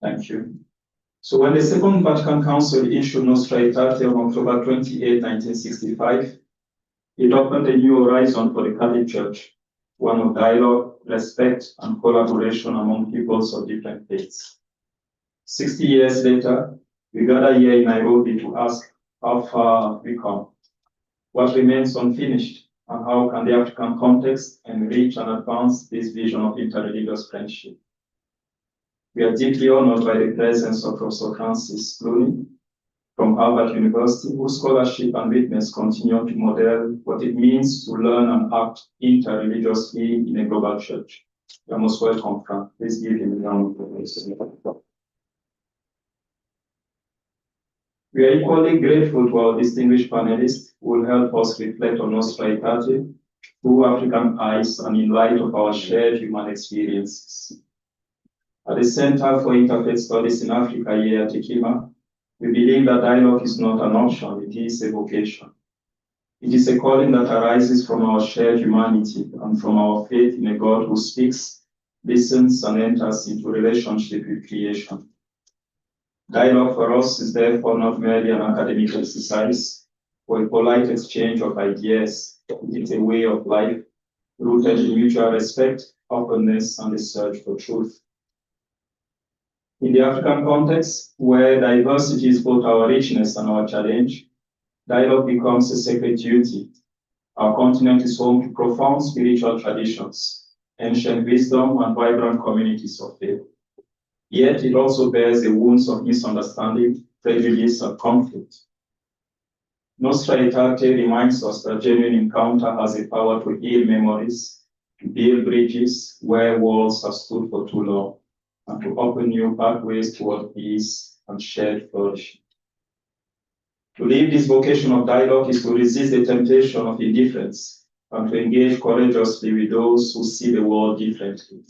Thank you. So when the Second Vatican Council issued Nostra Aetate on October 28, 1965, it opened a new horizon for the Catholic Church, one of dialogue, respect, and collaboration among peoples of different faiths. 60 years later, we gather here in Nairobi to ask how far have we come, what remains unfinished, and how can the African context enrich and advance this vision of interreligious friendship. We are deeply honored by the presence of Professor Francis Clooney from Harvard University, whose scholarship and witness continue to model what it means to learn and act interreligiously in a global church. You are most welcome, Frank. Please give him a round of applause. We are equally grateful to our distinguished panelists who will help us reflect on Nostra Aetate through African eyes and in light of our shared human experiences. At the Center for Interfaith Studies in Africa here at Ekima, we believe that dialogue is not an option, it is a vocation. It is a calling that arises from our shared humanity and from our faith in a God who speaks, listens, and enters into relationship with creation. Dialogue for us is therefore not merely an academic exercise or a polite exchange of ideas. It is a way of life rooted in mutual respect, openness, and the search for truth. In the African context, where diversity is both our richness and our challenge, dialogue becomes a sacred duty. Our continent is home to profound spiritual traditions, ancient wisdom, and vibrant communities of faith. Yet it also bears the wounds of misunderstanding, prejudice, and conflict. Nostra Aetate reminds us that genuine encounter has the power to heal memories, to build bridges where walls have stood for too long, and to open new pathways toward peace and shared flourishing. To live this vocation of dialogue is to resist the temptation of indifference and to engage courageously with those who see the world differently.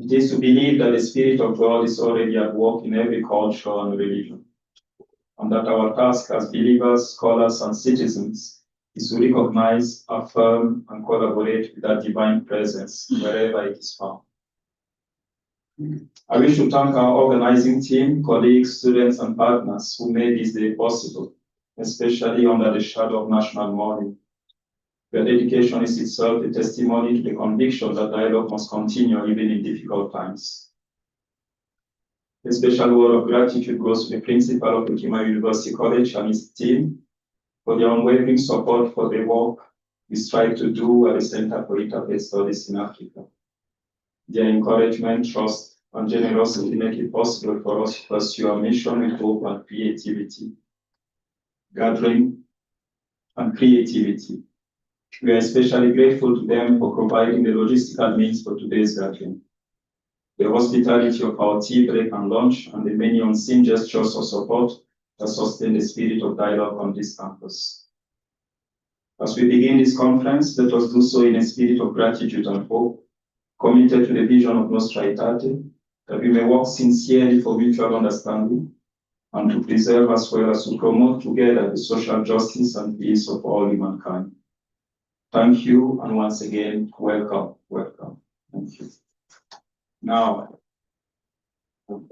It is to believe that the Spirit of God is already at work in every culture and religion, and that our task as believers, scholars, and citizens is to recognize, affirm, and collaborate with that divine presence wherever it is found. I wish to thank our organizing team, colleagues, students, and partners who made this day possible, especially under the shadow of national mourning. Their dedication is itself a testimony to the conviction that dialogue must continue even in difficult times. A special word of gratitude goes to the principal of Ekima University College and his team for their unwavering support for the work we strive to do at the Center for Interfaith Studies in Africa. Their encouragement, trust, and generosity make it possible for us to pursue our mission with hope and creativity. Gathering and creativity. We are especially grateful to them for providing the logistical means for today's gathering. The hospitality of our tea break and lunch, and the many unseen gestures of support that sustain the spirit of dialogue on this campus. As we begin this conference, let us do so in a spirit of gratitude and hope, committed to the vision of Nostra Aetate, that we may work sincerely for mutual understanding and to preserve as well as to promote together the social justice and peace of all humankind. Thank you, and once again, welcome, welcome. Thank you. Now, I'm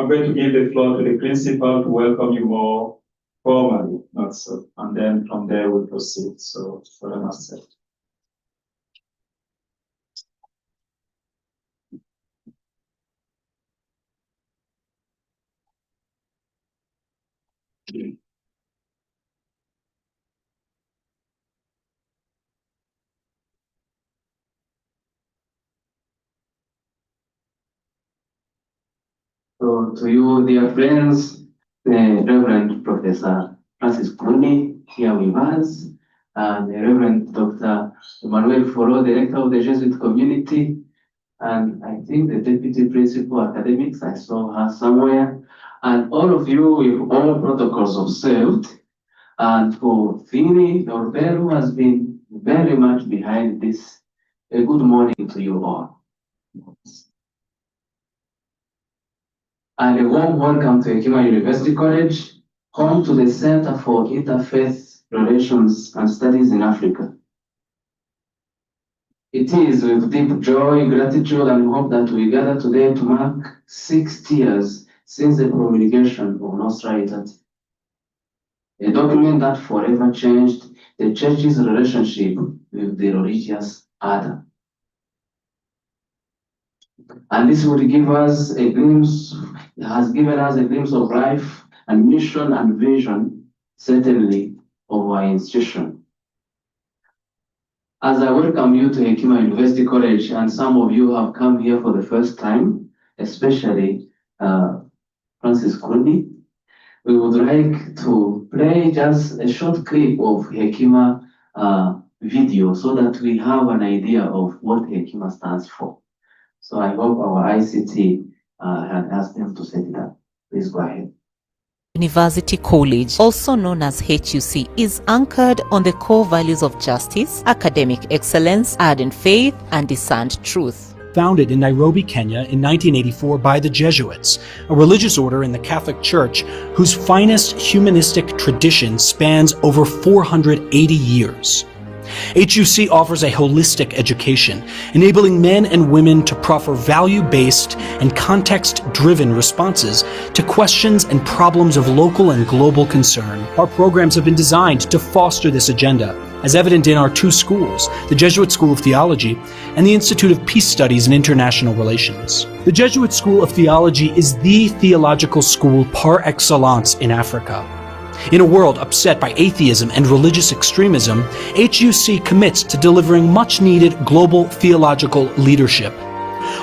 going to give the floor to the principal to welcome you more formally, not so, and then from there we'll proceed. So, for an asset. So to you, dear friends, the Reverend Professor Francis Clooney here with us, and the Reverend Dr. Emmanuel Foro, Director of the Jesuit Community, and I think the Deputy Principal Academics, I saw her somewhere, and all of you with all protocols observed, and for Fini Norbert, who has been very much behind this. A good morning to you all. And a warm welcome to Ekima University College, home to the Center for Interfaith Relations and Studies in Africa. It is with deep joy, gratitude, and hope that we gather today to mark 60 years since the promulgation of Nostra Aetate, a document that forever changed the Church's relationship with the religious other. And this would give us a glimpse, has given us a glimpse of life and mission and vision, certainly, of our institution. As I welcome you to Hekima University College, and some of you have come here for the first time, especially Francis Kundi, we would like to play just a short clip of Hekima video so that we have an idea of what Hekima stands for. So I hope our ICT had asked them to set it up. Please go ahead. University College, also known as HUC, is anchored on the core values of justice, academic excellence, ardent faith, and discerned truth. Founded in Nairobi, Kenya in 1984 by the Jesuits, a religious order in the Catholic Church whose finest humanistic tradition spans over 480 years. HUC offers a holistic education, enabling men and women to proffer value-based and context-driven responses to questions and problems of local and global concern. Our programs have been designed to foster this agenda, as evident in our two schools, the Jesuit School of Theology and the Institute of Peace Studies and International Relations. The Jesuit School of Theology is the theological school par excellence in Africa. In a world upset by atheism and religious extremism, HUC commits to delivering much-needed global theological leadership.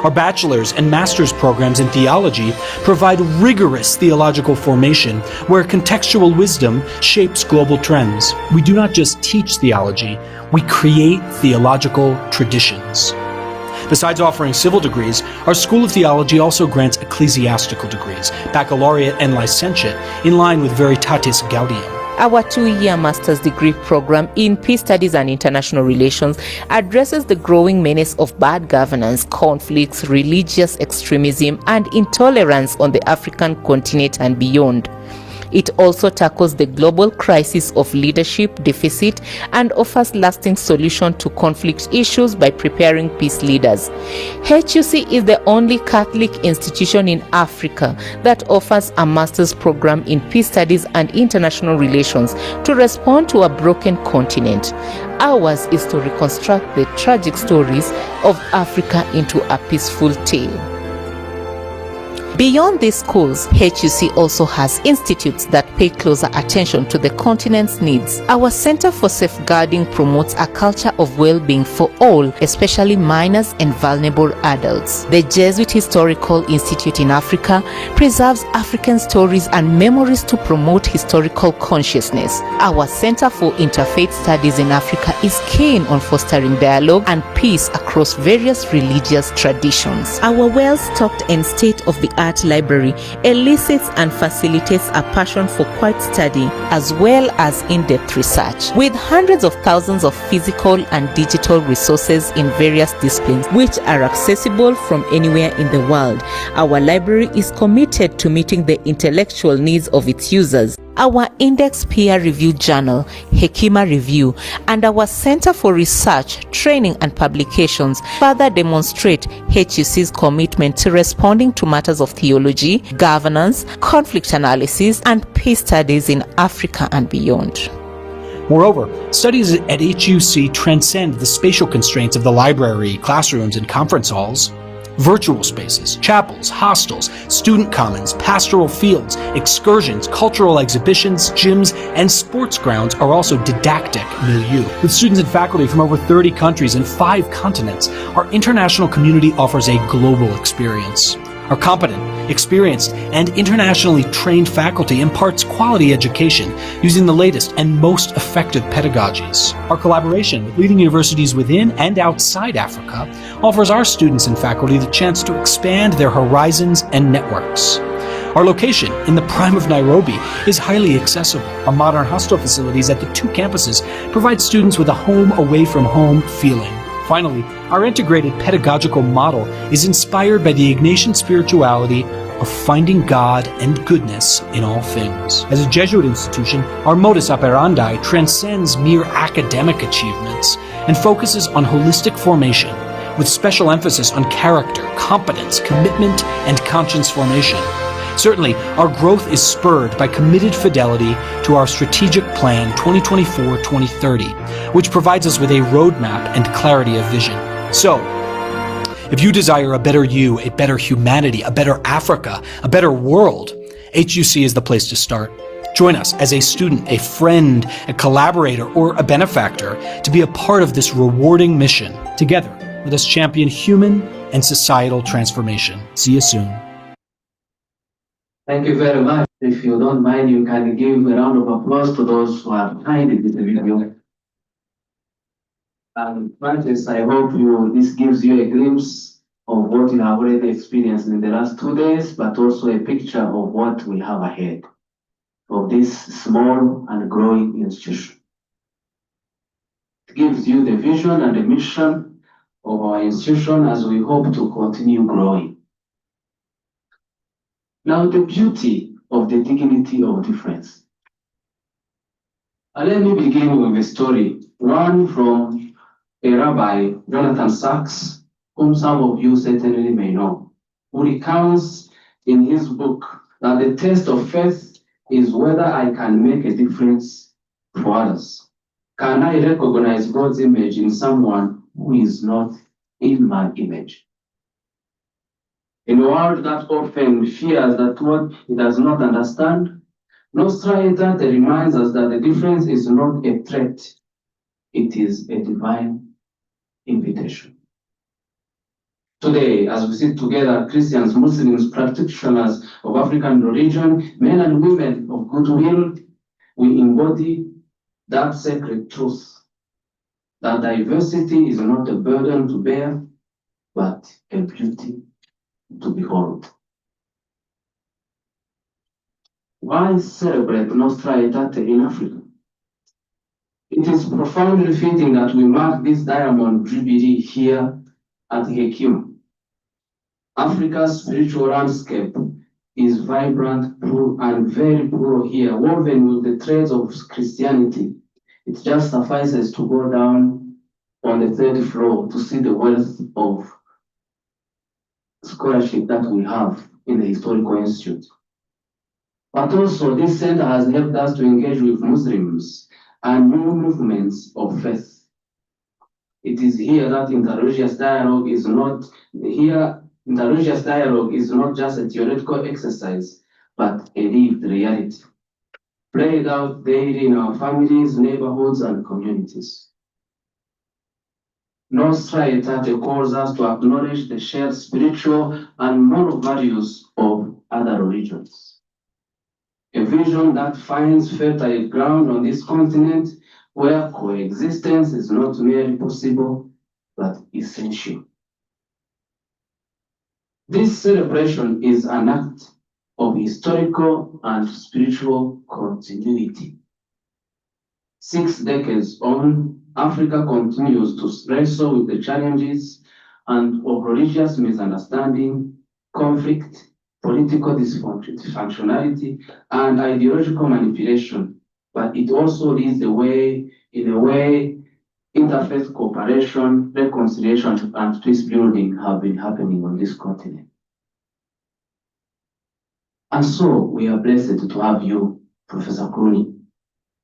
Our bachelor's and master's programs in theology provide rigorous theological formation where contextual wisdom shapes global trends. We do not just teach theology, we create theological traditions. Besides offering civil degrees, our School of Theology also grants ecclesiastical degrees, baccalaureate and licentiate, in line with Veritatis Gaudium. Our 2-year master's degree program in Peace Studies and International Relations addresses the growing menace of bad governance, conflicts, religious extremism, and intolerance on the African continent and beyond. It also tackles the global crisis of leadership deficit and offers lasting solutions to conflict issues by preparing peace leaders. HUC is the only Catholic institution in Africa that offers a master's program in peace studies and international relations to respond to a broken continent. Ours is to reconstruct the tragic stories of Africa into a peaceful tale. Beyond these schools, HUC also has institutes that pay closer attention to the continent's needs. Our Center for Safeguarding promotes a culture of well-being for all, especially minors and vulnerable adults. The Jesuit Historical Institute in Africa preserves African stories and memories to promote historical consciousness. Our Center for Interfaith Studies in Africa is keen on fostering dialogue and peace across various religious traditions. Our well-stocked and state-of-the-art library elicits and facilitates a passion for quiet study as well as in-depth research. With hundreds of thousands of physical and digital resources in various disciplines which are accessible from anywhere in the world, our library is committed to meeting the intellectual needs of its users. Our index peer-reviewed journal, Hekima Review, and our Center for Research, Training and Publications further demonstrate HUC's commitment to responding to matters of theology, governance, conflict analysis, and peace studies in Africa and beyond. Moreover, studies at HUC transcend the spatial constraints of the library, classrooms, and conference halls. Virtual spaces, chapels, hostels, student commons, pastoral fields, excursions, cultural exhibitions, gyms, and sports grounds are also didactic milieu. With students and faculty from over 30 countries and 5 continents, our international community offers a global experience. Our competent, experienced, and internationally trained faculty imparts quality education using the latest and most effective pedagogies. Our collaboration with leading universities within and outside Africa offers our students and faculty the chance to expand their horizons and networks. Our location in the prime of Nairobi is highly accessible. Our modern hostel facilities at the 2 campuses provide students with a home away from home feeling. Finally, our integrated pedagogical model is inspired by the Ignatian spirituality of finding God and goodness in all things. As a Jesuit institution, our modus operandi transcends mere academic achievements and focuses on holistic formation, with special emphasis on character, competence, commitment, and conscience formation. Certainly, our growth is spurred by committed fidelity to our strategic plan 2024-2030, which provides us with a roadmap and clarity of vision. So, if you desire a better you, a better humanity, a better Africa, a better world, HUC is the place to start. Join us as a student, a friend, a collaborator, or a benefactor to be a part of this rewarding mission. Together, let us champion human and societal transformation. See you soon. Thank you very much. If you don't mind, you can give a round of applause to those who are behind the video. And Francis, I hope this gives you a glimpse of what you have already experienced in the last 2 days, but also a picture of what we have ahead of this small and growing institution. It gives you the vision and the mission of our institution as we hope to continue growing. Now, the beauty of the dignity of difference. Let me begin with a story, one from a rabbi, Jonathan Sachs, whom some of you certainly may know, who recounts in his book that the test of faith is whether I can make a difference for others. Can I recognize God's image in someone who is not in my image? In a world that often fears that what it does not understand, Nostra Aetate reminds us that the difference is not a threat, it is a divine invitation. Today, as we sit together, Christians, Muslims, practitioners of African religion, men and women of goodwill, we embody that sacred truth, that diversity is not a burden to bear, but a beauty to behold. Why celebrate Nostra Aetate in Africa? It is profoundly fitting that we mark this diamond jubilee here at Hekima. Africa's spiritual landscape is vibrant and very plural here, woven with the threads of Christianity. It just suffices to go down on the 3rd floor to see the wealth of scholarship that we have in the Historical Institute. But also, this center has helped us to engage with Muslims and new movements of faith. It is here that interreligious dialogue is not just a theoretical exercise, but a lived reality, played out daily in our families, neighborhoods, and communities. Nostra Aetate calls us to acknowledge the shared spiritual and moral values of other religions. A vision that finds fertile ground on this continent where coexistence is not merely possible, but essential. This celebration is an act of historical and spiritual continuity. 6 decades on, Africa continues to wrestle with the challenges of religious misunderstanding, conflict, political dysfunctionality, and ideological manipulation. But it also leads the way, in a way, interfaith cooperation, reconciliation, and peace building have been happening on this continent. And so we are blessed to have you, Professor Clooney.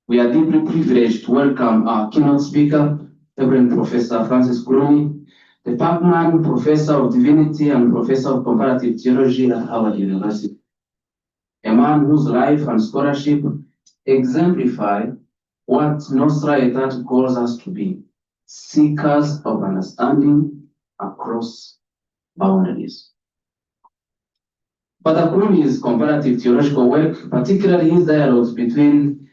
We are deeply privileged to welcome our keynote speaker, Reverend Professor Francis Clooney, the Pacman Professor of Divinity and Professor of Comparative Theology at Howard University, a man whose life and scholarship exemplify what Nostra Aetate calls us to be, seekers of understanding across boundaries. Father Clooney's comparative theological work, particularly his dialogues between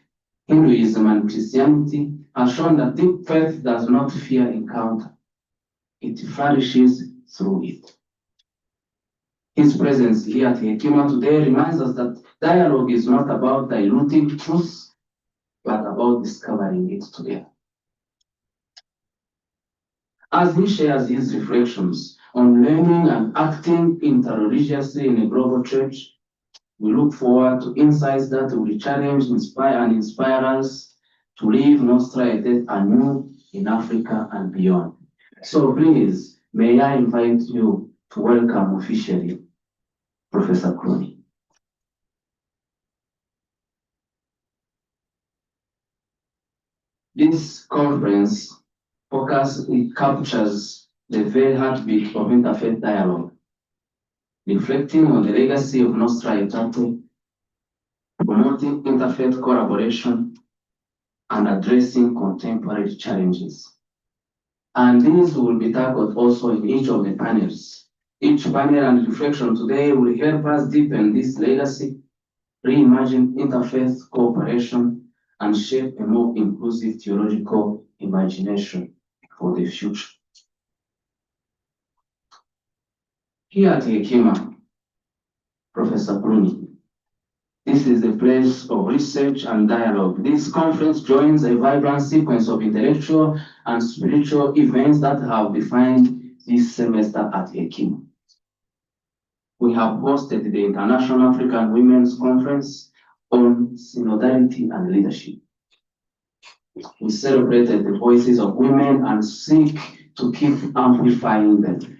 Hinduism and Christianity, has shown that deep faith does not fear encounter. It flourishes through it. His presence here at Hekima today reminds us that dialogue is not about diluting truth, but about discovering it together. As he shares his reflections on learning and acting interreligiously in a global church. We look forward to insights that will challenge, inspire us to live Nostra Aetate anew in Africa and beyond. So please, may I invite you to welcome officially Professor Clooney. This conference captures the very heartbeat of interfaith dialogue, reflecting on the legacy of Nostra Aetate, promoting interfaith collaboration, and addressing contemporary challenges. And these will be tackled also in each of the panels. Each panel and reflection today will help us deepen this legacy, reimagine interfaith cooperation, and shape a more inclusive theological imagination for the future. Here at Hekima, Professor Clooney, this is a place of research and dialogue. This conference joins a vibrant sequence of intellectual and spiritual events that have defined this semester at Hekima. We have hosted the International African Women's Conference on Synodality and Leadership. We celebrated the voices of women and seek to keep amplifying them.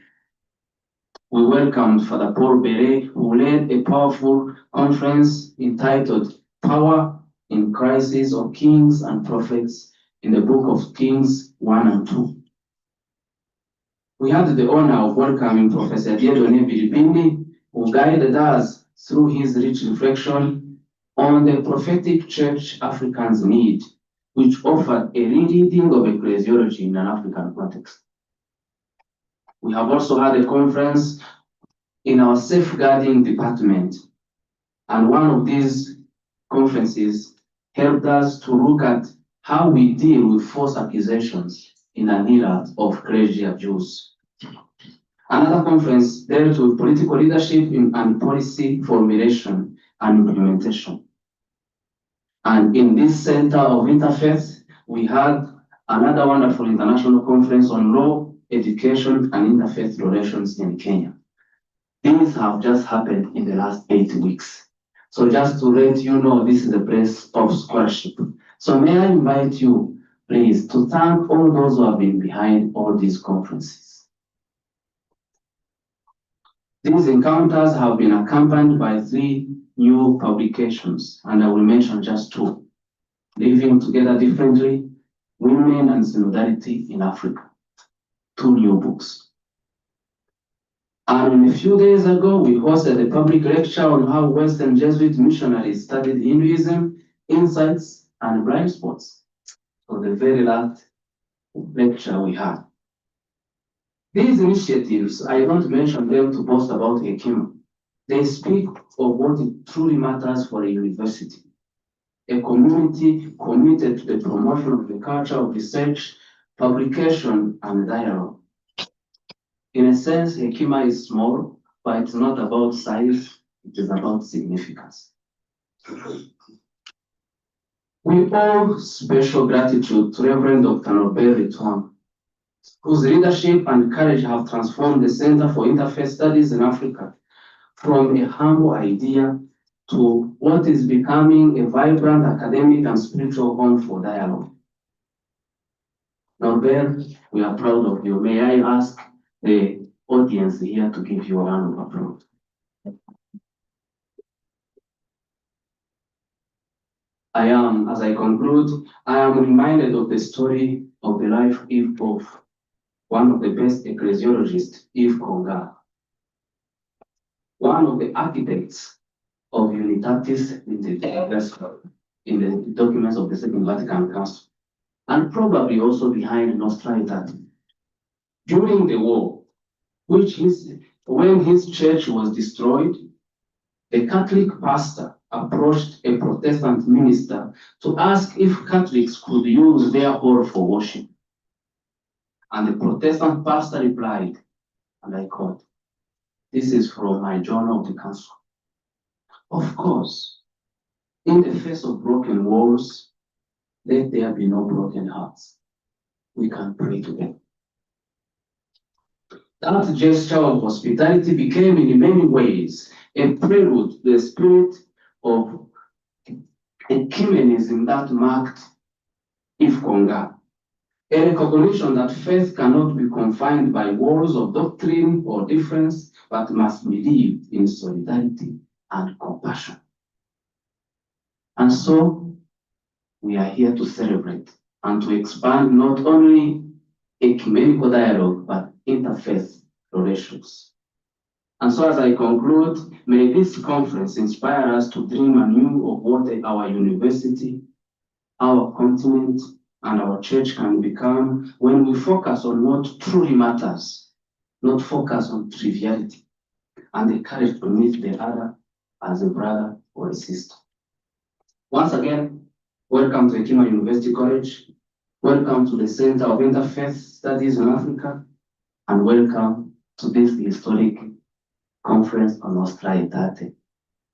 We welcomed Father Paul Beret, who led a powerful conference entitled Power in Crisis of Kings and Prophets in the Book of Kings 1 and 2. We had the honor of welcoming Professor Dieudonné Bilibindi, who guided us through his rich reflection on the prophetic church Africans need, which offered a rereading of ecclesiology in an African context. We have also had a conference in our safeguarding department, and one of these conferences helped us to look at how we deal with false accusations in an era of clergy abuse. Another conference dealt with political leadership and policy formulation and implementation. And in this center of interfaith, we had another wonderful international conference on law, education, and interfaith relations in Kenya. These have just happened in the last 8 weeks. So just to let you know, this is a place of scholarship. So may I invite you, please, to thank all those who have been behind all these conferences. These encounters have been accompanied by 3 new publications, and I will mention just 2. Living Together Differently, Women and Synodality in Africa. 2 new books. And a few days ago, we hosted a public lecture on how Western Jesuit missionaries studied Hinduism, insights, and blind spots. So the very last lecture we had. These initiatives, I don't mention them to boast about Hekima. They speak of what it truly matters for a university. A community committed to the promotion of the culture of research, publication, and dialogue. In a sense, Hekima is small, but it's not about size, it is about significance. We owe special gratitude to Reverend Dr. Norbert Ritwam, whose leadership and courage have transformed the Center for Interfaith Studies in Africa from a humble idea to what is becoming a vibrant academic and spiritual home for dialogue. Norbert, we are proud of you. May I ask the audience here to give you a round of applause. As I conclude, I am reminded of the story of the life of one of the best ecclesiologists, Yves Congar, one of the architects of Unitatis in the documents of the Second Vatican Council, and probably also behind Nostra Aetate. During the war, when his church was destroyed, the Catholic pastor approached a Protestant minister to ask if Catholics could use their hall for worship. And the Protestant pastor replied, and I quote, "This is from my journal of the council. Of course, in the face of broken walls, let there be no broken hearts. We can pray together." That gesture of hospitality became in many ways a prelude to the spirit of ecumenism that marked Ifkonga, a recognition that faith cannot be confined by walls of doctrine or difference, but must be lived in solidarity and compassion. And so, we are here to celebrate and to expand not only ecumenical dialogue, but interfaith relations. And so as I conclude, may this conference inspire us to dream anew of what our university, our continent, and our church can become when we focus on what truly matters, not focus on triviality, and the courage to meet the other as a brother or a sister. Once again, welcome to Hekima University College. Welcome to the Center of Interfaith Studies in Africa, and welcome to this historic conference on Nostra Aetate.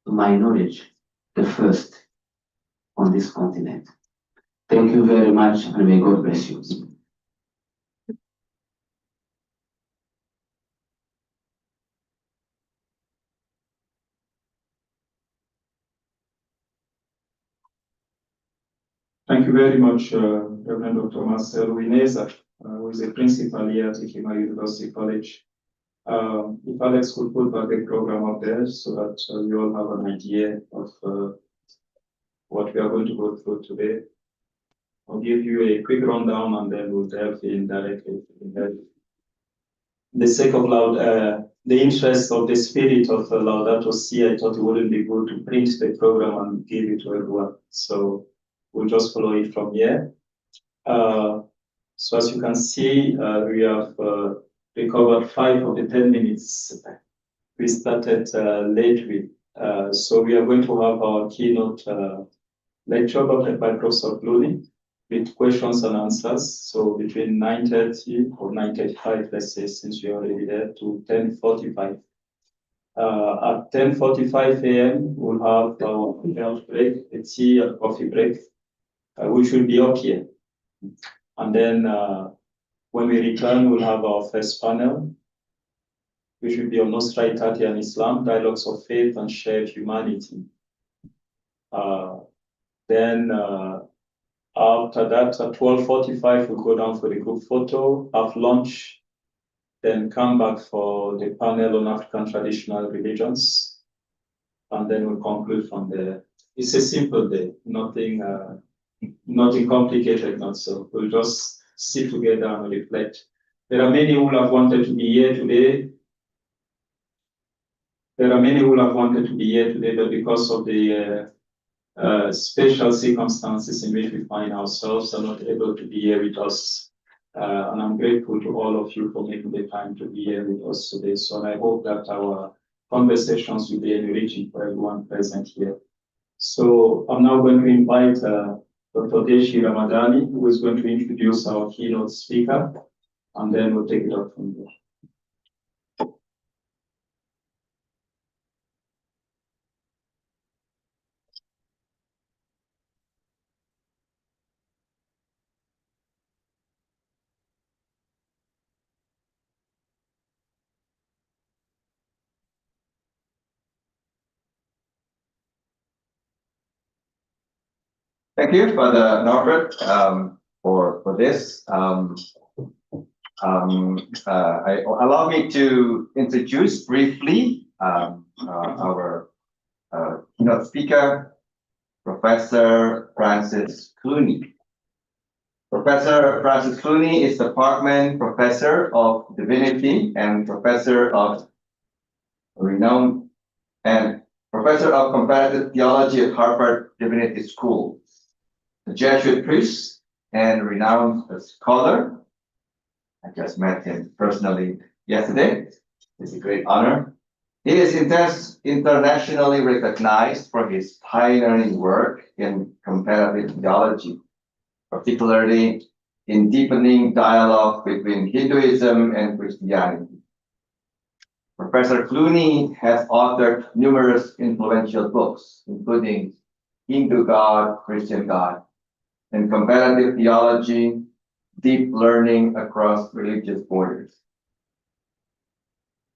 To my knowledge, the first on this continent. Thank you very much, and may God bless you. Thank you very much, Reverend Dr. Marcel Wineza, who is a principal here at Hekima University College. If Alex could put back the program up there so that you all have an idea of what we are going to go through today. I'll give you a quick rundown and then we'll delve in directly. The sake of the interest of the spirit of Laudato Si, I thought it wouldn't be good to print the program and give it to everyone. So we'll just follow it from here. So as you can see, we have recovered 5 of the 10 minutes we started late with. So we are going to have our keynote lecture by Professor Clooney with questions and answers. So between 9:30 or 9:35, let's say, since we're already there, to 10:45. At 10:45 a.m., we'll have our health break, a tea and coffee break, which will be up here. And then when we return, we'll have our first panel, which will be on Nostra Aetate and Islam, dialogues of faith and shared humanity. Then after that, at 12:45, we'll go down for the group photo, have lunch, then come back for the panel on African traditional religions, and then we'll conclude from there. It's a simple day, nothing complicated, not so. We'll just sit together and reflect. There are many who have wanted to be here today. But because of the special circumstances in which we find ourselves, are not able to be here with us. And I'm grateful to all of you for making the time to be here with us today. So I hope that our conversations will be enriching for everyone present here. So I'm now going to invite Dr. Deshi Ramadani, who is going to introduce our keynote speaker, and then we'll take it up from there. Thank you, Father Norbert, for this. Allow me to introduce briefly our keynote speaker, Professor Francis Clooney. Professor Francis Clooney is the Parkman Professor of Divinity and Professor of Renown and Professor of Comparative Theology at Harvard Divinity School. A Jesuit priest and renowned scholar. I just met him personally yesterday. It's a great honor. He is internationally recognized for his pioneering work in comparative theology, particularly in deepening dialogue between Hinduism and Christianity. Professor Clooney has authored numerous influential books, including Hindu God, Christian God, and comparative theology, deep learning across religious borders.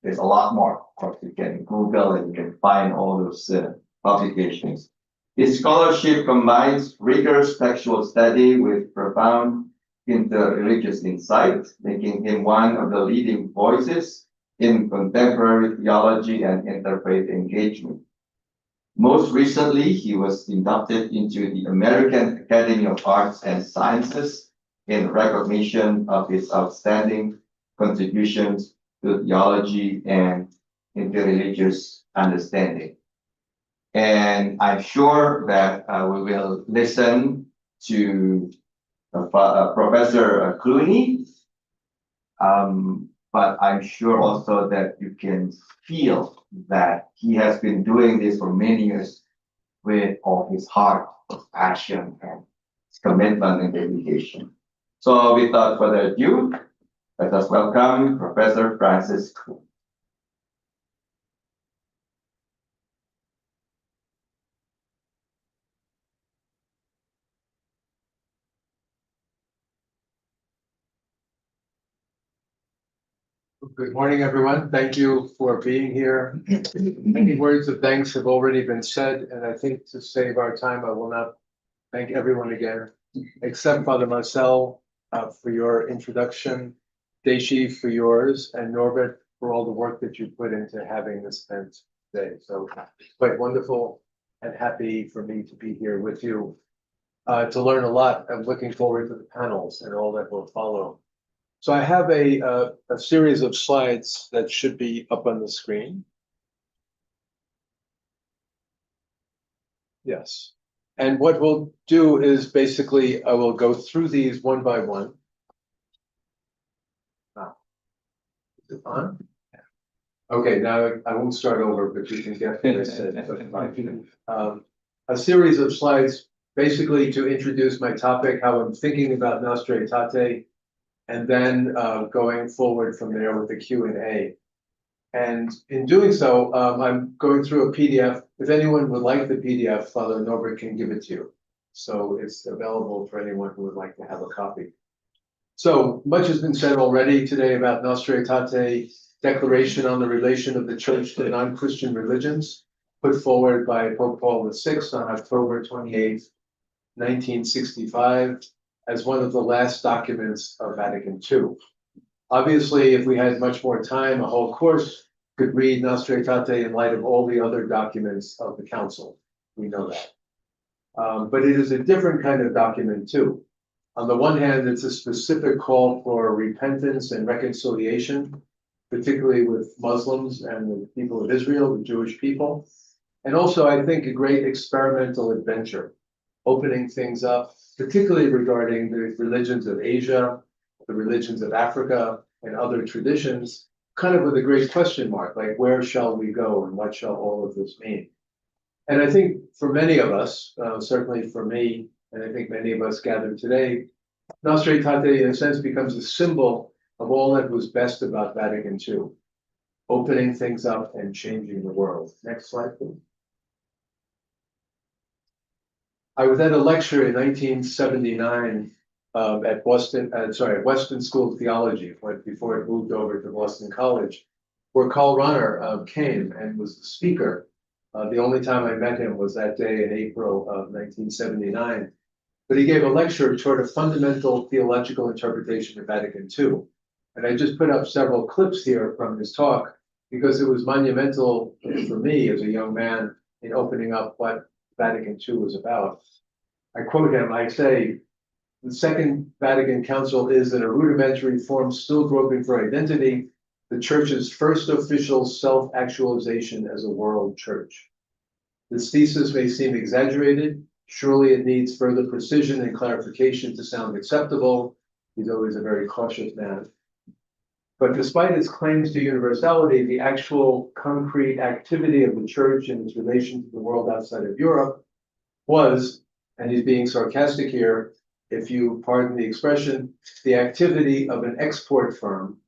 there's a lot more. Of course, you can Google and you can find all those publications. His scholarship combines rigorous textual study with profound interreligious insight, making him one of the leading voices in contemporary theology and interfaith engagement. Most recently, he was inducted into the American Academy of Arts and Sciences in recognition of his outstanding contributions to theology and interreligious understanding. And I'm sure that we will listen to Professor Clooney, but I'm sure also that you can feel that he has been doing this for many years with all his heart, his passion, and his commitment and dedication. So without further ado, let us welcome Professor Francis Clooney. Good morning, everyone. Thank you for being here. Many words of thanks have already been said, and I think to save our time, I will not thank everyone again, except Father Marcel for your introduction, Deishi for yours, and Norbert for all the work that you put into having this event today. So it's quite wonderful and happy for me to be here with you to learn a lot. I'm looking forward to the panels and all that will follow. So I have a series of slides that should be up on the screen. Yes. And what we'll do is basically, I will go through these one by one. Is it on? Okay, now I won't start over, but you can get what I said. A series of slides basically to introduce my topic, how I'm thinking about Nostra Aetate, and then going forward from there with the Q&A. And in doing so, I'm going through a PDF. If anyone would like the PDF, Father Norbert can give it to you. So it's available for anyone who would like to have a copy. So much has been said already today about Nostra Aetate, declaration on the relation of the Church to non-Christian religions, put forward by Pope Paul VI on October 28, 1965. As one of the last documents of Vatican II. Obviously, if we had much more time, a whole course could read Nostra Aetate in light of all the other documents of the Council. We know that. But it is a different kind of document too. On the one hand, it's a specific call for repentance and reconciliation, particularly with Muslims and the people of Israel, the Jewish people. And also, I think, a great experimental adventure, opening things up, particularly regarding the religions of Asia, the religions of Africa, and other traditions, kind of with a great question mark, like where shall we go and what shall all of this mean? And I think for many of us, certainly for me, and I think many of us gathered today, Nostra Aetate in a sense becomes a symbol of all that was best about Vatican II, opening things up and changing the world. Next slide, please. I was at a lecture in 1979 at Weston School of Theology, before it moved over to Boston College, where Karl Rahner came and was the speaker. The only time I met him was that day in April of 1979. But he gave a lecture toward a fundamental theological interpretation of Vatican II. And I just put up several clips here from his talk because it was monumental for me as a young man in opening up what Vatican II was about. I quote him, I say, the Second Vatican Council is in a rudimentary form still groping for identity, the Church's first official self-actualization as a world church. This thesis may seem exaggerated. Surely it needs further precision and clarification to sound acceptable. He's always a very cautious man. But despite its claims to universality, the actual concrete activity of the Church in its relation to the world outside of Europe was, and he's being sarcastic here, if you pardon the expression, the activity of an export firm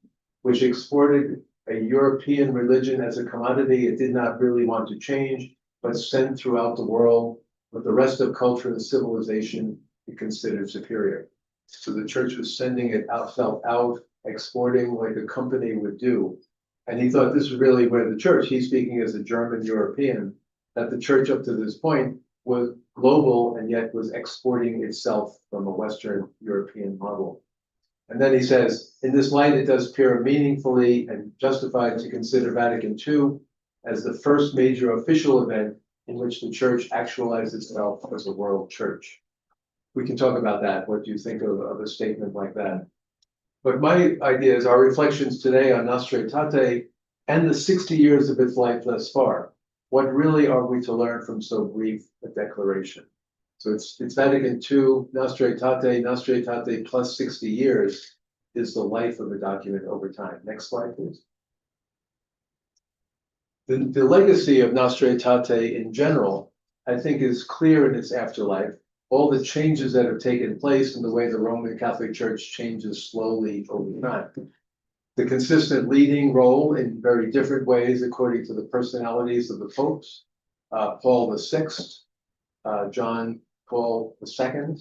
which exported a European religion as a commodity it did not really want to change, but sent throughout the world with the rest of culture and civilization it considered superior. So the Church was sending it out, exporting like a company would do. And he thought this was really where the church, he's speaking as a German European, that the church up to this point was global and yet was exporting itself from a Western European model. And then he says, in this light, it does appear meaningfully and justified to consider Vatican II as the first major official event in which the church actualized itself as a world church. We can talk about that. What do you think of a statement like that? But my idea is our reflections today on Nostra Aetate and the 60 years of its life thus far. What really are we to learn from so brief a declaration? So it's Vatican II, Nostra Aetate plus 60 years is the life of a document over time. Next slide, please. The legacy of Nostra Aetate in general, I think, is clear in its afterlife. All the changes that have taken place in the way the Roman Catholic Church changes slowly over time. The consistent leading role in very different ways according to the personalities of the popes, Paul VI, John Paul II,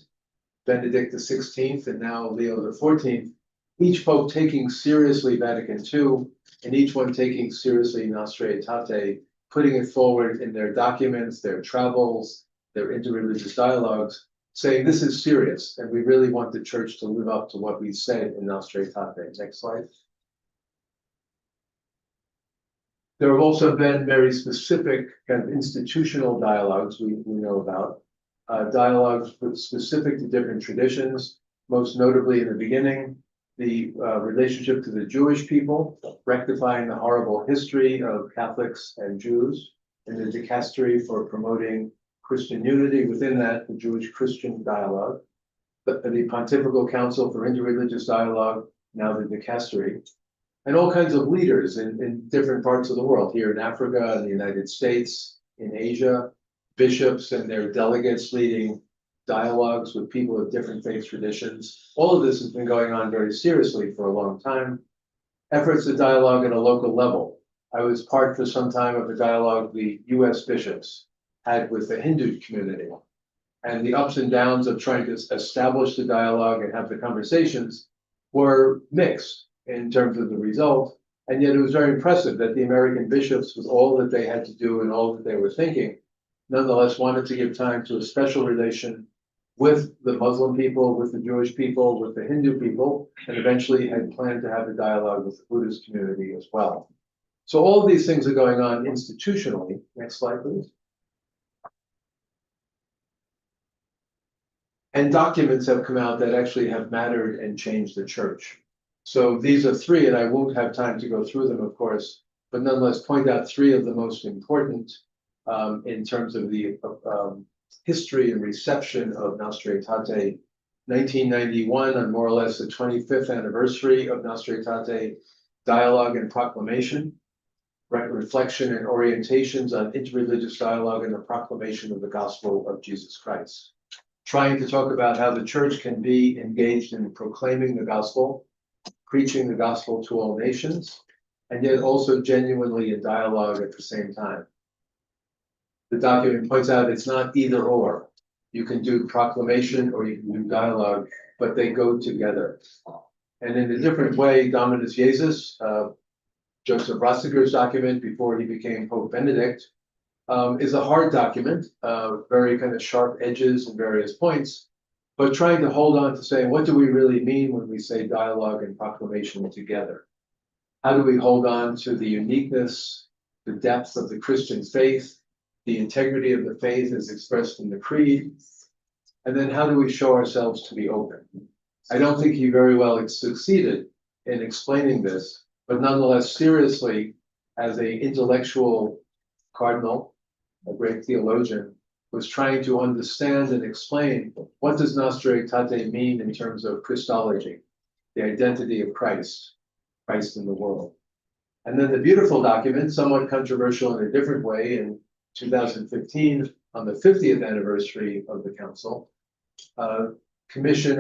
Benedict XVI, and now Leo XIV, each pope taking seriously Vatican II, and each one taking seriously Nostra Aetate, putting it forward in their documents, their travels, their interreligious dialogues, saying this is serious, and we really want the church to live up to what we said in Nostra Aetate. Next slide. There have also been very specific kind of institutional dialogues we know about, dialogues specific to different traditions, most notably in the beginning, the relationship to the Jewish people, rectifying the horrible history of Catholics and Jews, and the dicastery for promoting Christian unity within that, the Jewish-Christian dialogue, the Pontifical Council for Interreligious Dialogue, now the dicastery, and all kinds of leaders in different parts of the world, here in Africa, in the United States, in Asia, bishops and their delegates leading dialogues with people of different faith traditions. All of this has been going on very seriously for a long time. Efforts to dialogue at a local level. I was part for some time of the dialogue the US bishops had with the Hindu community. And the ups and downs of trying to establish the dialogue and have the conversations were mixed in terms of the result. And yet it was very impressive that the American bishops, with all that they had to do and all that they were thinking, nonetheless wanted to give time to a special relation with the Muslim people, with the Jewish people, with the Hindu people, and eventually had planned to have a dialogue with the Buddhist community as well. So all of these things are going on institutionally. Next slide, please. And documents have come out that actually have mattered and changed the church. So these are three, and I won't have time to go through them, of course, but nonetheless point out three of the most important in terms of the history and reception of Nostra Aetate. 1991, on more or less the 25th anniversary of Nostra Aetate, dialogue and proclamation, reflection and orientations on interreligious dialogue and the proclamation of the gospel of Jesus Christ. Trying to talk about how the church can be engaged in proclaiming the gospel, preaching the gospel to all nations, and yet also genuinely in dialogue at the same time. The document points out it's not either or. You can do proclamation or you can do dialogue, but they go together. And in a different way, Dominus Jesus, Joseph Ratzinger's document before he became Pope Benedict, is a hard document, very kind of sharp edges and various points, but trying to hold on to saying, what do we really mean when we say dialogue and proclamation together? How do we hold on to the uniqueness, the depth of the Christian faith, the integrity of the faith as expressed in the creed? And then how do we show ourselves to be open? I don't think he very well succeeded in explaining this, but nonetheless, seriously, as an intellectual cardinal, a great theologian, was trying to understand and explain what does Nostra Aetate mean in terms of Christology, the identity of Christ, Christ in the world. And then the beautiful document, somewhat controversial in a different way, in 2015, on the 50th anniversary of the Council, Commission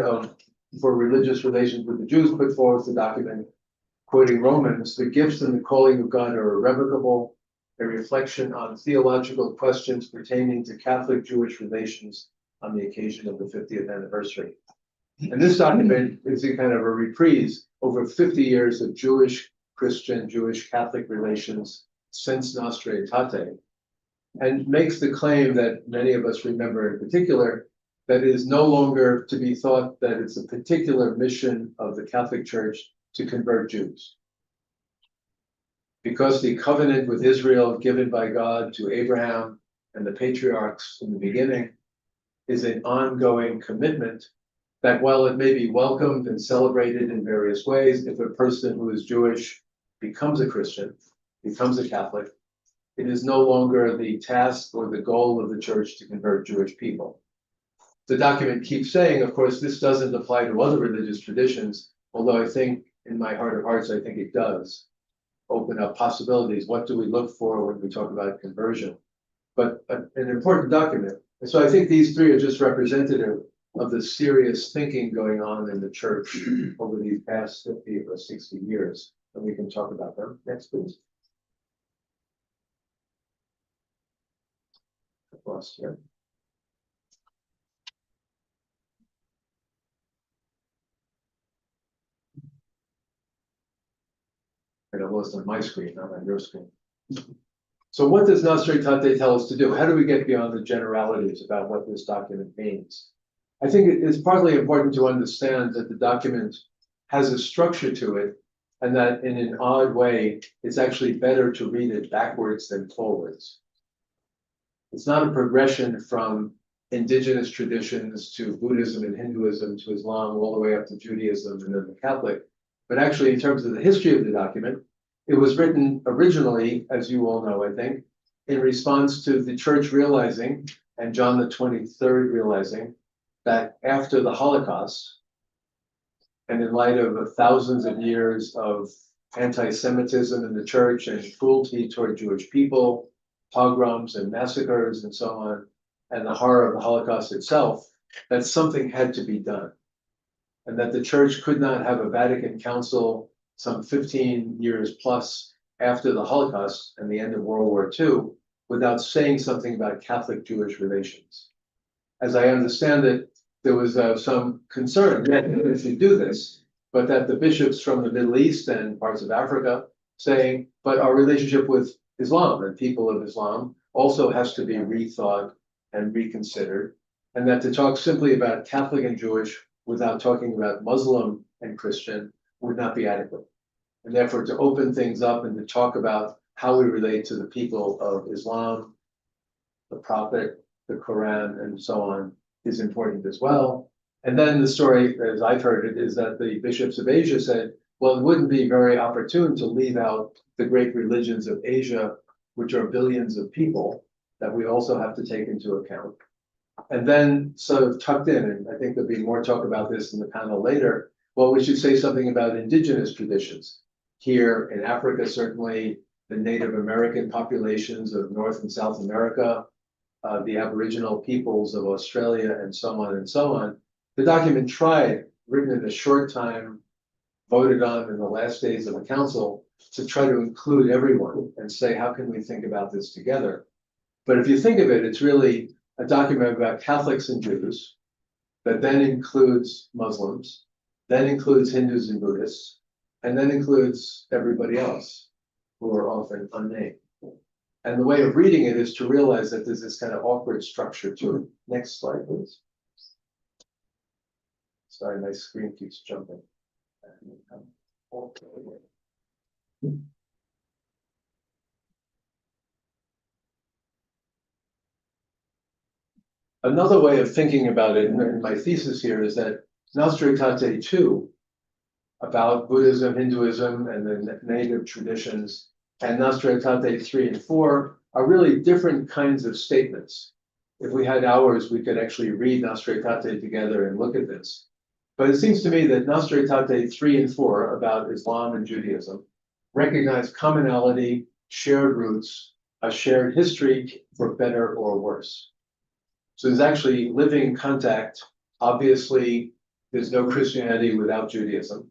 for Religious Relations with the Jews put forth the document, quoting Romans, the gifts and the calling of God are irrevocable, a reflection on theological questions pertaining to Catholic-Jewish relations on the occasion of the 50th anniversary. And this document is a kind of a reprise over 50 years of Jewish Christian, Jewish, Catholic relations since Nostra Aetate, and makes the claim that many of us remember in particular, that it is no longer to be thought that it's a particular mission of the Catholic Church to convert Jews. Because the covenant with Israel given by God to Abraham and the patriarchs in the beginning is an ongoing commitment that while it may be welcomed and celebrated in various ways, if a person who is Jewish becomes a Christian, becomes a Catholic, it is no longer the task or the goal of the church to convert Jewish people. The document keeps saying, of course, this doesn't apply to other religious traditions, although I think in my heart of hearts, I think it does open up possibilities. What do we look for when we talk about conversion? But an important document. And so I think these three are just representative of the serious thinking going on in the church over these past 50 or 60 years. And we can talk about them. Next, please. Lost here. I lost on my screen, not on your screen. So what does Nostra Aetate tell us to do? How do we get beyond the generalities about what this document means? I think it is partly important to understand that the document has a structure to it, and that in an odd way, it's actually better to read it backwards than forwards. It's not a progression from indigenous traditions to Buddhism and Hinduism to Islam, all the way up to Judaism and then the Catholic. But actually, in terms of the history of the document, it was written originally, as you all know, I think, in response to the church realizing, and John the 23rd realizing, that after the Holocaust, and in light of thousands of years of anti-Semitism in the church and cruelty toward Jewish people, pogroms and massacres and so on, and the horror of the Holocaust itself, that something had to be done. And that the church could not have a Vatican Council some 15 years plus after the Holocaust and the end of World War II without saying something about Catholic-Jewish relations. As I understand it, there was some concern that we should do this, but that the bishops from the Middle East and parts of Africa saying, but our relationship with Islam and people of Islam also has to be rethought and reconsidered, and that to talk simply about Catholic and Jewish without talking about Muslim and Christian would not be adequate. And therefore, to open things up and to talk about how we relate to the people of Islam, the Prophet, the Quran, and so on is important as well. And then the story, as I've heard it, is that the bishops of Asia said, well, it wouldn't be very opportune to leave out the great religions of Asia, which are billions of people, that we also have to take into account. And then sort of tucked in, and I think there'll be more talk about this in the panel later, well, we should say something about indigenous traditions. Here in Africa, certainly the Native American populations of North and South America, the Aboriginal peoples of Australia, and so on and so on. The document tried, written in a short time, voted on in the last days of the council, to try to include everyone and say, how can we think about this together? But if you think of it, it's really a document about Catholics and Jews that then includes Muslims, then includes Hindus and Buddhists, and then includes everybody else who are often unnamed. And the way of reading it is to realize that there's this kind of awkward structure to it. Next slide, please. Sorry, my screen keeps jumping. Another way of thinking about it in my thesis here is that Nostra Aetate 2, about Buddhism, Hinduism, and the native traditions, and Nostra Aetate 3 and 4 are really different kinds of statements. If we had hours, we could actually read Nostra Aetate together and look at this. But it seems to me that Nostra Aetate 3 and 4 about Islam and Judaism recognize commonality, shared roots, a shared history for better or worse. So there's actually living contact. Obviously, there's no Christianity without Judaism.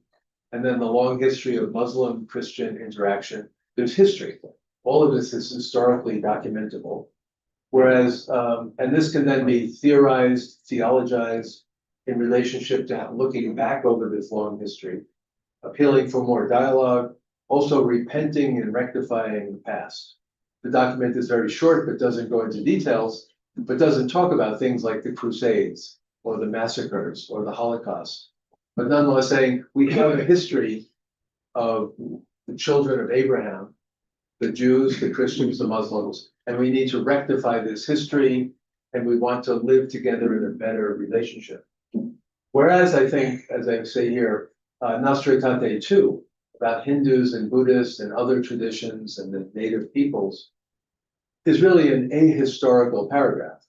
And then the long history of Muslim-Christian interaction, there's history. All of this is historically documentable. Whereas, and this can then be theorized, theologized in relationship to looking back over this long history, appealing for more dialogue, also repenting and rectifying the past. The document is very short, but doesn't go into details, but doesn't talk about things like the Crusades or the massacres or the Holocaust. But nonetheless saying we have a history of the children of Abraham, the Jews, the Christians, the Muslims, and we need to rectify this history, and we want to live together in a better relationship. Whereas I think, as I say here, Nostra Aetate 2, about Hindus and Buddhists and other traditions and the native peoples, is really an ahistorical paragraph.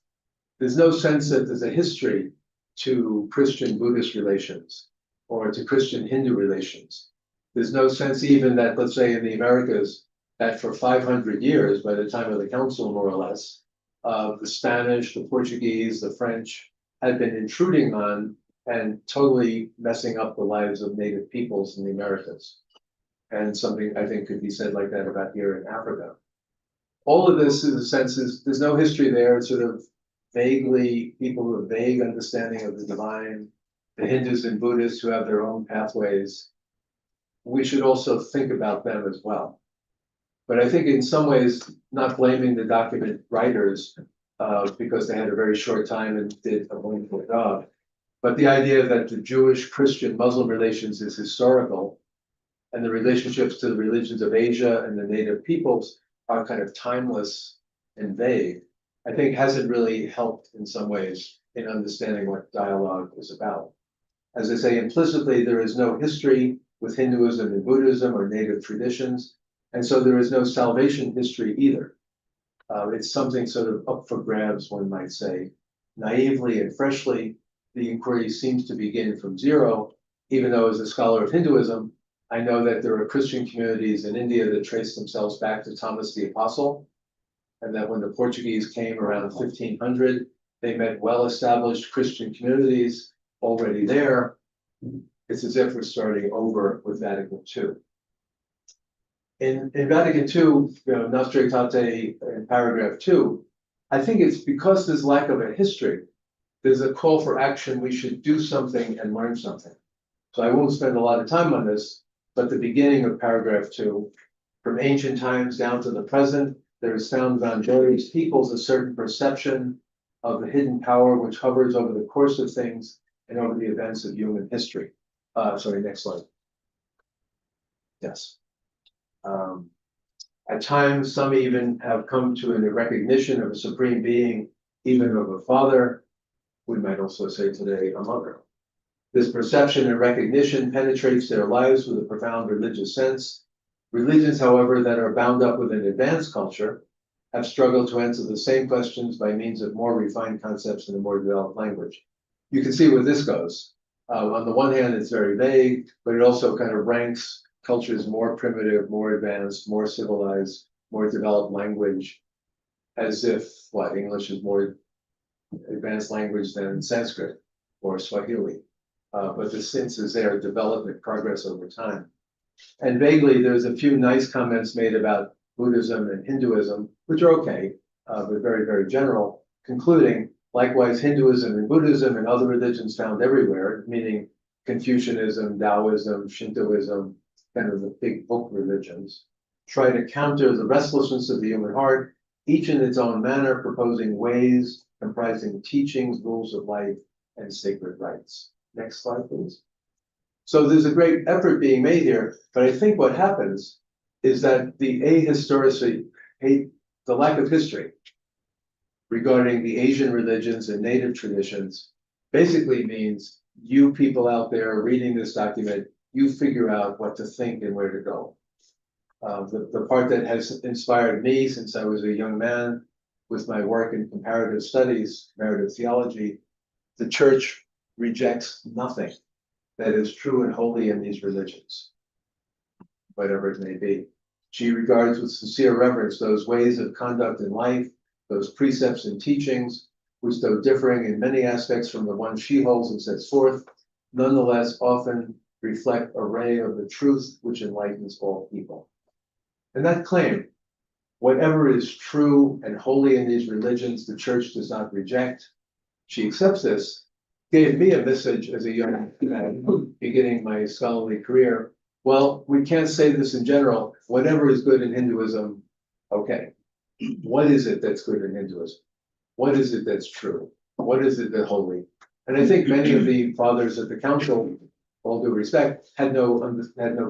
There's no sense that there's a history to Christian-Buddhist relations or to Christian-Hindu relations. There's no sense even that, let's say in the Americas, that for 500 years, by the time of the council more or less, the Spanish, the Portuguese, the French had been intruding on and totally messing up the lives of native peoples in the Americas. And something I think could be said like that about here in Africa. All of this, in a sense, is there's no history there. It's sort of vaguely, people with a vague understanding of the divine, the Hindus and Buddhists who have their own pathways. We should also think about them as well. But I think in some ways, not blaming the document writers because they had a very short time and did a wonderful job. But the idea that the Jewish, Christian, Muslim relations is historical, and the relationships to the religions of Asia and the native peoples are kind of timeless and vague, I think hasn't really helped in some ways in understanding what dialogue is about. As I say, implicitly, there is no history with Hinduism and Buddhism or native traditions, and so there is no salvation history either. It's something sort of up for grabs, one might say. Naively and freshly, the inquiry seems to begin from zero, even though as a scholar of Hinduism, I know that there are Christian communities in India that trace themselves back to Thomas the Apostle, and that when the Portuguese came around 1500, they met well-established Christian communities already there. It's as if we're starting over with Vatican II. In Vatican II, Nostra Aetate in paragraph 2, I think it's because there's lack of a history, there's a call for action, we should do something and learn something. So I won't spend a lot of time on this, but the beginning of paragraph 2, from ancient times down to the present, there is found on various peoples a certain perception of the hidden power which hovers over the course of things and over the events of human history. Sorry, next slide. Yes. At times, some even have come to a recognition of a supreme being, even of a father. We might also say today a mother. This perception and recognition penetrates their lives with a profound religious sense. Religions, however, that are bound up with an advanced culture have struggled to answer the same questions by means of more refined concepts in a more developed language. You can see where this goes. On the one hand, it's very vague, but it also kind of ranks cultures more primitive, more advanced, more civilized, more developed language, as if, what, English is more advanced language than Sanskrit or Swahili. But the sense is there, development, progress over time. And vaguely, there's a few nice comments made about Buddhism and Hinduism, which are okay, but very, very general, concluding, likewise, Hinduism and Buddhism and other religions found everywhere, meaning Confucianism, Taoism, Shintoism, kind of the big book religions, try to counter the restlessness of the human heart, each in its own manner, proposing ways comprising teachings, rules of life, and sacred rites. Next slide, please. So there's a great effort being made here, but I think what happens is that the ahistoricity, the lack of history regarding the Asian religions and native traditions basically means you people out there reading this document, you figure out what to think and where to go. The part that has inspired me since I was a young man with my work in comparative studies, comparative theology, the church rejects nothing that is true and holy in these religions, whatever it may be. She regards with sincere reverence those ways of conduct in life, those precepts and teachings, which though differing in many aspects from the ones she holds and sets forth, nonetheless often reflect a ray of the truth which enlightens all people. And that claim, whatever is true and holy in these religions, the church does not reject. She accepts this, gave me a message as a young man beginning my scholarly career Well, we can't say this in general. Whatever is good in Hinduism, okay. What is it that's good in Hinduism? What is it that's true? What is it that's holy? And I think many of the fathers at the council, all due respect, had no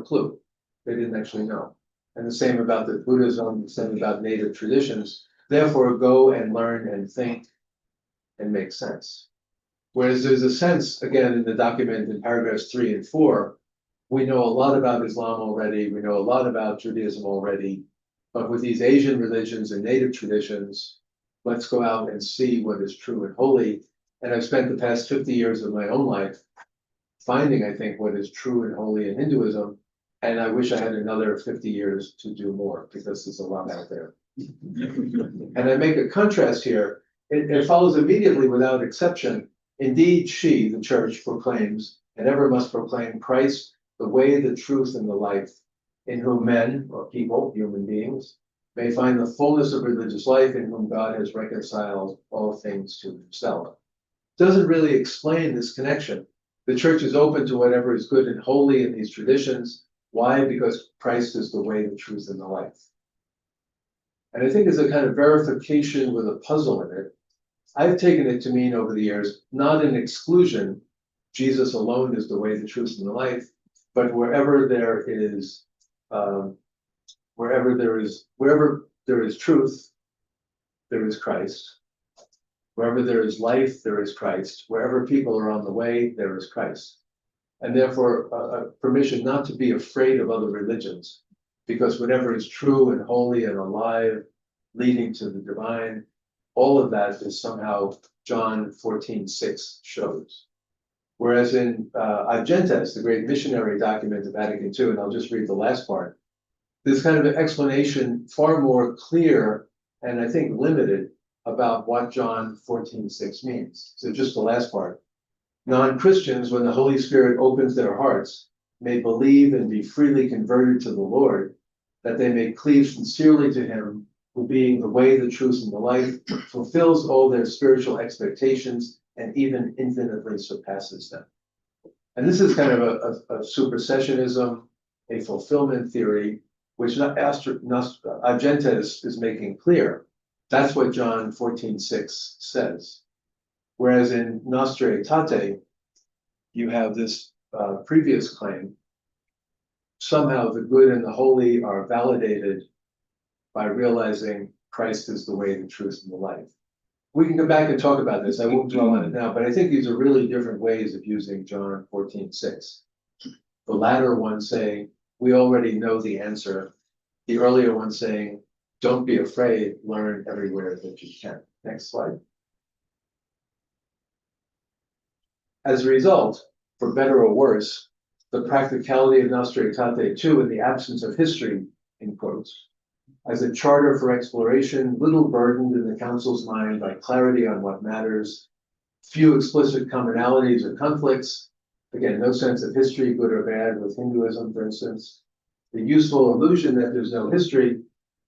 clue. They didn't actually know. And the same about the Buddhism, the same about native traditions. Therefore, go and learn and think and make sense. Whereas there's a sense, again, in the document in paragraphs 3 and 4, we know a lot about Islam already, we know a lot about Judaism already, but with these Asian religions and native traditions, let's go out and see what is true and holy. And I've spent the past 50 years of my own life finding, I think, what is true and holy in Hinduism. And I wish I had another 50 years to do more, because there's a lot out there. And I make a contrast here. It follows immediately without exception. Indeed, she, the church, proclaims, and ever must proclaim, Christ, the way, the truth, and the life, in whom men, or people, human beings, may find the fullness of religious life, in whom God has reconciled all things to himself. Doesn't really explain this connection. The church is open to whatever is good and holy in these traditions. Why? Because Christ is the way, the truth, and the life. And I think it's a kind of verification with a puzzle in it. I've taken it to mean over the years, not an exclusion, Jesus alone is the way, the truth, and the life, but wherever there is truth, there is Christ. Wherever there is life, there is Christ. Wherever people are on the way, there is Christ. And therefore, a permission not to be afraid of other religions, because whatever is true and holy and alive, leading to the divine, all of that is somehow John 14:6 shows. Whereas in Aetate, the great missionary document of Vatican II, and I'll just read the last part, there's kind of an explanation far more clear and I think limited about what John 14:6 means. So just the last part. Non-Christians, when the Holy Spirit opens their hearts, may believe and be freely converted to the Lord, that they may cleave sincerely to him, who being the way, the truth, and the life, fulfills all their spiritual expectations and even infinitely surpasses them. And this is kind of a supersessionism, a fulfillment theory, which Aetate is making clear. That's what John 14:6 says. Whereas in Nostra Aetate, you have this previous claim. Somehow the good and the holy are validated by realizing Christ is the way, the truth, and the life. We can come back and talk about this. I won't dwell on it now, but I think these are really different ways of using John 14:6. The latter one saying, we already know the answer. The earlier one saying, don't be afraid, learn everywhere that you can. Next slide. As a result, for better or worse, the practicality of Nostra Aetate 2 in the absence of history, in quotes, as a charter for exploration, little burdened in the council's mind by clarity on what matters, few explicit commonalities or conflicts, again, no sense of history, good or bad, with Hinduism, for instance. The useful illusion that there's no history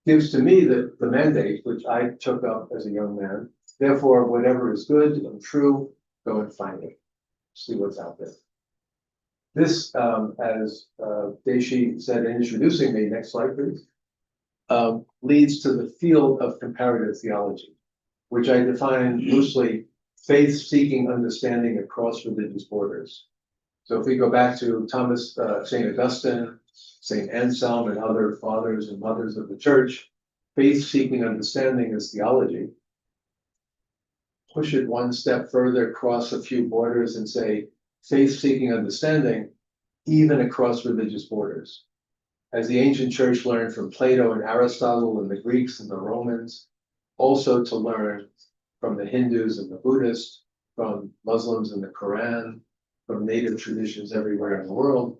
gives to me the mandate, which I took up as a young man. Therefore, whatever is good and true, go and find it. See what's out there. This, as Deshi said in introducing me, next slide, please, leads to the field of comparative theology, which I define loosely faith-seeking understanding across religious borders. So if we go back to St. Augustine, St. Anselm, and other fathers and mothers of the church, faith-seeking understanding is theology. Push it one step further, cross a few borders, and say faith-seeking understanding even across religious borders. As the ancient church learned from Plato and Aristotle and the Greeks and the Romans, also to learn from the Hindus and the Buddhists, from Muslims and the Quran, from native traditions everywhere in the world.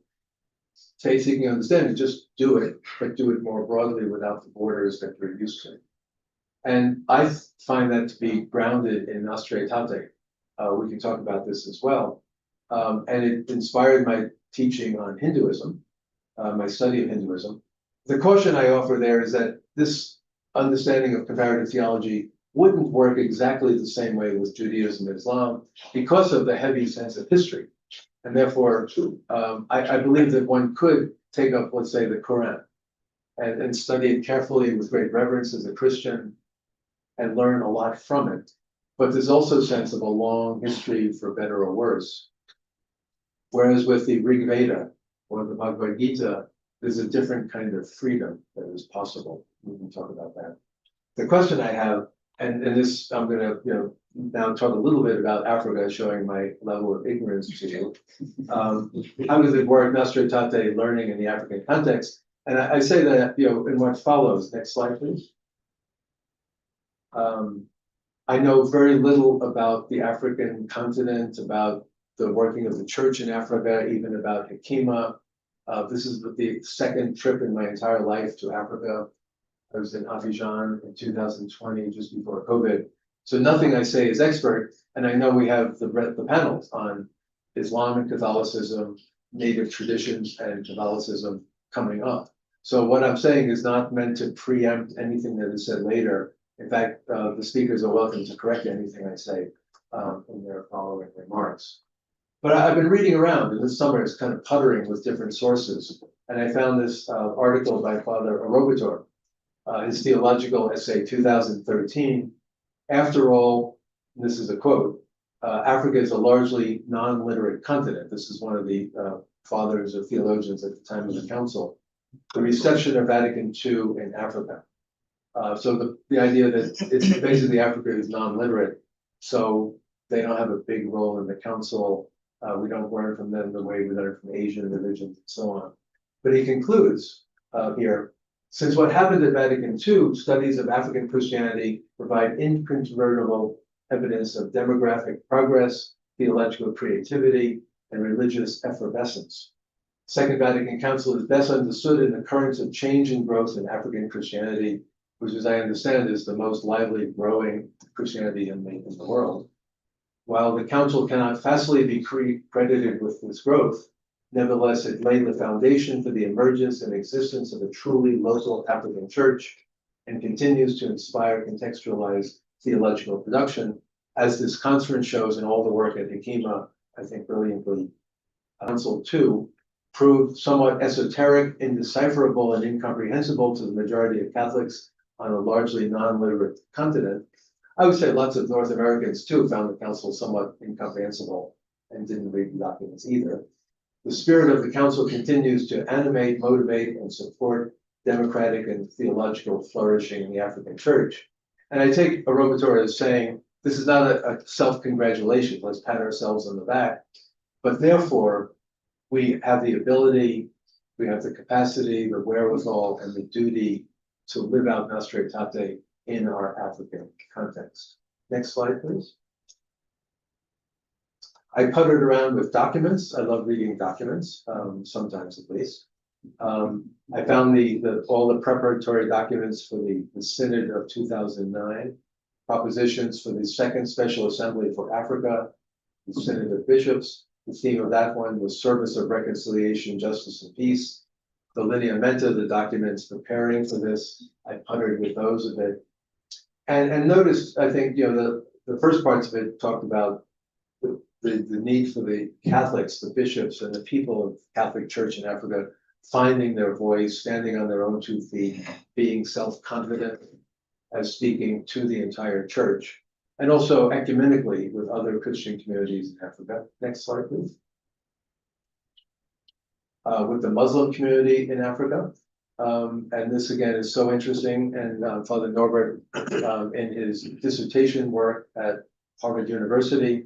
Faith-seeking understanding, just do it, but do it more broadly without the borders that we're used to. And I find that to be grounded in Nostra Aetate. We can talk about this as well. And it inspired my teaching on Hinduism, my study of Hinduism. The caution I offer there is that this understanding of comparative theology wouldn't work exactly the same way with Judaism and Islam because of the heavy sense of history. And therefore, I believe that one could take up, let's say, the Quran and study it carefully with great reverence as a Christian and learn a lot from it. But there's also a sense of a long history, for better or worse. Whereas with the Rig Veda or the Bhagavad Gita, there's a different kind of freedom that is possible. We can talk about that. The question I have, and this, I'm gonna, now talk a little bit about Africa, showing my level of ignorance to you. How does it work, Nostra Aetate, learning in the African context? And I say that, in what follows. Next slide, please. I know very little about the African continent, about the working of the church in Africa, even about Hekima. This is the second trip in my entire life to Africa. I was in Abidjan in 2020, just before COVID. So nothing I say is expert, and I know we have the panels on Islam and Catholicism, native traditions and Catholicism coming up. So what I'm saying is not meant to preempt anything that is said later. In fact, the speakers are welcome to correct anything I say in their following remarks. But I've been reading around, and this summer is kind of puttering with different sources. And I found this article by Father Arogator, his theological essay 2013. After all, and this is a quote, Africa is a largely non-literate continent. This is one of the fathers or theologians at the time of the council. The reception of Vatican II in Africa. So the idea that it's basically Africa is non-literate, so they don't have a big role in the council. We don't learn from them the way we learn from Asian religions and so on. But he concludes here, since what happened at Vatican II, studies of African Christianity provide incontrovertible evidence of demographic progress, theological creativity, and religious effervescence. Second Vatican Council is best understood in the currents of change and growth in African Christianity, which, as I understand, is the most lively growing Christianity in the world. While the Council cannot facilely be credited with this growth, nevertheless, it laid the foundation for the emergence and existence of a truly local African church and continues to inspire contextualized theological production, as this conference shows in all the work at Hekima, I think brilliantly. Council 2 proved somewhat esoteric, indecipherable, and incomprehensible to the majority of Catholics on a largely non-literate continent. I would say lots of North Americans too found the council somewhat incomprehensible and didn't read the documents either. The spirit of the council continues to animate, motivate, and support democratic and theological flourishing in the African church. And I take Arogator as saying, this is not a self-congratulation, let's pat ourselves on the back, but therefore we have the ability, we have the capacity, the wherewithal, and the duty to live out Nostra Aetate in our African context. Next slide, please. I puttered around with documents. I love reading documents, sometimes at least. I found all the preparatory documents for the Synod of 2009, propositions for the Second Special Assembly for Africa, the Synod of Bishops. The theme of that one was service of reconciliation, justice, and peace. The lineamenta, the documents preparing for this, I puttered with those a bit. And noticed, I think, the first parts of it talked about the need for the Catholics, the bishops, and the people of Catholic Church in Africa finding their voice, standing on their own 2 feet, being self-confident as speaking to the entire church, and also ecumenically with other Christian communities in Africa. Next slide, please. With the Muslim community in Africa. And this again is so interesting. And Father Norbert, in his dissertation work at Harvard University,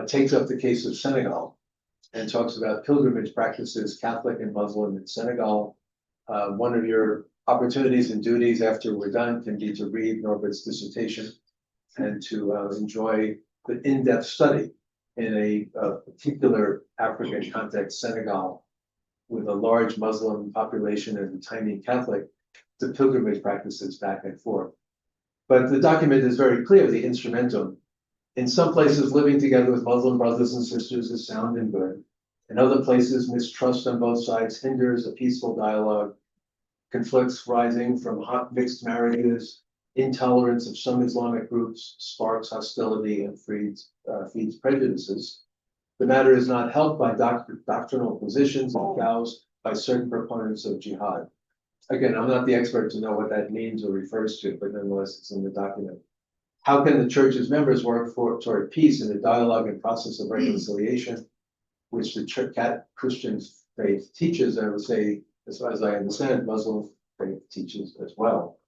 takes up the case of Senegal and talks about pilgrimage practices, Catholic and Muslim in Senegal. One of your opportunities and duties after we're done can be to read Norbert's dissertation and to enjoy the in-depth study in a particular African context, Senegal, with a large Muslim population and a tiny Catholic, the pilgrimage practices back and forth. But the document is very clear, the instrumentum. In some places, living together with Muslim brothers and sisters is sound and good. In other places, mistrust on both sides hinders a peaceful dialogue, conflicts rising from hot mixed marriages, intolerance of some Islamic groups sparks hostility and feeds prejudices. The matter is not helped by doctrinal positions and vows by certain proponents of jihad. Again, I'm not the expert to know what that means or refers to, but nonetheless, it's in the document. How can the church's members work toward peace in the dialogue and process of reconciliation, which the Christian faith teaches? I would say, as far as I understand, Muslim faith teaches as well.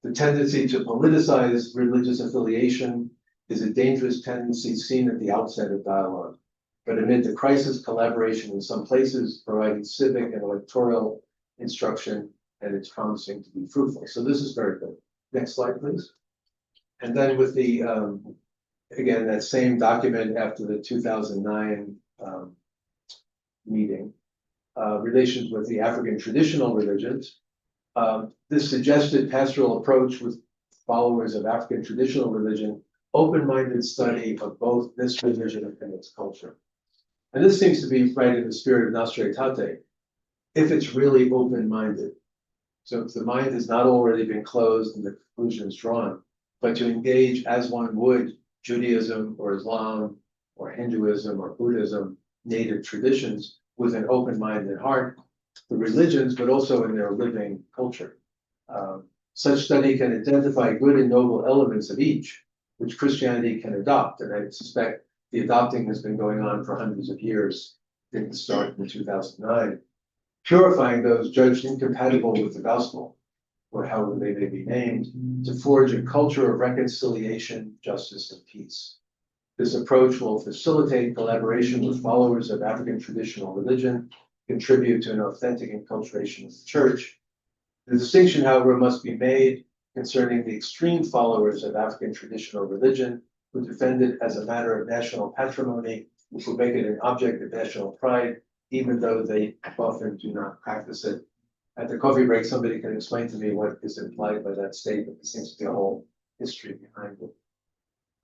The tendency to politicize religious affiliation is a dangerous tendency seen at the outset of dialogue. But amid the crisis, collaboration in some places providing civic and electoral instruction, and it's promising to be fruitful. So this is very good. Next slide, please. And then with the, again, that same document after the 2009 meeting, relations with the African traditional religions, this suggested pastoral approach with followers of African traditional religion, open-minded study of both this religion and its culture. And this seems to be right in the spirit of Nostra Aetate, if it's really open-minded. So if the mind has not already been closed and the conclusions drawn, but to engage as one would Judaism or Islam or Hinduism or Buddhism, native traditions, with an open-minded heart, the religions, but also in their living culture. Such study can identify good and noble elements of each, which Christianity can adopt. And I suspect the adopting has been going on for hundreds of years. Didn't start in 2009. Purifying those judged incompatible with the gospel, or however they may be named, to forge a culture of reconciliation, justice, and peace. This approach will facilitate collaboration with followers of African traditional religion, contribute to an authentic enculturation of the church. The distinction, however, must be made concerning the extreme followers of African traditional religion who defend it as a matter of national patrimony, who make it an object of national pride, even though they often do not practice it. At the coffee break, somebody can explain to me what is implied by that statement. There seems to be a whole history behind it.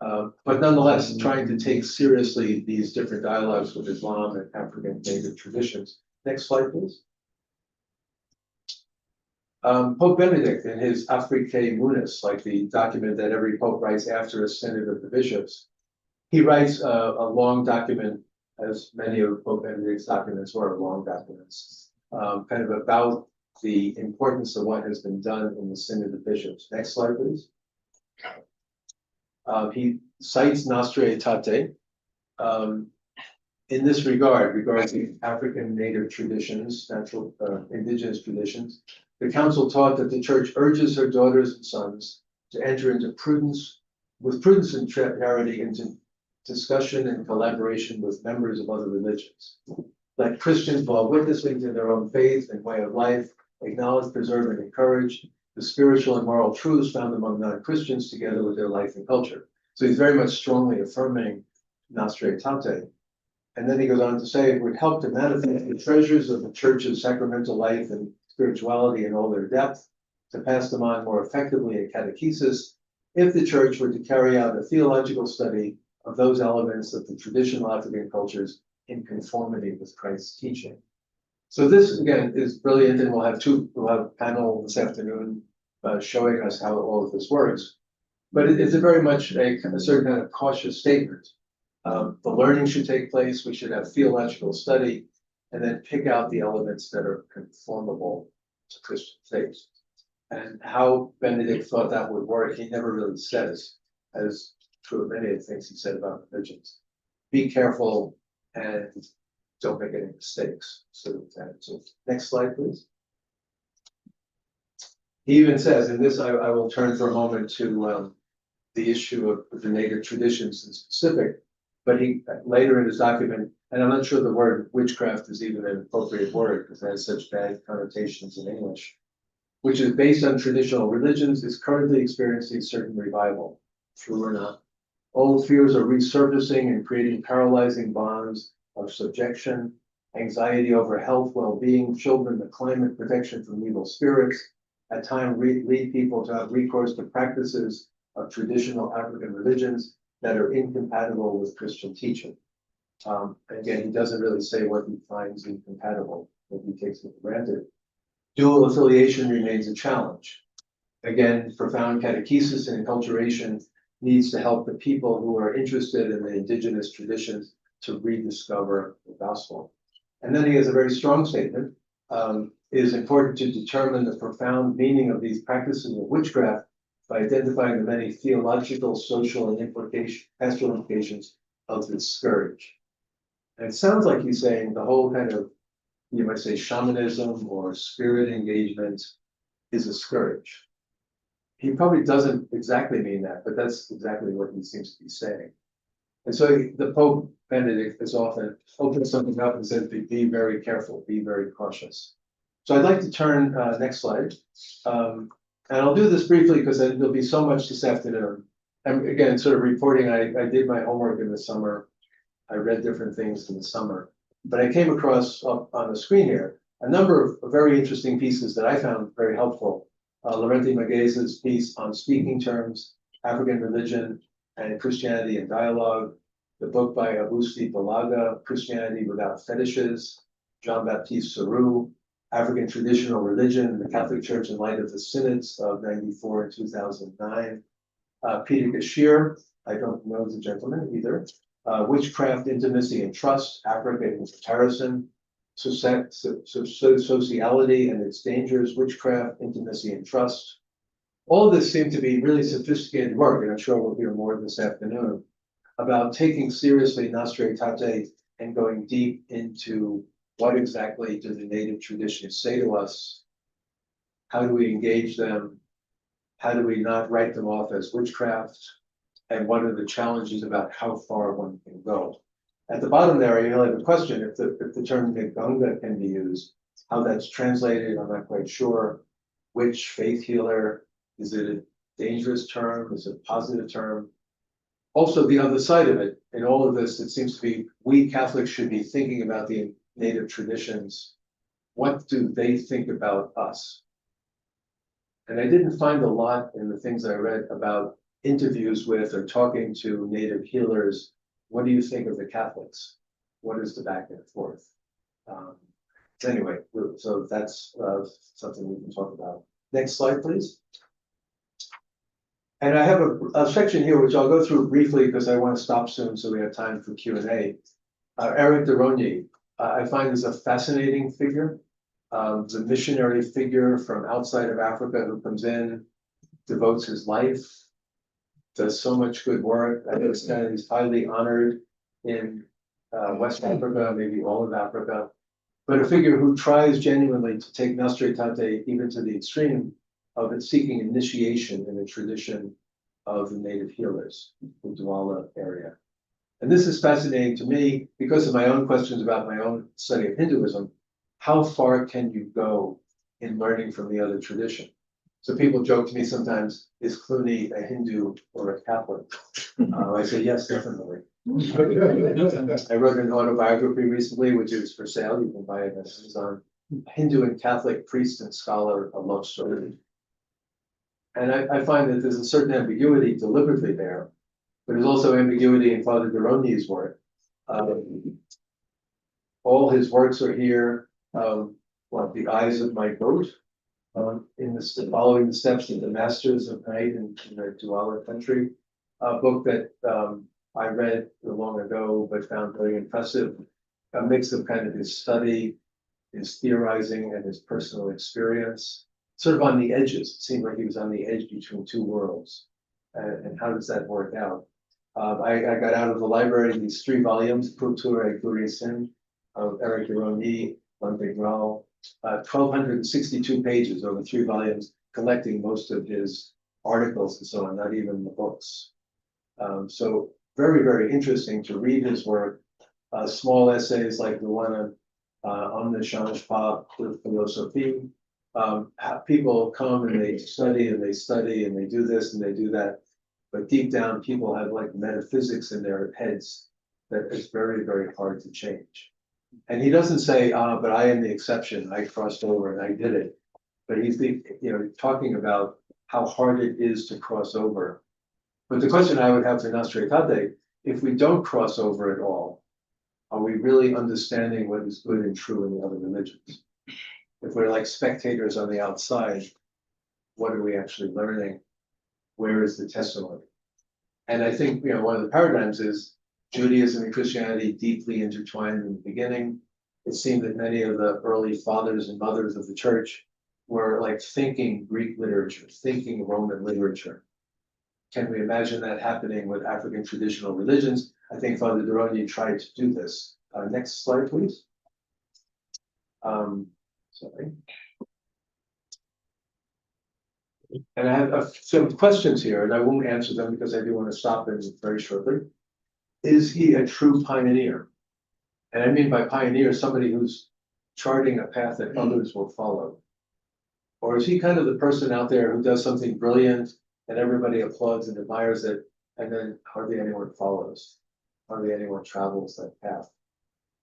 But nonetheless, trying to take seriously these different dialogues with Islam and African native traditions. Next slide, please. Pope Benedict in his Africae Munis, like the document that every pope writes after a synod of the bishops, he writes a long document, as many of Pope Benedict's documents were long documents, kind of about the importance of what has been done in the Synod of Bishops. Next slide, please. He cites Nostra Aetate. In this regard, regarding African native traditions, natural indigenous traditions, the council taught that the church urges her daughters and sons to enter into prudence and charity into discussion and collaboration with members of other religions. Let Christians, while witnessing to their own faith and way of life, acknowledge, preserve, and encourage the spiritual and moral truths found among non-Christians together with their life and culture. So he's very much strongly affirming Nostra Aetate. And then he goes on to say, it would help to manifest the treasures of the church's sacramental life and spirituality in all their depth, to pass them on more effectively at catechesis, if the church were to carry out a theological study of those elements of the traditional African cultures in conformity with Christ's teaching. So this, again, is brilliant, and we'll have a panel this afternoon showing us how all of this works. But it's a very much a certain kind of cautious statement. The learning should take place, we should have theological study, and then pick out the elements that are conformable to Christian faith. And how Benedict thought that would work, he never really says, as true of many of the things he said about religions. Be careful and don't make any mistakes. So next slide, please. He even says, and this I will turn for a moment to the issue of the native traditions in specific, but he later in his document, and I'm not sure the word witchcraft is even an appropriate word because it has such bad connotations in English, which is based on traditional religions, is currently experiencing certain revival, true or not. Old fears are resurfacing and creating paralyzing bonds of subjection, anxiety over health, well-being, children, the climate, protection from evil spirits, at times lead people to have recourse to practices of traditional African religions that are incompatible with Christian teaching. Again, he doesn't really say what he finds incompatible, but he takes it for granted. Dual affiliation remains a challenge. Again, profound catechesis and enculturation needs to help the people who are interested in the indigenous traditions to rediscover the gospel. And then he has a very strong statement it is important to determine the profound meaning of these practices of witchcraft by identifying the many theological, social, and pastoral implications of this scourge. And it sounds like he's saying the whole kind of, you might say, shamanism or spirit engagement is a scourge. He probably doesn't exactly mean that, but that's exactly what he seems to be saying. And so the Pope Benedict has often opened something up and said, be very careful, be very cautious. So I'd like to turn, next slide. And I'll do this briefly because there'll be so much this afternoon. And again, sort of reporting, I did my homework in the summer. I read different things in the summer, but I came across up on the screen here a number of very interesting pieces that I found very helpful. Laurenti Magueza's piece on speaking terms, African religion and Christianity in dialogue, the book by Abusti Balaga, Christianity Without Fetishes, Jean-Baptiste Sarrou, African Traditional Religion in the Catholic Church in Light of the Synods of 94 and 2009. Peter Gashir, I don't know the gentleman either. Witchcraft, Intimacy and Trust, Africa in Comparison, Sociality and Its Dangers, Witchcraft, Intimacy and Trust. All of this seemed to be really sophisticated work, and I'm sure we'll hear more this afternoon, about taking seriously Nostra Aetate and going deep into what exactly do the native traditions say to us? How do we engage them? How do we not write them off as witchcraft? And what are the challenges about how far one can go? At the bottom there, you have a question, if the term Ngunga can be used, how that's translated, I'm not quite sure. Which faith healer, is it a dangerous term? Is it a positive term? Also, the other side of it, in all of this, it seems to be we Catholics should be thinking about the native traditions. What do they think about us? And I didn't find a lot in the things I read about interviews with or talking to native healers. What do you think of the Catholics? What is the back and forth? Anyway, so that's something we can talk about. Next slide, please. And I have a section here, which I'll go through briefly because I want to stop soon so we have time for Q&A. Eric de Rogny, I find is a fascinating figure. The missionary figure from outside of Africa who comes in, devotes his life, does so much good work. I understand he's highly honored in West Africa, maybe all of Africa, but a figure who tries genuinely to take Nostra Aetate even to the extreme of it seeking initiation in the tradition of the native healers, the Douala area. And this is fascinating to me because of my own questions about my own study of Hinduism. How far can you go in learning from the other tradition? So people joke to me sometimes, is Clooney a Hindu or a Catholic? I say, yes, definitely. I wrote an autobiography recently, which is for sale. You can buy it on Amazon. Hindu and Catholic priest and scholar, a love story. And I find that there's a certain ambiguity deliberately there, but there's also ambiguity in Father de Rogny's work. All his works are here. The Eyes of My Goat, following the steps of the Masters of Night in the Douala country, a book that I read long ago but found very impressive. A mix of kind of his study, his theorizing, and his personal experience, sort of on the edges. It seemed like he was on the edge between two worlds. And how does that work out? I got out of the library these 3 volumes, Cultura et Curiasin, of Eric de Rogny, L'Integral, 1,262 pages over 3 volumes, collecting most of his articles and so on, not even the books. So very, very interesting to read his work. Small essays like the one on the Change Pas de Philosophie. People come and they study and they study and they do this and they do that. But deep down, people have like metaphysics in their heads that is very, very hard to change. And he doesn't say, but I am the exception. I crossed over and I did it. But he's talking about how hard it is to cross over. But the question I would have for Nostra Aetate, if we don't cross over at all, are we really understanding what is good and true in the other religions? If we're like spectators on the outside, what are we actually learning? Where is the testimony? And I think one of the paradigms is Judaism and Christianity deeply intertwined in the beginning. it seemed that many of the early fathers and mothers of the church were like thinking Greek literature, thinking Roman literature. Can we imagine that happening with African traditional religions? I think Father Duroni tried to do this. Next slide, please. Sorry. And I have some questions here, and I won't answer them because I do want to stop them very shortly. Is he a true pioneer? And I mean by pioneer, somebody who's charting a path that others will follow. Or is he kind of the person out there who does something brilliant and everybody applauds and admires it, and then hardly anyone follows, hardly anyone travels that path?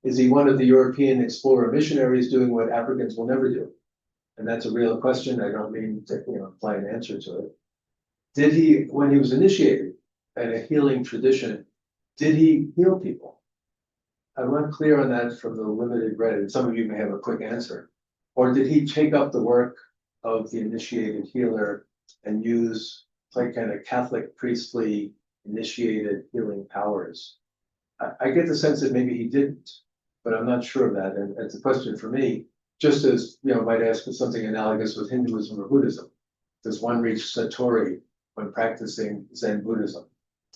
Is he one of the European explorer missionaries doing what Africans will never do? And that's a real question. I don't mean to apply an answer to it. Did he, when he was initiated in a healing tradition, did he heal people? I'm not clear on that from the limited read, and some of you may have a quick answer. Or did he take up the work of the initiated healer and use like kind of Catholic priestly initiated healing powers? I get the sense that maybe he didn't, but I'm not sure of that. And it's a question for me, just as might ask for something analogous with Hinduism or Buddhism. Does one reach Satori when practicing Zen Buddhism?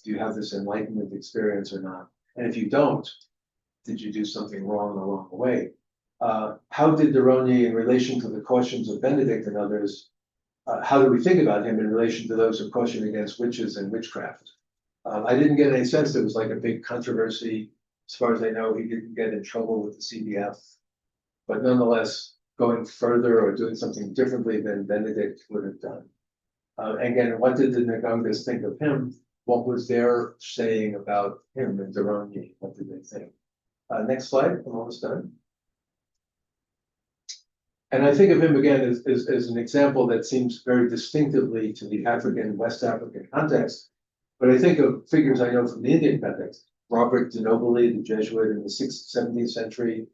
Do you have this enlightenment experience or not? And if you don't, did you do something wrong along the way? How did Duroni, in relation to the cautions of Benedict and others, how do we think about him in relation to those who caution against witches and witchcraft? I didn't get any sense there was like a big controversy. As far as I know, he didn't get in trouble with the CBF. But nonetheless, going further or doing something differently than Benedict would have done. Again, what did the Ngangas think of him? What was their saying about him and Duroni? What did they think? Next slide, I'm almost done. And I think of him again as an example that seems very distinctively to the African, West African context. But I think of figures I know from the Indian context. Robert de Nobili, the Jesuit in the 6th, 17th century,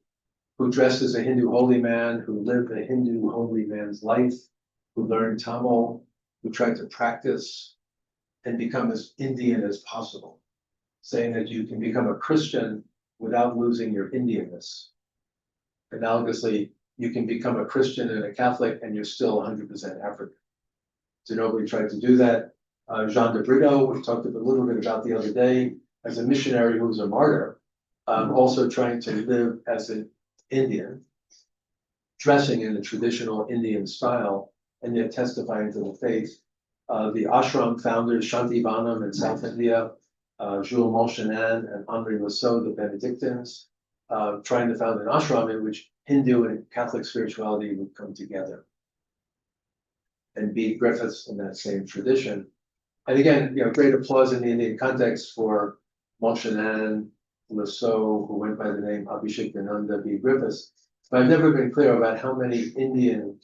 who dressed as a Hindu holy man, who lived a Hindu holy man's life, who learned Tamil, who tried to practice and become as Indian as possible, saying that you can become a Christian without losing your Indianness. Analogously, you can become a Christian and a Catholic and you're still 100% African. So nobody tried to do that. Jean de Brito, we talked a little bit about the other day, as a missionary who was a martyr, also trying to live as an Indian, dressing in a traditional Indian style, and yet testifying to the faith. The ashram founders, Shantivanam in South India, Jules Monchenin and Henri Lasso, the Benedictines, trying to found an ashram in which Hindu and Catholic spirituality would come together. And B. Griffiths in that same tradition. And again, great applause in the Indian context for Monchenin, Lasso, who went by the name Abhishektananda B. Griffiths. But I've never been clear about how many Indian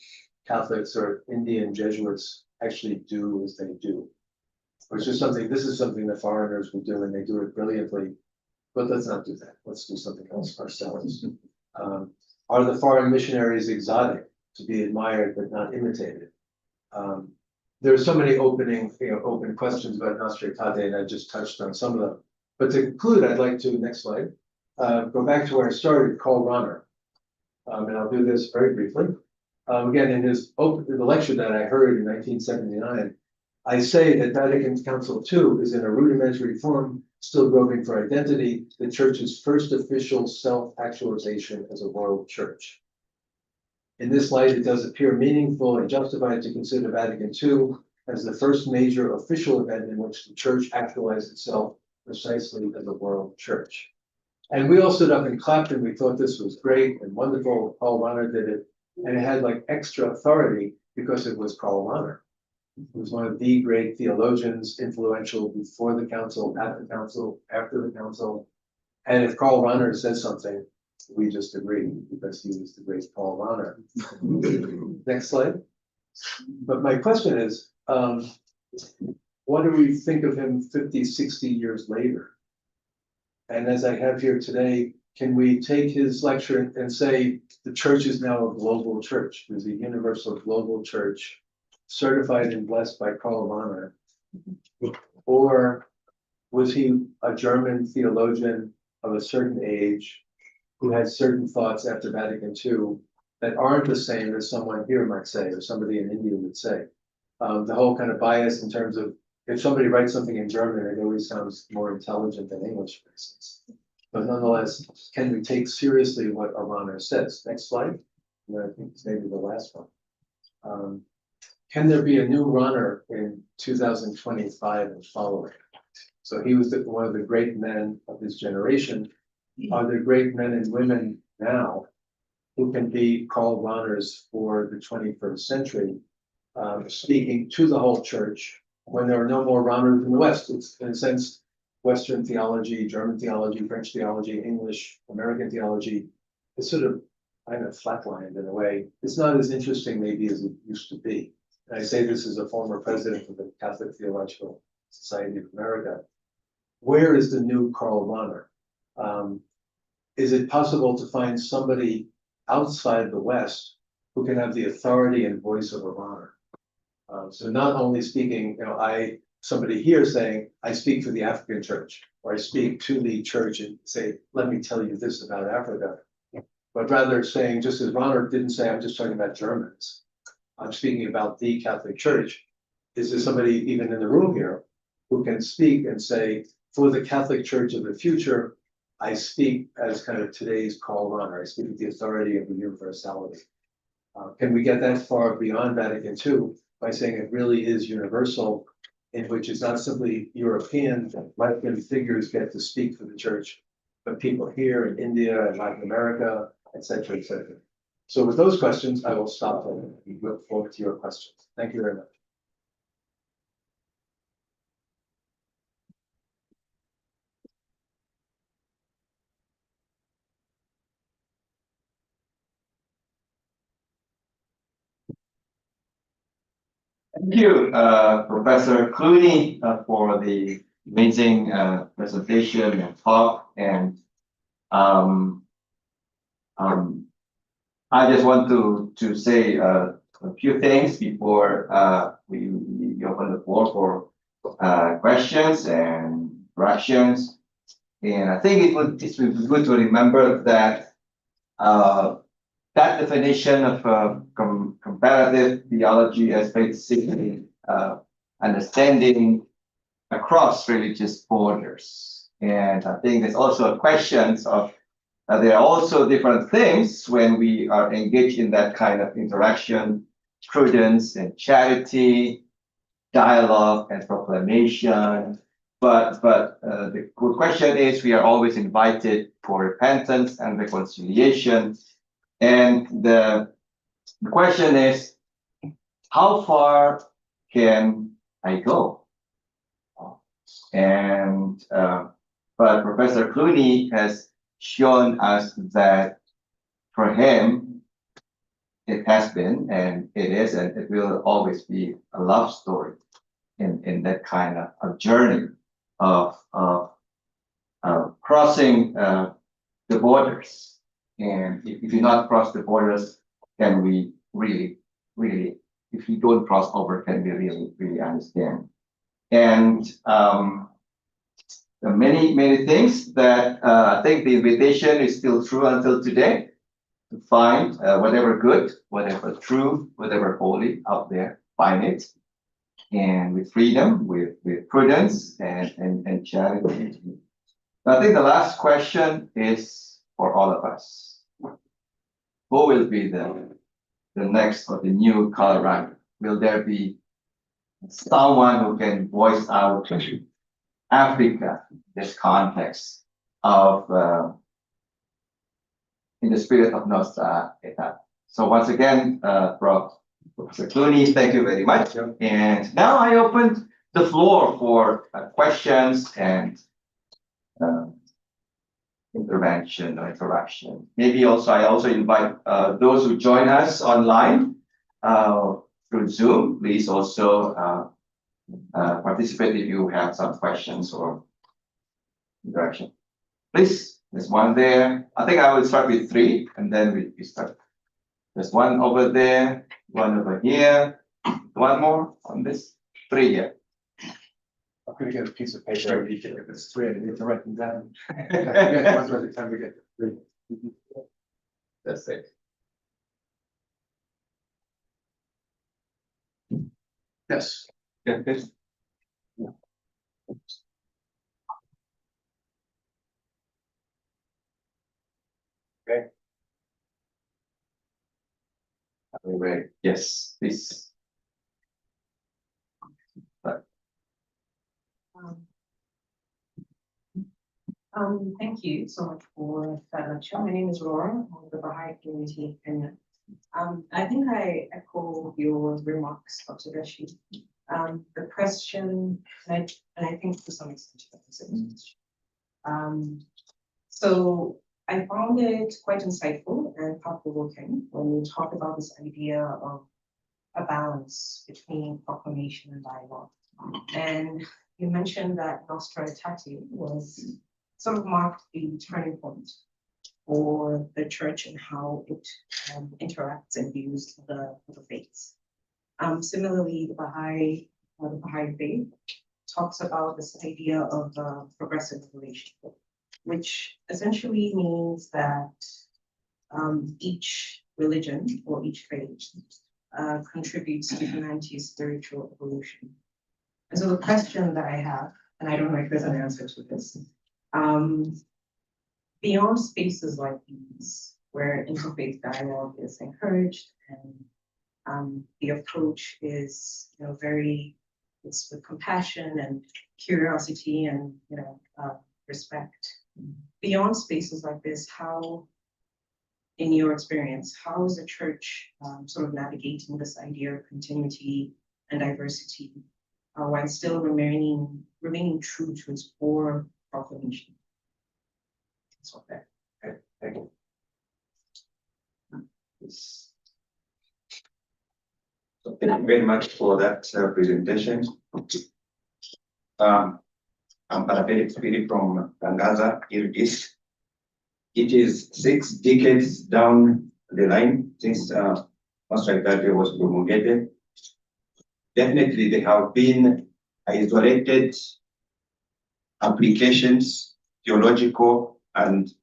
Catholics or Indian Jesuits actually do as they do. Which is something, this is something that foreigners will do and they do it brilliantly. But let's not do that. Let's do something else ourselves. Are the foreign missionaries exotic to be admired but not imitated? There are so many open questions about Nostra Aetate, and I just touched on some of them. But to conclude, I'd like to, next slide, go back to where I started, Karl Rahner. And I'll do this very briefly. Again, in the lecture that I heard in 1979, I say that Vatican Council II is in a rudimentary form, still groping for identity, the Church's first official self-actualization as a world church. In this light, it does appear meaningful and justified to consider Vatican II as the first major official event in which the Church actualized itself precisely as a world church. And we all stood up and clapped, and we thought this was great and wonderful. Karl Rahner did it, and it had like extra authority because it was Karl Rahner. He was one of the great theologians, influential before the council, at the council, after the council. And if Karl Rahner says something, we just agree because he was the great Karl Rahner. Next slide. But my question is, what do we think of him 50, 60 years later? And as I have here today, can we take his lecture and say the church is now a global church? There's a universal global church certified and blessed by Karl Rahner. Or was he a German theologian of a certain age who had certain thoughts after Vatican II that aren't the same as someone here might say, or somebody in India would say. The whole kind of bias in terms of if somebody writes something in German, it always sounds more intelligent than English, for instance. But nonetheless, can we take seriously what a runner says? Next slide. And I think it's maybe the last one. Can there be a new runner in 2025 and following? So he was one of the great men of his generation. Are there great men and women now who can be called runners for the 21st century, speaking to the whole church when there are no more runners in the West? It's in a sense, Western theology, German theology, French theology, English, American theology, is sort of kind of flatlined in a way. It's not as interesting maybe as it used to be. And I say this as a former president of the Catholic Theological Society of America. Where is the new Karl Rahner? Is it possible to find somebody outside the West who can have the authority and voice of a Rahner? So not only speaking, somebody here saying, I speak for the African church, or I speak to the church and say, let me tell you this about Africa. But rather saying, just as Rahner didn't say, I'm just talking about Germans. I'm speaking about the Catholic Church. Is there somebody even in the room here who can speak and say, for the Catholic Church of the future, I speak as kind of today's Karl Rahner. I speak with the authority of the universality. Can we get that far beyond Vatican II by saying it really is universal, in which it's not simply European Western figures get to speak for the church, but people here in India and Latin America, et cetera, et cetera. So with those questions, I will stop and look forward to your questions. Thank you very much. Thank you, Professor Clooney, for the amazing presentation and talk. And I just want to say a few things before we open the floor for questions and interactions. And I think it would be good to remember that that definition of comparative theology as basically understanding across religious borders. And I think there's also questions of there are also different things when we are engaged in that kind of interaction, prudence and charity, dialogue and proclamation. But the good question is, we are always invited for repentance and reconciliation. And the question is, how far can I go? And but Professor Clooney has shown us that for him, it has been, and it is, and it will always be a love story in that kind of a journey of crossing the borders. And if you not cross the borders, can we really, if you don't cross over, can we really understand? And there are many things that I think the invitation is still true until today, to find whatever good, whatever true, whatever holy out there, find it. And with freedom, with prudence and charity. I think the last question is for all of us. Who will be the next or the new Karl Rahner? Will there be someone who can voice out Africa, this context of in the spirit of Nostra, Aetate? So once again, Professor Clooney, thank you very much. Yep. And now I open the floor for questions and intervention or interaction. Maybe I also invite those who join us online through Zoom. Please also participate if you have some questions or interaction. Please, there's one there. I think I will start with 3 and then we start. There's one over there, one over here, one more on this, 3 here. I'm gonna get a piece of paper. If it's 3, I need to write them down. Yeah, one by the time we get to 3. That's it. Yes. Yeah, yes. All right. Yes, please. Thank you so much for that lecture. My name is Laura, I'm with the Baha'i community in Kenya. I think I echo your remarks, Dr. Gashi. The question, and I think to some extent, you have the same question. So I found it quite insightful and thought-provoking when you talk about this idea of a balance between proclamation and dialogue. And you mentioned that Nostra Aetate was sort of marked the turning point for the church and how it interacts and views the faiths. Similarly, the Baha'i faith talks about this idea of progressive relationship, which essentially means that each religion or each faith contributes to humanity's spiritual evolution. And so the question that I have, and I don't know if there's an answer to this, beyond spaces like these, where interfaith dialogue is encouraged and the approach is, it's with compassion and curiosity and, respect. Beyond spaces like this, how, in your experience, how is the church sort of navigating this idea of continuity and diversity while still remaining true to its core proclamation? That's all there. Okay, thank you. Yes. So thank you very much for that presentation. I'm Parapatrick Spirit from Tangaza, Iridis. It is 6 decades down the line since Nostra Aetate was promulgated. Definitely, there have been isolated applications, theological and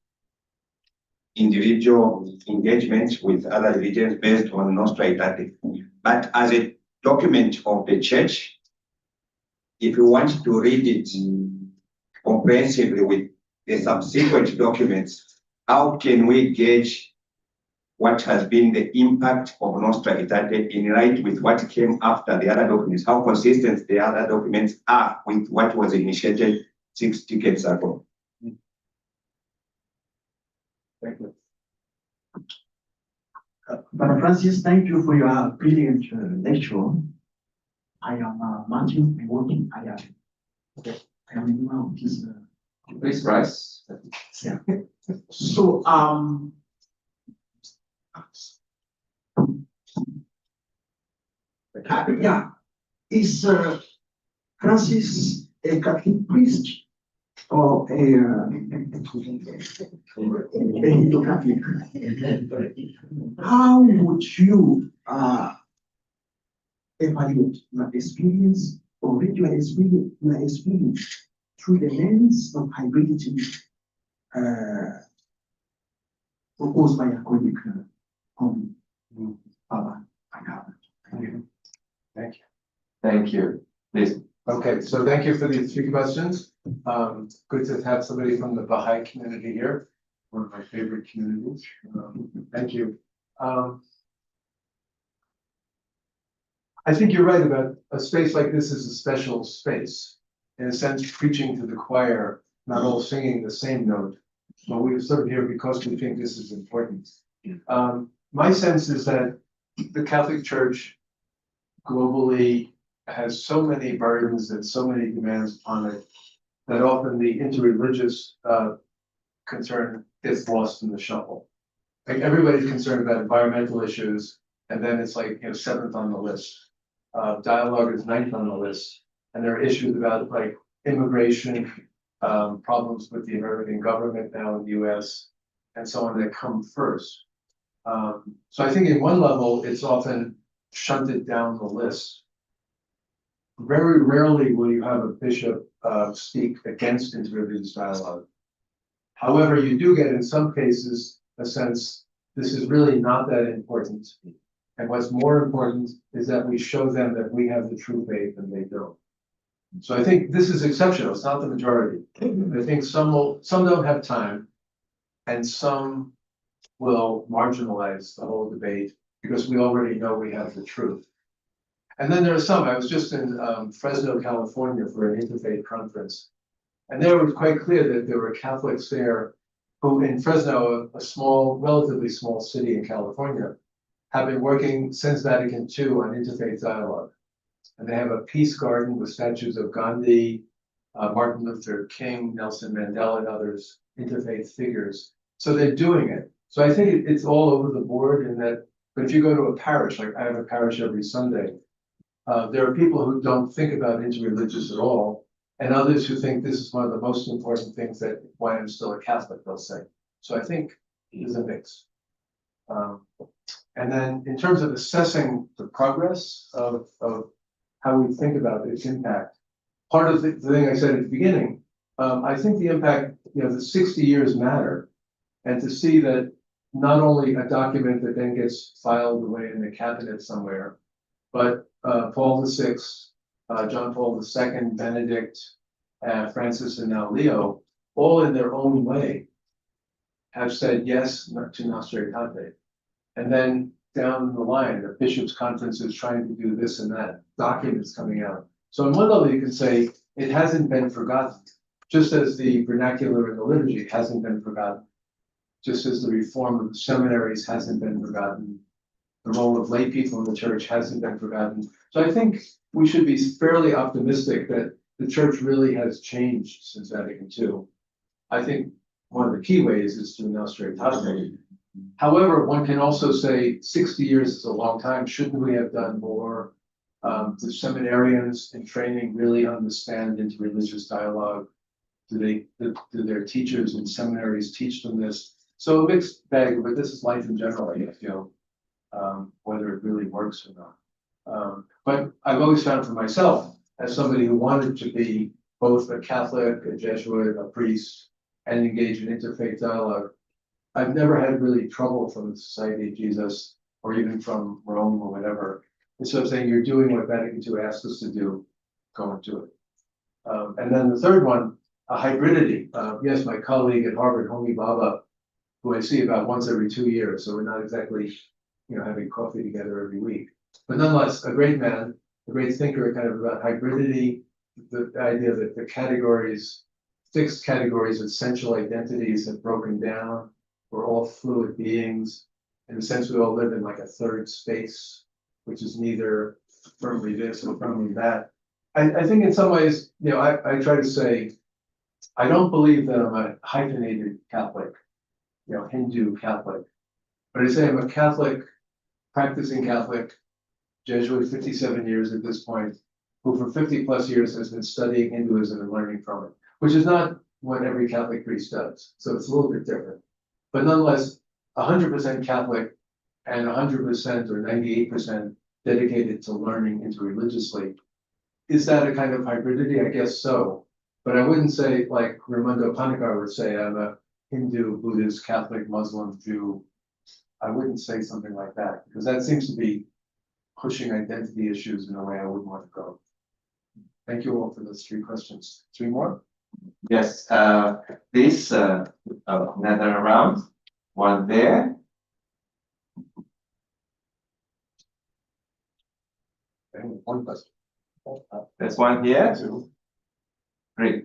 individual engagement with other religions based on Nostra Aetate. But as a document of the church, if you want to read it comprehensively with the subsequent documents, how can we gauge what has been the impact of Nostra Aetate in light with what came after the other documents? How consistent the other documents are with what was initiated 6 decades ago? Thank you. Brother Francis, thank you for your brilliant lecture. I am Martin Iwoki. I am a member of this. Please rise. Yeah. So, yeah, is Francis a Catholic priest or a Hindu Catholic? How would you evaluate your experience or read your experience through the lens of hybridity proposed by a colleague on Baba and Thank you. Thank you. Thank you. Please. Okay, so thank you for these 3 questions. Good to have somebody from the Baha'i community here, one of my favorite communities. Thank you. I think you're right about a space like this is a special space. In a sense, preaching to the choir, not all singing the same note, but we're sort of here because we think this is important. My sense is that the Catholic Church globally has so many burdens and so many demands upon it that often the interreligious concern gets lost in the shuffle. Like everybody's concerned about environmental issues, and then it's like 7th on the list. Dialogue is 9th on the list, and there are issues about like immigration, problems with the American government now in the U.S., and so on that come first. So I think in one level, it's often shunted down the list. Very rarely will you have a bishop speak against interreligious dialogue. However, you do get in some cases a sense, this is really not that important to me. And what's more important is that we show them that we have the true faith and they don't. So I think this is exceptional. It's not the majority. I think some don't have time, and some will marginalize the whole debate because we already know we have the truth. And then there are some. I was just in Fresno, California for an Interfaith conference, and there was quite clear that there were Catholics there who, in Fresno, a small, relatively small city in California, have been working since Vatican II on interfaith dialogue. And they have a peace garden with statues of Gandhi, Martin Luther King, Nelson Mandela, and others, interfaith figures. So they're doing it. So I think it's all over the board in that, but if you go to a parish, like I have a parish every Sunday, there are people who don't think about interreligious at all, and others who think this is one of the most important things, that why I'm still a Catholic, they'll say. So I think it's a mix. And then in terms of assessing the progress of how we think about its impact, part of the thing I said at the beginning, I think the impact, the 60 years matter, and to see that not only a document that then gets filed away in the cabinet somewhere, but Paul VI, John Paul II, Benedict, Francis, and now Leo, all in their own way, have said yes to Nostra Aetate. And then down the line, the bishops' conference is trying to do this and that, documents coming out. So on one level, you can say it hasn't been forgotten, just as the vernacular in the liturgy hasn't been forgotten, just as the reform of the seminaries hasn't been forgotten, the role of lay people in the church hasn't been forgotten. So I think we should be fairly optimistic that the church really has changed since Vatican II. I think one of the key ways is through Nostra Aetate. However, one can also say 60 years is a long time. Shouldn't we have done more? The seminarians in training really understand interreligious dialogue? Do their teachers in seminaries teach them this? So a mixed bag, but this is life in general, I feel, whether it really works or not. But I've always found for myself, as somebody who wanted to be both a Catholic, a Jesuit, a priest, and engage in interfaith dialogue, I've never had really trouble from the Society of Jesus or even from Rome or whatever. Instead of saying you're doing what Vatican II asked us to do, go and do it. And then the third one, a hybridity. Yes, my colleague at Harvard, Homi Bhabha, who I see about once every 2 years, so we're not exactly having coffee together every week. But nonetheless, a great man, a great thinker, kind of about hybridity, the idea that the categories, fixed categories, essential identities have broken down. We're all fluid beings. In a sense, we all live in like a third space, which is neither firmly this or firmly that. I think in some ways, I try to say, I don't believe that I'm a hyphenated Catholic, Hindu Catholic, but I say I'm a Catholic, practicing Catholic, Jesuit, 57 years at this point, who for 50 plus years has been studying Hinduism and learning from it, which is not what every Catholic priest does. So it's a little bit different. But nonetheless, 100% Catholic and 100% or 98% dedicated to learning interreligiously. Is that a kind of hybridity? I guess so. But I wouldn't say, like Raimundo Panikkar would say, I'm a Hindu, Buddhist, Catholic, Muslim, Jew. I wouldn't say something like that, because that seems to be pushing identity issues in a way I wouldn't want to go. Thank you all for those 3 questions. 3 more? Yes, this another round, one there. One question. There's one here. 3.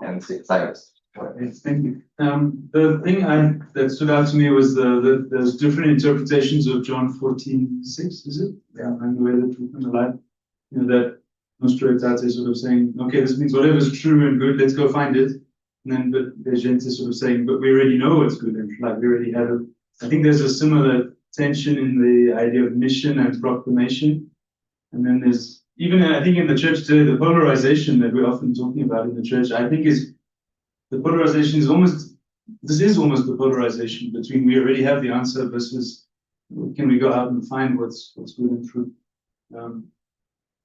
And Cyrus. Yes, thank you. The thing that stood out to me was there's different interpretations of John 14:6, is it? Yeah. And the way that we come alive, that Nostra Aetate is sort of saying, okay, this means whatever is true and good, let's go find it. And then, but Gente is sort of saying, but we already know what's good and like we already have it. I think there's a similar tension in the idea of mission and proclamation. And then there's even, I think in the church today, the polarization that we're often talking about in the church, I think is the polarization is almost the polarization between we already have the answer versus can we go out and find what's good and true.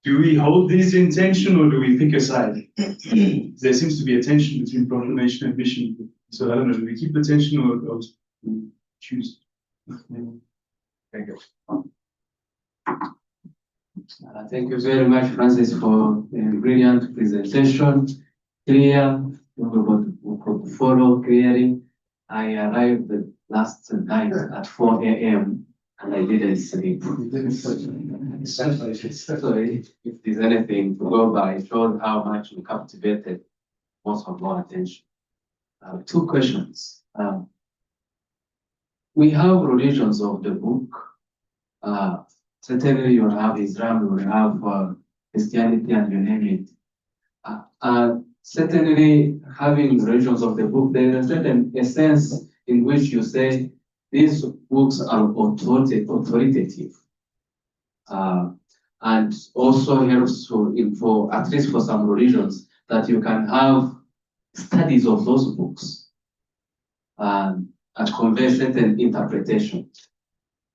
Do we hold these in tension or do we pick a side? There seems to be a tension between proclamation and mission. So I don't know, do we keep the tension or we choose? Thank you. Thank you very much, Francis, for the brilliant presentation. Clear, everybody could follow clearly. I arrived last night at 4 a.m. and I didn't sleep. So if there's anything to go by, it shows how much we captivated most of our attention. Two questions. We have religions of the book. Certainly you have Islam, you have Christianity, and you name it. Certainly having religions of the book, there is a certain sense in which you say these books are authoritative. And also helps for at least for some religions that you can have studies of those books and convey certain interpretation,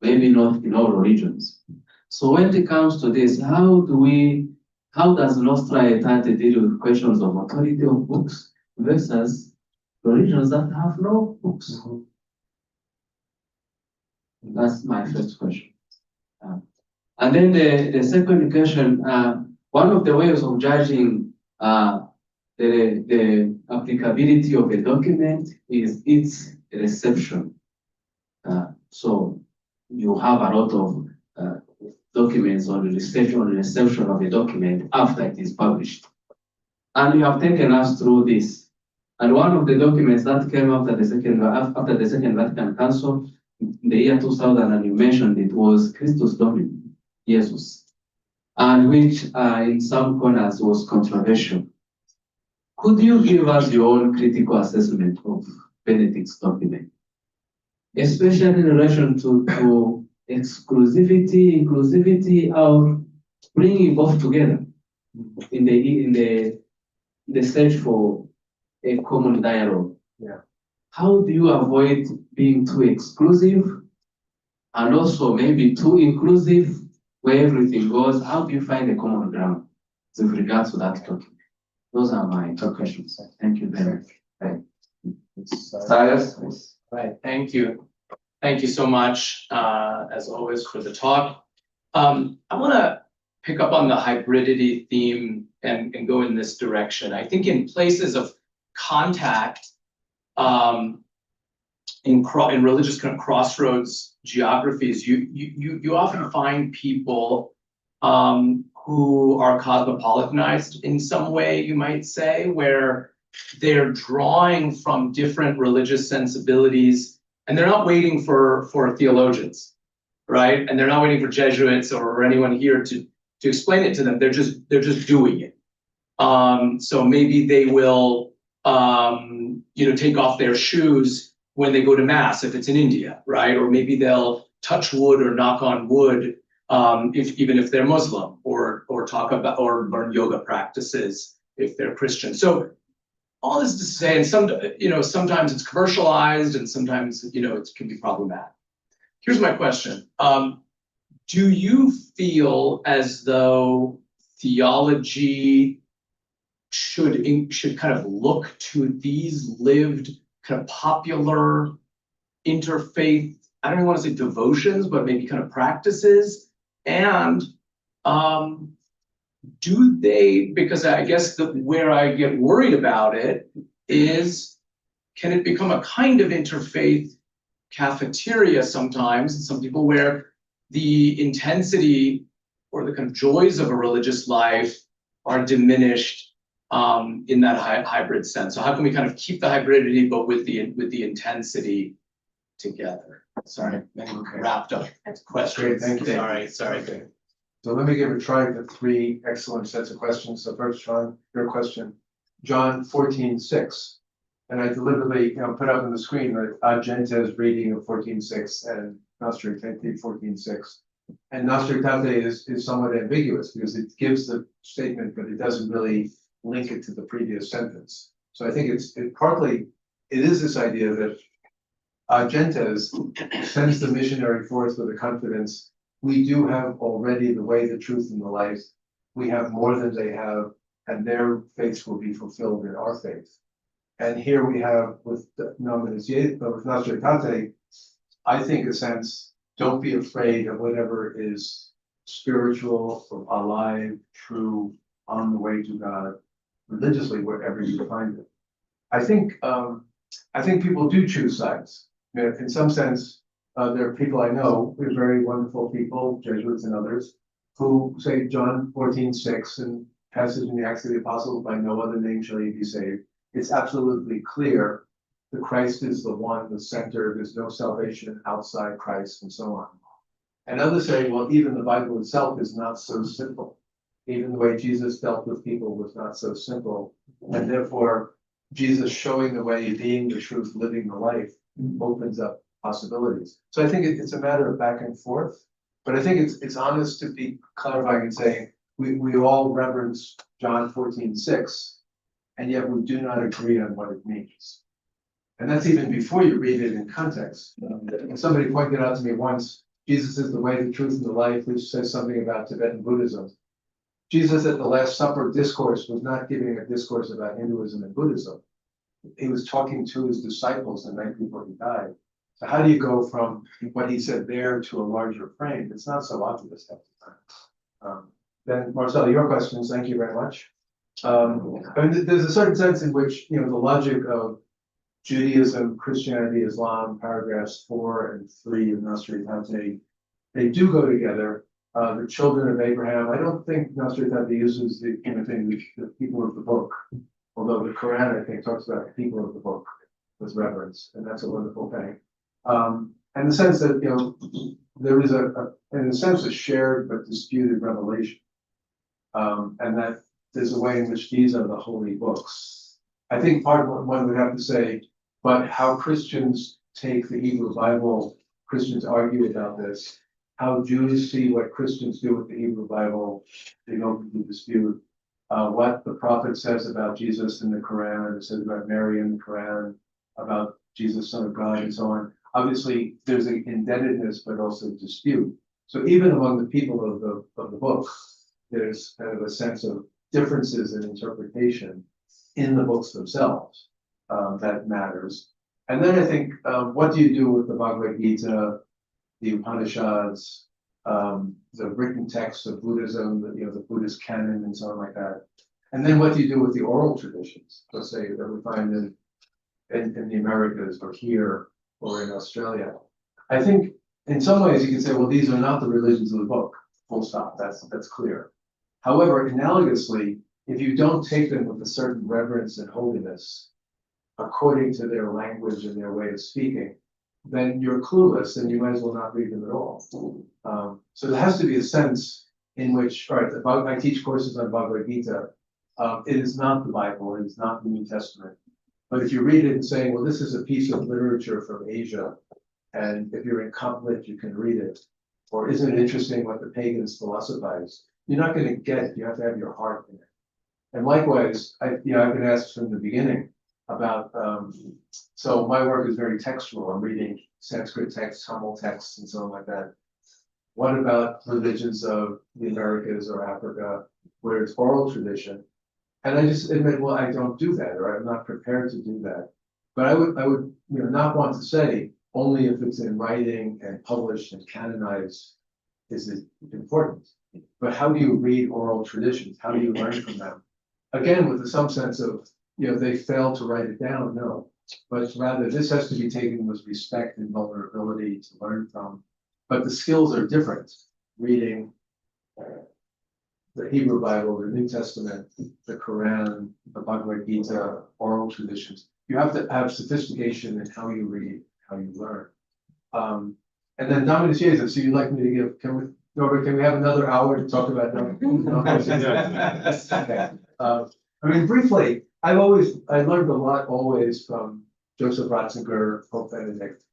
maybe not in all religions. So when it comes to this, how does Nostra Aetate deal with questions of authority of books versus religions that have no books? That's my first question. And then the second question, one of the ways of judging the applicability of a document is its reception. So you have a lot of documents on the reception of a document after it is published. And you have taken us through this. And one of the documents that came after the Second Vatican Council in the year 2000, and you mentioned it, was Christus Domini, Jesus, and which in some corners was controversial. Could you give us your own critical assessment of Benedict's document, especially in relation to exclusivity, inclusivity, or bringing both together in the search for a common dialogue? Yeah. How do you avoid being too exclusive and also maybe too inclusive where everything goes? How do you find a common ground with regards to that topic? Those are my two questions. Thank you very much. Cyrus, please. Right, thank you. Thank you so much, as always, for the talk. I want to pick up on the hybridity theme and go in this direction. I think in places of contact, in religious kind of crossroads geographies, you often find people who are cosmopolitanized in some way, you might say, where they're drawing from different religious sensibilities, and they're not waiting for theologians, right? And they're not waiting for Jesuits or anyone here to explain it to them. They're just doing it. So maybe they will, take off their shoes when they go to mass if it's in India, right? Or maybe they'll touch wood or knock on wood even if they're Muslim, or talk about or learn yoga practices if they're Christian. So all this to say, and sometimes it's commercialized, and sometimes it can be problematic. Here's my question: do you feel as though theology should kind of look to these lived, kind of popular interfaith, I don't even want to say devotions, but maybe kind of practices? And do they, because I guess where I get worried about it is, can it become a kind of interfaith cafeteria sometimes, and some people, where the intensity or the kind of joys of a religious life are diminished in that hybrid sense? So how can we kind of keep the hybridity but with the intensity together? Sorry, wrapped up questions. Great, thank you. Sorry. Okay. So let me give a try at the three excellent sets of questions. So first, John, your question, John 14:6, and I deliberately put up on the screen Aegente's reading of 14:6 and Nostra Aetate 14:6. And Nostra Aetate is somewhat ambiguous because it gives the statement, but it doesn't really link it to the previous sentence. So I think it is this idea that Aegente's sends the missionary forth with the confidence: we do have already the way, the truth, and the life. We have more than they have, and their faiths will be fulfilled in our faith. And here we have with Nostra Aetate, I think a sense, don't be afraid of whatever is spiritual, or alive, true, on the way to God, religiously, wherever you find it. I think people do choose sides. You know, in some sense, there are people I know, they're very wonderful people, Jesuits and others, who say John 14:6 and passage in the Acts of the Apostles, by no other name shall you be saved. It's absolutely clear that Christ is the one, the center, there's no salvation outside Christ, and so on. And others say, well, even the Bible itself is not so simple. Even the way Jesus dealt with people was not so simple. And therefore, Jesus showing the way, being the truth, living the life, opens up possibilities. So I think it's a matter of back and forth, but I think it's honest to be clarifying and saying, we all reverence John 14:6, and yet we do not agree on what it means. And that's even before you read it in context. And somebody pointed out to me once, Jesus is the way, the truth, and the life, which says something about Tibetan Buddhism. Jesus at the Last Supper discourse was not giving a discourse about Hinduism and Buddhism. He was talking to his disciples the night before he died. So how do you go from what he said there to a larger frame? It's not so obvious at the time. Then Marcel, your questions, thank you very much. I mean, there's a certain sense in which, you know, the logic of Judaism, Christianity, Islam, paragraphs 4 and 3 of Nostra Aetate, they do go together. The children of Abraham, I don't think Nostra Aetate uses the kind of thing, the people of the book, although the Quran, I think, talks about the people of the book with reverence, and that's a wonderful thing. And the sense that, you know, there is in a sense, a shared but disputed revelation. And that there's a way in which these are the holy books. I think part of one would have to say, but how Christians take the Hebrew Bible, Christians argue about this. How Jews see what Christians do with the Hebrew Bible, they don't dispute. What the prophet says about Jesus in the Quran, it says about Mary in the Quran, about Jesus, Son of God, and so on. Obviously, there's an indebtedness, but also dispute. So even among the people of the book, there's kind of a sense of differences in interpretation in the books themselves that matters. And then I think, what do you do with the Bhagavad Gita, the Upanishads, the written texts of Buddhism, the Buddhist canon, and so on like that? And then what do you do with the oral traditions, let's say, that we find in the Americas or here or in Australia? I think in some ways you can say, well, these are not the religions of the book, full stop, that's clear. However, analogously, if you don't take them with a certain reverence and holiness, according to their language and their way of speaking, then you're clueless and you might as well not read them at all. So there has to be a sense in which, all right, I teach courses on Bhagavad Gita. It is not the Bible, it is not the New Testament. But if you read it and say, well, this is a piece of literature from Asia, and if you're incompetent, you can read it. Or isn't it interesting what the pagans philosophize? You're not going to get it. You have to have your heart in it. And likewise, I've been asked from the beginning about, so my work is very textual. I'm reading Sanskrit texts, Tamil texts, and so on like that. What about religions of the Americas or Africa, where it's oral tradition? And I just admit, well, I don't do that, or I'm not prepared to do that. But I would not want to say only if it's in writing and published and canonized is it important. But how do you read oral traditions? How do you learn from them? Again, with some sense of, they failed to write it down, no. But rather, this has to be taken with respect and vulnerability to learn from. But the skills are different. Reading the Hebrew Bible, the New Testament, the Quran, the Bhagavad Gita, oral traditions. You have to have sophistication in how you read, how you learn. And then Dominus Jesus, so you'd like me to give, Norbert, can we have another hour to talk about that? Okay. I mean, briefly, I learned a lot always from Joseph Ratzinger, Pope Benedict,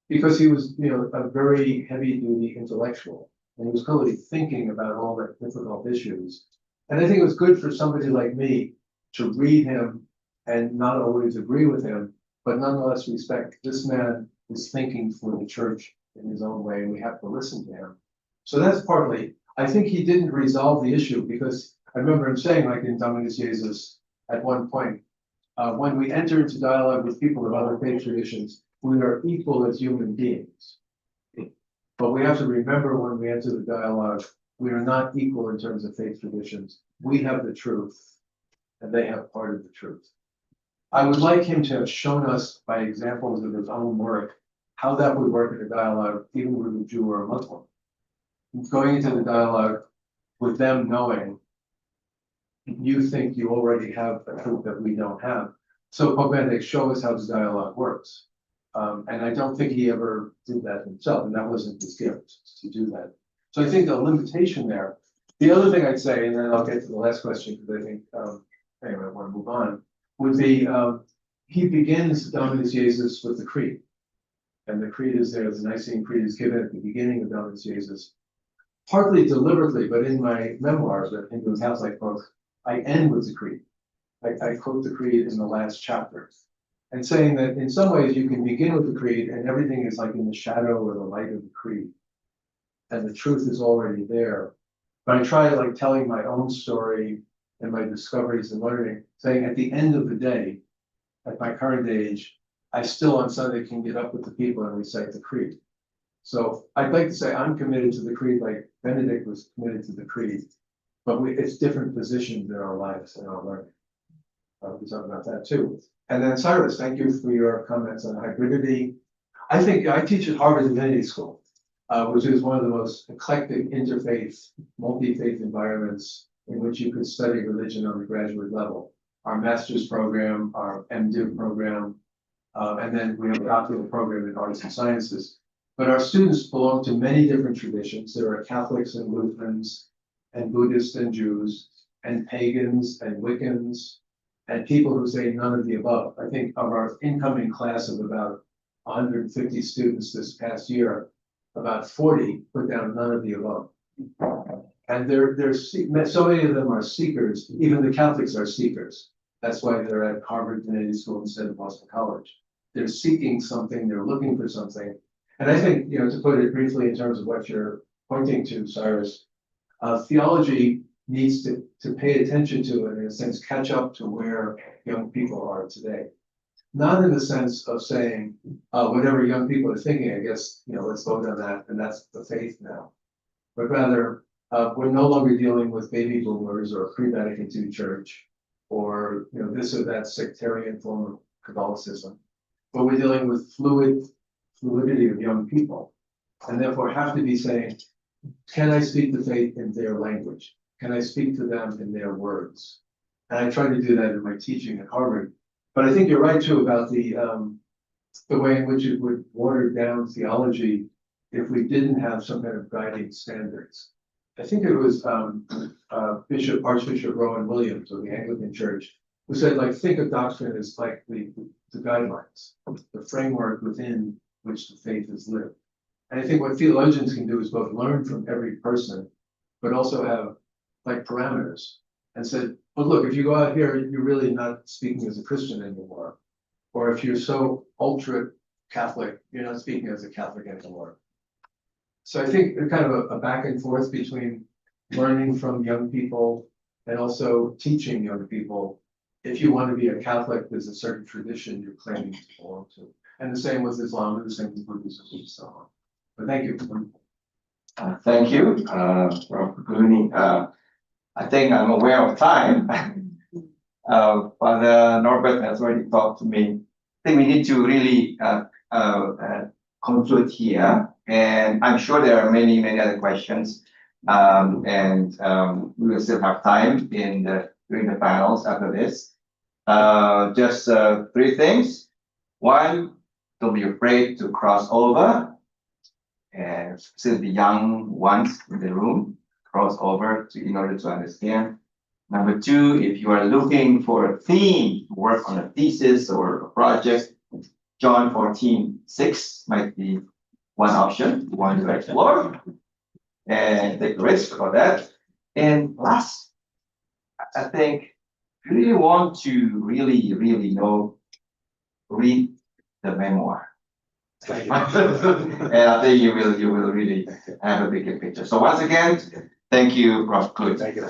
because he was, a very heavy-duty intellectual, and he was clearly thinking about all the difficult issues. And I think it was good for somebody like me to read him and not always agree with him, but nonetheless respect this man is thinking for the church in his own way, and we have to listen to him. So that's partly, I think he didn't resolve the issue, because I remember him saying, like in Dominus Jesus, at one point, When we enter into dialogue with people of other faith traditions, we are equal as human beings. But we have to remember when we enter the dialogue, we are not equal in terms of faith traditions. We have the truth, and they have part of the truth. I would like him to have shown us by examples of his own work how that would work in a dialogue, even with a Jew or a Muslim. Going into the dialogue with them knowing you think you already have a truth that we don't have. So Pope Benedict, show us how the dialogue works. And I don't think he ever did that himself, and that wasn't his gift to do that. So I think the limitation there. The other thing I'd say, and then I'll get to the last question because I think anyway, I want to move on, would be he begins Dominus Jesus with the Creed. And the Creed is there, the Nicene Creed is given at the beginning of Dominus Jesus. Partly deliberately, but in my memoirs, the Hindu and Catholic book, I end with the Creed. I quote the Creed in the last chapter. And saying that in some ways you can begin with the Creed and everything is like in the shadow or the light of the Creed. And the truth is already there. But I try like telling my own story and my discoveries and learning, saying at the end of the day, at my current age, I still on Sunday can get up with the people and recite the Creed. So I'd like to say I'm committed to the Creed like Benedict was committed to the Creed, but it's different positions in our lives and our learning. We talk about that too. And then Cyrus, thank you for your comments on hybridity. I think I teach at Harvard Divinity School, which is one of the most eclectic interfaith, multi-faith environments in which you could study religion on the graduate level. Our master's program, our MDiv program, and then we have a doctoral program in arts and sciences. But our students belong to many different traditions. There are Catholics and Lutherans, and Buddhists and Jews, and pagans and Wiccans, and people who say none of the above. I think of our incoming class of about 150 students this past year, about 40 put down none of the above. And so many of them are seekers. Even the Catholics are seekers. That's why they're at Harvard Divinity School instead of Boston College. They're seeking something, they're looking for something. And I think, to put it briefly in terms of what you're pointing to, Cyrus, theology needs to pay attention to and in a sense catch up to where young people are today. Not in the sense of saying, whatever young people are thinking, I guess, let's vote on that, and that's the faith now. But rather, we're no longer dealing with baby boomers or pre-Vatican II church or this or that sectarian form of Catholicism. But we're dealing with fluidity of young people, and therefore have to be saying, can I speak the faith in their language? Can I speak to them in their words? And I try to do that in my teaching at Harvard. But I think you're right too about the way in which it would water down theology if we didn't have some kind of guiding standards. I think it was Archbishop Rowan Williams of the Anglican Church who said, think of doctrine as like the guidelines, the framework within which the faith is lived. And I think what theologians can do is both learn from every person, but also have parameters. And said, well, look, if you go out here, you're really not speaking as a Christian anymore. Or if you're so ultra Catholic, you're not speaking as a Catholic anymore. So I think kind of a back and forth between learning from young people and also teaching young people. If you want to be a Catholic, there's a certain tradition you're claiming to belong to. And the same with Islam, and the same with Buddhism, and so on. But thank you. Thank you, Prof. Clooney. I think I'm aware of time. Father Norbert has already talked to me. I think we need to really conclude here. And I'm sure there are many, many other questions. We will still have time during the panels after this. Just three things. One, don't be afraid to cross over. And still the young ones in the room, cross over in order to understand. Number two, if you are looking for a theme to work on a thesis or a project, John 14:6 might be one option you want to explore and take a risk for that. And last, I think if you really want to really know, read the memoir. And I think you will really have a bigger picture. So once again, thank you, Prof. Clooney. Thank you.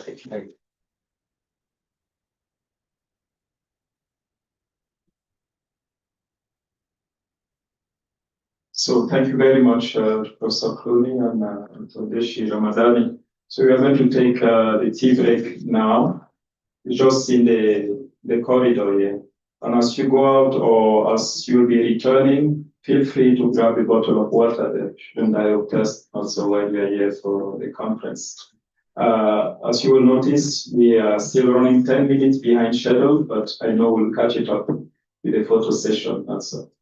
So thank you very much, Professor Clooney and Todeshi Ramadani. So we are going to take the tea break now, just in the corridor here. And as you go out or as you'll be returning, feel free to grab a bottle of water. There shouldn't die of thirst also while we are here for the conference. As you will notice, we are still running 10 minutes behind schedule, but I know we'll catch it up with the photo session also.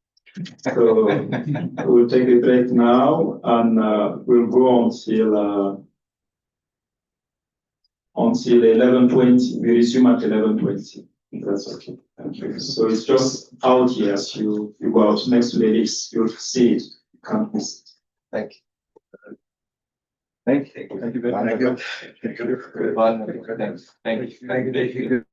So we'll take a break now and we'll go until 11:20. We resume at 11:20. That's okay. Thank you. So it's just out here as you go out next to the lifts. You'll see it. You can't miss it. Thank you. Thank you. Thank you very much. Thank you. Thank you.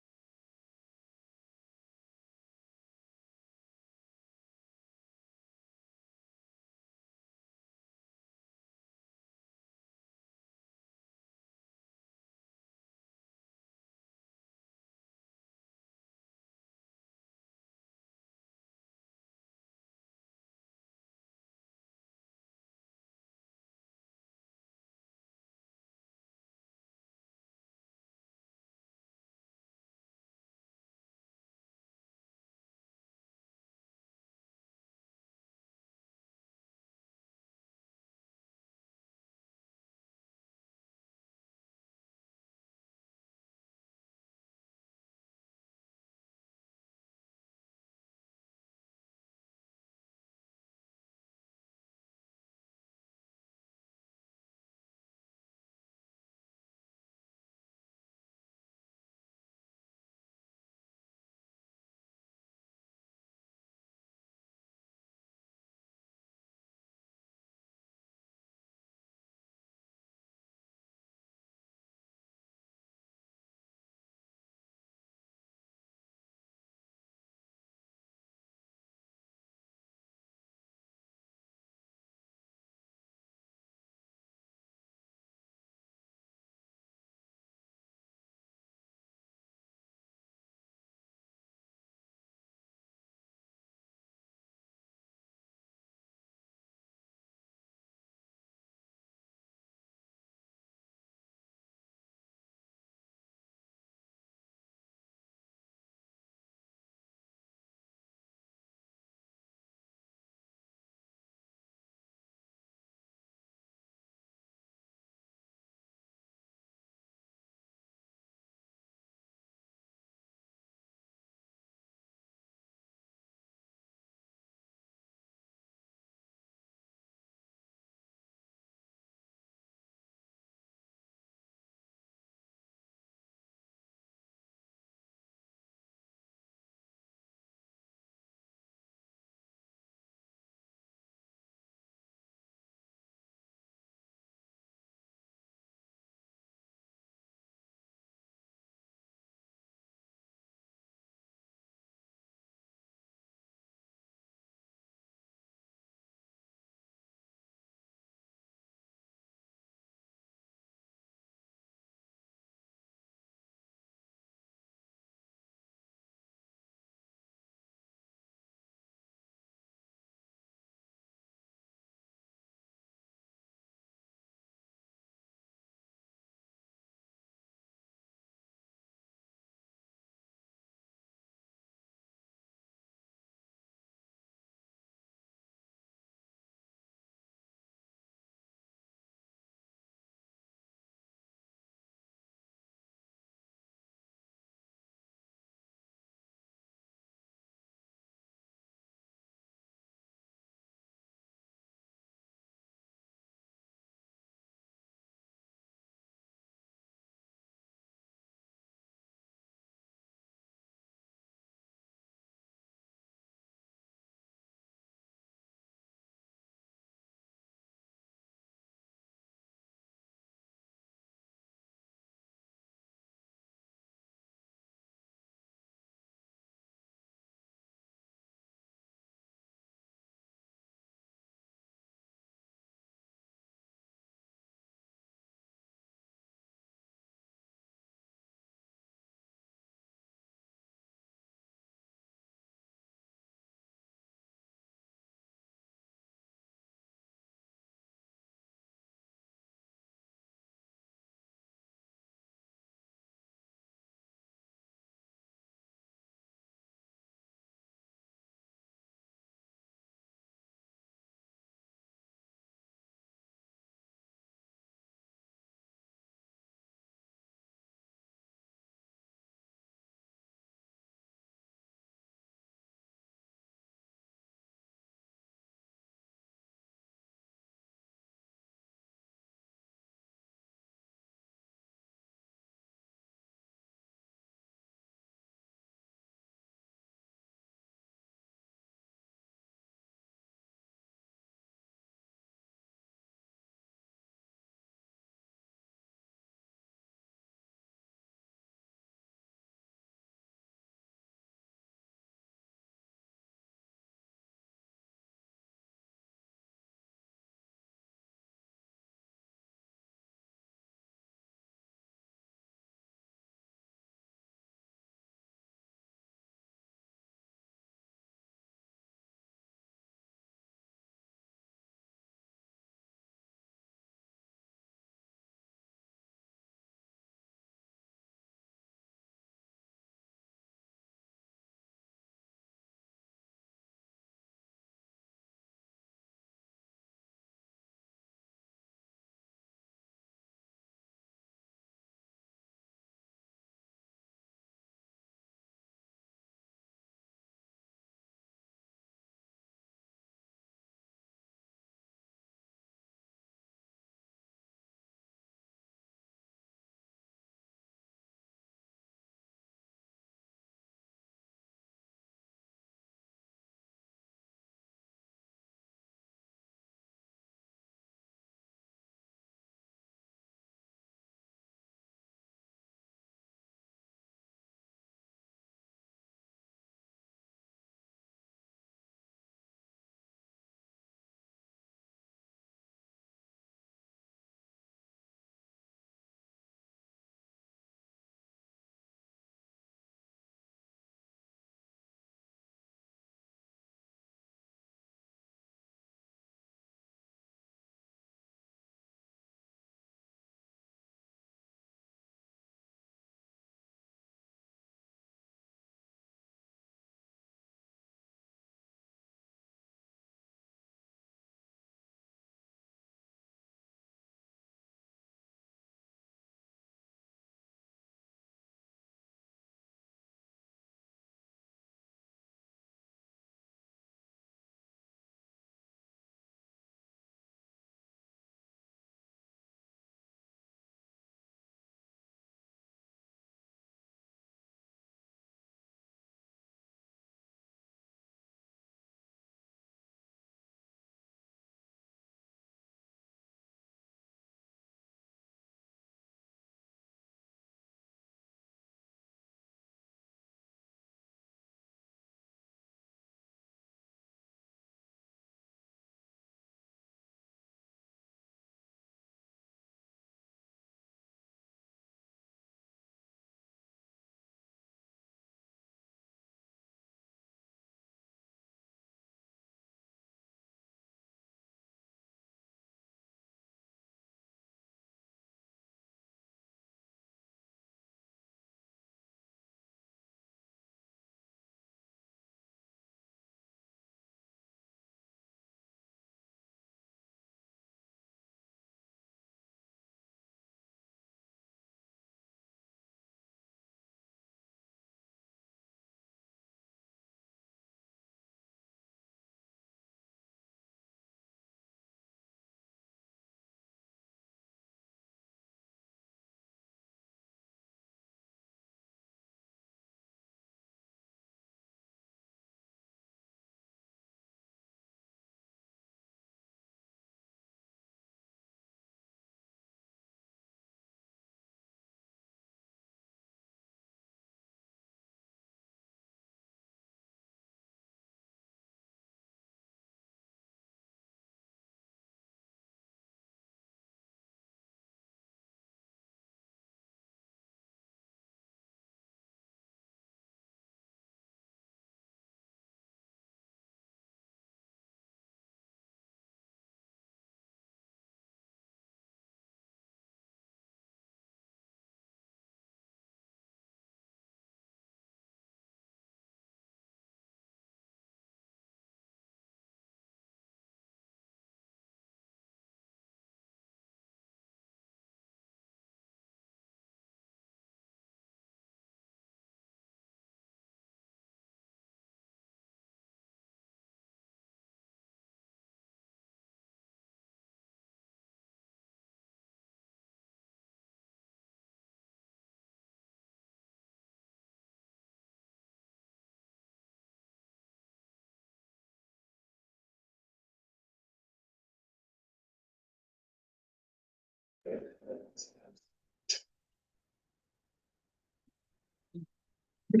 You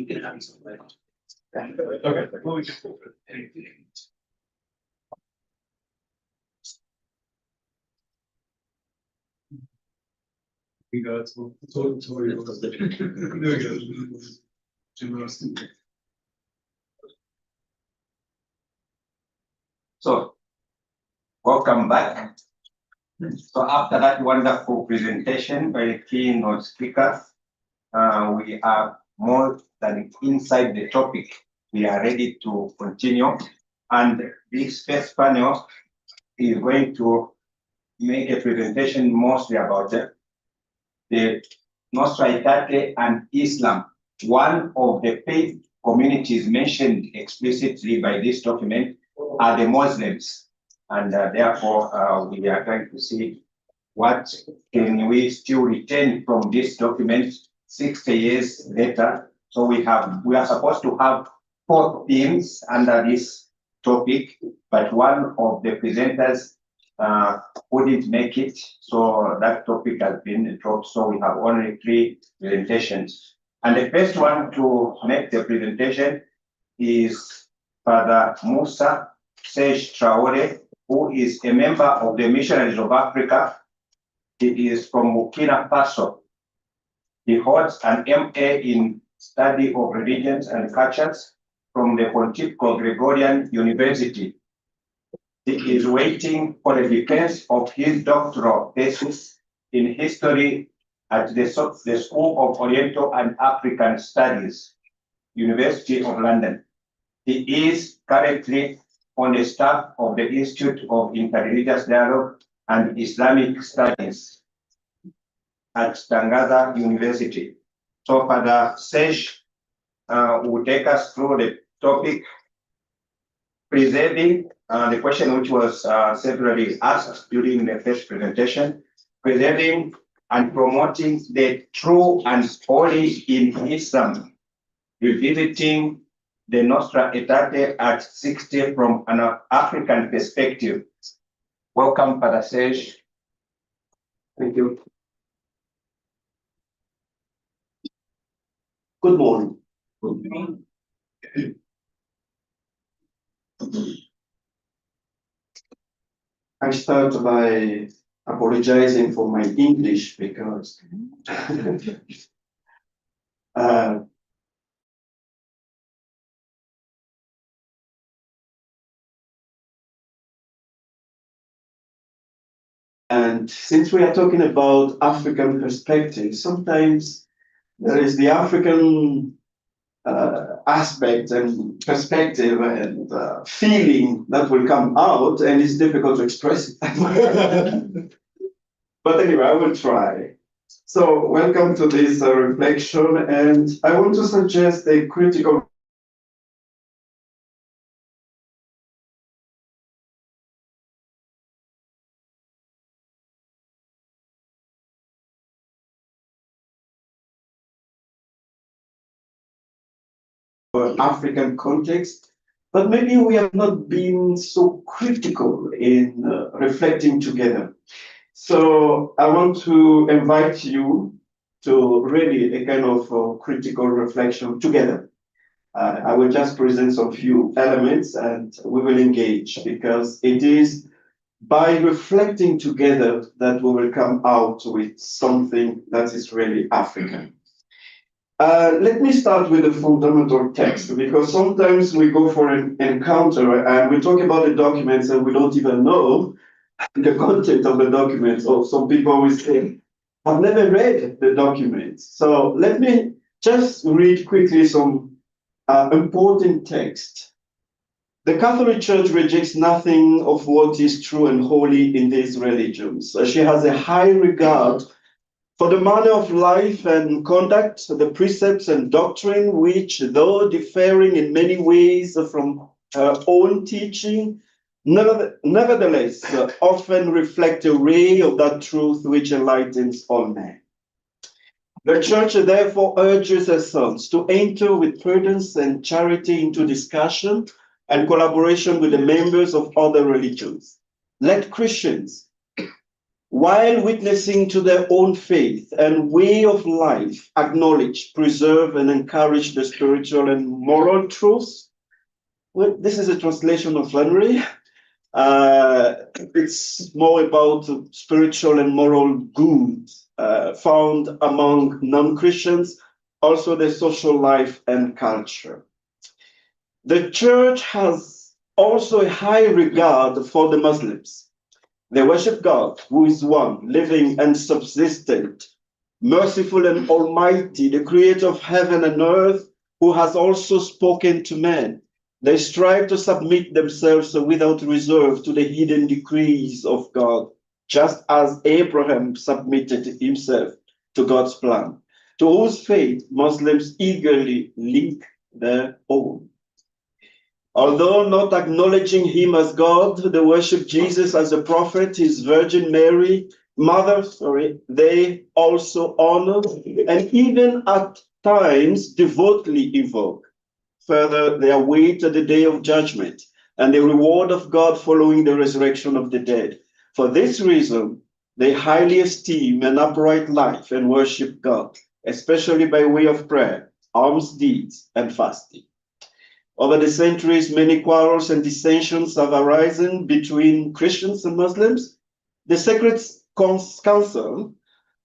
can have some. We got to. So, welcome back. So after that wonderful presentation by the keynote speakers, we are more than inside the topic. We are ready to continue. And this first panel is going to make a presentation mostly about the Nostra Aetate and Islam. One of the faith communities mentioned explicitly by this document are the Muslims. And therefore, we are trying to see what can we still retain from this document 60 years later. So we are supposed to have 4 themes under this topic, but one of the presenters couldn't make it, so that topic has been dropped. So we have only 3 presentations. And the first one to make the presentation is Father Musa Sej Traore, who is a member of the Missionaries of Africa. He is from Burkina Faso. He holds an MA in Study of Religions and Cultures from the Pontifical Gregorian University. He is waiting for the defense of his doctoral thesis in history at the School of Oriental and African Studies, University of London. He is currently on the staff of the Institute of Interreligious Dialogue and Islamic Studies at Tangaza University. So Father Sesh will take us through the topic, preserving the question which was severally asked during the first presentation, preserving and promoting the true and holy in Islam, revisiting the Nostra Aetate at 60 from an African perspective. Welcome, Father Sesh. Thank you. Good morning. I start by apologizing for my English because and since we are talking about African perspective, sometimes there is the African aspect and perspective and feeling that will come out, and it's difficult to express it. But anyway, I will try. So welcome to this reflection, and I want to suggest a critical African context, but maybe we have not been so critical in reflecting together. So I want to invite you to really a kind of critical reflection together. I will just present some few elements and we will engage, because it is by reflecting together that we will come out with something that is really African. Let me start with the fundamental text, because sometimes we go for an encounter and we talk about the documents and we don't even know the content of the documents. Or some people will say, I've never read the documents. So let me just read quickly some important text. The Catholic Church rejects nothing of what is true and holy in these religions. She has a high regard for the manner of life and conduct, the precepts and doctrine, which, though differing in many ways from her own teaching, nevertheless often reflect a ray of that truth which enlightens all men. The Church therefore urges her sons to enter with prudence and charity into discussion and collaboration with the members of other religions. Let Christians, while witnessing to their own faith and way of life, acknowledge, preserve, and encourage the spiritual and moral truths. Well, this is a translation of Flannery. It's more about spiritual and moral good found among non-Christians, also their social life and culture. The Church has also a high regard for the Muslims. They worship God, who is one, living and subsistent, merciful and almighty, the creator of heaven and earth, who has also spoken to men. They strive to submit themselves without reserve to the hidden decrees of God, just as Abraham submitted himself to God's plan, to whose faith Muslims eagerly link their own. Although not acknowledging him as God, they worship Jesus as a prophet, his Virgin Mary, they also honor and even at times devoutly invoke. Further, they await the day of judgment and the reward of God following the resurrection of the dead. For this reason, they highly esteem an upright life and worship God, especially by way of prayer, alms deeds, and fasting. Over the centuries, many quarrels and dissensions have arisen between Christians and Muslims. The Sacred Council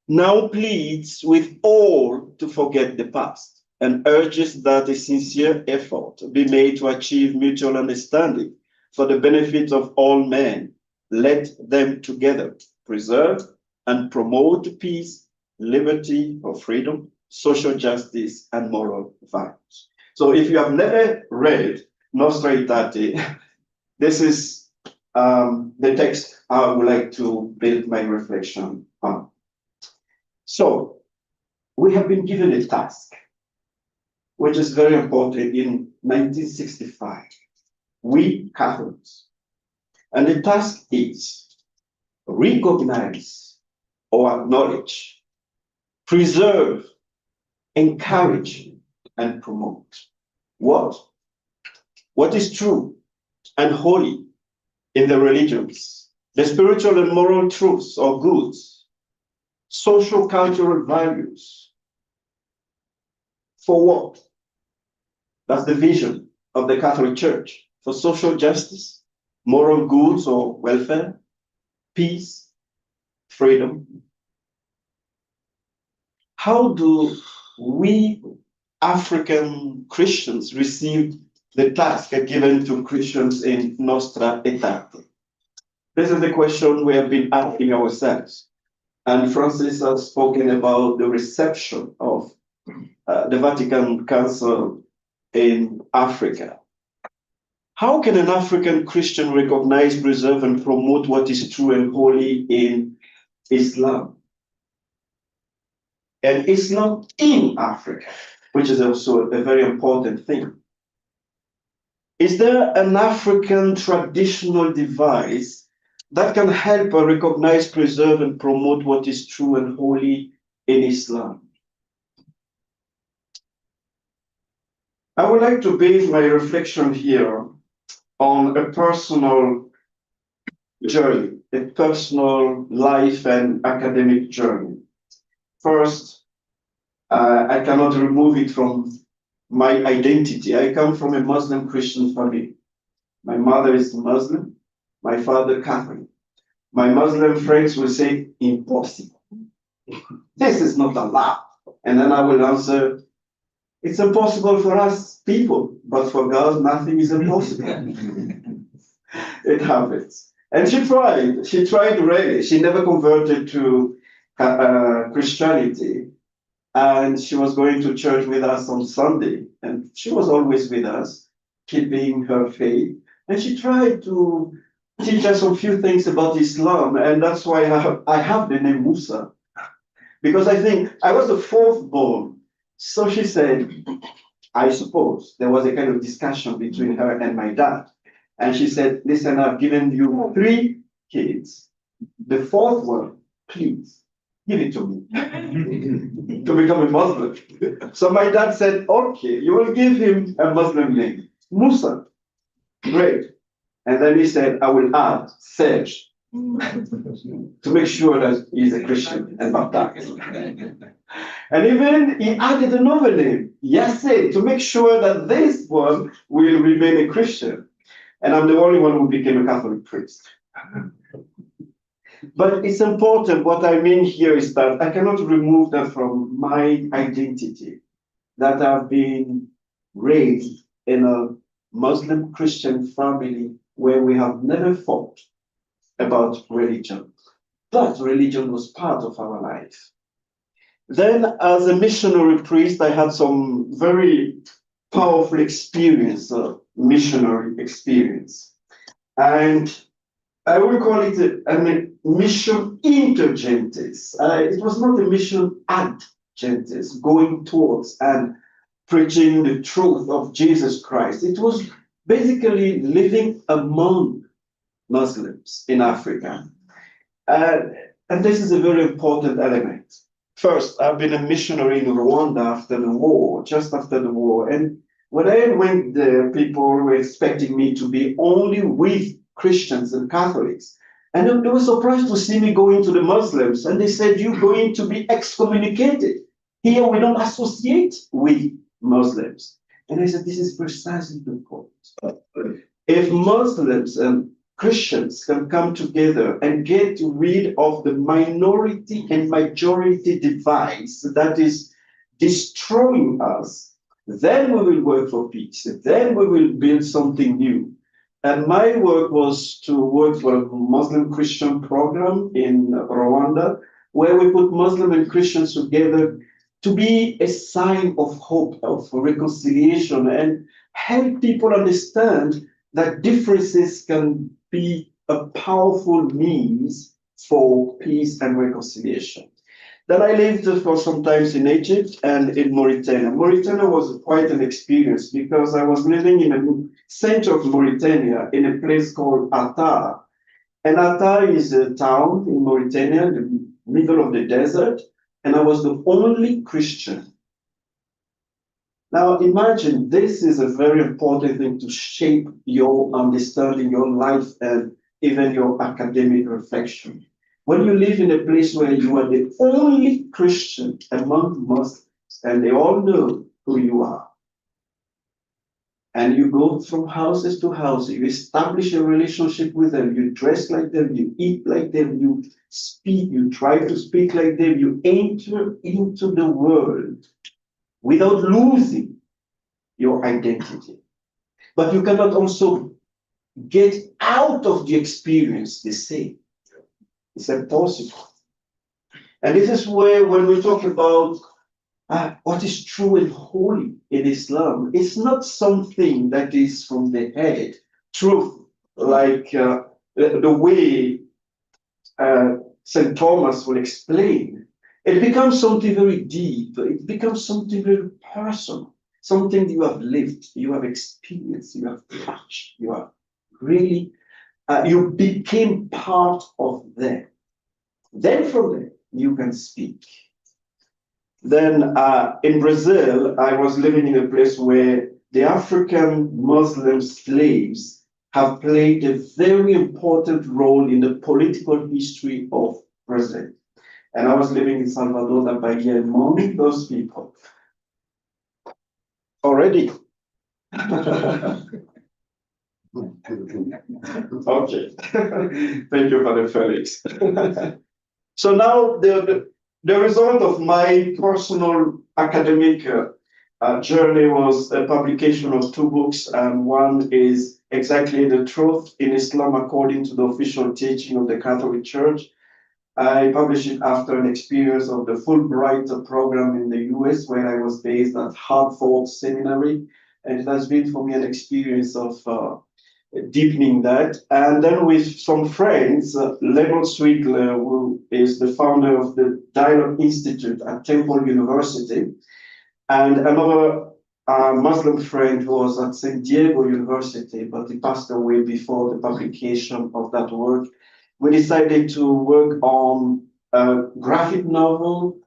now pleads with all to forget the past and urges that a sincere effort be made to achieve mutual understanding for the benefit of all men. Let them together preserve and promote peace, liberty or freedom, social justice, and moral values. So if you have never read Nostra Aetate, this is the text I would like to build my reflection on. So we have been given a task, which is very important in 1965. We Catholics. And the task is recognize or acknowledge, preserve, encourage, and promote. What is true and holy in the religions, the spiritual and moral truths or goods, social cultural values. For what? That's the vision of the Catholic Church. For social justice, moral goods or welfare, peace, freedom. How do we African Christians receive the task given to Christians in Nostra Aetate? This is the question we have been asking ourselves. And Francis has spoken about the reception of the Vatican Council in Africa. How can an African Christian recognize, preserve, and promote what is true and holy in Islam? And Islam in Africa, which is also a very important thing. Is there an African traditional device that can help us recognize, preserve, and promote what is true and holy in Islam? I would like to base my reflection here on a personal journey, a personal life and academic journey. First, I cannot remove it from my identity. I come from a Muslim Christian family. My mother is Muslim, my father Catholic. My Muslim friends will say, impossible. This is not allowed. And then I will answer, It's impossible for us people, but for God, nothing is impossible. It happens. And she tried really. She never converted to Christianity. And she was going to church with us on Sunday. And she was always with us, keeping her faith. And she tried to teach us a few things about Islam. And that's why I have the name Musa. Because I think I was the fourth born. So she said, I suppose there was a kind of discussion between her and my dad. And she said, listen, I've given you 3 kids. The fourth one, please, give it to me to become a Muslim. So my dad said, okay, you will give him a Muslim name, Musa. Great. And then he said, I will add Serge to make sure that he's a Christian and baptized. And even he added another name, Yassé, to make sure that this one will remain a Christian. And I'm the only one who became a Catholic priest. But it's important, what I mean here is that I cannot remove that from my identity, that I've been raised in a Muslim Christian family where we have never thought about religion, but religion was part of our life. Then as a missionary priest, I had some very powerful experience, missionary experience. And I will call it a mission inter gentes. It was not a mission ad gentes, going towards and preaching the truth of Jesus Christ. It was basically living among Muslims in Africa. And this is a very important element. First, I've been a missionary in Rwanda after the war, just after the war. And when I went there, people were expecting me to be only with Christians and Catholics. And they were surprised to see me going to the Muslims. And they said, you're going to be excommunicated. Here we don't associate with Muslims. And I said, this is precisely the point. If Muslims and Christians can come together and get rid of the minority and majority device that is destroying us, then we will work for peace. Then we will build something new. And my work was to work for a Muslim Christian program in Rwanda, where we put Muslim and Christians together to be a sign of hope, of reconciliation, and help people understand that differences can be a powerful means for peace and reconciliation. Then I lived for some time in Egypt and in Mauritania. Mauritania was quite an experience because I was living in the center of Mauritania in a place called Aetate. And Aetate is a town in Mauritania, in the middle of the desert, and I was the only Christian. Now imagine, this is a very important thing to shape your understanding, your life, and even your academic reflection. When you live in a place where you are the only Christian among Muslims, and they all know who you are, and you go from houses to houses, you establish a relationship with them, you dress like them, you eat like them, you speak, you try to speak like them, you enter into the world without losing your identity. But you cannot also get out of the experience the same. It's impossible. And this is where, when we talk about what is true and holy in Islam, it's not something that is from the head, truth, like the way St. Thomas will explain. It becomes something very deep. It becomes something very personal, something you have lived, you have experienced, you have touched, you have really, you became part of them. Then from there, you can speak. Then in Brazil, I was living in a place where the African Muslim slaves have played a very important role in the political history of Brazil. And I was living in Salvador da Bahia among those people. Already. Okay. Thank you, Father Felix. So now the result of my personal academic journey was a publication of 2 books, and one is Exactly the Truth in Islam According to the Official Teaching of the Catholic Church. I published it after an experience of the Fulbright program in the US, where I was based at Hartford Seminary. And it has been for me an experience of deepening that. And then with some friends, Leonard Swigler, who is the founder of the Dialogue Institute at Temple University, and another Muslim friend who was at San Diego University, but he passed away before the publication of that work. We decided to work on a graphic novel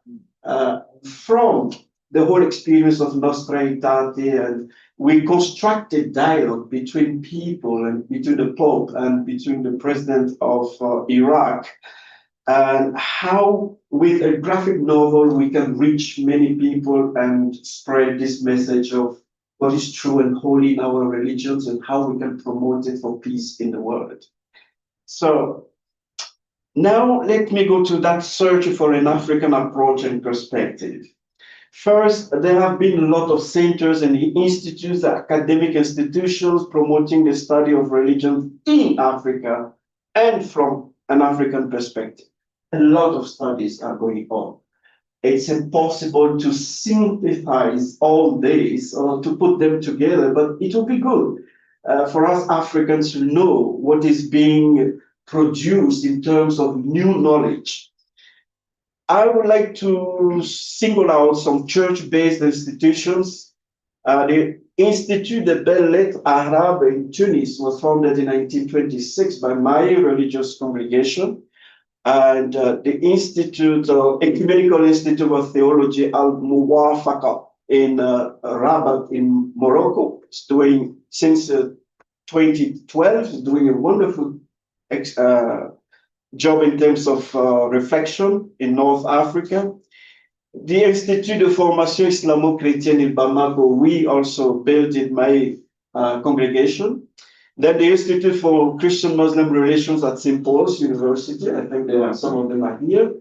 from the whole experience of Nostra, Aetate, and we constructed dialogue between people and between the Pope and between the president of Iraq, and how with a graphic novel we can reach many people and spread this message of what is true and holy in our religions and how we can promote it for peace in the world. So now let me go to that search for an African approach and perspective. First, there have been a lot of centers and institutes, academic institutions promoting the study of religion in Africa and from an African perspective. A lot of studies are going on. It's impossible to synthesize all these or to put them together, but it will be good for us Africans to know what is being produced in terms of new knowledge. I would like to single out some church-based institutions. The Institut de Belles Lettres Arabes in Tunis was founded in 1926 by my religious congregation. And the Institute, Ecumenical Institute of Theology, Al-Muwafaqa in Rabat in Morocco, is doing, since 2012, is doing a wonderful job in terms of reflection in North Africa. The Institut de Formation Islamo-Chrétienne in Bamako, we also built in my congregation. Then the Institute for Christian-Muslim Relations at St. Paul's University, I think some of them are here.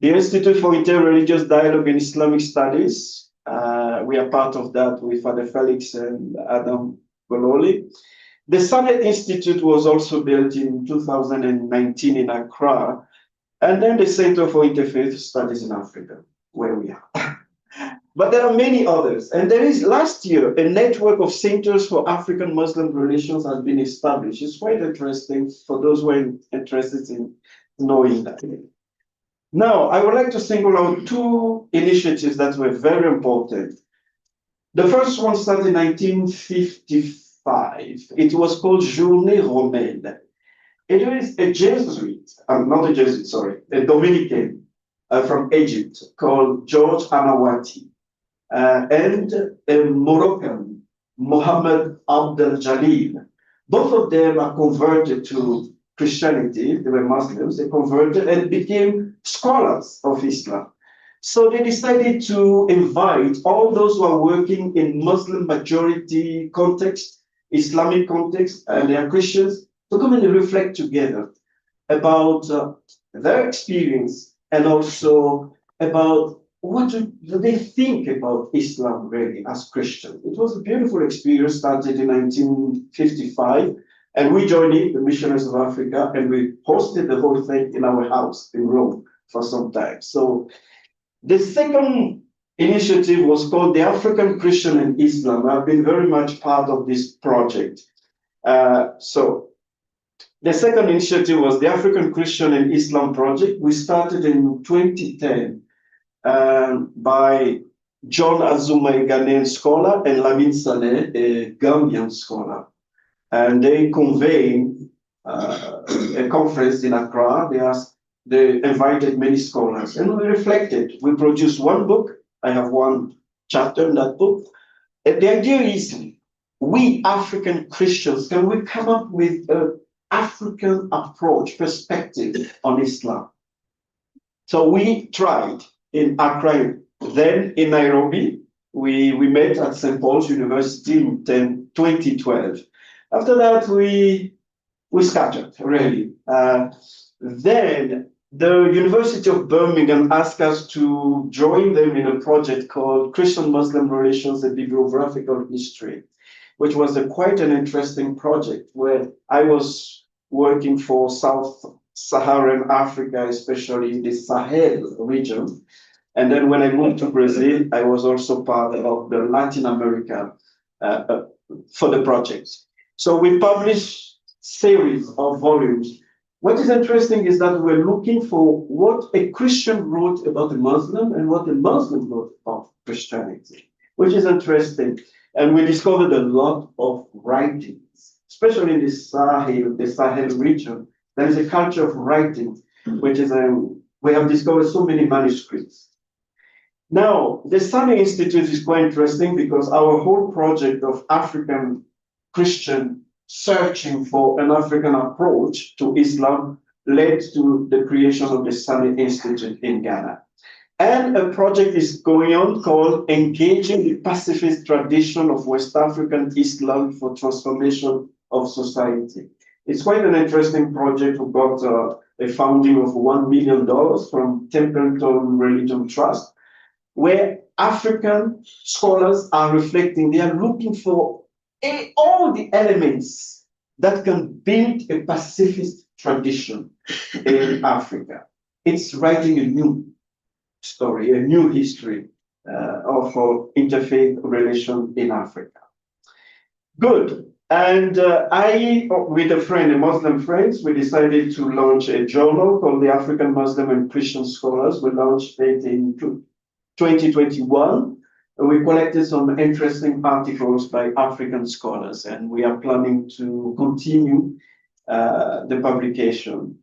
The Institute for Interreligious Dialogue and Islamic Studies, we are part of that with Father Felix and Adam Gololi. The Summit Institute was also built in 2019 in Accra, and then the Center for Interfaith Studies in Africa, where we are. But there are many others, and there is last year a network of centers for African Muslim relations has been established. It's quite interesting for those who are interested in knowing that. Now, I would like to single out 2 initiatives that were very important. The first one started in 1955. It was called Journée Romaine. It is a Jesuit, not a Jesuit, sorry, a Dominican from Egypt called George Anawati. And a Moroccan, Mohammed Abdel Jalil. Both of them are converted to Christianity. They were Muslims. They converted and became scholars of Islam. So they decided to invite all those who are working in Muslim majority context, Islamic context, and they are Christians, to come and reflect together about their experience and also about what do they think about Islam really as Christians. It was a beautiful experience, started in 1955, and we joined it, the Missionaries of Africa, and we hosted the whole thing in our house in Rome for some time. So the second initiative was called the African Christian and Islam. I've been very much part of this project. So the second initiative was the African Christian and Islam Project. We started in 2010 by John Azuma, a Ghanaian scholar, and Lamin Saleh, a Gambian scholar. And they convened a conference in Accra. They invited many scholars, and we reflected. We produced one book. I have one chapter in that book. And the idea is, we African Christians, can we come up with an African approach, perspective on Islam? So we tried in Accra, then in Nairobi. We met at St. Paul's University in 2012. After that, we scattered, really. Then the University of Birmingham asked us to join them in a project called Christian-Muslim Relations and Bibliographical History, which was quite an interesting project where I was working for Sub-Saharan Africa, especially the Sahel region. And then when I moved to Brazil, I was also part of the Latin America for the project. So we published series of volumes. What is interesting is that we're looking for what a Christian wrote about a Muslim and what a Muslim wrote about Christianity, which is interesting. And we discovered a lot of writings, especially in the Sahel region. There is a culture of writing, which is, we have discovered so many manuscripts. Now, the Sami Institute is quite interesting because our whole project of African Christian searching for an African approach to Islam led to the creation of the Sami Institute in Ghana. And a project is going on called Engaging the Pacifist Tradition of West African Islam for Transformation of Society. It's quite an interesting project. We got a funding of $1 million from Templeton Religion Trust, where African scholars are reflecting, they are looking for all the elements that can build a pacifist tradition in Africa. It's writing a new story, a new history of interfaith relation in Africa. Good. And I, with a friend, a Muslim friend, we decided to launch a journal called the African Muslim and Christian Scholars. We launched it in 2021. We collected some interesting articles by African scholars, and we are planning to continue the publication.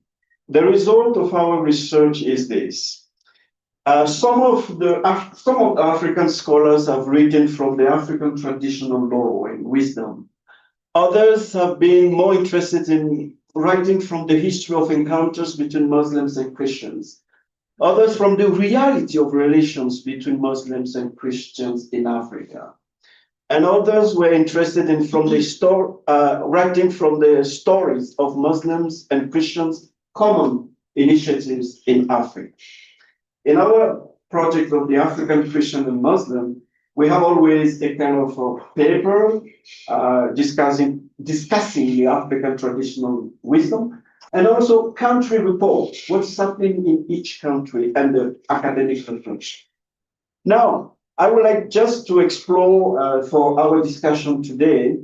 The result of our research is this. Some of the African scholars have written from the African traditional law and wisdom. Others have been more interested in writing from the history of encounters between Muslims and Christians. Others from the reality of relations between Muslims and Christians in Africa. And others were interested in writing from the stories of Muslims and Christians' common initiatives in Africa. In our project of the African Christian and Muslim, we have always a kind of a paper discussing the African traditional wisdom, and also country reports, what's happening in each country and the academic research. Now, I would like just to explore for our discussion today,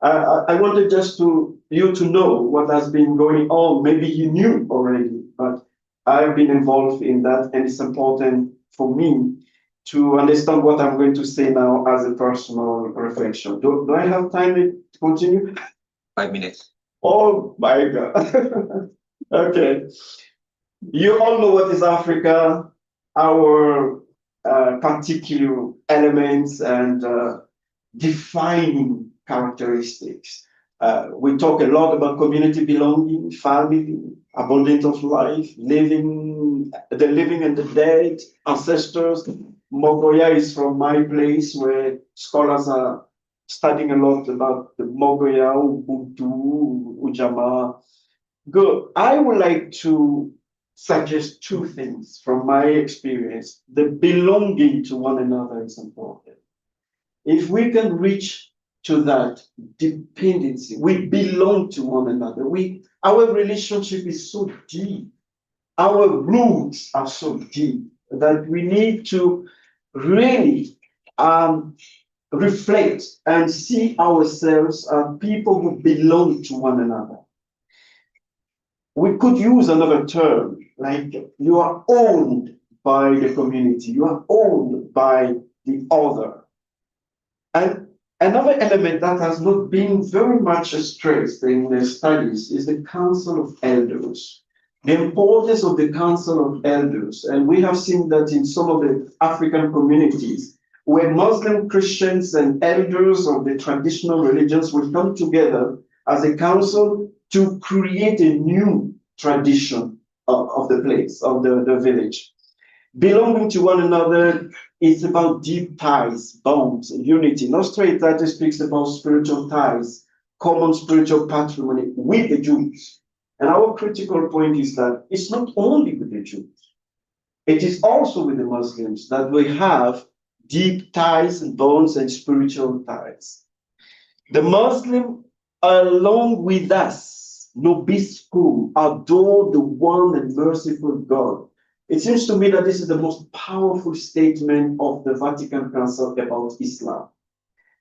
I wanted just you to know what has been going on. Maybe you knew already, but I've been involved in that, and it's important for me to understand what I'm going to say now as a personal reflection. Do I have time to continue? 5 minutes. Oh my God. Okay. You all know what is Africa, our particular elements and defining characteristics. We talk a lot about community belonging, family, abundance of life, the living and the dead, ancestors. Mogoya is from my place where scholars are studying a lot about the Mogoya, Ubuntu, Ujamaa. Good. I would like to suggest two things from my experience. The belonging to one another is important. If we can reach to that dependency, we belong to one another. Our relationship is so deep. Our roots are so deep that we need to really reflect and see ourselves as people who belong to one another. We could use another term, like you are owned by the community, you are owned by the other. And another element that has not been very much stressed in the studies is the Council of Elders. The importance of the Council of Elders. And we have seen that in some of the African communities, where Muslim Christians and elders of the traditional religions will come together as a council to create a new tradition of the place, of the village. Belonging to one another is about deep ties, bonds, unity. Nostra Aetate speaks about spiritual ties, common spiritual patrimony with the Jews. And our critical point is that it's not only with the Jews, it is also with the Muslims that we have deep ties and bonds and spiritual ties. The Muslim, along with us, Nobiscum, adore the one and merciful God. It seems to me that this is the most powerful statement of the Vatican Council about Islam.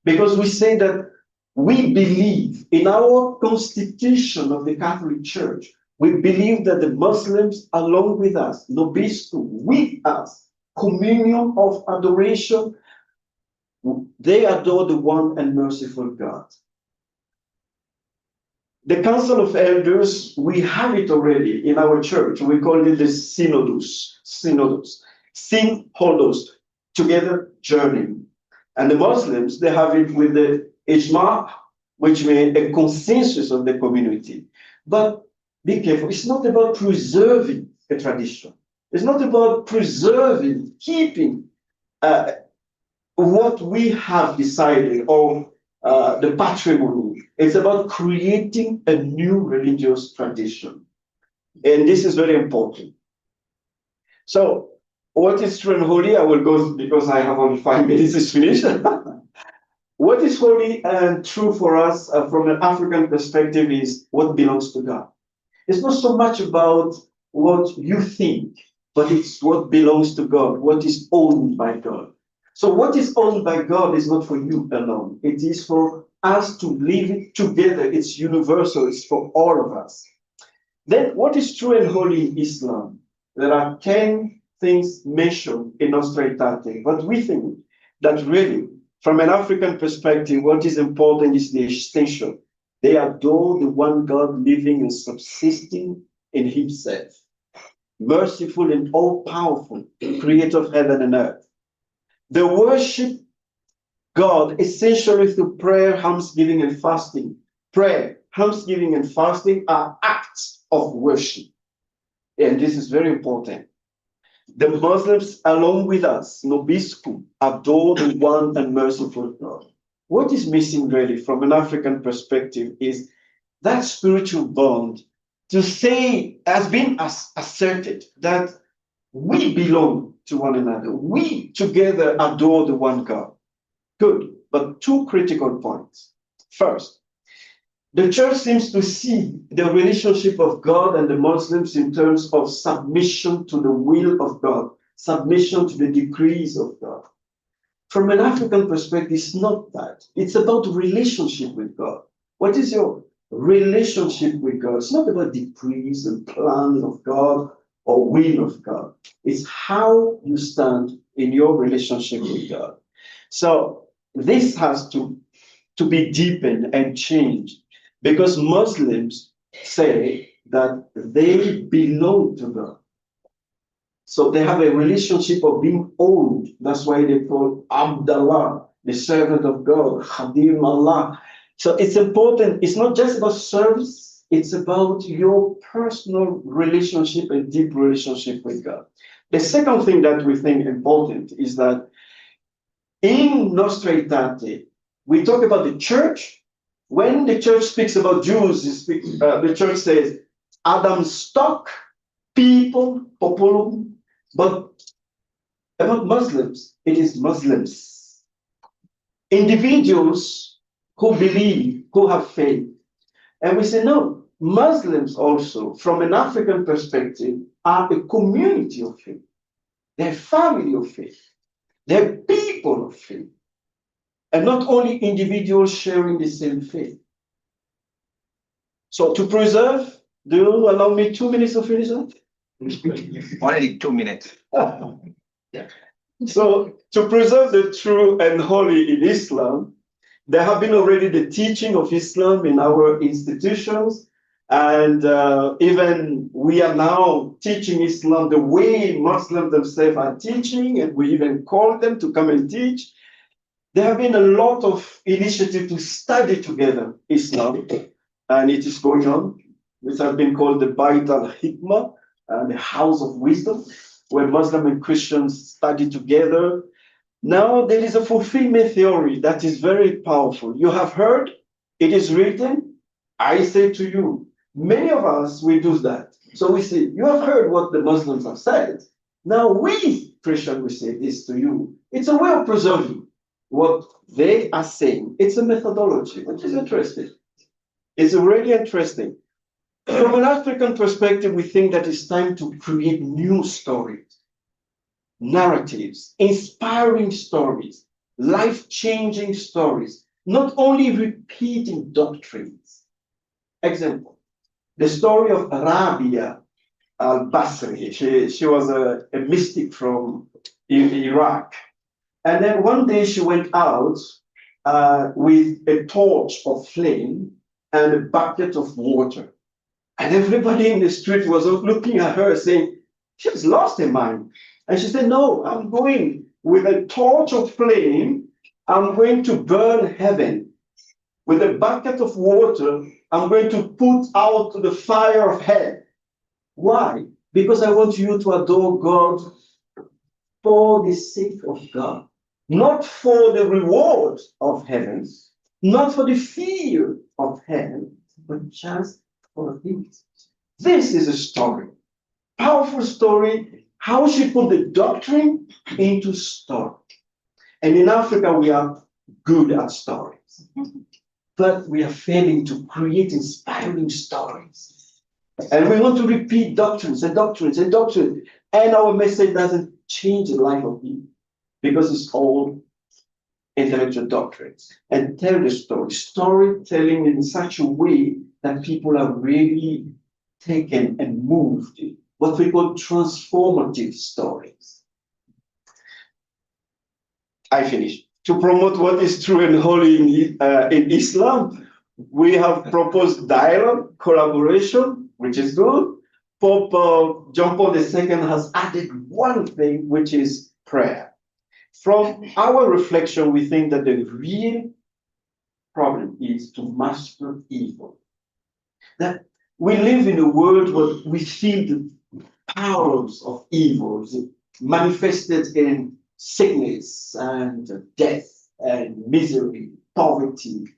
Because we say that we believe in our constitution of the Catholic Church, we believe that the Muslims, along with us, Nobiscum, with us, communion of adoration, they adore the one and merciful God. The Council of Elders, we have it already in our church. We call it the Synodus, Synhodos, together journeying. And the Muslims, they have it with the Ijma, which means a consensus of the community. But be careful, it's not about preserving a tradition. It's not about preserving, keeping what we have decided or the patrimony. It's about creating a new religious tradition. And this is very important. So, what is true and holy? I will go because I have only 5 minutes to finish. What is holy and true for us from an African perspective is what belongs to God. It's not so much about what you think, but it's what belongs to God, what is owned by God. So what is owned by God is not for you alone. It is for us to live it together. It's universal. It's for all of us. Then what is true and holy in Islam? There are 10 things mentioned in Nostra Aetate, but we think that really, from an African perspective, what is important is the extension. They adore the one God living and subsisting in himself, merciful and all-powerful, creator of heaven and earth. They worship God essentially through prayer, almsgiving, and fasting. Prayer, almsgiving, and fasting are acts of worship. And this is very important. The Muslims, along with us, Nobiscum, adore the one and merciful God. What is missing really from an African perspective is that spiritual bond to say, has been asserted that we belong to one another. We together adore the one God. Good, but 2 critical points. First, the church seems to see the relationship of God and the Muslims in terms of submission to the will of God, submission to the decrees of God. From an African perspective, it's not that. It's about relationship with God. What is your relationship with God? It's not about decrees and plans of God or will of God. It's how you stand in your relationship with God. So this has to be deepened and changed because Muslims say that they belong to God. So they have a relationship of being owned. That's why they call Abdallah, the servant of God, Khadim Allah. So it's important. It's not just about service. It's about your personal relationship and deep relationship with God. The second thing that we think important is that in Nostra Aetate, we talk about the church. When the church speaks about Jews, the church says Adam's stock, people, populum, but about Muslims, it is Muslims. Individuals who believe, who have faith. And we say, no, Muslims also, from an African perspective, are a community of faith. They're a family of faith. They're people of faith. And not only individuals sharing the same faith. So to preserve, do you allow me 2 minutes to finish that? Only 2 minutes. Yeah. So to preserve the true and holy in Islam, there have been already the teaching of Islam in our institutions. And even we are now teaching Islam the way Muslims themselves are teaching, and we even call them to come and teach. There have been a lot of initiative to study together Islam, and it is going on. This has been called the Bait al-Hikmah, the House of Wisdom, where Muslim and Christians study together. Now there is a fulfillment theory that is very powerful. You have heard, it is written, I say to you, Many of us, we do that. So we say, you have heard what the Muslims have said. Now we, Christians, we say this to you. It's a way of preserving what they are saying. It's a methodology, which is interesting. It's really interesting. From an African perspective, we think that it's time to create new stories, narratives, inspiring stories, life-changing stories, not only repeating doctrines. Example, the story of Rabia al-Basri. She was a mystic from Iraq. And then one day she went out with a torch of flame and a bucket of water. And everybody in the street was looking at her saying, she's lost her mind. And she said, no, I'm going with a torch of flame. I'm going to burn heaven. With a bucket of water, I'm going to put out the fire of hell. Why? Because I want you to adore God for the sake of God, not for the reward of heaven, not for the fear of heaven, but just for this. This is a story, powerful story, how she put the doctrine into story. And in Africa, we are good at stories, but we are failing to create inspiring stories. And we want to repeat doctrines and doctrines and doctrines, and our message doesn't change the life of people because it's all intellectual doctrines. And tell the story, storytelling in such a way that people are really taken and moved, what we call transformative stories. I finish. To promote what is true and holy in Islam, we have proposed dialogue, collaboration, which is good. Pope John Paul II has added one thing, which is prayer. From our reflection, we think that the real problem is to master evil. That we live in a world where we feel the powers of evil manifested in sickness and death and misery, poverty.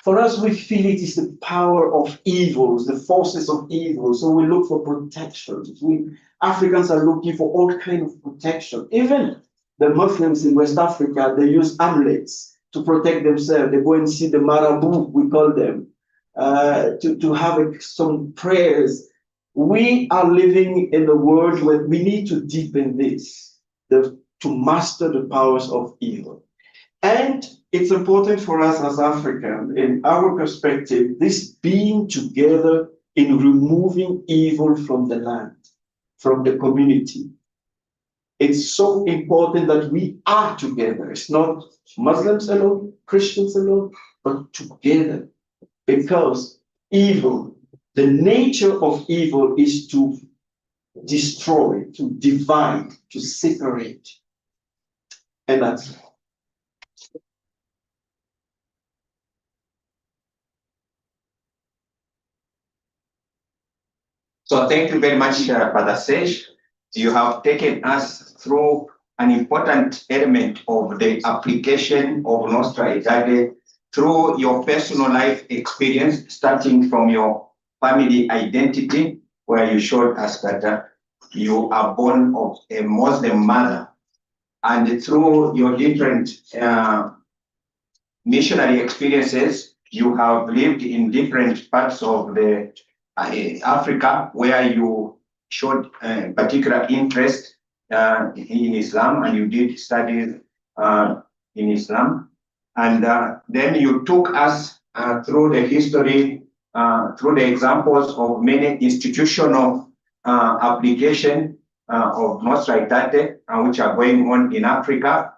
For us, we feel it is the power of evils, the forces of evil. So we look for protection. We Africans are looking for all kinds of protection. Even the Muslims in West Africa, they use amulets to protect themselves. They go and see the marabout, we call them, to have some prayers. We are living in a world where we need to deepen this, to master the powers of evil. And it's important for us as Africans, in our perspective, this being together in removing evil from the land, from the community. It's so important that we are together. It's not Muslims alone, Christians alone, but together. Because evil, the nature of evil is to destroy, to divide, to separate. And that's So thank you very much, Father Sesh. You have taken us through an important element of the application of Nostra Aetate through your personal life experience, starting from your family identity, where you showed us that you are born of a Muslim mother, and through your different missionary experiences, you have lived in different parts of the Africa, where you showed particular interest in Islam, and you did studies in Islam. And then you took us through the history, through the examples of many institutional application of Nostra Aetate, which are going on in Africa,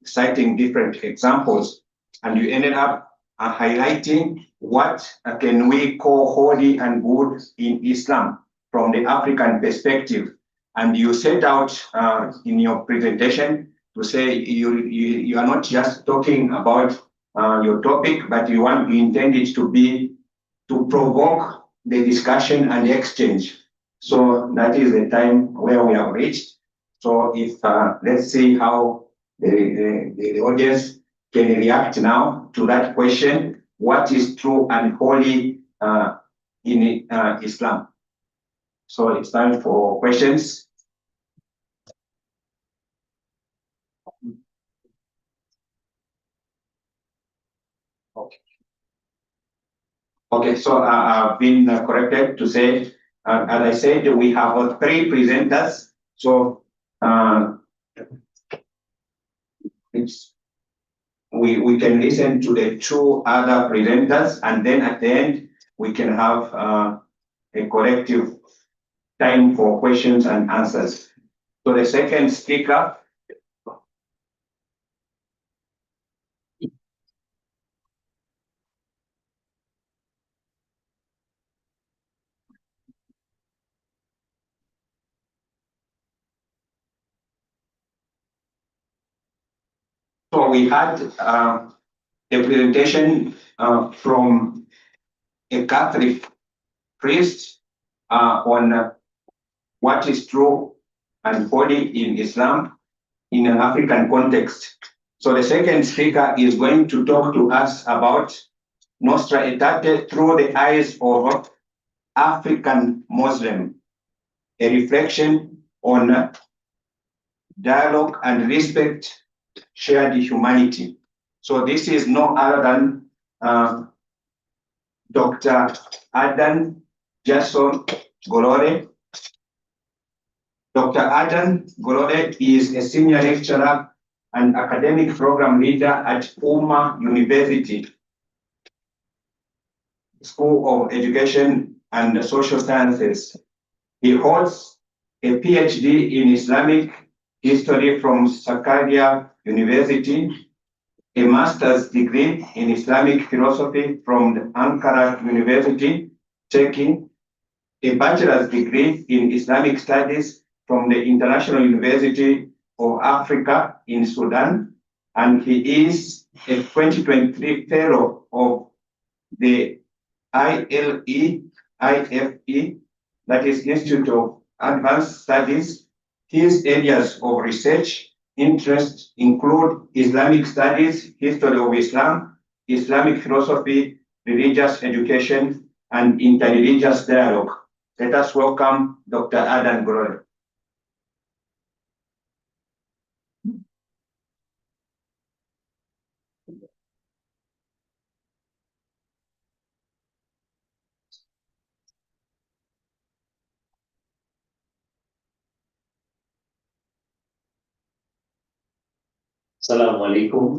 citing different examples. And you ended up highlighting what can we call holy and good in Islam from the African perspective. And you set out in your presentation to say you are not just talking about your topic, but you intend it to be to provoke the discussion and the exchange. So that is the time where we have reached. So if let's see how the audience can react now to that question: what is true and holy in Islam. So it's time for questions. Okay, so I've been corrected to say, as I said, we have 3 presenters. So we can listen to the 2 other presenters, and then at the end we can have a collective time for questions and answers. So the second speaker. So we had a presentation from a Catholic priest on what is true and holy in Islam in an African context. So the second speaker is going to talk to us about Nostra Aetate through the eyes of African Muslim, a reflection on dialogue and respect, shared humanity. So this is no other than Dr. Adan Jason Golore. Dr. Adan Golore is a senior lecturer and academic program leader at Uma University School of Education and Social Sciences. He holds a PhD in Islamic history from Sakarya University, a master's degree in Islamic philosophy from the Ankara University, Turkey, a bachelor's degree in Islamic studies from the International University of Africa in Sudan, and he is a 2023 fellow of the IFE, that is Institute of Advanced Studies. His areas of research interest include Islamic studies, history of Islam, Islamic philosophy, religious education, and interreligious dialogue. Let us welcome Dr. Adan Golore. Assalamu alaikum.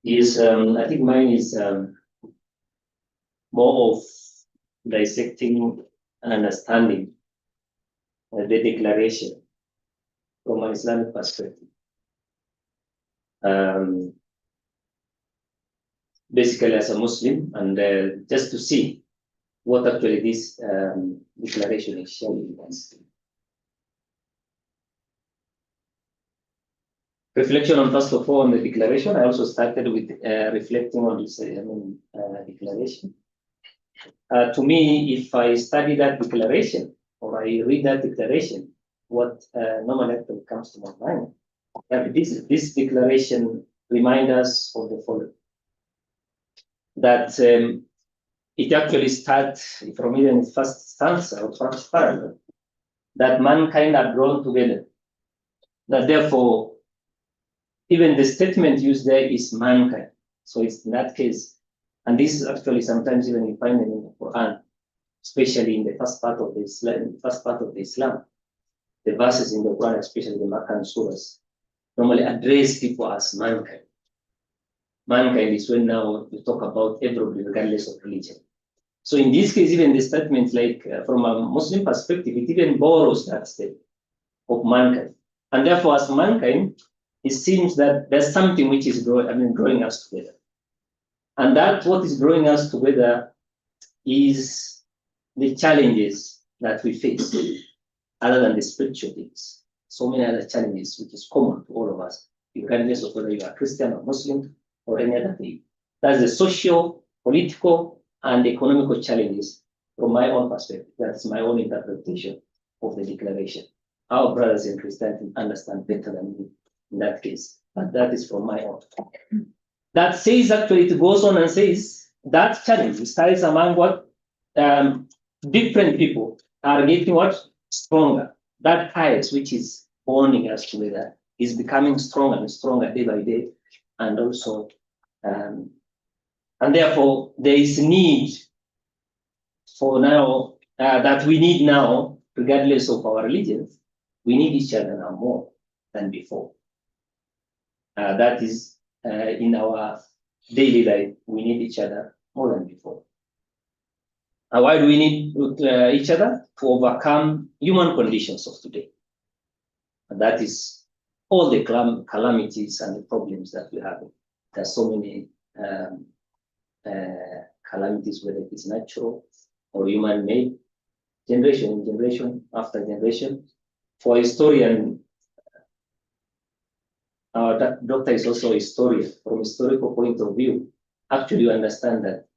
I think mine is more of dissecting and understanding the declaration from an Islamic perspective. Basically as a Muslim, and just to see what actually this declaration is showing us. Reflection on, first of all, on the declaration. I also started with reflecting on this declaration. To me, if I study that declaration or I read that declaration, what normally comes to my mind, that this declaration reminds us of the following. That it actually starts from even its first stanza or first paragraph, that mankind are drawn together. That therefore, even the statement used there is mankind. So it's in that case, and this is actually sometimes even you find it in the Quran, especially in the first part of the Islam, the verses in the Quran, especially the Makkah surahs, normally address people as mankind. Mankind is when now you talk about everybody regardless of religion. So in this case, even the statement, like from a Muslim perspective, it even borrows that state of mankind. And therefore, as mankind, it seems that there's something which is drawing us together. And that what is drawing us together is the challenges that we face, other than the spiritual things. So many other challenges which is common to all of us, regardless of whether you are Christian or Muslim or any other thing. That's the social, political, and economical challenges from my own perspective. That's my own interpretation of the declaration. Our brothers in Christianity understand better than me in that case, but that is from my own. That says, actually, it goes on and says that challenge starts among what different people are getting what stronger. That ties which is bonding us together is becoming stronger and stronger day by day, and also, and therefore there is need for now that we need now, regardless of our religions, we need each other now more than before. That is in our daily life, we need each other more than before. Why do we need each other? To overcome human conditions of today. And that is all the calamities and the problems that we have. There are so many calamities, whether it is natural or human-made, generation after generation. For a historian, our doctor is also a historian. From a historical point of view, actually you understand that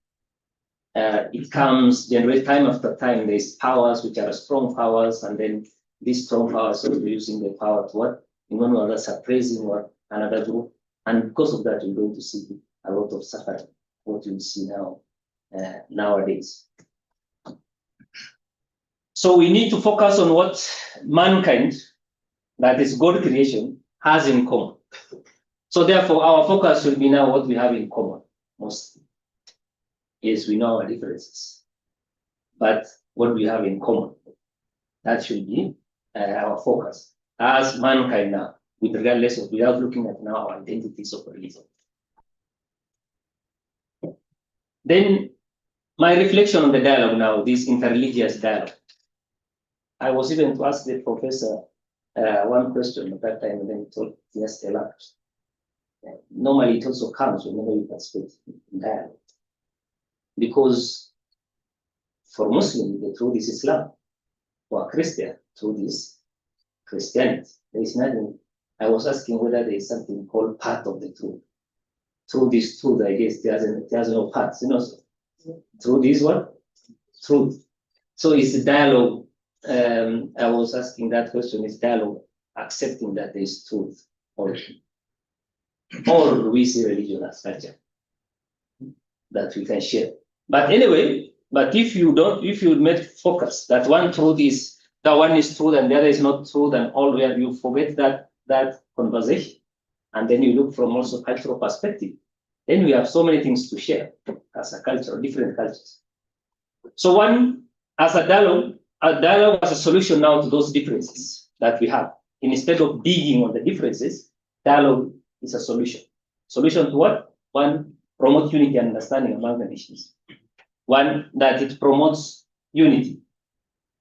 it comes, generate time after time, there's powers which are strong powers, and then these strong powers are using the power to what? In one way, suppressing what another group. And because of that, you're going to see a lot of suffering, what you see now, nowadays. So we need to focus on what mankind, that is God creation, has in common. So therefore, our focus will be now what we have in common, mostly. Yes, we know our differences, but what we have in common, that should be our focus as mankind now, with regardless of, without looking at now our identities of religion. Then my reflection on the dialogue now, this interreligious dialogue. I was even to ask the professor one question at that time, and then he told yes, a lot. Normally, it also comes whenever you participate in dialogue. Because for Muslim, the truth is Islam. For a Christian, truth is Christianity. There is nothing. I was asking whether there is something called part of the truth. Truth is truth, I guess. It has no parts, you know. So truth is what? Truth. So it's a dialogue. I was asking that question, is dialogue accepting that there is truth? Or we see religion as culture that we can share. But anyway, but if you make focus that one truth is, that one is truth and the other is not truth, and all where you forget that conversation, and then you look from also cultural perspective, then we have so many things to share as a culture, different cultures. So one, as a dialogue as a solution now to those differences that we have. Instead of digging on the differences, dialogue is a solution. Solution to what? One, promote unity and understanding among the nations. One, that it promotes unity.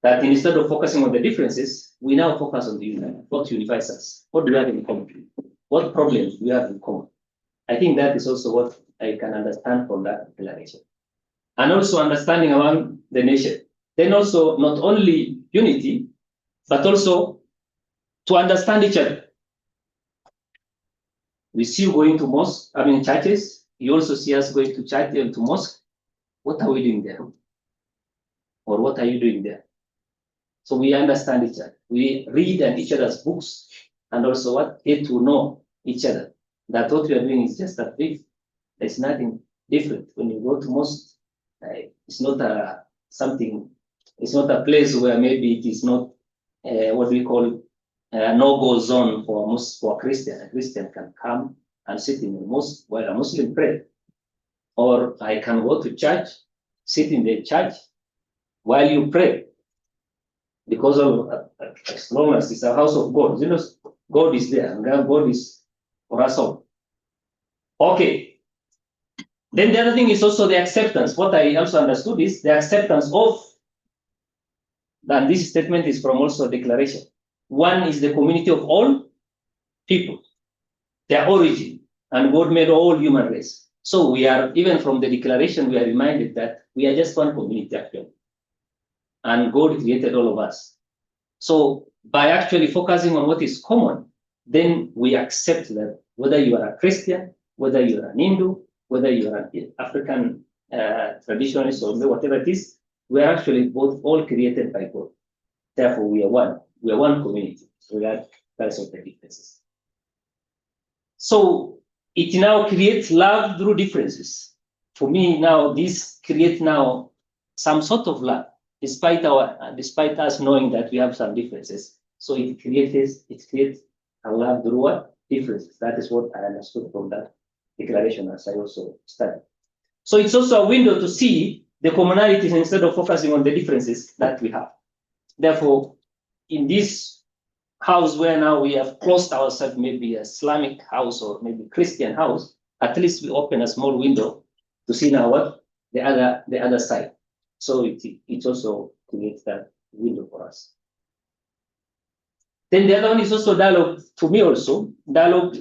That instead of focusing on the differences, we now focus on the unity. What unifies us? What do we have in common? What problems do we have in common? I think that is also what I can understand from that declaration. And also understanding among the nation. Then also not only unity, but also to understand each other. We see you going to mosque, churches. You also see us going to church and to mosque. What are we doing there? Or what are you doing there? So we understand each other. We read each other's books, and also what? Get to know each other. That what we are doing is just that brief. There's nothing different. When you go to mosque, it's not it's not a place where maybe it is not what we call a no-go zone for a Christian. A Christian can come and sit in the mosque while a Muslim pray. Or I can go to church, sit in the church while you pray. Because of, as long as it's a house of God, you know, God is there, and God is for us all. Okay. Then the other thing is also the acceptance. What I also understood is the acceptance of, and this statement is from also a declaration. One is the community of all, people, their origin, and God made all human race. So we are, even from the declaration, we are reminded that we are just one community actually. And God created all of us. So by actually focusing on what is common, then we accept that whether you are a Christian, whether you are an Hindu, whether you are an African traditionalist or whatever it is, we are actually both all created by God. Therefore, we are one. We are one community, regardless of the differences. So it now creates love through differences. For me, now this creates now some sort of love, despite us knowing that we have some differences. So it creates a love through what? Differences. That is what I understood from that declaration as I also studied. So it's also a window to see the commonalities instead of focusing on the differences that we have. Therefore, in this house where now we have closed ourselves, maybe Islamic house or maybe Christian house, at least we open a small window to see now what the other side. So it also creates that window for us. Then the other one is also dialogue. To me also, dialogue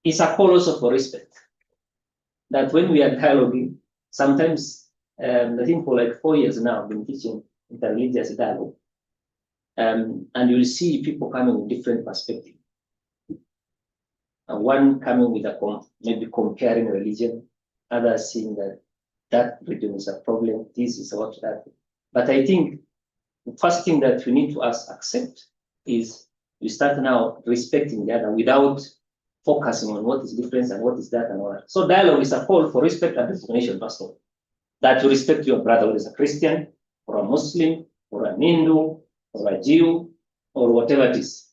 is a call also for respect. That when we are dialoguing, sometimes I think for like 4 years now, I've been teaching interreligious dialogue. And you'll see people coming with different perspectives. And one coming with maybe comparing religion, others seeing that religion is a problem, this is what that. But I think the first thing that we need to accept is we start now respecting the other without focusing on what is different and what is that and all that. So dialogue is a call for respect and recognition, first of all. That you respect your brother, whether it's a Christian or a Muslim or an Hindu or a Jew or whatever it is.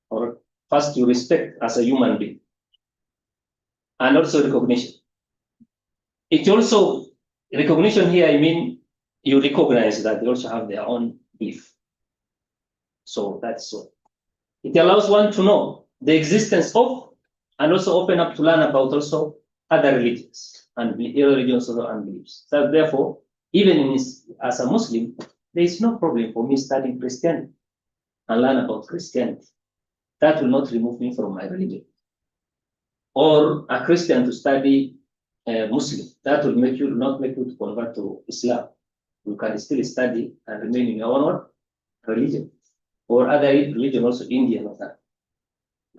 Or first you respect as a human being. And also recognition. It also, recognition here, I mean, you recognize that they also have their own belief. So that's so. It allows one to know the existence of and also open up to learn about also other religions and religions and beliefs. So therefore, even as a Muslim, there is no problem for me studying Christianity and learn about Christianity. That will not remove me from my religion. Or a Christian to study Muslim, that will not make you to convert to Islam. You can still study and remain in your own religion. Or other religion, also Indian or that.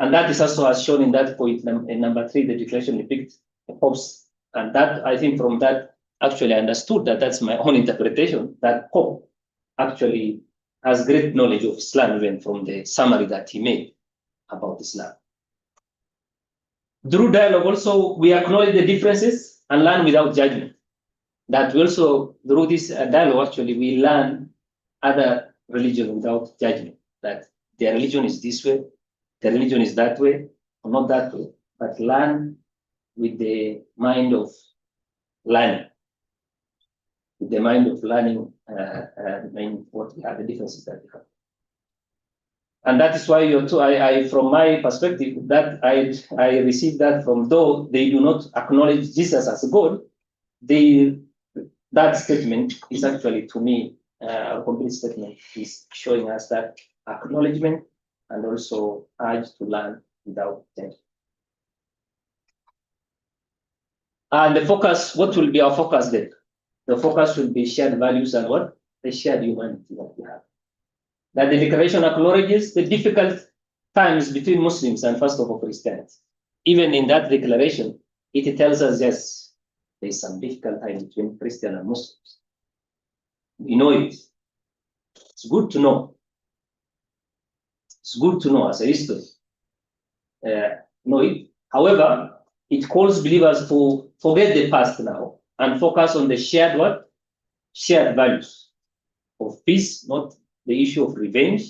And that is also as shown in that point, in number 3, the declaration depicts the popes. And that, I think from that, actually I understood that that's my own interpretation, that Pope actually has great knowledge of Islam, even from the summary that he made about Islam. Through dialogue also, we acknowledge the differences and learn without judgment. That we also, through this dialogue, actually, we learn other religion without judgment. That their religion is this way, their religion is that way, or not that way, but learn with the mind of learning. With the mind of learning, what are the differences that we have. And that is why I from my perspective, that I received that from, though they do not acknowledge Jesus as God, that statement is actually, to me, a complete statement is showing us that acknowledgement and also urge to learn without judgment. And the focus, what will be our focus then? The focus will be shared values and what? The shared humanity that we have. That the declaration acknowledges the difficult times between Muslims and first of all Christianity. Even in that declaration, it tells us, yes, there is some difficult time between Christian and Muslims. We know it. It's good to know. It's good to know as a history. Know it. However, it calls believers to forget the past now and focus on the shared what? Shared values of peace, not the issue of revenge,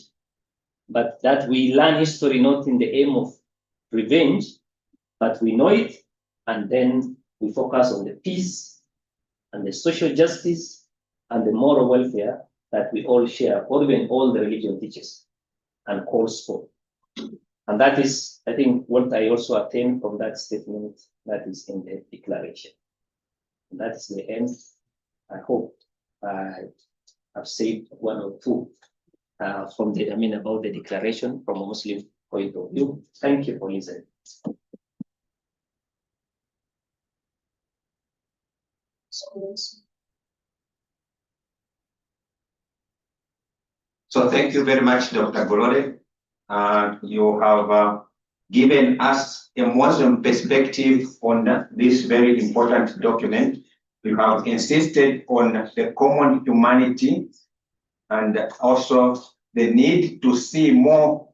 but that we learn history not in the aim of revenge, but we know it, and then we focus on the peace and the social justice and the moral welfare that we all share, or even all the religion teaches and calls for. And that is, I think, what I also attained from that statement that is in the declaration. And that is the end. I hope I have said one or two from about the declaration from a Muslim point of view. Thank you for listening. So thank you very much, Dr. Golode. You have given us a Muslim perspective on this very important document. You have insisted on the common humanity and also the need to see more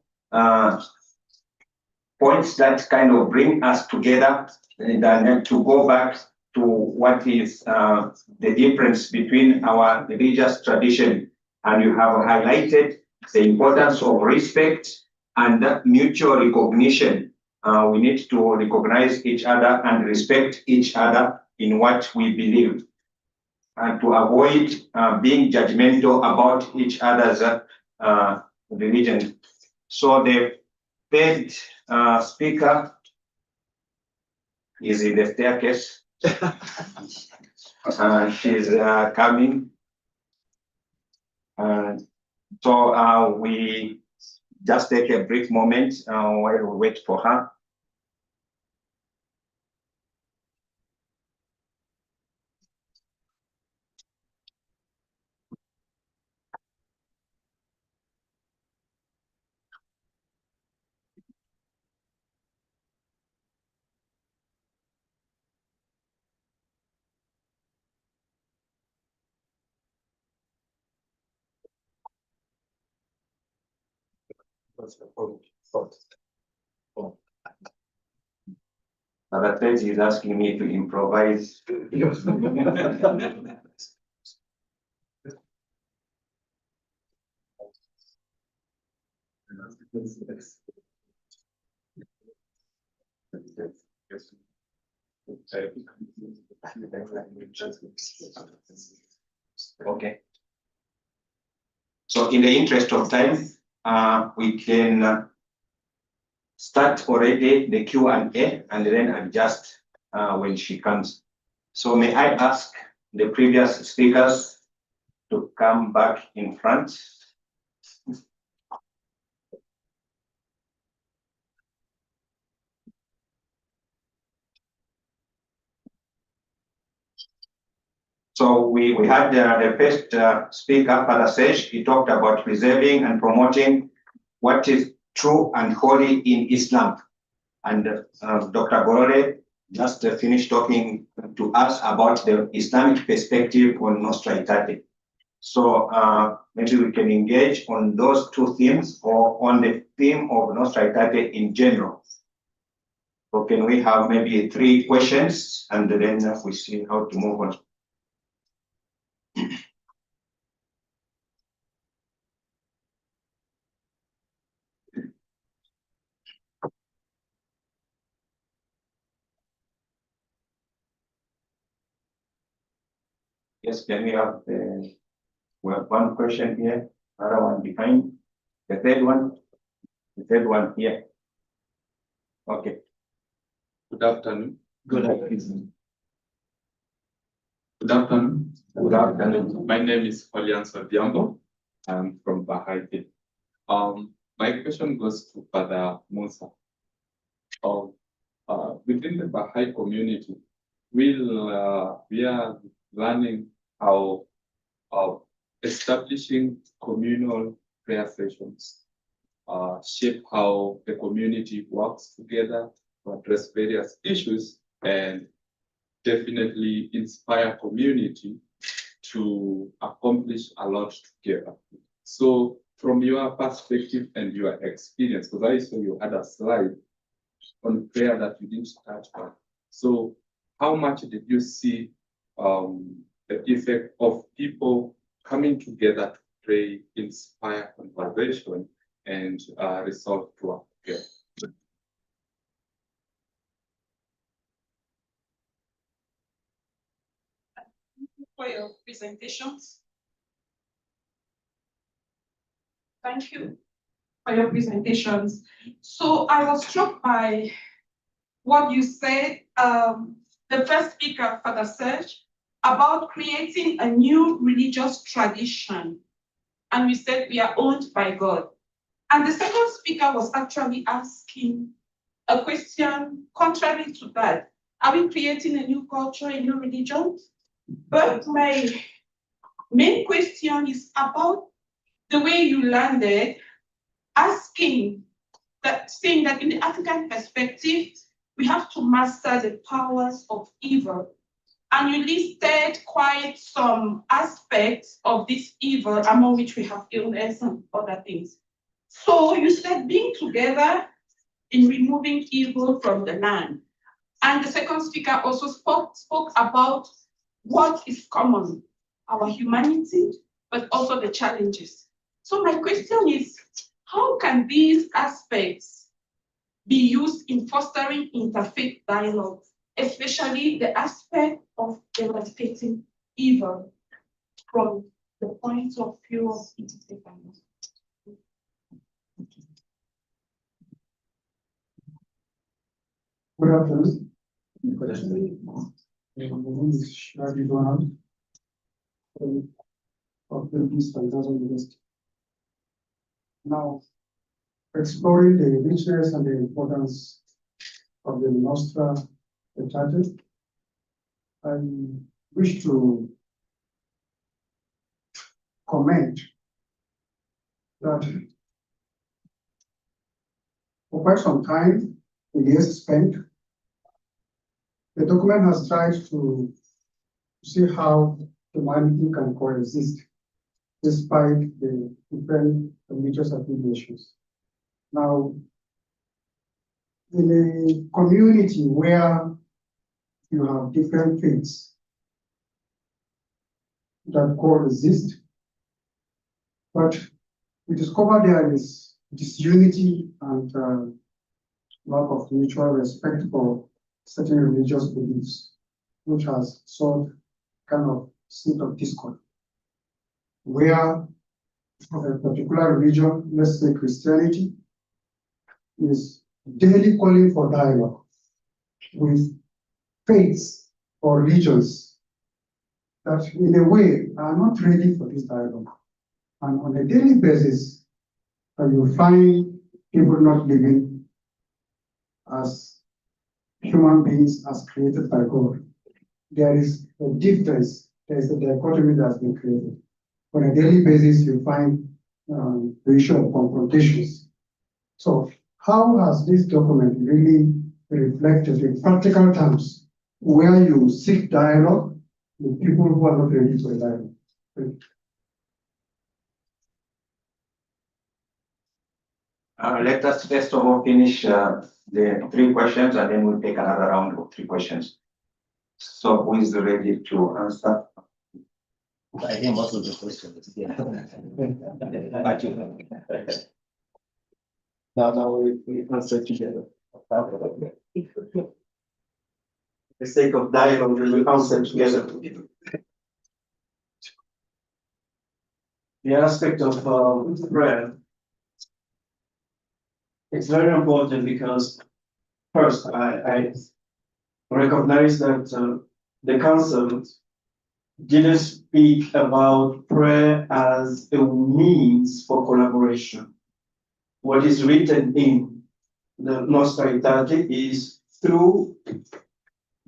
points that kind of bring us together than to go back to what is the difference between our religious tradition. And you have highlighted the importance of respect and mutual recognition. We need to recognize each other and respect each other in what we believe, and to avoid being judgmental about each other's religion. So the third speaker is in the staircase. She's coming. So we just take a brief moment while we wait for her. Brother Ted is asking me to improvise. Okay. So in the interest of time, we can start already the Q&A and then adjust when she comes. So may I ask the previous speakers to come back in front? So we had the first speaker, Father Sesh. He talked about preserving and promoting what is true and holy in Islam. And Dr. Golode just finished talking to us about the Islamic perspective on Nostra Aetate. So maybe we can engage on those two themes or on the theme of Nostra Aetate in general. So can we have maybe 3 questions and then we see how to move on. Yes, can we have one question here, another one behind, the third one here. Okay. Good afternoon. Good afternoon. Good afternoon. Good afternoon. My name is Julian Sodiambo. I'm from Bahrain. My question goes to Father Musa. Within the Baha'i community, we are learning how establishing communal prayer sessions shape how the community works together to address various issues and definitely inspire community to accomplish a lot together. So from your perspective and your experience, because I saw you had a slide on prayer that you didn't touch on. So how much did you see the effect of people coming together to pray, inspire conversation, and resolve to work together? For your presentations. Thank you for your presentations. So I was struck by what you said, the first speaker, Father Serge, about creating a new religious tradition. And we said we are owned by God. And the second speaker was actually asking a question contrary to that. Are we creating a new culture, a new religion? But my main question is about the way you landed, saying that in the African perspective, we have to master the powers of evil. And you listed quite some aspects of this evil, among which we have illness and other things. So you said being together in removing evil from the land. And the second speaker also spoke about what is common, our humanity, but also the challenges. So my question is, how can these aspects be used in fostering interfaith dialogue, especially the aspect of eradicating evil from the point of view of interfaith dialogue? Good afternoon. My name is Shadi Donald of the East University. Now, exploring the richness and the importance of the Nostra Aetate, I wish to comment that for quite some time, the years spent, the document has tried to see how humanity can coexist despite the different religious affiliations. Now, in a community where you have different faiths that coexist, but we discover there is disunity and lack of mutual respect for certain religious beliefs, which has solved kind of state of discord, where a particular religion, let's say Christianity, is daily calling for dialogue with faiths or religions that in a way are not ready for this dialogue. And on a daily basis, you find people not living as human beings as created by God. There is a difference, there is a dichotomy that has been created. On a daily basis, you find the issue of confrontations. So how has this document really reflected in practical terms where you seek dialogue with people who are not ready for dialogue? Let us first of all finish the 3 questions, and then we'll take another round of 3 questions. So who is ready to answer? I think most of the questions. Yeah. Now we answer together. For the sake of dialogue, we will answer together. The aspect of prayer, it's very important because first I recognize that the council didn't speak about prayer as a means for collaboration. What is written in the Nostra Aetate is through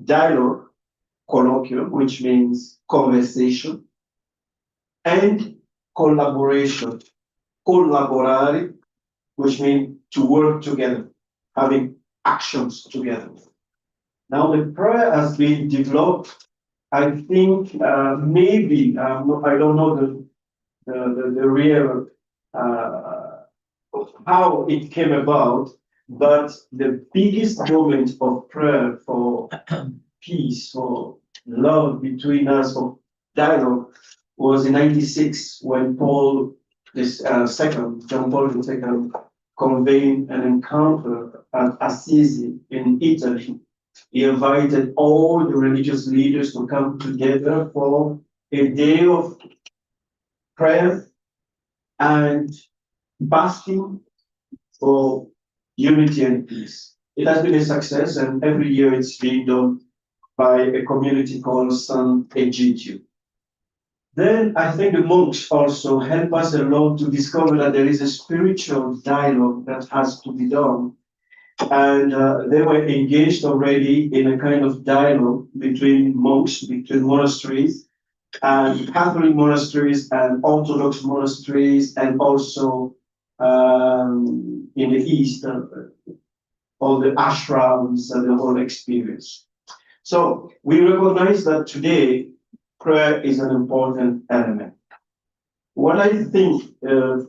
dialogue, colloquium, which means conversation, and collaboration, collaborare, which means to work together, having actions together. Now the prayer has been developed. I think maybe I don't know the real how it came about, but the biggest moment of prayer for peace, for love between us, for dialogue, was in '96 when Paul John Paul II, convened an encounter at Assisi in Italy. He invited all the religious leaders to come together for a day of prayer and fasting for unity and peace. It has been a success, and every year it's being done by a community called San Egidio. Then I think the monks also help us a lot to discover that there is a spiritual dialogue that has to be done. And they were engaged already in a kind of dialogue between monks, between monasteries, and Catholic monasteries and Orthodox monasteries, and also in the East, all the ashrams and the whole experience. So we recognize that today prayer is an important element. What I think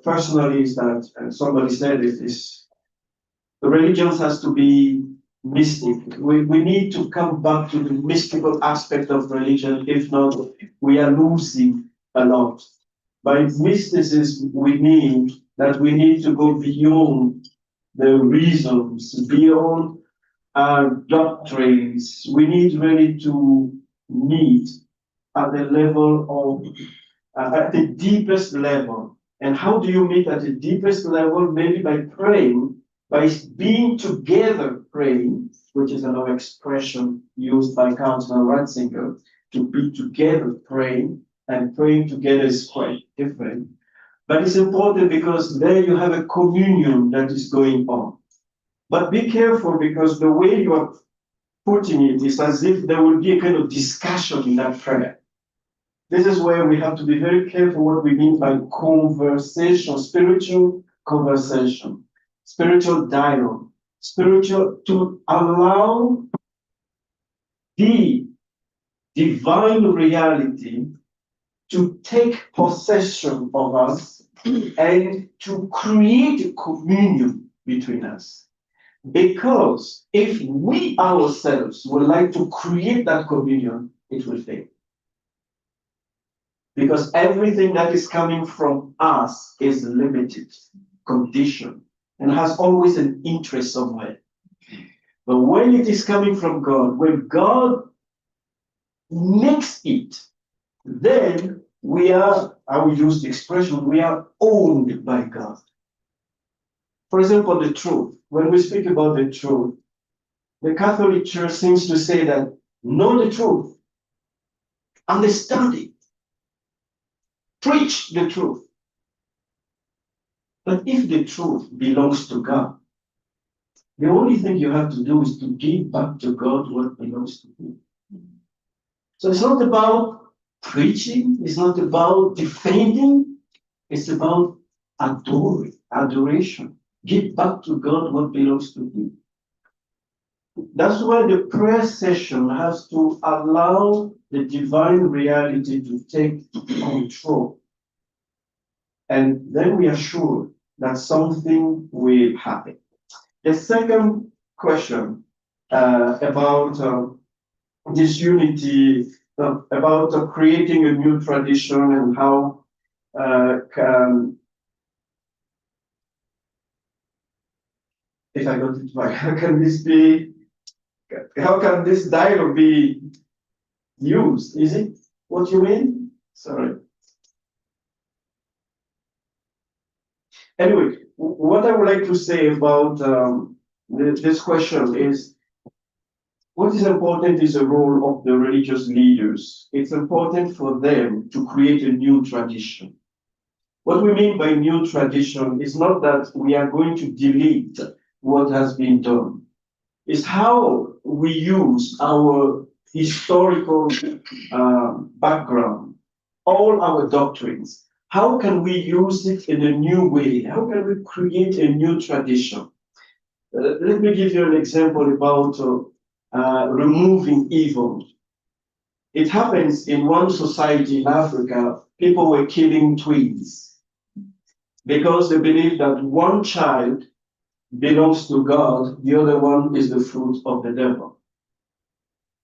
personally is that, and somebody said it, is the religions has to be mystic. We need to come back to the mystical aspect of religion. If not, we are losing a lot. By mysticism, we mean that we need to go beyond the reasons, beyond our doctrines. We need really to meet at the level of, at the deepest level. And how do you meet at the deepest level? Maybe by praying, by being together praying, which is another expression used by Cardinal Ratzinger, to be together praying, and praying together is quite different. But it's important because there you have a communion that is going on. But be careful, because the way you are putting it is as if there will be a kind of discussion in that prayer. This is where we have to be very careful what we mean by conversation, spiritual conversation, spiritual dialogue, spiritual, to allow the divine reality to take possession of us and to create a communion between us. Because if we ourselves would like to create that communion, it will fail. Because everything that is coming from us is limited, conditioned, and has always an interest somewhere. But when it is coming from God, when God makes it, then we are, I will use the expression, we are owned by God. For example, the truth. When we speak about the truth, the Catholic Church seems to say that know the truth, understand it, preach the truth. But if the truth belongs to God, the only thing you have to do is to give back to God what belongs to Him. So it's not about preaching, it's not about defending, it's about adoration. Give back to God what belongs to Him. That's why the prayer session has to allow the divine reality to take control. And then we are sure that something will happen. The second question about this unity, about creating a new tradition and how can, if I got it right, how can this dialogue be used? Is it what you mean? Sorry. Anyway, what I would like to say about this question is, what is important is the role of the religious leaders. It's important for them to create a new tradition. What we mean by new tradition is not that we are going to delete what has been done. It's how we use our historical background, all our doctrines. How can we use it in a new way? How can we create a new tradition? Let me give you an example about removing evil. It happens in one society in Africa, people were killing twins because they believe that one child belongs to God, the other one is the fruit of the devil.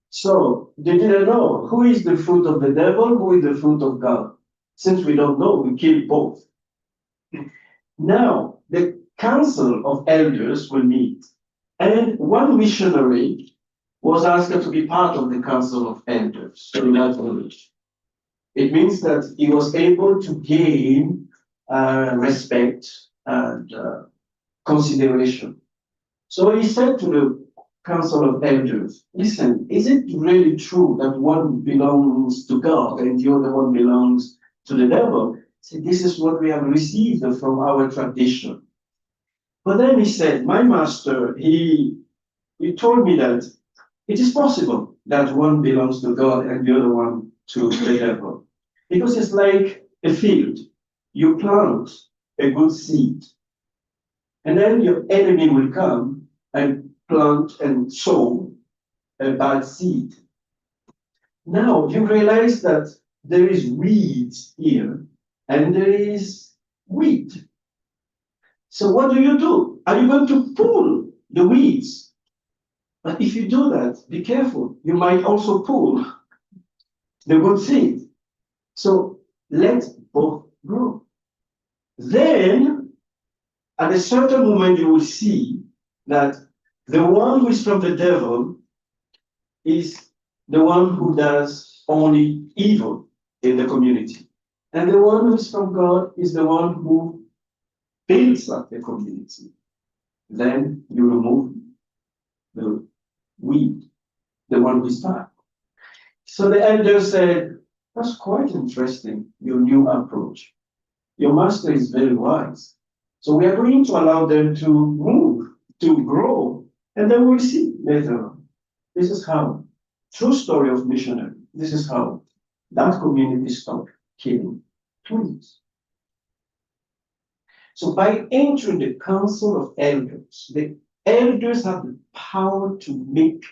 So they didn't know who is the fruit of the devil, who is the fruit of God. Since we don't know, we kill both. Now, the council of elders will meet, and one missionary was asked to be part of the council of elders in that village. It means that he was able to gain respect and consideration. So he said to council of elders, listen, is it really true that one belongs to God and the other one belongs to the devil? So this is what we have received from our tradition. But then he said, my master, he told me that it is possible that one belongs to God and the other one to the devil. Because it's like a field. You plant a good seed, and then your enemy will come and plant and sow a bad seed. Now you realize that there is weeds here and there is wheat. So what do? Are you going to pull the weeds? But if you do that, be careful. You might also pull the good seed. So let both grow. Then, at a certain moment, you will see that the one who is from the devil is the one who does only evil in the community. And the one who is from God is the one who builds up the community. Then you remove the weed, the one who is bad. So the elder said, that's quite interesting, your new approach. Your master is very wise. So we are going to allow them to move, to grow, and then we'll see later on. This is how, true story of missionary, this is how that community stopped killing twins. So by entering the council of elders, the elders have the power to make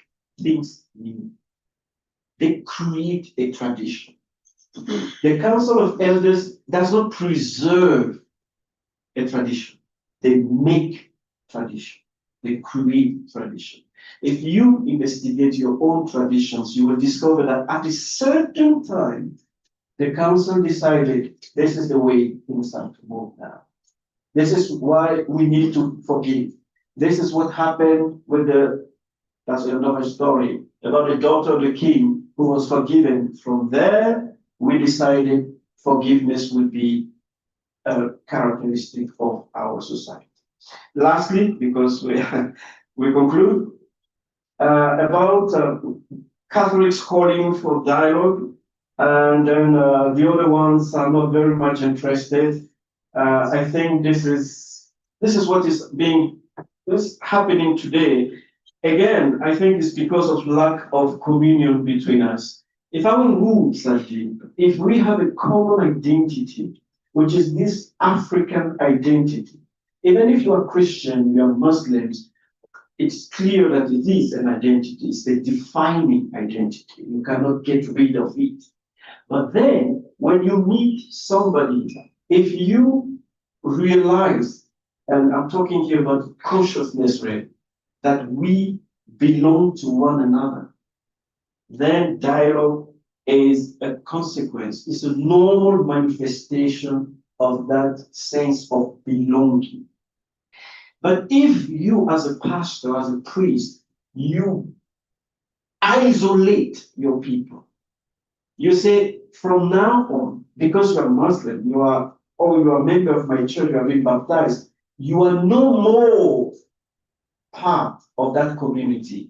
things new. They create a tradition. The council of elders does not preserve a tradition. They make tradition. They create tradition. If you investigate your own traditions, you will discover that at a certain time, the council decided this is the way things have to move now. This is why we need to forgive. This is what happened with that's another story, about the daughter of the king who was forgiven. From there, we decided forgiveness would be a characteristic of our society. Lastly, because we conclude, about Catholics calling for dialogue, and then the other ones are not very much interested. I think this is what is happening today. Again, I think it's because of lack of communion between us. If our roots are deep, if we have a common identity, which is this African identity, even if you are Christian, you are Muslims, it's clear that it is an identity. It's a defining identity. You cannot get rid of it. But then, when you meet somebody, if you realize, and I'm talking here about consciousness, right, that we belong to one another, then dialogue is a consequence. It's a normal manifestation of that sense of belonging. But if you, as a pastor, as a priest, you isolate your people, you say, from now on, because you are Muslim, you are a member of my church, you have been baptized, you are no more part of that community,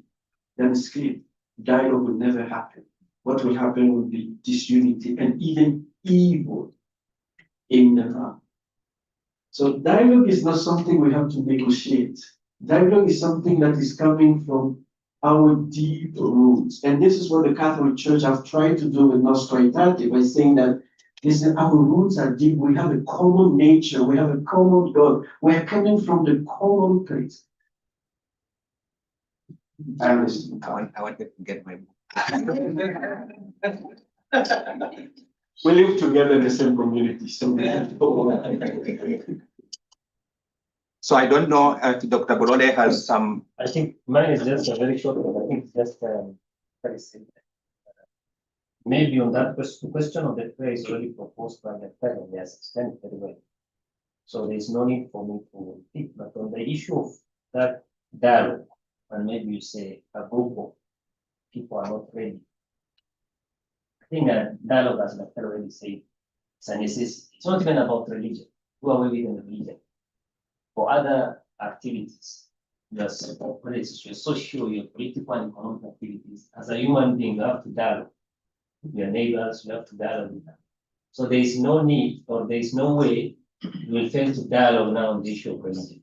then it's clear. Dialogue will never happen. What will happen will be disunity and even evil in the heart. So dialogue is not something we have to negotiate. Dialogue is something that is coming from our deep roots. And this is what the Catholic Church have tried to do with Nostra Aetate by saying that our roots are deep. We have a common nature. We have a common God. We are coming from the common place. I want to get my book. We live together in the same community. So I don't know if Dr. Borode has some. I think mine is just a very short one. I think it's just very simple. Maybe on that question of the prayer is already proposed by the parent, they explained very well. So there is no need for me to repeat. But on the issue of that dialogue, and maybe you say a group of people are not ready. I think a dialogue, as Dr. already said, it's a necessity. It's not even about religion. Who are we within religion? For other activities, your social, your political and economic activities. As a human being, you have to dialogue with your neighbors, you have to dialogue with them. So there is no need or there is no way you will fail to dialogue now on the issue of religion.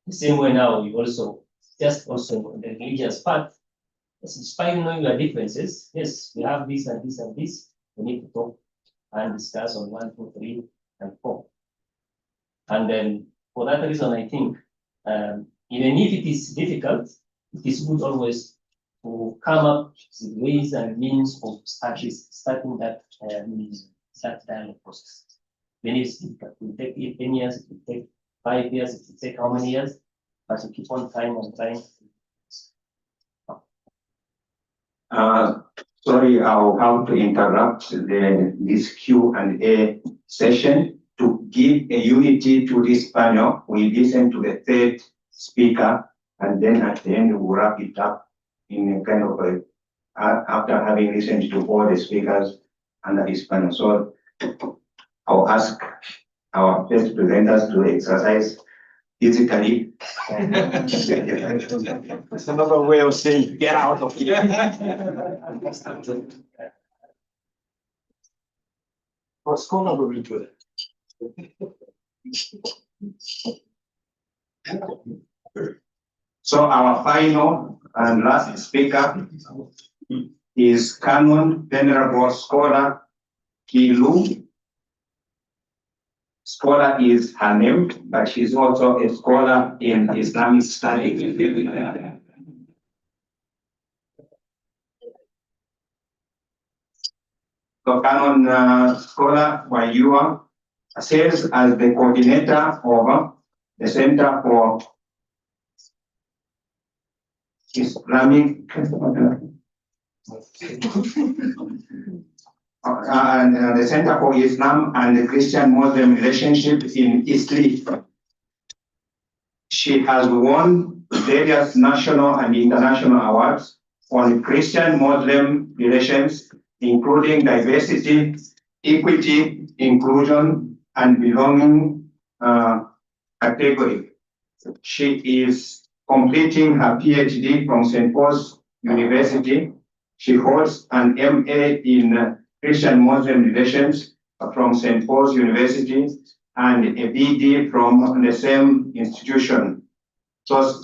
The same way now you also on the religious part, despite knowing your differences, yes, we have this and this and this, we need to talk and discuss on 1, 2, 3, and 4. And then for that reason, I think even if it is difficult, it is good always to come up with ways and means of starting that dialogue process. Then it will take 10 years, it will take 5 years, it will take how many years, but you keep on trying and trying. Sorry, I'll have to interrupt this Q&A session to give a unity to this panel. We listen to the third speaker, and then at the end we'll wrap it up in a kind of after having listened to all the speakers under this panel. So I'll ask our first presenters to exercise physically. It's another way of saying, get out of here. For scholar, we will do it. So our final and last speaker is Canon Venerable Scholar Kilu. Scholar is her name, but she's also a scholar in Islamic studies. So Canon Scholar Wayua serves as the coordinator of the Center for Islamic and the Center for Islam and Christian-Muslim Relationships in Italy. She has won various national and international awards on Christian-Muslim relations, including diversity, equity, inclusion, and belonging category. She is completing her PhD from St. Paul's University. She holds an MA in Christian-Muslim relations from St. Paul's University and a BD from the same institution. So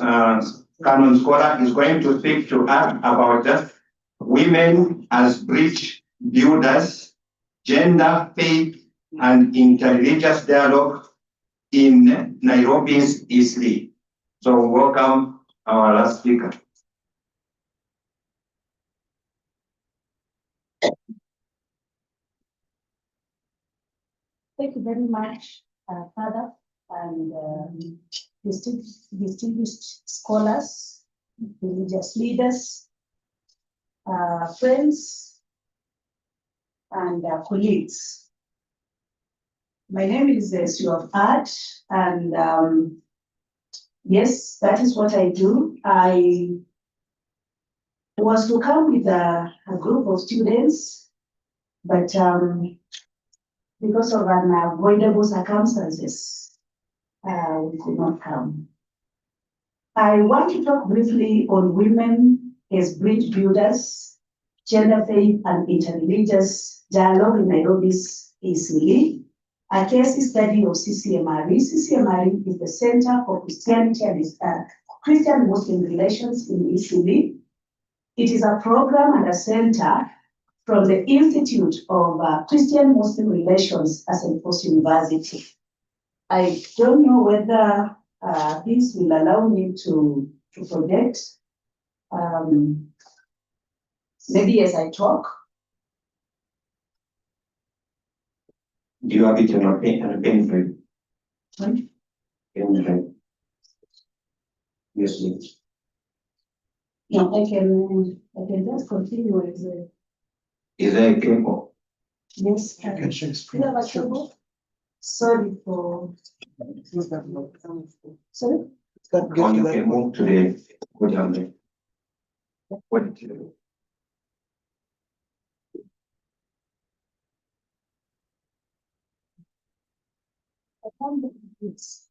Canon Scholar is going to speak to us about women as bridge builders, gender, faith, and interreligious dialogue in Nairobi's Eastleigh. So welcome our last speaker. Thank you very much, Father, and distinguished scholars, religious leaders, friends, and colleagues. My name is Stuart Art, and yes, that is what I do. I was to come with a group of students, but because of unavoidable circumstances, we could not come. I want to talk briefly on women as bridge builders, gender, faith, and interreligious dialogue in Nairobi's Eastleigh, a case study of CCMRE. CCMRE is the Center for Christianity and Christian-Muslim Relations in Eastleigh. It is a program and a center from the Institute of Christian-Muslim Relations at St. Paul's University. I don't know whether this will allow me to project. Maybe as I talk. Do you have it on a pen drive? Sorry? Pen drive. Yes, please. No, I can just continue with the. Is there a cable? Yes. You can share screen. You have a cable? Sorry for. Sorry? Or you can move to the, go down there. What did you do? I can't do this.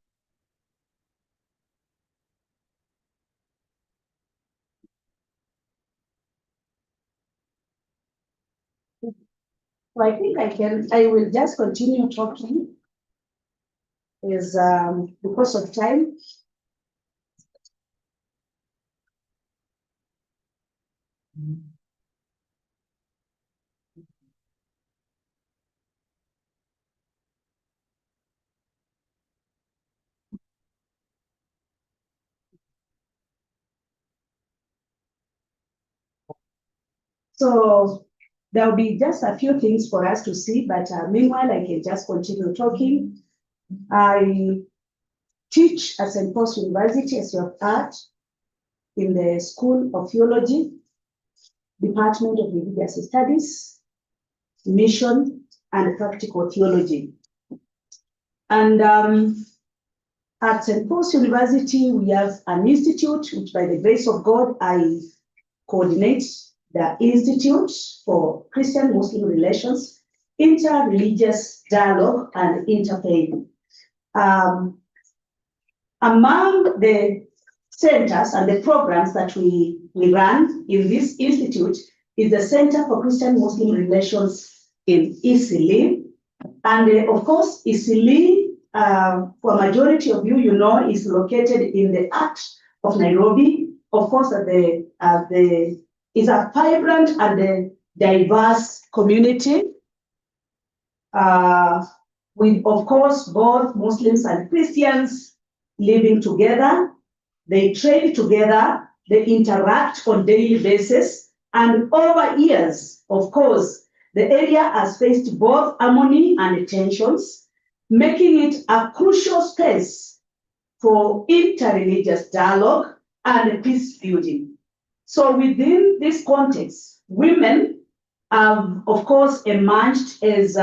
So I think I will just continue talking is because of time. So there will be just a few things for us to see, but meanwhile, I can just continue talking. I teach at St. Paul's University as of Art in the School of Theology, Department of Religious Studies, Mission, and Practical Theology. And at St. Paul's University, we have an institute, which by the grace of God, I coordinate the Institute for Christian-Muslim Relations, Inter-Religious Dialogue, and Interfaith. Among the centers and the programs that we run in this institute is the Center for Christian-Muslim Relations in Isili. And of course, Isili, for a majority of you, you know, is located in the heart of Nairobi. Of course, is a vibrant and a diverse community with, of course, both Muslims and Christians living together. They trade together, they interact on a daily basis, and over years, of course, the area has faced both harmony and tensions, making it a crucial space for interreligious dialogue and peace building. So within this context, women have, of course, emerged as,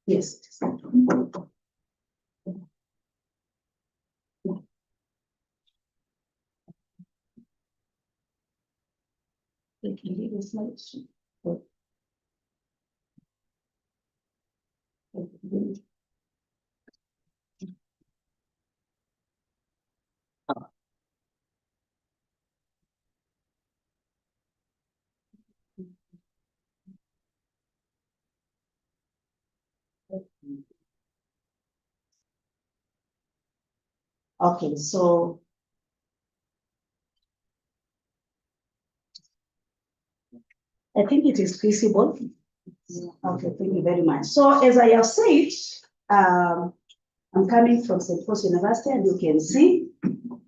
yes. Okay, so I think it is feasible. Okay, thank you very much. So as I have said, I'm coming from St. Paul's University, and you can see,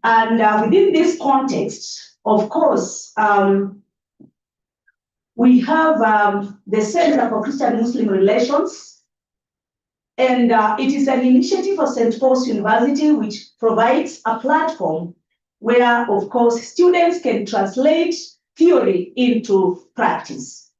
and within this context, of course, we have the Center for Christian-Muslim Relations, and it is an initiative of St. Paul's University which provides a platform where, of course, students can translate theory into practice.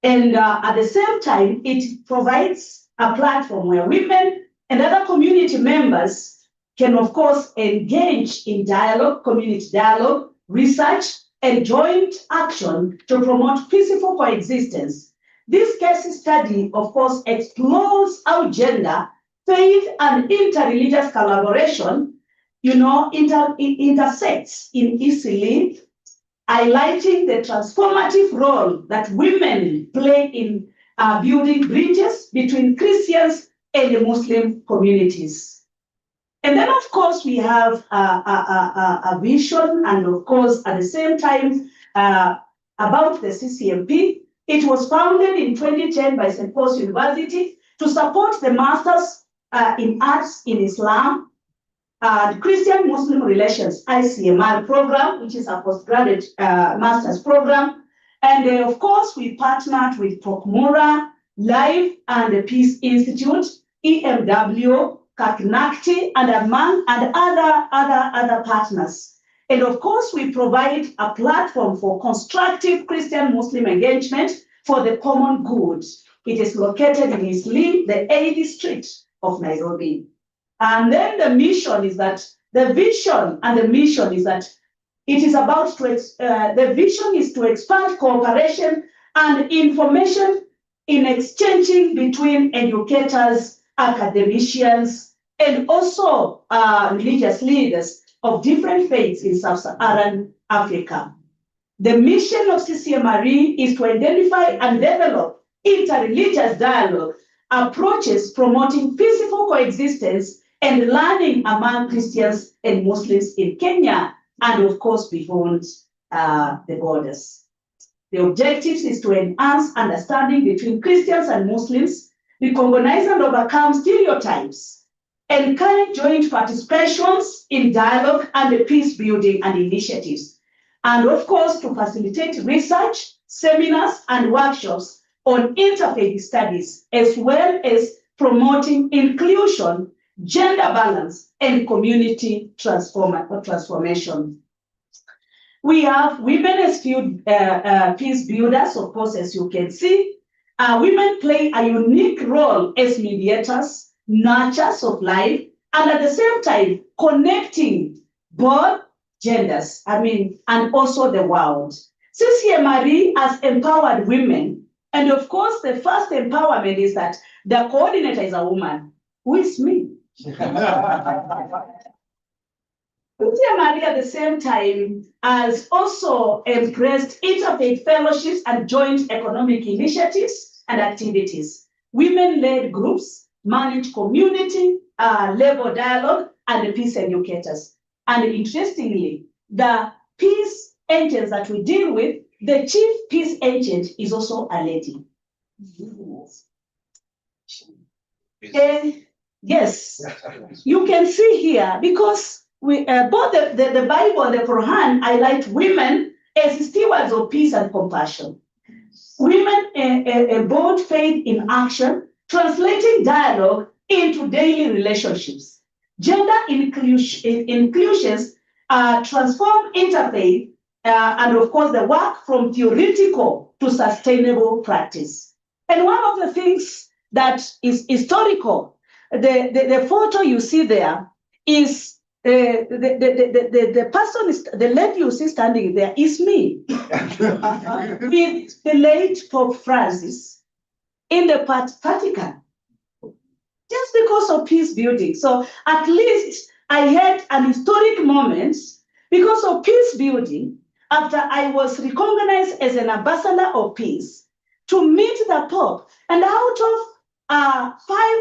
And at the same time, it provides a platform where women and other community members can, of course, engage in dialogue, community dialogue, research, and joint action to promote peaceful coexistence. This case study, of course, explores how gender, faith, and interreligious collaboration, intersects in Isili, highlighting the transformative role that women play in building bridges between Christians and the Muslim communities. And then, of course, we have a vision, and of course, at the same time, about the CCMP. It was founded in 2010 by St. Paul's University to support the Masters in Arts in Islam, the Christian-Muslim Relations ICMR program, which is a postgraduate master's program. And of course, we partnered with Tokmura, Live, and the Peace Institute, EMW, Kaknakti, and among other partners. And of course, we provide a platform for constructive Christian-Muslim engagement for the common good. It is located in Isli, the 8th street of Nairobi. And then the mission is that, the vision and the mission is that it is about the vision is to expand cooperation and information in exchanging between educators, academicians, and also religious leaders of different faiths in sub-Saharan Africa. The mission of CCMRE is to identify and develop interreligious dialogue approaches promoting peaceful coexistence and learning among Christians and Muslims in Kenya and of course beyond the borders. The objective is to enhance understanding between Christians and Muslims, recognize and overcome stereotypes, encourage joint participations in dialogue and peace building and initiatives, and of course to facilitate research, seminars and workshops on interfaith studies, as well as promoting inclusion, gender balance, and community transformation. We have women as peace builders, of course, as you can see. Women play a unique role as mediators, nurturers of life, and at the same time, connecting both genders, and also the world. CCMRE has empowered women. And of course, the first empowerment is that the coordinator is a woman. Who is me? CCMRE at the same time has also embraced interfaith fellowships and joint economic initiatives and activities. Women-led groups manage community level dialogue and peace educators. And interestingly, the peace agents that we deal with, the chief peace agent is also a lady. Yes, you can see here, because we both the Bible and the Quran highlight women as stewards of peace and compassion. Women embody faith in action, translating dialogue into daily relationships. Gender inclusions transform interfaith and of course the work from theoretical to sustainable practice. And one of the things that is historical, the photo you see there is the person, the lady you see standing there is me with the late Pope Francis in the Vatican, just because of peace building. So at least I had an historic moment because of peace building after I was recognized as an ambassador of peace to meet the Pope. And out of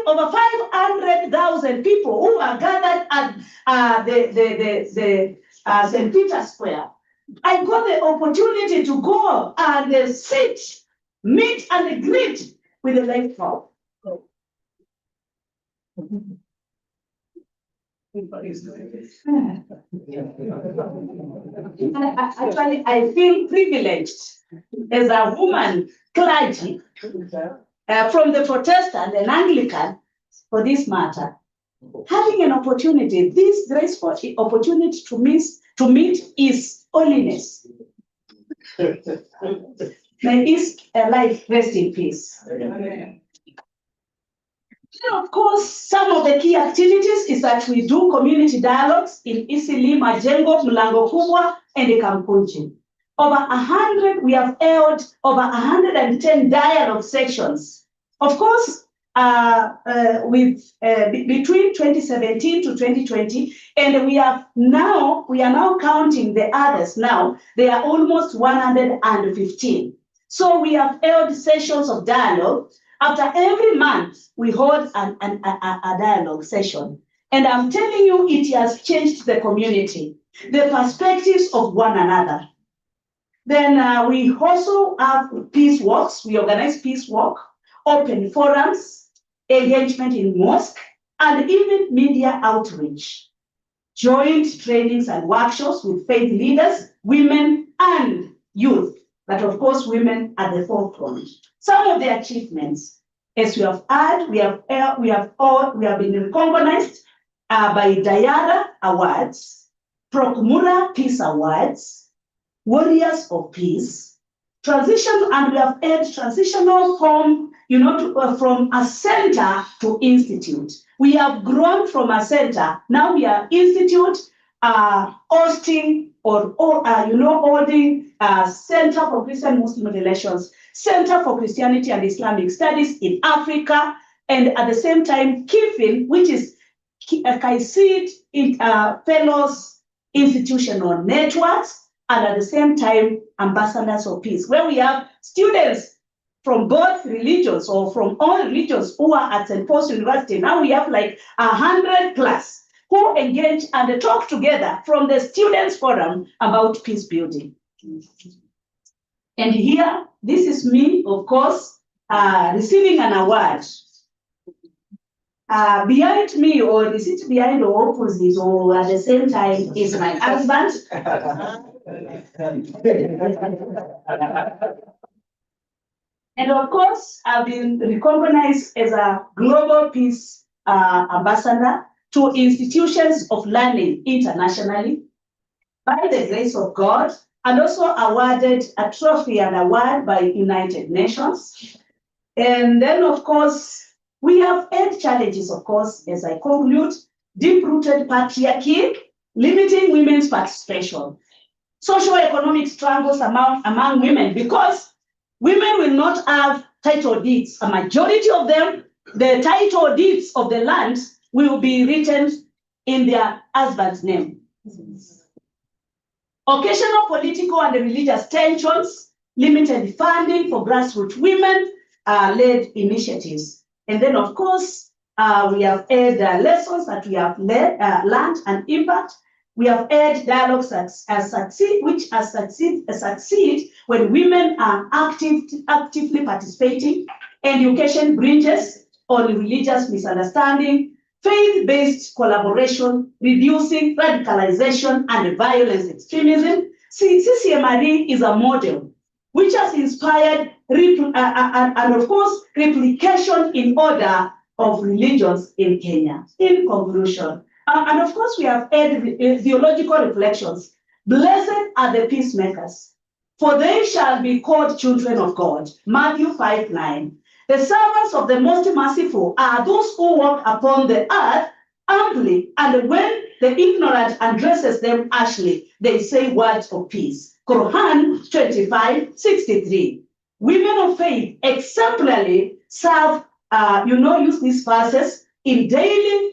over 500,000 people who are gathered at the St. Peter's Square, I got the opportunity to go and sit, meet and greet with the late Pope. Actually, I feel privileged as a woman clergy from the Protestant and Anglican for this matter. Having an opportunity, this graceful opportunity to meet is holiness. May his life rest in peace. Amen. And of course, some of the key activities is that we do community dialogues in Isili, Majengo, Mlango Kubwa, and Kamkunji. We have held over 110 dialogue sections. Of course, between 2017 to 2020, and we are now counting the others now. They are almost 115. So we have held sessions of dialogue. After every month, we hold a dialogue session. And I'm telling you, it has changed the community, the perspectives of one another. Then we also have peace walks. We organize peace walk, open forums, engagement in mosque, and even media outreach. Joint trainings and workshops with faith leaders, women, and youth. But of course, women at the forefront. Some of the achievements, as we have heard, we have been recognized by Diana Awards, Procmura Peace Awards, Warriors of Peace, transition, and we have had transitional from a center to institute. We have grown from a center. Now we are institute, hosting holding Center for Christian Muslim Relations, Center for Christianity and Islamic Studies in Africa, and at the same time, KIFIN, which is Kaisid Fellows Institutional Networks, and at the same time, ambassadors of peace, where we have students from both religions or from all religions who are at St. Paul's University. Now we have like 100 plus who engage and talk together from the Students' Forum about peace building. And here, this is me, of course, receiving an award. Behind me, or is it behind or opposite, or at the same time, is my husband. And of course, I've been recognized as a global peace ambassador to institutions of learning internationally by the grace of God, and also awarded a trophy and award by United Nations. And then, of course, we have had challenges, of course, as I conclude, deep-rooted patriarchy, limiting women's participation, socio-economic struggles among women, because women will not have title deeds. A majority of them, the title deeds of the land will be written in their husband's name. Occasional political and religious tensions, limited funding for grassroots women-led initiatives. And then, of course, we have had lessons that we have learned and impact. We have had dialogues that succeed when women are actively participating, education bridges on religious misunderstanding, faith-based collaboration, reducing radicalization and violence extremism. CCMRE is a model which has inspired and of course replication in order of religions in Kenya. In conclusion, and of course we have had theological reflections. Blessed are the peacemakers, for they shall be called children of God. Matthew 5:9. The servants of the most merciful are those who walk upon the earth humbly, and when the ignorant addresses them harshly, they say words of peace. Quran 25:63. Women of faith exemplarily serve, use these verses in daily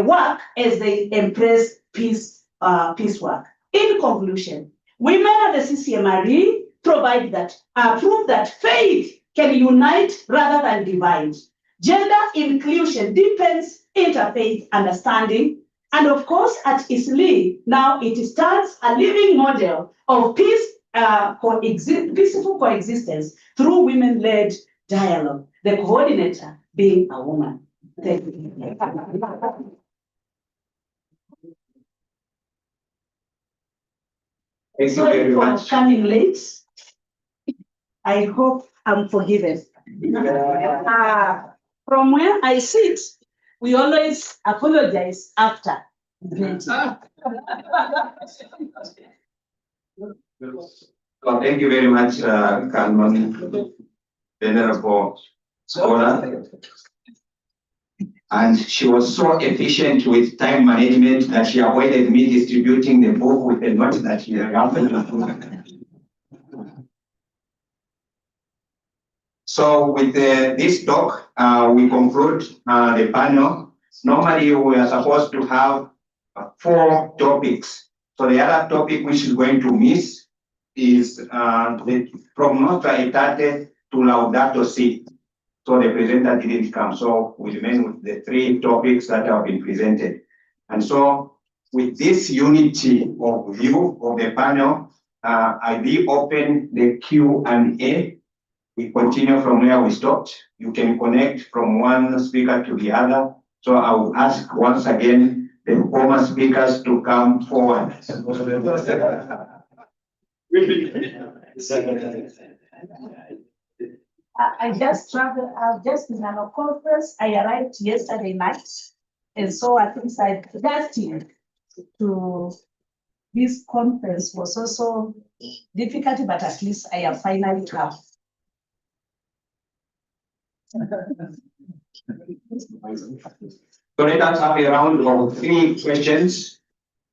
work as they embrace peace work. In conclusion, women at the CCMRE prove that faith can unite rather than divide. Gender inclusion deepens interfaith understanding. And of course, at ISLE, now it stands a living model of peaceful coexistence through women-led dialogue, the coordinator being a woman. Thank you. Thank you very much. For coming late. I hope I'm forgiven. From where I sit, we always apologize after. Well, thank you very much, Canon Venerable Scholar. And she was so efficient with time management that she avoided me distributing the book with the note that she had. So with this talk, we conclude the panel. Normally, we are supposed to have 4 topics. So the other topic which is going to miss is from Nostra Aetate to Laudato Si. So the presenter didn't come. So we remain with the 3 topics that have been presented. And so with this unity of view of the panel, I will open the Q&A. We continue from where we stopped. You can connect from one speaker to the other. So I will ask once again the former speakers to come forward. I just traveled, just in a conference. I arrived yesterday night. And so I think adjusting to this conference was also difficult, but at least I have finally come. So let us have a round of 3 questions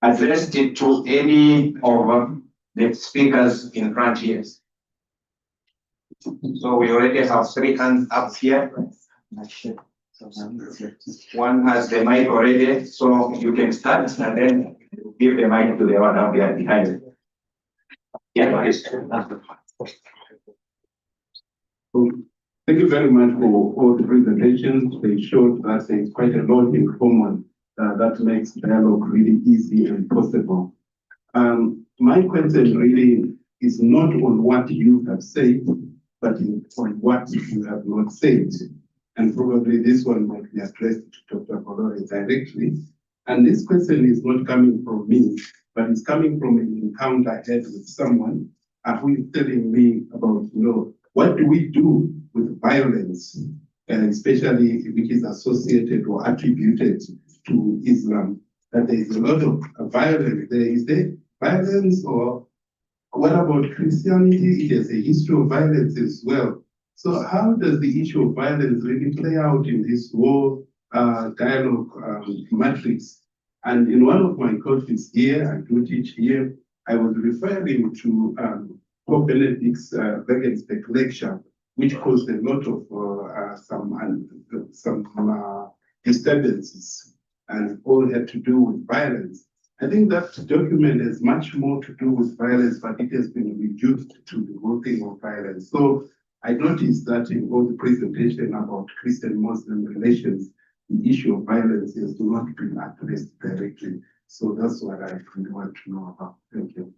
addressed to any of the speakers in front here. So we already have 3 hands up here. One has the mic already, so you can start and then give the mic to the one up there behind. Yeah, please. Thank you very much for all the presentations. They showed that there is quite a lot in common that makes dialogue really easy and possible. My question really is not on what you have said, but on what you have not said. And probably this one might be addressed to Dr. Bolore directly. And this question is not coming from me, but it's coming from an encounter I had with someone who is telling me about, what do we do with violence, especially which is associated or attributed to Islam? That there is a lot of violence there. Is there violence, or what about Christianity? It has a history of violence as well. So how does the issue of violence really play out in this whole dialogue matrix? And in one of my courses here, I do teach here, I was referring to Pope Benedict's Regensburg lecture, which caused a lot of some disturbances, and all had to do with violence. I think that document has much more to do with violence, but it has been reduced to the whole thing of violence. So I noticed that in all the presentation about Christian-Muslim relations, the issue of violence has not been addressed directly. So that's what I really want to know about. Thank you.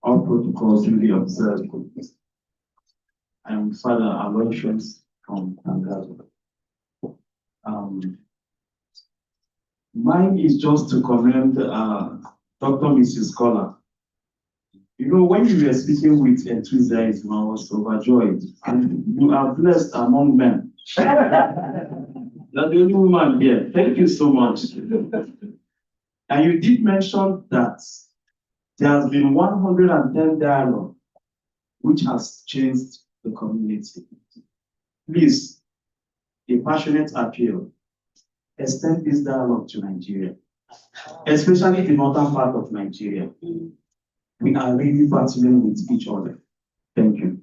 All protocols really observed. I'm Father Aloysius from Tangazo. Mine is just to commend Dr. Mrs. Scholar. When you were speaking with enthusiasm, I was overjoyed. And you are blessed among men. You're the only woman here. Thank you so much. And you did mention that there has been 110 dialogue, which has changed the community. Please, a passionate appeal, extend this dialogue to Nigeria, especially the northern part of Nigeria. We are really battling with each other. Thank you.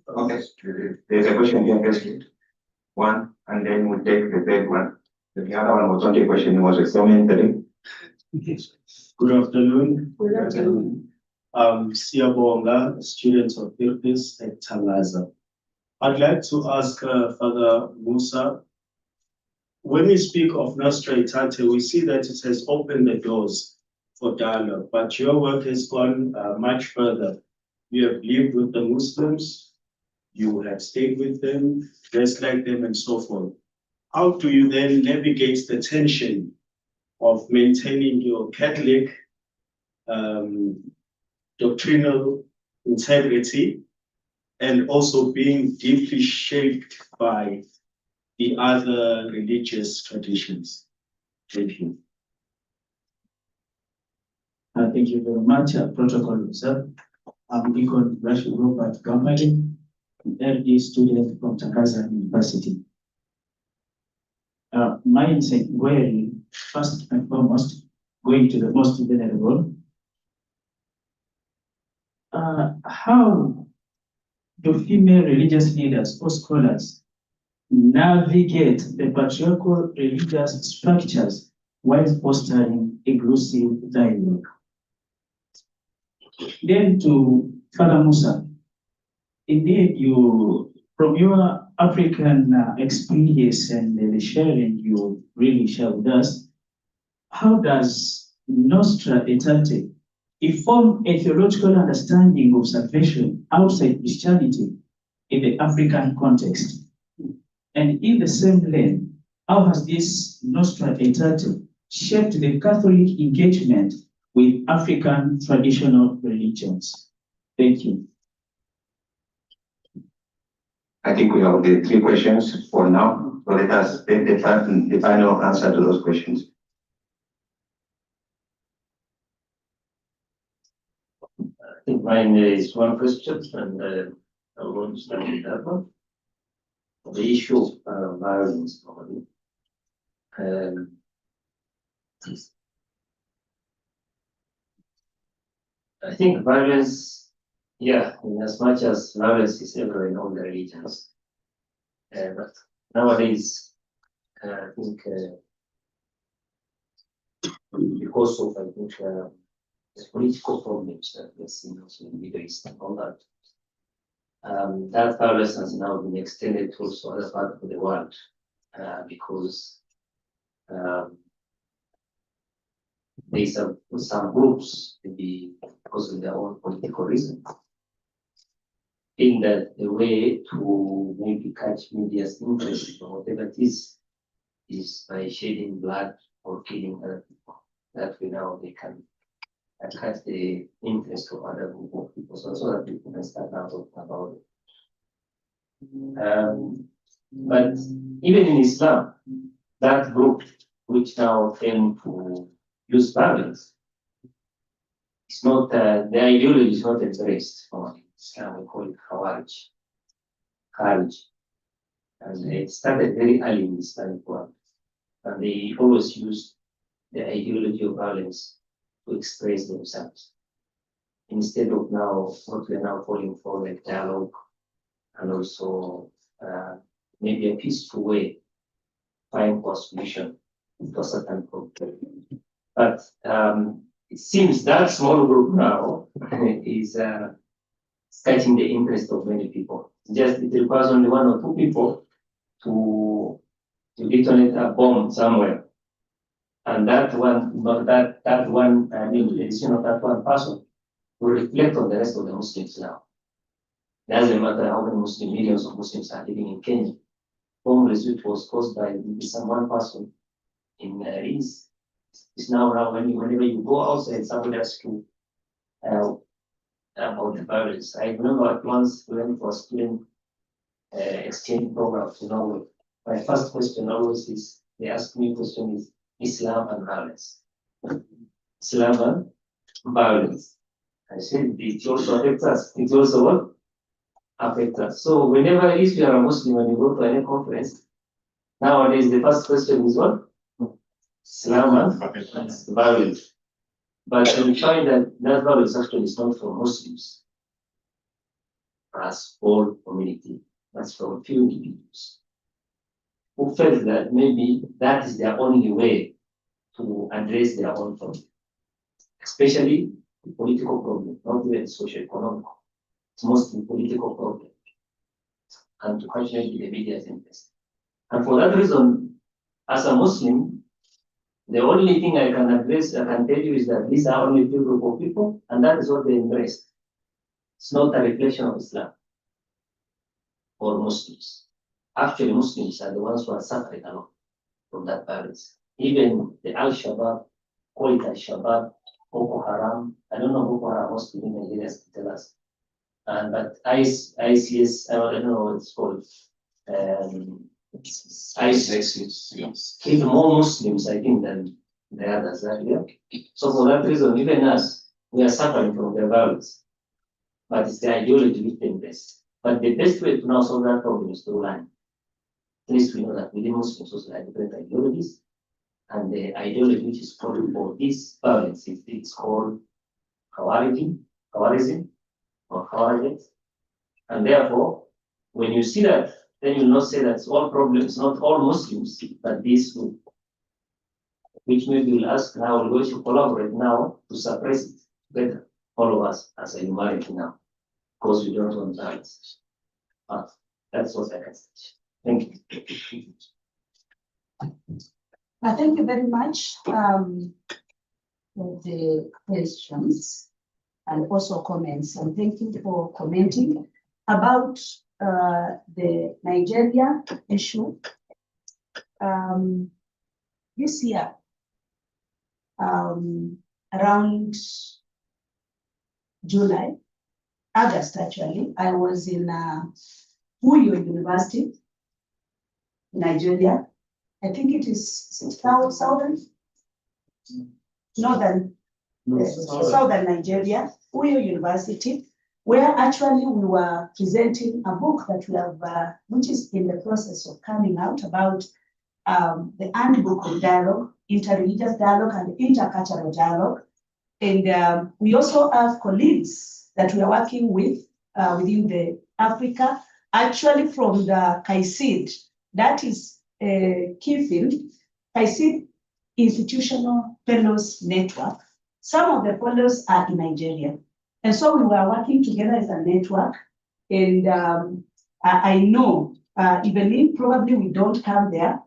Okay, there's a question here, first. One, and then we'll take the third one. The other one was only a question, it was a comment. Good afternoon. Good afternoon. Siabonga, a student of Purpose at Talaza. I'd like to ask Father Musa, when we speak of Nostra Aetate, we see that it has opened the doors for dialogue, but your work has gone much further. You have lived with the Muslims, you have stayed with them, dressed like them, and so forth. How do you then navigate the tension of maintaining your Catholic doctrinal integrity and also being deeply shaped by the other religious traditions? Thank you. Thank you very much. Protocol observed. I'm Deacon Rashid Robert Gamali, an LD student from Tangaza University. My inquiry, first and foremost, going to the most vulnerable. How do female religious leaders or scholars navigate the patriarchal religious structures while fostering inclusive dialogue? Then to Father Musa, indeed, from your African experience and the sharing you really share with us, how does Nostra Aetate inform a theological understanding of salvation outside Christianity in the African context? And in the same lane, how has this Nostra Aetate shaped the Catholic engagement with African traditional religions? Thank you. I think we have the three questions for now. So let us take the final answer to those questions. I think mine is one question, and I will start with that one. The issue of violence. I think violence Yeah, in as much as violence is everywhere in all the religions. But nowadays, I think because of the political problems that we're seeing also in the Middle East and all that, that violence has now been extended to also other parts of the world because there's some groups, maybe because of their own political reasons, in that the way to maybe catch media's interest or whatever it is by shedding blood or killing other people. That way now they can catch the interest of other group of people, so that people can start now talking about it. But even in Islam, that group which now tend to use violence, it's not the ideology is not embraced for Islam. We call it Kharij. And it started very early in the Islamic world. And they always use the ideology of violence to express themselves. Instead of now what we are now calling for like dialogue and also maybe a peaceful way find for solution to a certain problem. But it seems that small group now is catching the interest of many people. Just it requires only one or two people to detonate a bomb somewhere. And that one, I mean, the decision of that one person will reflect on the rest of the Muslims now. It doesn't matter how many millions of Muslims are living in Kenya. Bomb result was caused by some one person in East. It's now whenever you go outside, somebody has to about the violence. I remember at once when it was student exchange program to Norway. My first question always is, they ask me question is Islam and violence. Islam and violence. I said it also affects us. It also what? Affects us. So whenever if you are a Muslim and you go to any conference, nowadays the first question is what? Islam and violence. But we find that that violence actually is not for Muslims as whole community. That's from few individuals who felt that maybe that is their only way to address their own problem, especially the political problem, not even socio-economic. It's mostly political problem, and to question the media's interest. And for that reason, as a Muslim, the only thing I can tell you is that these are only few group of people, and that is what they embraced. It's not a reflection of Islam or Muslims. Actually, Muslims are the ones who are suffering a lot from that violence. Even the Al-Shabaab, call it Al-Shabaab, Boko Haram. I don't know Boko Haram, most people in Nigeria tell us. But ICS, I don't know what it's called. ISIS kill more Muslims, I think, than the others. So for that reason, even us, we are suffering from the violence. But it's the ideology which they best. But the best way to now solve that problem is through line. At least we know that within Muslims also have different ideologies. And the ideology which is called for this violence, it's called Khawarizm or Khawarijit. And therefore, when you see that, then you will not say that it's all problems, not all Muslims, but this group. Which maybe will ask how we're going to collaborate now to suppress it better, all of us as a humanity now, because we don't want violence. But that's what I can say. Thank you. Thank you very much for the questions and also comments. And thank you for commenting about the Nigeria issue. This year, around July, August actually, I was in Uyo University, Nigeria. I think it is southern Nigeria, Uyo University, where actually we were presenting a book that we have, which is in the process of coming out about the handbook of dialogue, interreligious dialogue and intercultural dialogue. And we also have colleagues that we are working with within the Africa, actually from the KICID, that is KIFIL, KICID Institutional Fellows Network. Some of the fellows are in Nigeria. And so we were working together as a network. And I know, even if probably we don't come there,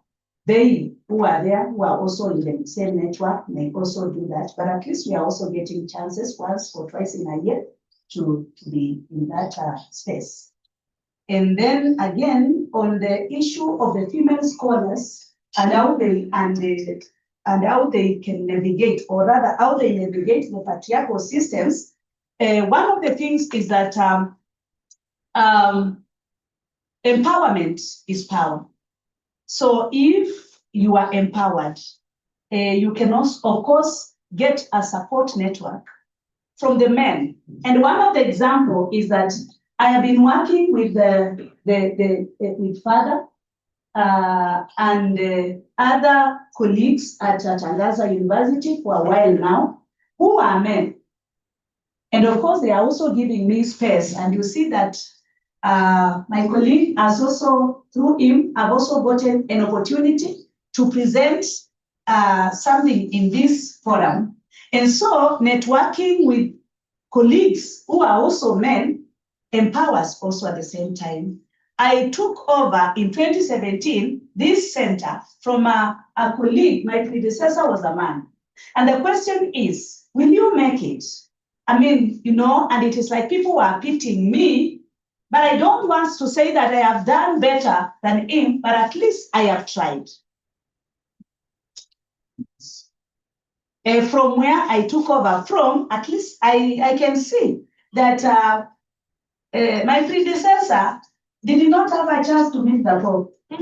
they who are there, who are also in the same network, may also do that. But at least we are also getting chances once or twice in a year to be in that space. And then again, on the issue of the female scholars and how they can navigate, or rather how they navigate the patriarchal systems, one of the things is that empowerment is power. So if you are empowered, you can also, of course, get a support network from the men. And one of the examples is that I have been working with with Father and other colleagues at Tangaza University for a while now, who are men. And of course, they are also giving me space. And you see that my colleague has also, through him, I've also gotten an opportunity to present something in this forum. And so networking with colleagues who are also men empowers also at the same time. I took over in 2017 this center from a colleague. My predecessor was a man. And the question is, will you make it? I mean, you know, and it is like people are pitying me, but I don't want to say that I have done better than him, but at least I have tried. From where I took over from, at least I can see that my predecessor did not have a chance to meet the Pope. But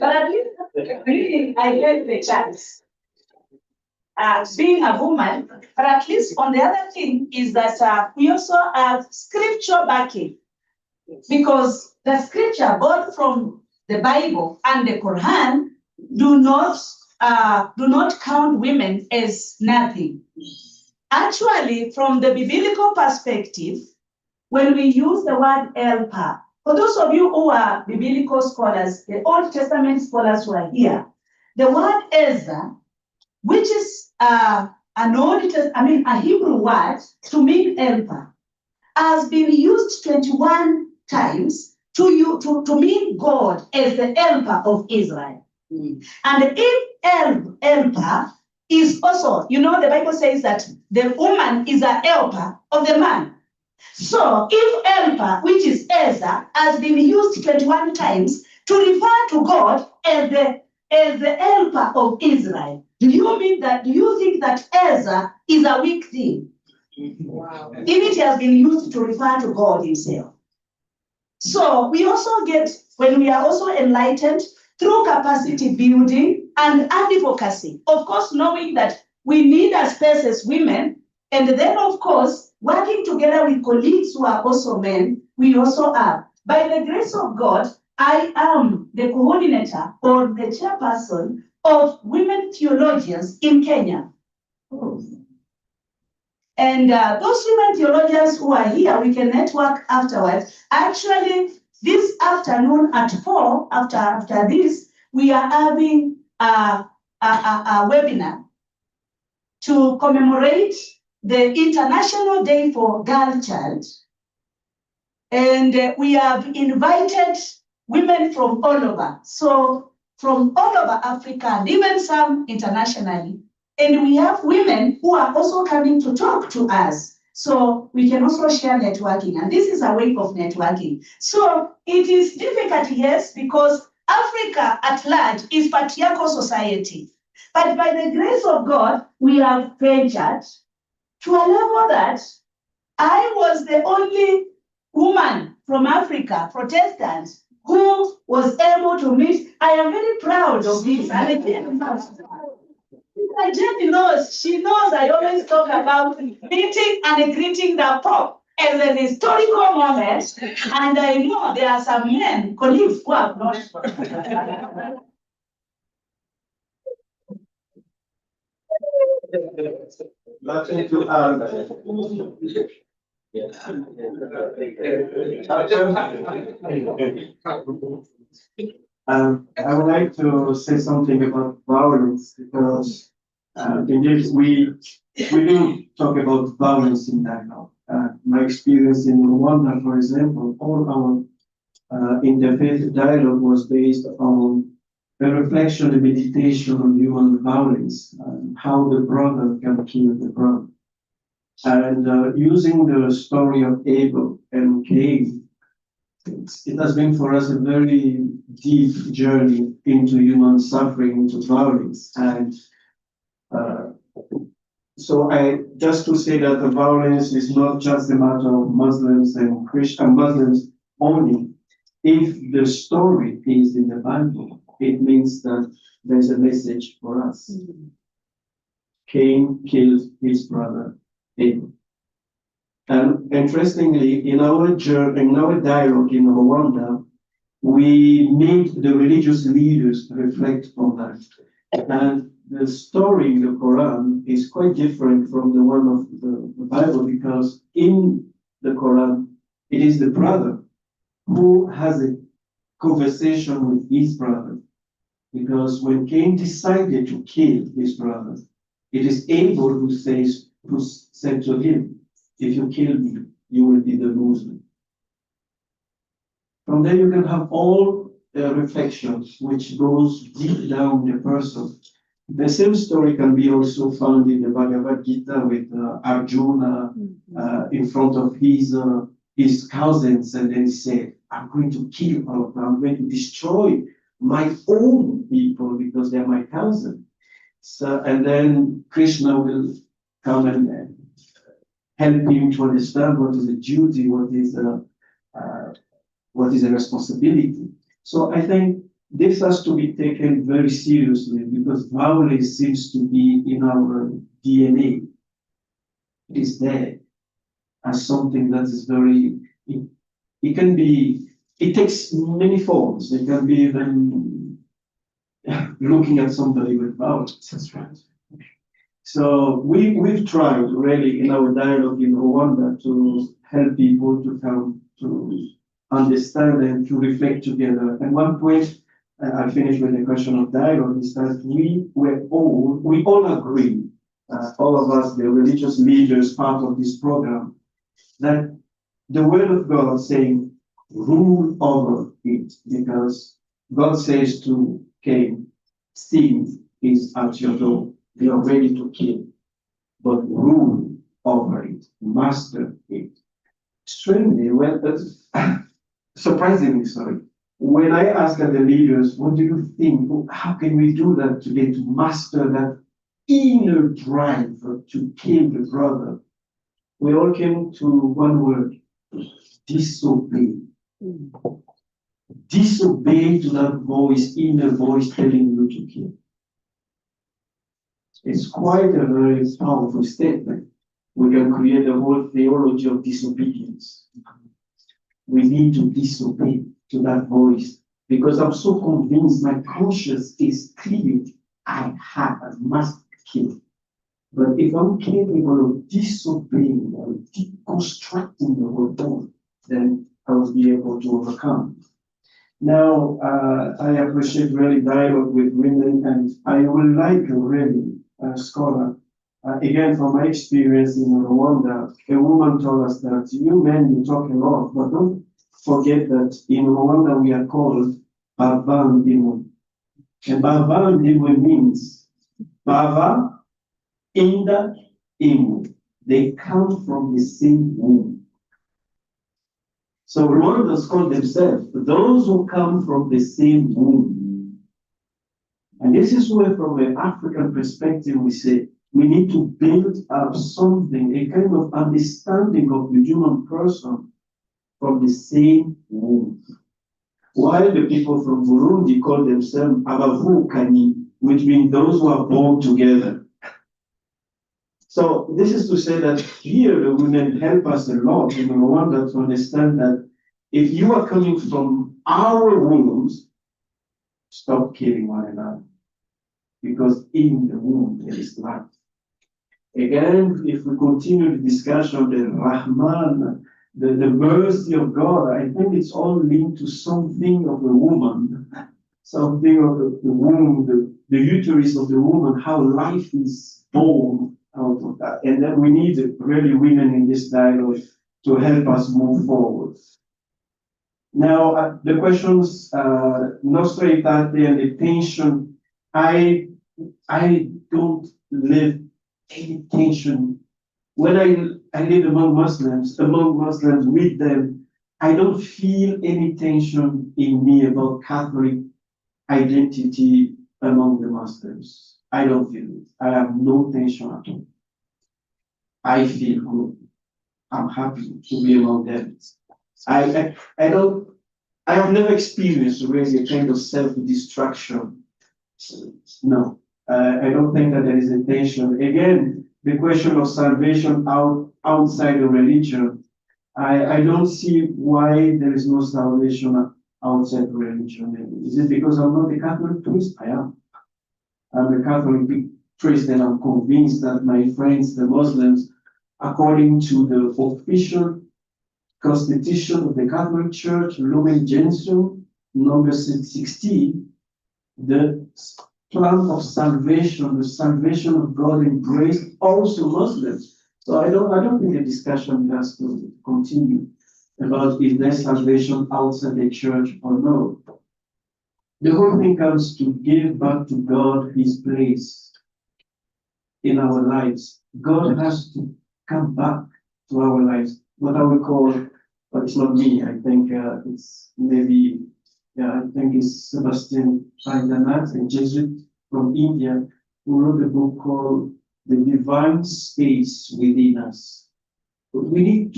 at least really, I get the chance. Being a woman, but at least on the other thing is that we also have scripture backing, because the scripture, both from the Bible and the Quran, do not count women as nothing. Actually, from the biblical perspective, when we use the word helper, for those of you who are biblical scholars, the Old Testament scholars who are here, the word Ezra, which is a Hebrew word to mean helper, has been used 21 times to mean God as the helper of Israel. And if helper is also, you know, the Bible says that the woman is a helper of the man. So if helper, which is Ezra, has been used 21 times to refer to God as the helper of Israel, do you think that Ezra is a weak thing? Wow. If it has been used to refer to God himself. So we also get, when we are also enlightened through capacity building and advocacy, of course, knowing that we need a space as women, and then of course, working together with colleagues who are also men, we also are. By the grace of God, I am the coordinator or the chairperson of women theologians in Kenya. And those women theologians who are here, we can network afterwards. Actually, this afternoon at 4, after this, we are having a webinar to commemorate the International Day for Girl Child. And we have invited women from all over. So from all over Africa and even some internationally. And we have women who are also coming to talk to us. So we can also share networking. And this is a way of networking. So it is difficult, yes, because Africa at large is patriarchal society. But by the grace of God, we have ventured to a level that I was the only woman from Africa, Protestant, who was able to meet. I am very proud of this. Jenny knows, she knows I always talk about meeting and greeting the Pope as an historical moment. And I know there are some men, colleagues, who have not. Nothing to add. I would like to say something about violence because indeed we do talk about violence in dialogue. My experience in Rwanda, for example, all our interfaith dialogue was based on a reflection, a meditation on human violence, how the brother can kill the brother. And using the story of Abel and Cain, it has been for us a very deep journey into human suffering, into violence. And so just to say that the violence is not just a matter of Muslims and Christian Muslims only. If the story is in the Bible, it means that there's a message for us. Cain killed his brother Abel. And interestingly, in our dialogue in Rwanda, we made the religious leaders reflect on that. And the story in the Quran is quite different from the one of the Bible, because in the Quran, it is the brother who has a conversation with his brother. Because when Cain decided to kill his brother, it is Abel who said to him, if you kill me, you will be the Muslim. From there you can have all the reflections which goes deep down the person. The same story can be also found in the Bhagavad Gita with Arjuna in front of his cousins, and then he said, I'm going to kill all of them, I'm going to destroy my own people because they're my cousins. So, and then Krishna will come and help him to understand what is a duty, what is a responsibility. So I think this has to be taken very seriously because violence seems to be in our DNA. It is there as something that is very, it can be, it takes many forms. It can be even looking at somebody with violence. That's right. So we've tried really in our dialogue in Rwanda to help people to come to understand and to reflect together. And one point, I'll finish with the question of dialogue, is that we all agree, all of us, the religious leaders, part of this program, that the word of God saying, rule over it, because God says to Cain, sin is at your door. They are ready to kill, but rule over it, master it. Strangely, surprisingly, sorry, when I asked the leaders, what do you think? How can we do that today to master that inner drive to kill the brother? We all came to one word, disobey. Disobey to that voice, inner voice telling you to kill. It's quite a very powerful statement. We can create a whole theology of disobedience. We need to disobey to that voice because I'm so convinced my conscience is clear. I must kill. But if I'm capable of disobeying or deconstructing the whole thing, then I will be able to overcome. Now, I appreciate really dialogue with women, and I would like really scholar. Again, from my experience in Rwanda, a woman told us that you men, you talk a lot, but don't forget that in Rwanda we are called Bavandimwe. And Bavandimwe means Bava, Inda, Imwe. They come from the same womb. So Rwandans call themselves those who come from the same womb. And this is where, from an African perspective, we say we need to build up something, a kind of understanding of the human person from the same womb. While the people from Burundi call themselves Abavukani, which means those who are born together. So this is to say that here the women help us a lot in Rwanda to understand that if you are coming from our wombs, stop killing one another. Because in the womb there is life. Again, if we continue the discussion, the Rahman, the mercy of God, I think it's all linked to something of the woman, something of the womb, the uterus of the woman, how life is born out of that. And then we need really women in this dialogue to help us move forward. Now, the questions, Nostra Aetate and the tension, I don't live any tension. When I live among Muslims, with them, I don't feel any tension in me about Catholic identity among the Muslims. I don't feel it. I have no tension at all. I feel good. I'm happy to be among them. I have never experienced really a kind of self-destruction. No, I don't think that there is a tension. Again, the question of salvation outside of religion, I don't see why there is no salvation outside religion. Is it because I'm not a Catholic priest? I am. I'm a Catholic priest, and I'm convinced that my friends, the Muslims, according to the official Constitution of the Catholic Church, Lumen Gentium, number 16, the plan of salvation, the salvation of God embraced also Muslims. So I don't think the discussion has to continue about if there's salvation outside the church or no. The whole thing comes to give back to God his place in our lives. God has to come back to our lives. What I would call, but it's not me, I think it's maybe, I think it's Sebastian Paindanat, a Jesuit from India, who wrote a book called The Divine Space Within Us. We need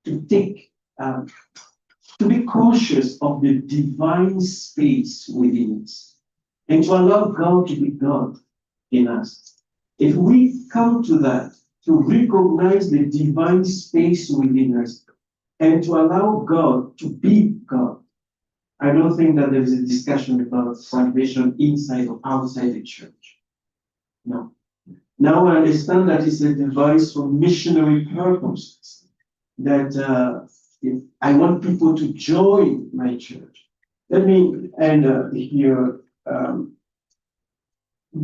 to take, to be conscious of the divine space within us and to allow God to be God in us. If we come to that, to recognize the divine space within us and to allow God to be God, I don't think that there is a discussion about salvation inside or outside the church. No. Now I understand that it's a device for missionary purposes, that if I want people to join my church. Let me end here,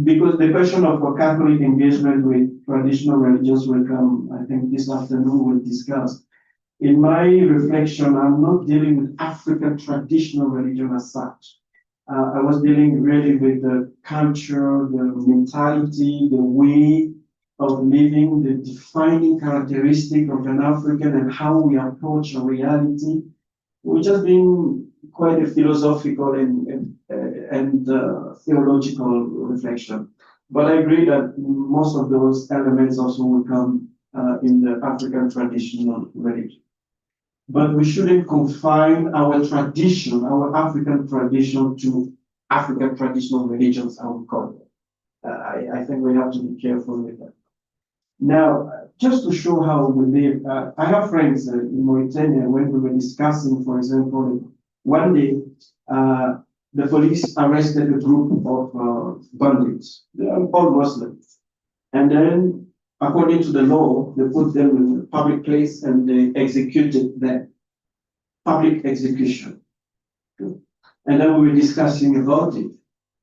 because the question of Catholic engagement with traditional religions will come, I think this afternoon we'll discuss. In my reflection, I'm not dealing with African traditional religion as such. I was dealing really with the culture, the mentality, the way of living, the defining characteristic of an African and how we approach a reality. We've just been quite a philosophical and theological reflection. But I agree that most of those elements also will come in the African traditional religion. But we shouldn't confine our tradition, our African tradition, to African traditional religions, I would call it. I think we have to be careful with that. Now, just to show how we live, I have friends in Mauritania when we were discussing, for example, one day, the police arrested a group of bandits. They are all Muslims. And then, according to the law, they put them in a public place and they executed them. Public execution. And then we were discussing about it.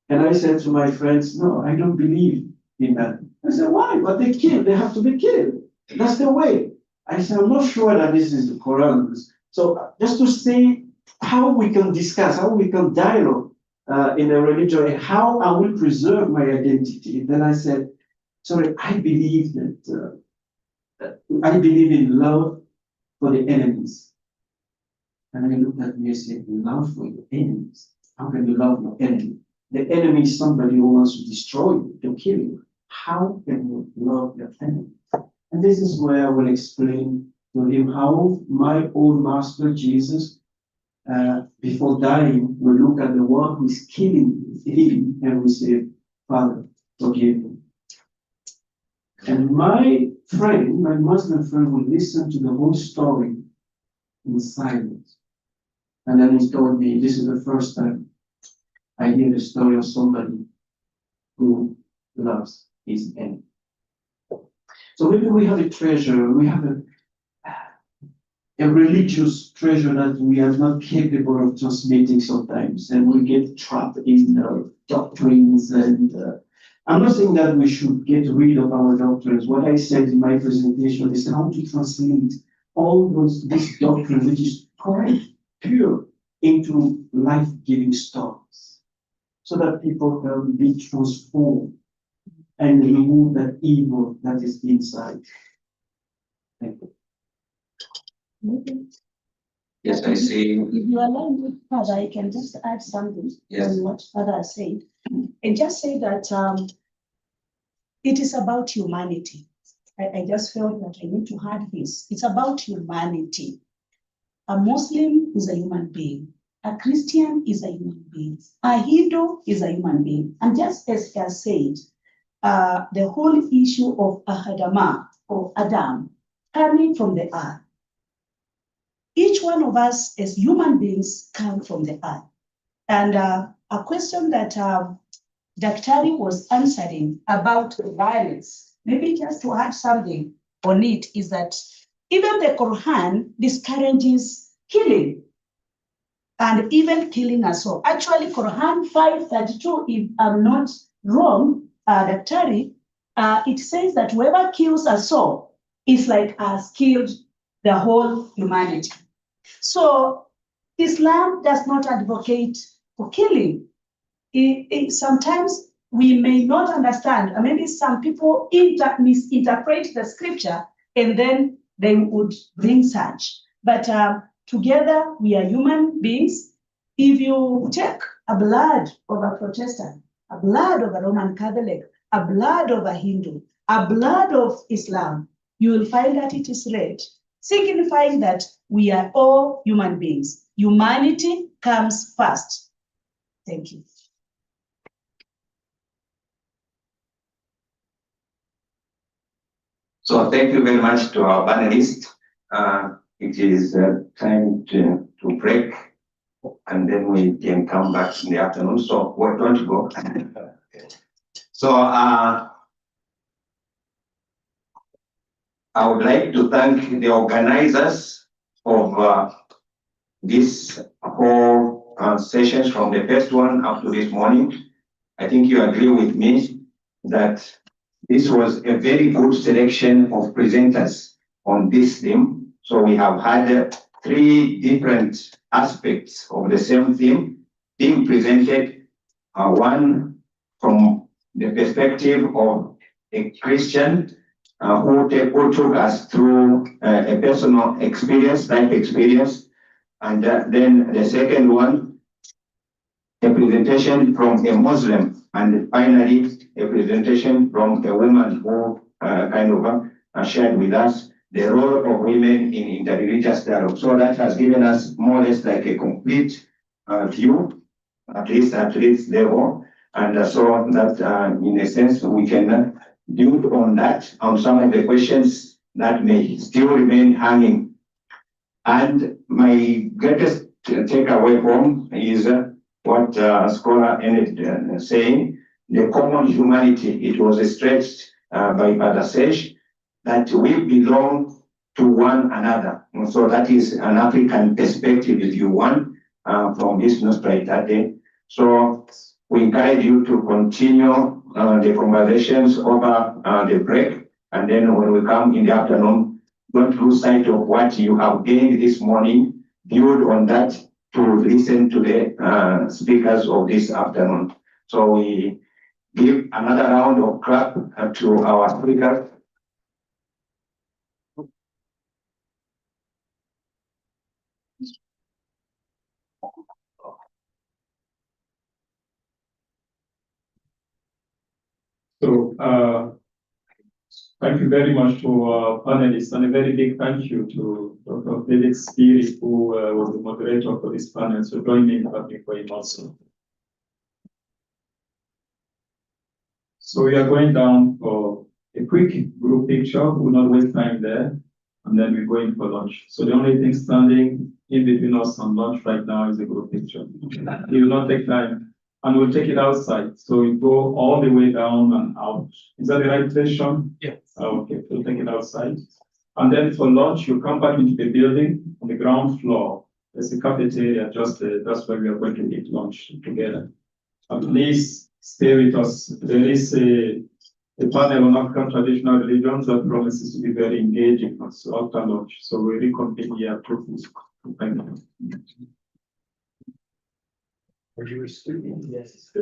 And I said to my friends, no, I don't believe in that. I said, why? But they kill, they have to be killed. That's the way. I said, I'm not sure that this is the Quran. So just to say how we can discuss, how we can dialogue in a religion, and how I will preserve my identity. Then I said, sorry, I believe that I believe in love for the enemies. And they looked at me and said, love for your enemies? How can you love your enemy? The enemy is somebody who wants to destroy you, to kill you. How can you love your enemy? And this is where I will explain to him how my own master Jesus, before dying, will look at the one who is killing him and will say, Father, forgive him. And my friend, my Muslim friend, will listen to the whole story in silence. And then he told me, this is the first time I hear the story of somebody who loves his enemy. So maybe we have a treasure, we have a religious treasure that we are not capable of transmitting sometimes, and we get trapped in doctrines. And I'm not saying that we should get rid of our doctrines. What I said in my presentation is how to translate all this doctrine, which is quite pure, into life-giving stories, so that people can be transformed and remove that evil that is inside. Thank you. Yes, I see. If you allow me, Father, I can just add something on what Father has said. And just say that it is about humanity. I just felt that I need to add this. It's about humanity. A Muslim is a human being. A Christian is a human being. A Hindu is a human being. And just as he has said, the whole issue of Ahadama or Adam coming from the earth. Each one of us as human beings come from the earth. And a question that Daktari was answering about violence, maybe just to add something on it, is that even the Quran discourages killing and even killing us all. Actually, Quran 5:32, if I'm not wrong, Daktari, it says that whoever kills a soul is like has killed the whole humanity. So Islam does not advocate for killing. Sometimes we may not understand, or maybe some people misinterpret the scripture and then they would bring such. But together we are human beings. If you take a blood of a Protestant, a blood of a Roman Catholic, a blood of a Hindu, a blood of Islam, you will find that it is red, signifying that we are all human beings. Humanity comes first. Thank you. So thank you very much to our panelists. It is time to break, and then we can come back in the afternoon. So where do you want to go? So I would like to thank the organizers of this whole sessions from the first one up to this morning. I think you agree with me that this was a very good selection of presenters on this theme. So we have had 3 different aspects of the same theme being presented. One from the perspective of a Christian who took us through a personal experience, life experience. And then the second one, a presentation from a Muslim. And finally, a presentation from a woman who shared with us the role of women in interreligious dialogue. So that has given us more or less like a complete view, at least level. And so that in a sense, we can build on that, on some of the questions that may still remain hanging. And my greatest takeaway from is what scholar ended saying, the common humanity. It was stretched by Father Sesh that we belong to one another. And so that is an African perspective, if you want, from this Nostra Aetate. So we encourage you to continue the conversations over the break. And then when we come in the afternoon, don't lose sight of what you have gained this morning, build on that to listen to the speakers of this afternoon. So we give another round of clap to our speakers. So thank you very much to our panelists, and a very big thank you to Dr. Felix Spiri, who was the moderator for this panel. So join me in clapping for him also. So we are going down for a quick group picture. We'll not waste time there, and then we're going for lunch. So the only thing standing in between us and lunch right now is a group picture. It will not take time. and we'll take it outside. So we go all the way down and out. Is that the right place, Sean? Yes. Okay, we'll take it outside. And then for lunch, you come back into the building on the ground floor. There's a cafeteria just there. That's where we are going to eat lunch together. And please stay with us. There is a panel on African traditional religions that promises to be very engaging after lunch. So we reconvene here shortly. Thank you. Are you a student? Yes.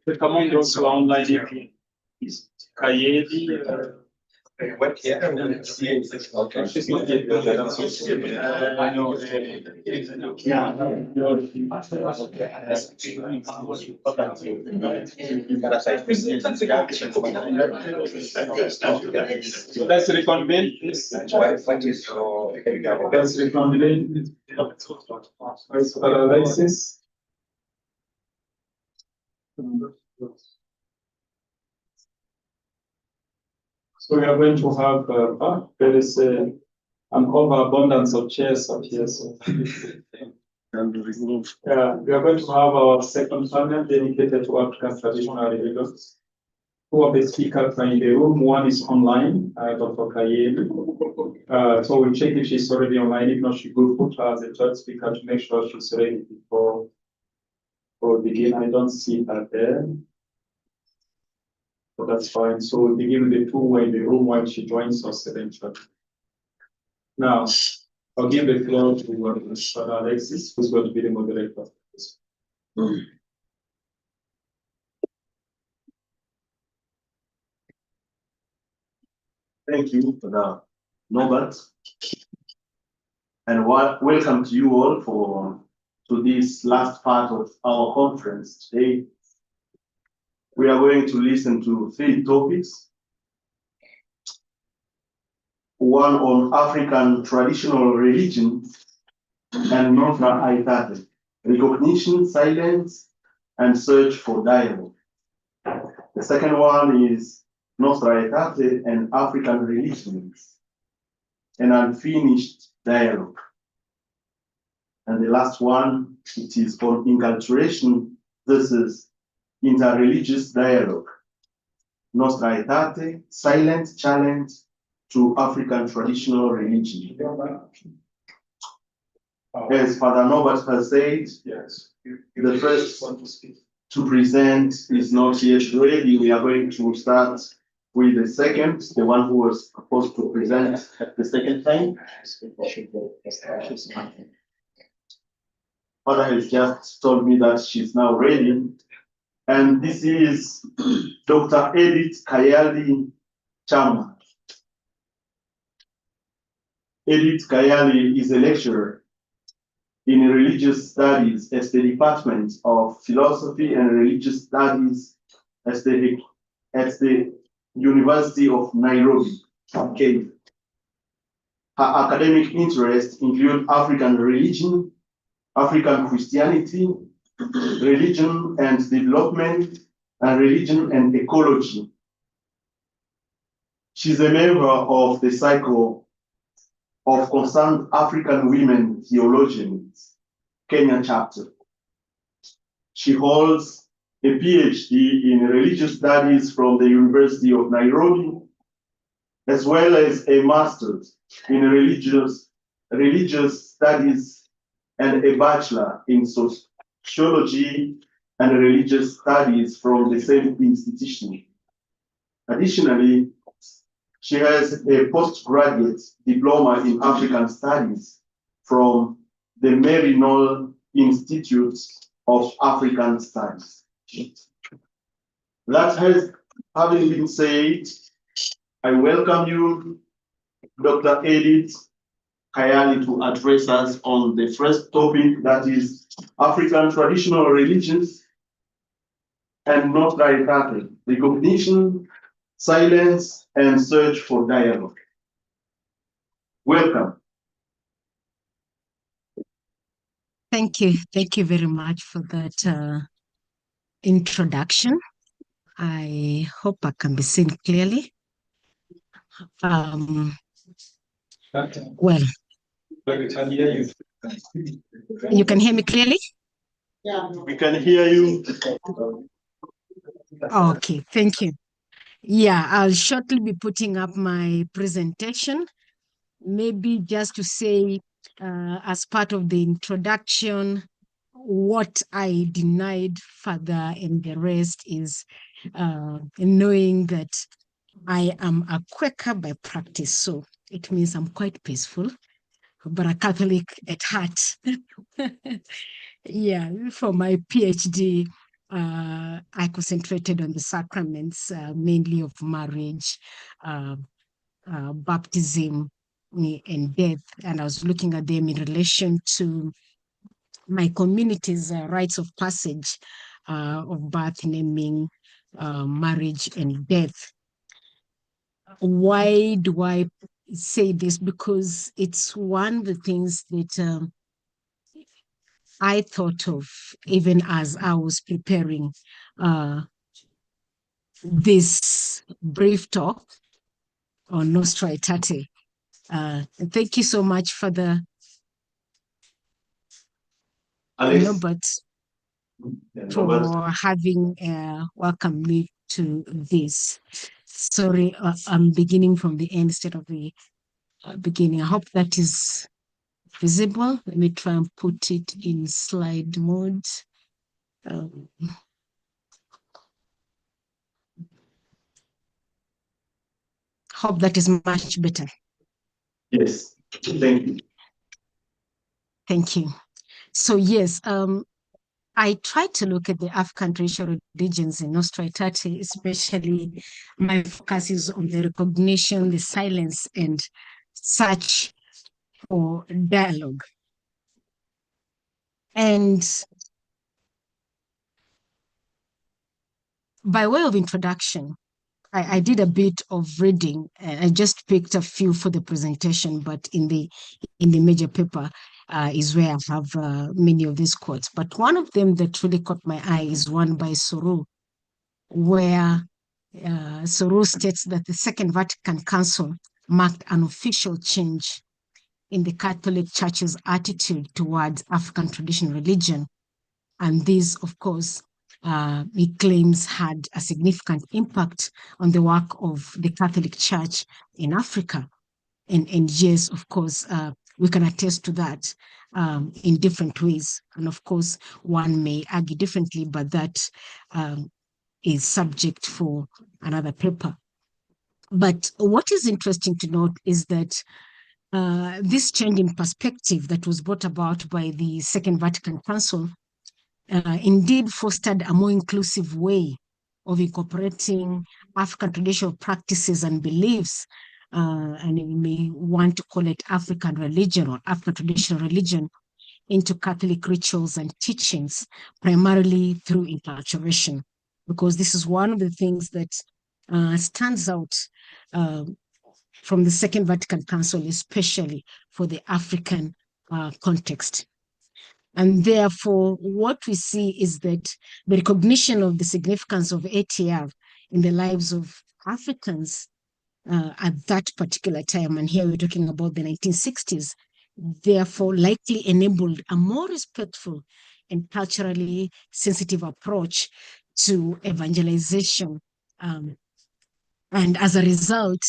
Recommendo also online Kaedi. Let's reconvene, please. Let's reconvene. Alexis. So we are going to have, there is an overabundance of chairs up here. So. Yeah, we are going to have our second panel dedicated to African traditional religions. Two of the speakers are in the room. One is online, Dr. Kayeli. So we'll check if she's already online. If not, she will put her as a third speaker to make sure she's ready before we begin. I don't see her there. So that's fine. So we'll begin with the two who are in the room while she joins us eventually. Now, I'll give the floor to Father Alexis, who's going to be the moderator. Thank you, Father Norbert. And welcome to you all to this last part of our conference today. We are going to listen to 3 topics. One on African traditional religion and Nostra Aetate, recognition, silence, and search for dialogue. The second one is Nostra Aetate and African religions, an unfinished dialogue. And the last one, it is on inculturation versus interreligious dialogue. Nostra Aetate, silent challenge to African traditional religion. As Father Norbert has said, yes, the first to present is not yet ready. We are going to start with the second, the one who was supposed to present at the second time. Father has just told me that she's now ready. And this is Dr. Edith Kayali Chama. Edith Kayali is a lecturer in religious studies at the Department of Philosophy and Religious Studies at the University of Nairobi, Kenya. Her academic interests include African religion, African Christianity, religion and development, and religion and ecology. She's a member of the Cycle of Concerned African Women Theologians, Kenya chapter. She holds a PhD in religious studies from the University of Nairobi, as well as a master's in religious studies and a bachelor in sociology and religious studies from the same institution. Additionally, she has a postgraduate diploma in African Studies from the Maryknoll Institute of African Studies. That having been said, I welcome you, Dr. Edith Kayali, to address us on the first topic, that is African traditional religions and Nostra Aetate, recognition, silence, and search for dialogue. Welcome. Thank you. Thank you very much for that introduction. I hope I can be seen clearly. Well, you can hear me clearly? Yeah. We can hear you. Okay, thank you. Yeah, I'll shortly be putting up my presentation. Maybe just to say, as part of the introduction, what I denied further and the rest is knowing that I am a Quaker by practice. So it means I'm quite peaceful. but a Catholic at heart. Yeah, for my PhD, I concentrated on the sacraments, mainly of marriage, baptism, and death. And I was looking at them in relation to my community's rites of passage of birth, naming, marriage, and death. Why do I say this? Because it's one of the things that I thought of even as I was preparing this brief talk on Nostra Aetate. Thank you so much for the Robert for having welcomed me to this. Sorry, I'm beginning from the end instead of the beginning. I hope that is visible. Let me try and put it in slide mode. Hope that is much better. Yes, thank you. Thank you. So yes, I tried to look at the African traditional religions in Nostra Aetate, especially my focus is on the recognition, the silence, and search for dialogue. And by way of introduction, I did a bit of reading. I just picked a few for the presentation, but in the major paper is where I have many of these quotes. But one of them that really caught my eye is one by Soru, where Soru states that the Second Vatican Council marked an official change in the Catholic Church's attitude towards African traditional religion. And this, of course, he claims had a significant impact on the work of the Catholic Church in Africa. And yes, of course, we can attest to that in different ways. And of course, one may argue differently, but that is subject for another paper. But what is interesting to note is that this change in perspective that was brought about by the Second Vatican Council indeed fostered a more inclusive way of incorporating African traditional practices and beliefs, and we may want to call it African religion or African traditional religion, into Catholic rituals and teachings, primarily through inculturation, because this is one of the things that stands out from the Second Vatican Council, especially for the African context. And therefore, what we see is that the recognition of the significance of ATR in the lives of Africans at that particular time, and here we're talking about the 1960s, therefore likely enabled a more respectful and culturally sensitive approach to evangelization. And as a result,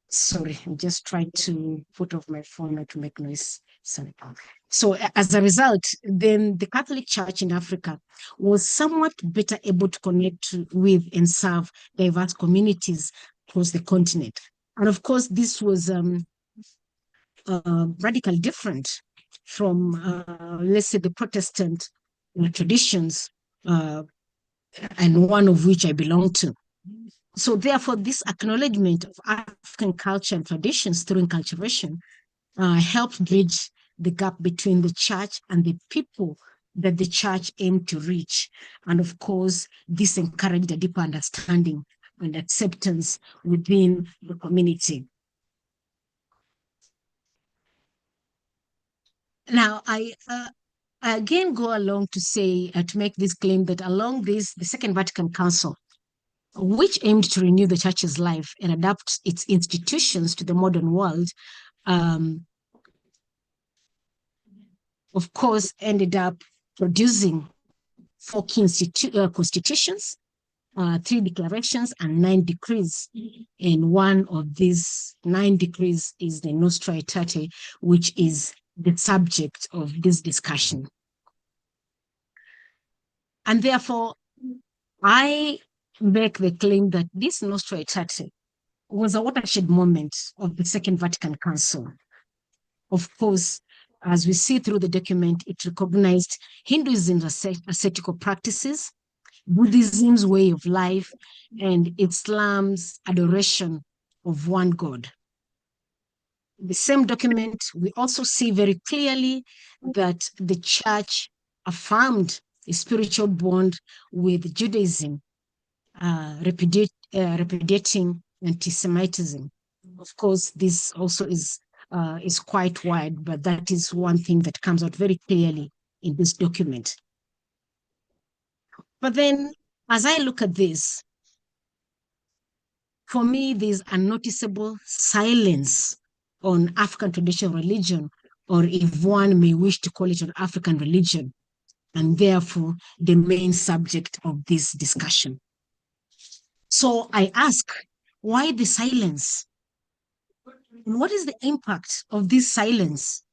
sorry, I'm just trying to put off my phone not to make noise. Sorry. So as a result, then the Catholic Church in Africa was somewhat better able to connect with and serve diverse communities across the continent. And of course, this was radically different from, let's say, the Protestant traditions, and one of which I belong to. So therefore, this acknowledgement of African culture and traditions through inculturation helped bridge the gap between the church and the people that the church aimed to reach. And of course, this encouraged a deeper understanding and acceptance within the community. Now, I again go along to say, to make this claim that along this, the Second Vatican Council, which aimed to renew the church's life and adapt its institutions to the modern world, of course, ended up producing 4 key constitutions, 3 declarations, and 9 decrees. And one of these 9 decrees is the Nostra Aetate, which is the subject of this discussion. And therefore, I make the claim that this Nostra Aetate was a watershed moment of the Second Vatican Council. Of course, as we see through the document, it recognized Hinduism's ascetical practices, Buddhism's way of life, and Islam's adoration of one God. The same document, we also see very clearly that the church affirmed a spiritual bond with Judaism, repudiating anti-Semitism. Of course, this also is quite wide, but that is one thing that comes out very clearly in this document. But then, as I look at this, for me, there's a noticeable silence on African traditional religion, or if one may wish to call it an African religion, and therefore the main subject of this discussion. So I ask, why the silence? And what is the impact of this silence?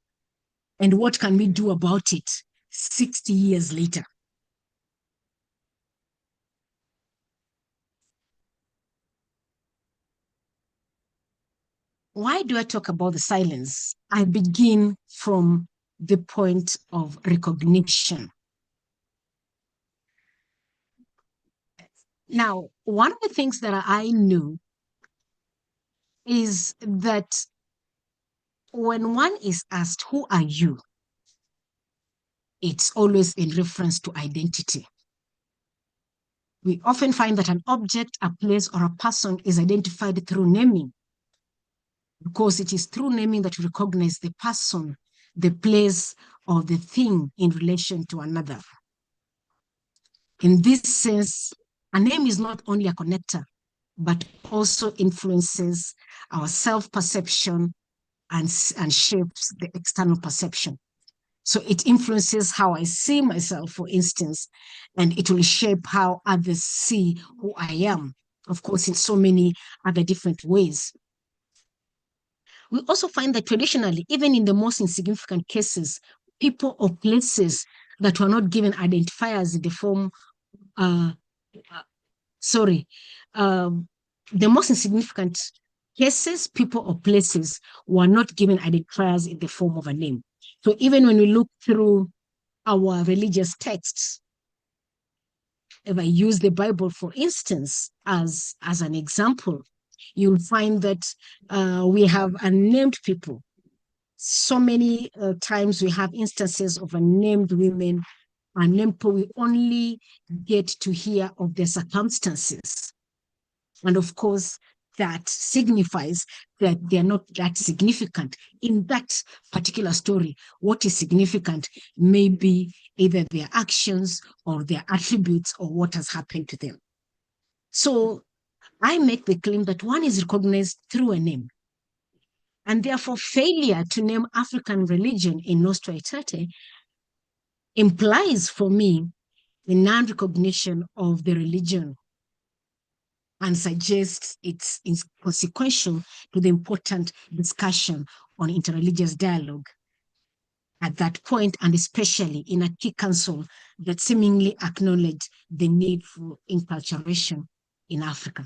And what can we do about it 60 years later? Why do I talk about the silence? I begin from the point of recognition. Now, one of the things that I knew is that when one is asked, who are you? It's always in reference to identity. We often find that an object, a place, or a person is identified through naming, because it is through naming that we recognize the person, the place, or the thing in relation to another. In this sense, a name is not only a connector, but also influences our self-perception and shapes the external perception. So it influences how I see myself, for instance, and it will shape how others see who I am, of course, in so many other different ways. We also find that traditionally, even in the most insignificant cases, people or places that were not given identifiers in the form, the most insignificant cases, people or places were not given identifiers in the form of a name. So even when we look through our religious texts, if I use the Bible, for instance, as an example, you'll find that we have unnamed people. So many times we have instances of unnamed women, unnamed people. We only get to hear of their circumstances. And of course, that signifies that they're not that significant in that particular story. What is significant may be either their actions or their attributes or what has happened to them. So I make the claim that one is recognized through a name. And therefore, failure to name African religion in Nostra Aetate implies for me the non-recognition of the religion, and suggests it's consequential to the important discussion on interreligious dialogue at that point, and especially in a key council that seemingly acknowledged the need for inculturation in Africa.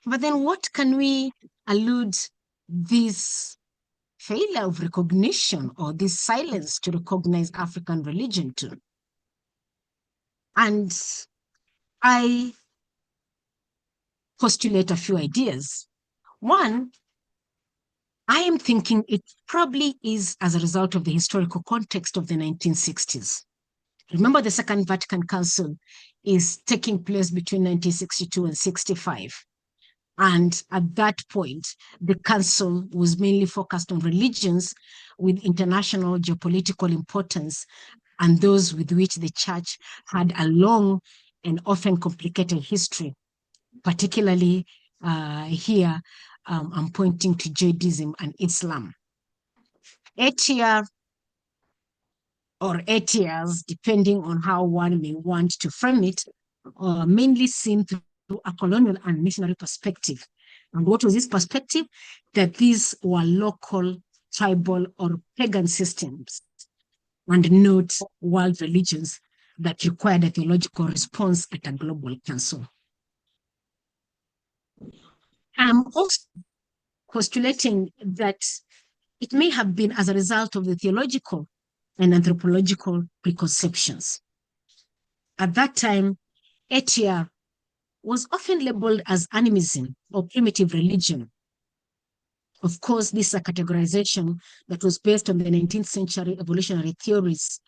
But then what can we allude this failure of recognition or this silence to recognize African religion to? And I postulate a few ideas. One, I am thinking it probably is as a result of the historical context of the 1960s. Remember, the Second Vatican Council is taking place between 1962 and 65. And at that point, the council was mainly focused on religions with international geopolitical importance and those with which the church had a long and often complicated history, particularly here, I'm pointing to Judaism and Islam. Aetia or Aetias, depending on how one may want to frame it, mainly seen through a colonial and missionary perspective. And what was this perspective? That these were local, tribal, or pagan systems, and not world religions that required a theological response at a global council. I'm also postulating that it may have been as a result of the theological and anthropological preconceptions. At that time, ATR was often labeled as animism or primitive religion. Of course, this is a categorization that was based on the 19th century evolutionary theories,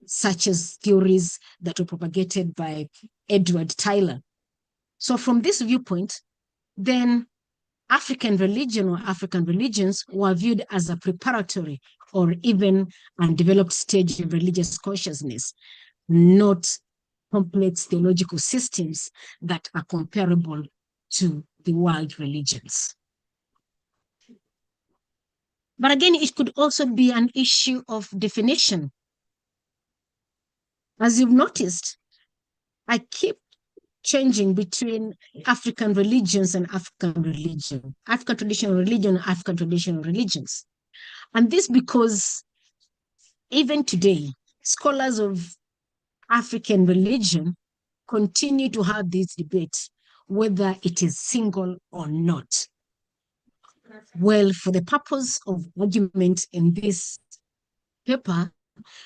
such as theories that were propagated by Edward Tyler. So from this viewpoint, then African religion or African religions were viewed as a preparatory or even undeveloped stage of religious consciousness, not complex theological systems that are comparable to the world religions. But again, it could also be an issue of definition. As you've noticed, I keep changing between African religions and African religion, African traditional religion and African traditional religions. And this because even today, scholars of African religion continue to have this debate whether it is single or not. Well, for the purpose of argument in this paper,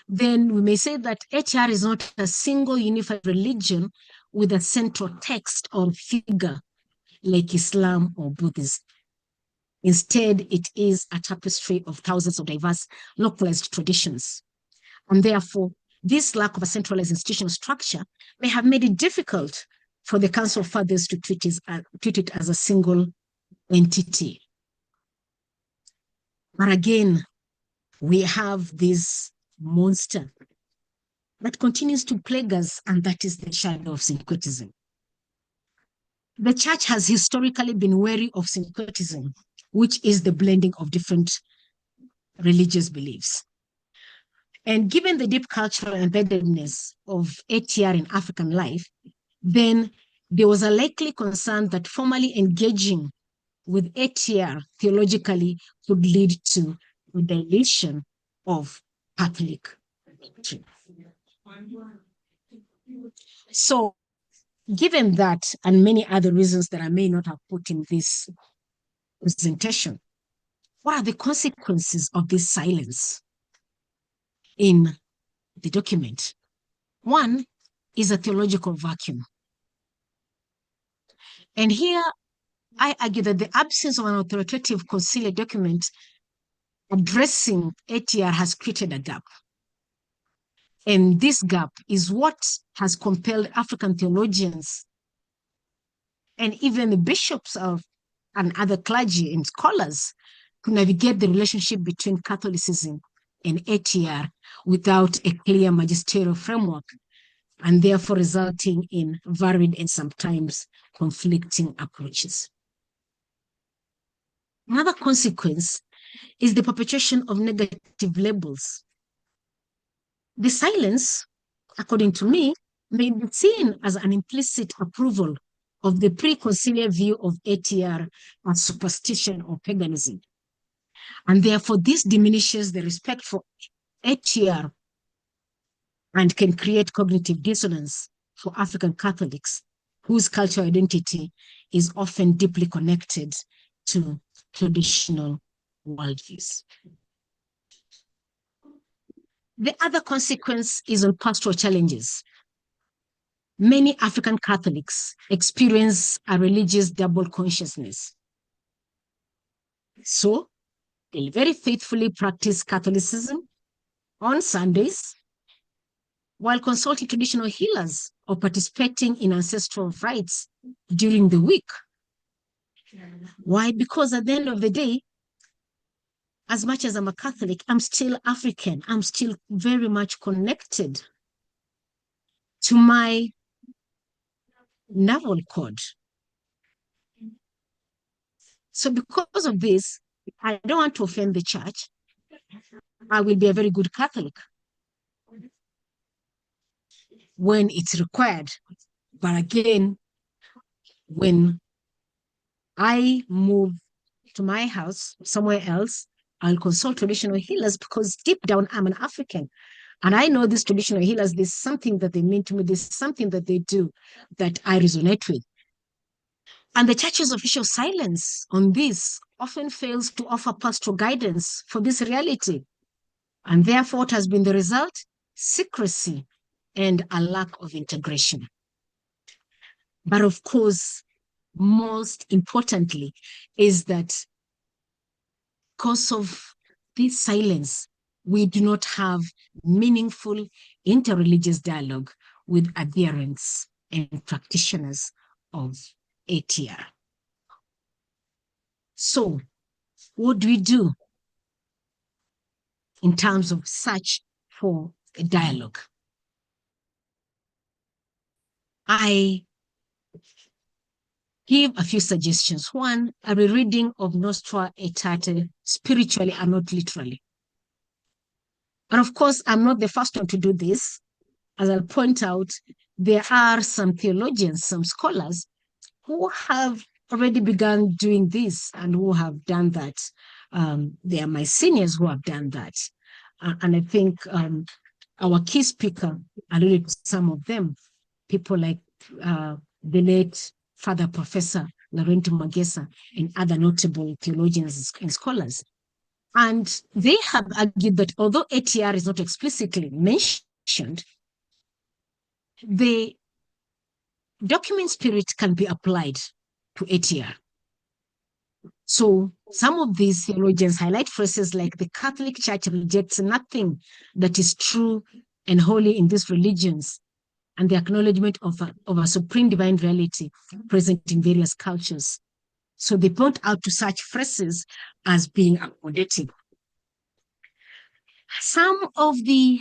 then we may say that ATR is not a single unified religion with a central text or figure like Islam or Buddhism. Instead, it is a tapestry of thousands of diverse localized traditions. And therefore, this lack of a centralized institutional structure may have made it difficult for the Council of Fathers to treat it as a single entity. But again, we have this monster that continues to plague us, and that is the shadow of syncretism. The church has historically been wary of syncretism, which is the blending of different religious beliefs. And given the deep cultural embeddedness of ATR in African life, then there was a likely concern that formally engaging with ATR theologically could lead to the dilution of Catholic doctrine. So, given that and many other reasons that I may not have put in this presentation, what are the consequences of this silence in the document? One is a theological vacuum. And here I argue that the absence of an authoritative conciliar document addressing ATR has created a gap. And this gap is what has compelled African theologians and even the bishops and other clergy and scholars to navigate the relationship between Catholicism and ATR without a clear magisterial framework, and therefore resulting in varied and sometimes conflicting approaches. Another consequence is the perpetuation of negative labels. The silence, according to me, may be seen as an implicit approval of the pre-conciliar view of ATR as superstition or paganism. And therefore, this diminishes the respect for ATR and can create cognitive dissonance for African Catholics, whose cultural identity is often deeply connected to traditional worldviews. The other consequence is on pastoral challenges. Many African Catholics experience a religious double consciousness. So, they very faithfully practice Catholicism on Sundays while consulting traditional healers or participating in ancestral rites during the week. Why? Because at the end of the day, as much as I'm a Catholic, I'm still African. I'm still very much connected to my naval code. So because of this, I don't want to offend the church. I will be a very good Catholic when it's required. But again, when I move to my house somewhere else, I'll consult traditional healers because deep down I'm an African. And I know these traditional healers, there's something that they mean to me, there's something that they do that I resonate with. And the church's official silence on this often fails to offer pastoral guidance for this reality. And therefore, what has been the result? Secrecy and a lack of integration. But of course, most importantly, is that because of this silence, we do not have meaningful interreligious dialogue with adherents and practitioners of ATR. So, what do we do in terms of search for a dialogue? I give a few suggestions. One, a rereading of Nostra, Aetate, spiritually and not literally. And of course, I'm not the first one to do this. As I'll point out, there are some theologians, some scholars who have already begun doing this and who have done that. They are my seniors who have done that. And I think our key speaker alluded to some of them, people like the late Father Professor Laurent Magesa and other notable theologians and scholars. And they have argued that although ATR is not explicitly mentioned, the document spirit can be applied to ATR. So some of these theologians highlight phrases like the Catholic Church rejects nothing that is true and holy in these religions, and the acknowledgement of a supreme divine reality present in various cultures. So they point out to such phrases as being accommodating. Some of the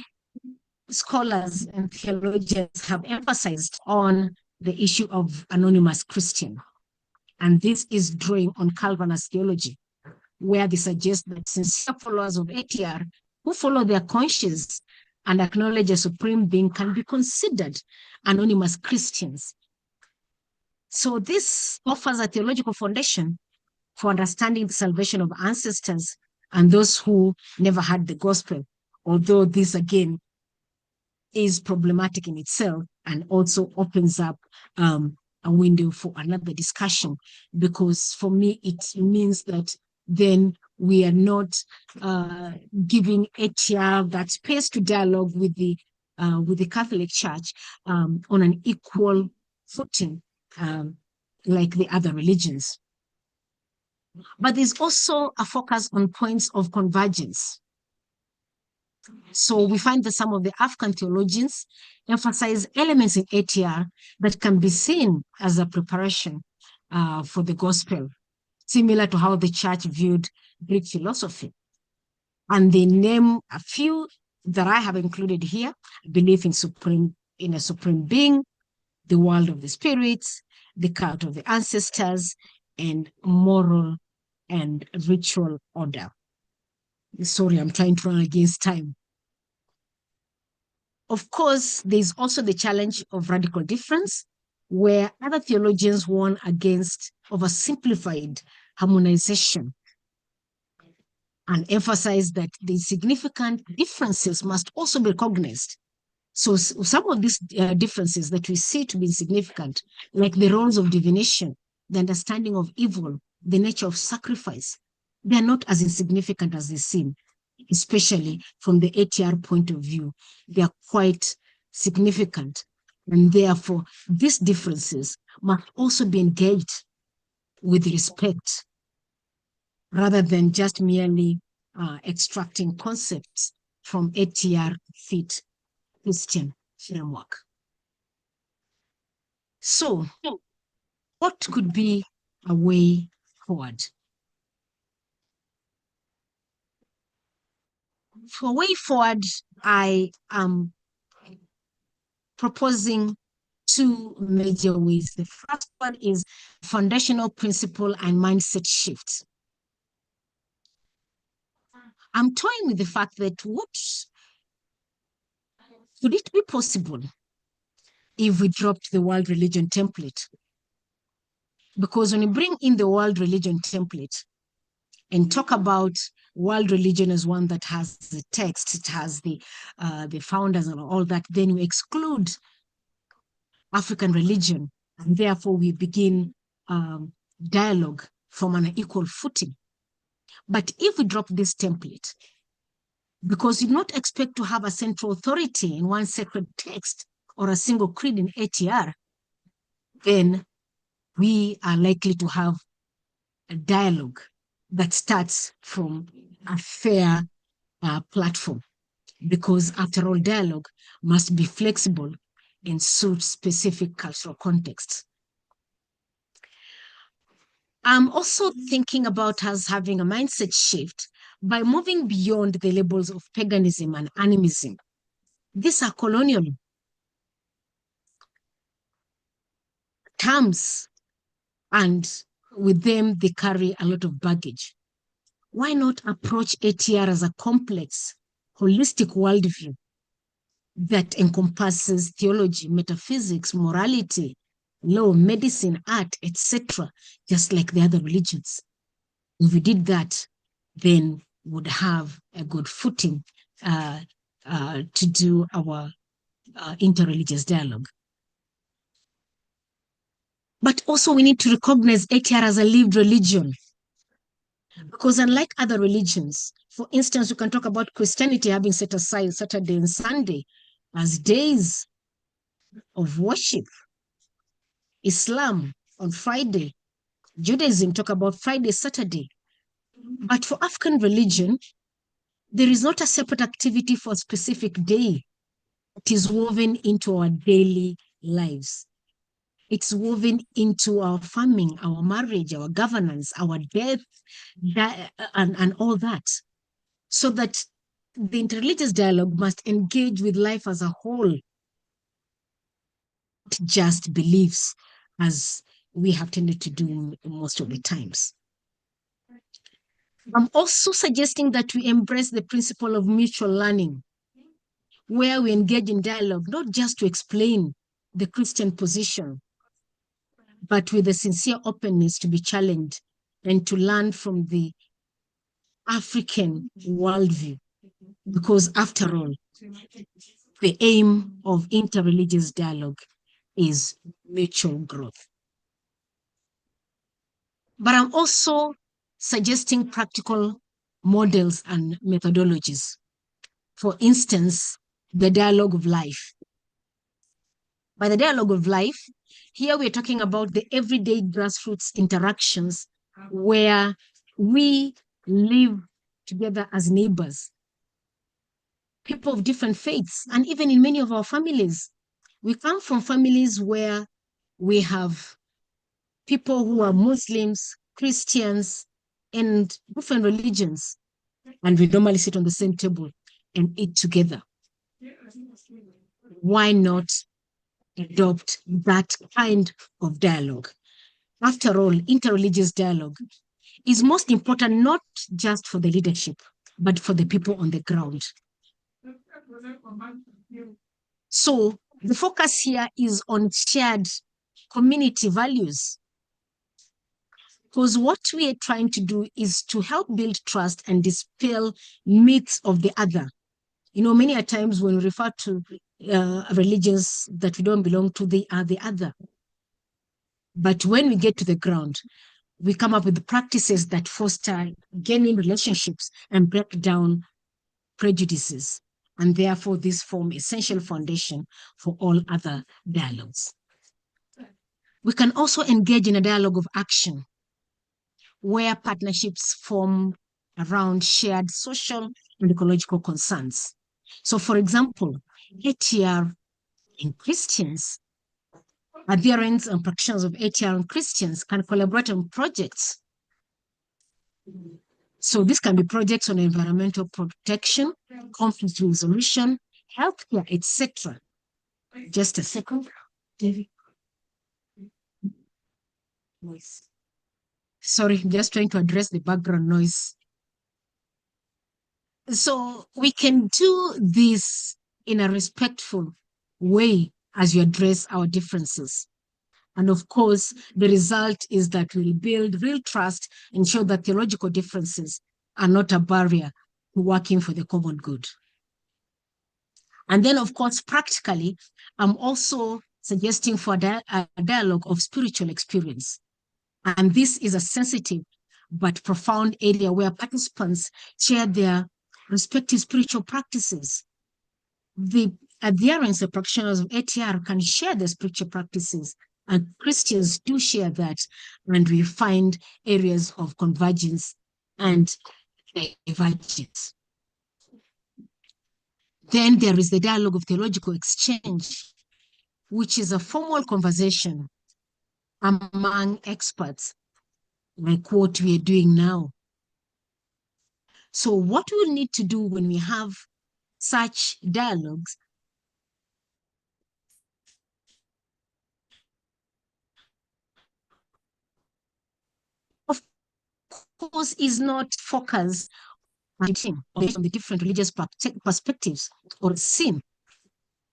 scholars and theologians have emphasized on the issue of anonymous Christian. And this is drawing on Calvinist theology, where they suggest that sincere followers of ATR who follow their conscience and acknowledge a supreme being can be considered anonymous Christians. So this offers a theological foundation for understanding the salvation of ancestors and those who never had the gospel, although this again is problematic in itself and also opens up a window for another discussion, because for me it means that then we are not giving ATR that space to dialogue with the Catholic Church on an equal footing like the other religions. But there's also a focus on points of convergence. So we find that some of the African theologians emphasize elements in ATR that can be seen as a preparation for the gospel, similar to how the church viewed Greek philosophy. And they name a few that I have included here: belief in a supreme being, the world of the spirits, the cult of the ancestors, and moral and ritual order. Sorry, I'm trying to run against time. Of course, there's also the challenge of radical difference, where other theologians warn against oversimplified harmonization and emphasize that the significant differences must also be recognized. So some of these differences that we see to be significant, like the roles of divination, the understanding of evil, the nature of sacrifice, they are not as insignificant as they seem, especially from the ATR point of view. They are quite significant. And therefore, these differences must also be engaged with respect, rather than just merely extracting concepts from ATR fit Christian framework. So, what could be a way forward? For a way forward, I am proposing two major ways. The first one is foundational principle and mindset shifts. I'm toying with the fact that could it be possible if we dropped the world religion template? Because when you bring in the world religion template and talk about world religion as one that has the text, it has the founders and all that, then we exclude African religion, and therefore we begin dialogue from an equal footing. But if we drop this template, because you do not expect to have a central authority in one sacred text or a single creed in ATR, then we are likely to have a dialogue that starts from a fair platform. Because after all, dialogue must be flexible and suit specific cultural contexts. I'm also thinking about us having a mindset shift by moving beyond the labels of paganism and animism. These are colonial terms, and with them, they carry a lot of baggage. Why not approach ATR as a complex, holistic worldview that encompasses theology, metaphysics, morality, law, medicine, art, etc., just like the other religions? If we did that, then we would have a good footing to do our interreligious dialogue. But also we need to recognize ATR as a lived religion. Because unlike other religions, for instance, we can talk about Christianity having set aside Saturday and Sunday as days of worship. Islam on Friday, Judaism talk about Friday, Saturday. But for African religion, there is not a separate activity for a specific day. It is woven into our daily lives. It's woven into our farming, our marriage, our governance, our death, and all that. So that the interreligious dialogue must engage with life as a whole, not just beliefs, as we have tended to do most of the times. I'm also suggesting that we embrace the principle of mutual learning, where we engage in dialogue, not just to explain the Christian position, but with a sincere openness to be challenged and to learn from the African worldview. Because after all, the aim of interreligious dialogue is mutual growth. But I'm also suggesting practical models and methodologies. For instance, the dialogue of life. By the dialogue of life, here we're talking about the everyday grassroots interactions where we live together as neighbors, people of different faiths, and even in many of our families. We come from families where we have people who are Muslims, Christians, and different religions, and we normally sit on the same table and eat together. Why not adopt that kind of dialogue? After all, interreligious dialogue is most important not just for the leadership, but for the people on the ground. So the focus here is on shared community values, because what we are trying to do is to help build trust and dispel myths of the other. You know, many a times when we refer to religions that we don't belong to, they are the other. But when we get to the ground, we come up with practices that foster gaining relationships and break down prejudices. And therefore, this form essential foundation for all other dialogues. We can also engage in a dialogue of action, where partnerships form around shared social and ecological concerns. So, for example, ATR and Christians, adherents and practitioners of ATR and Christians can collaborate on projects. So this can be projects on environmental protection, conflict resolution, healthcare, etc. Just a second, David. Noise. Sorry, just trying to address the background noise. So we can do this in a respectful way as we address our differences. And of course, the result is that we'll build real trust and show that theological differences are not a barrier to working for the common good. And then, of course, practically, I'm also suggesting for a dialogue of spiritual experience. And this is a sensitive but profound area where participants share their respective spiritual practices. The adherents and practitioners of ATR can share their spiritual practices, and Christians do share that, and we find areas of convergence and divergence. Then there is the dialogue of theological exchange, which is a formal conversation among experts, like what we are doing now. So what we'll need to do when we have such dialogues of course is not focused on the different religious perspectives or sin.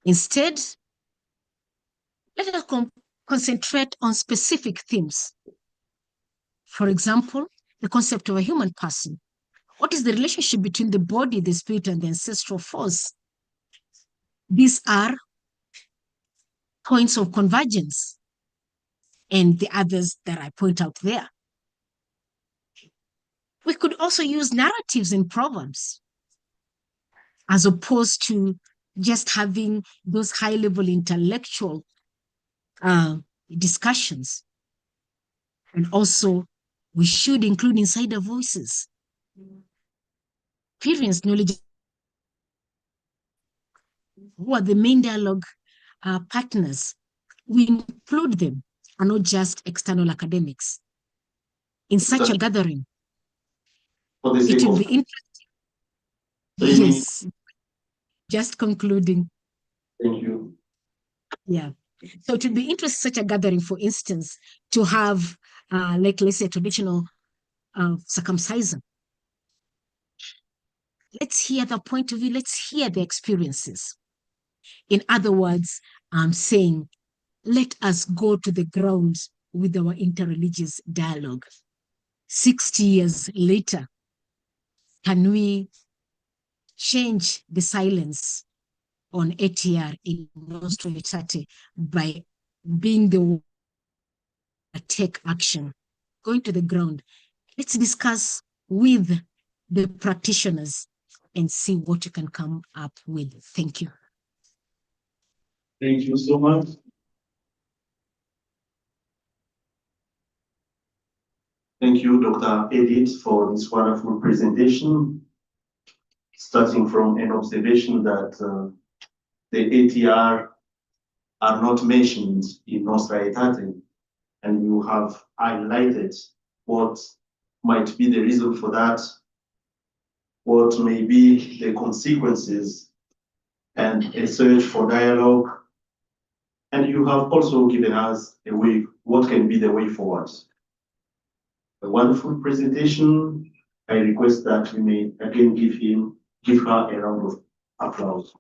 Instead, let us concentrate on specific themes. For example, the concept of a human person. What is the relationship between the body, the spirit, and the ancestral force? These are points of convergence, and the others that I point out there. We could also use narratives in proverbs, as opposed to just having those high-level intellectual discussions. And also, we should include insider voices, experienced knowledge, who are the main dialogue partners. We include them and not just external academics. In such a gathering, it will be interesting. Yes, just concluding. Thank you. Yeah. So it would be interesting, such a gathering, for instance, to have, like, let's say, traditional circumcision. Let's hear the point of view. Let's hear the experiences. In other words, I'm saying, let us go to the ground with our interreligious dialogue. 60 years later, can we change the silence on ATR in Nostra Aetate by being the one to take action, going to the ground? Let's discuss with the practitioners and see what you can come up with. Thank you. Thank you so much. Thank you, Dr. Edith, for this wonderful presentation. Starting from an observation that the ATR are not mentioned in Nostra Aetate, and you have highlighted what might be the reason for that, what may be the consequences, and a search for dialogue. And you have also given us a way, what can be the way forward. A wonderful presentation. I request that we may again give her a round of applause.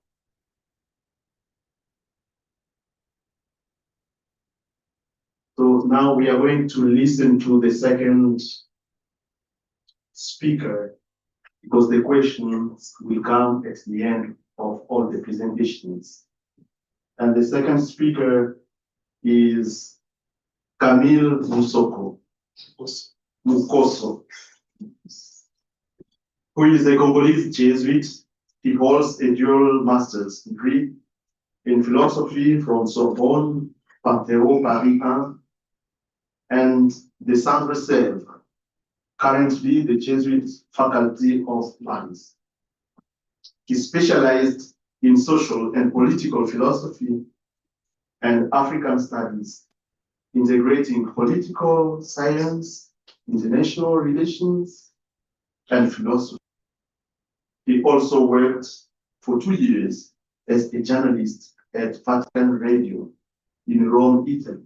So now we are going to listen to the second speaker, because the questions will come at the end of all the presentations. And the second speaker is Camille Mukoso, who is a Congolese Jesuit. He holds a dual master's degree in philosophy from Sorbonne, Panthéon Paris 1, and the Saint-Reserve, currently the Jesuit faculty of Paris. He specialized in social and political philosophy and African studies, integrating political science, international relations, and philosophy. He also worked for 2 years as a journalist at Vatican Radio in Rome, Italy.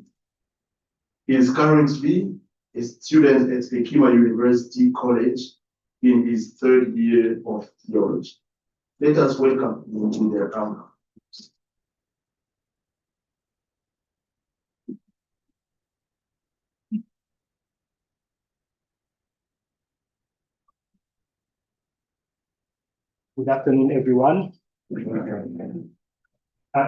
He is currently a student at Ekima University College in his 3rd year of theology. Let us welcome him to their round. Good afternoon, everyone.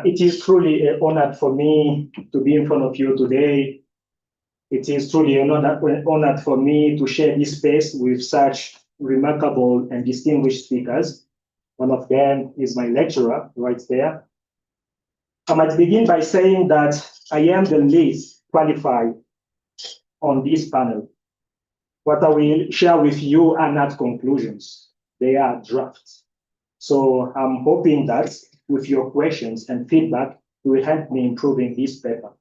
It is truly an honor for me to be in front of you today It is truly an honor for me to share this space with such remarkable and distinguished speakers. One of them is my lecturer right there. I might begin by saying that I am the least qualified on this panel. What I will share with you are not conclusions, they are drafts. So I'm hoping that with your questions and feedback, you will help me improving this paper.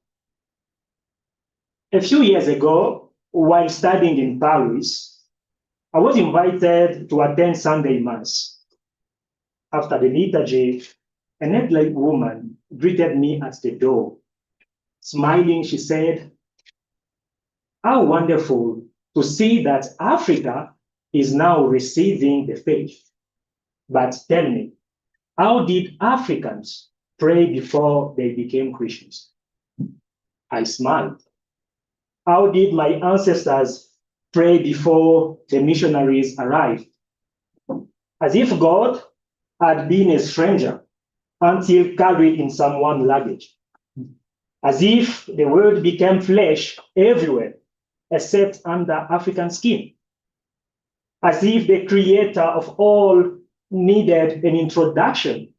A few years ago, while studying in Paris, I was invited to attend Sunday Mass. After the liturgy, an elderly woman greeted me at the door. Smiling, she said, "How wonderful to see that Africa is now receiving the faith. But tell me, how did Africans pray before they became Christians?" I smiled. How did my ancestors pray before the missionaries arrived? As if God had been a stranger until carried in someone's luggage. As if the word became flesh everywhere, except under African skin. As if the creator of all needed an introduction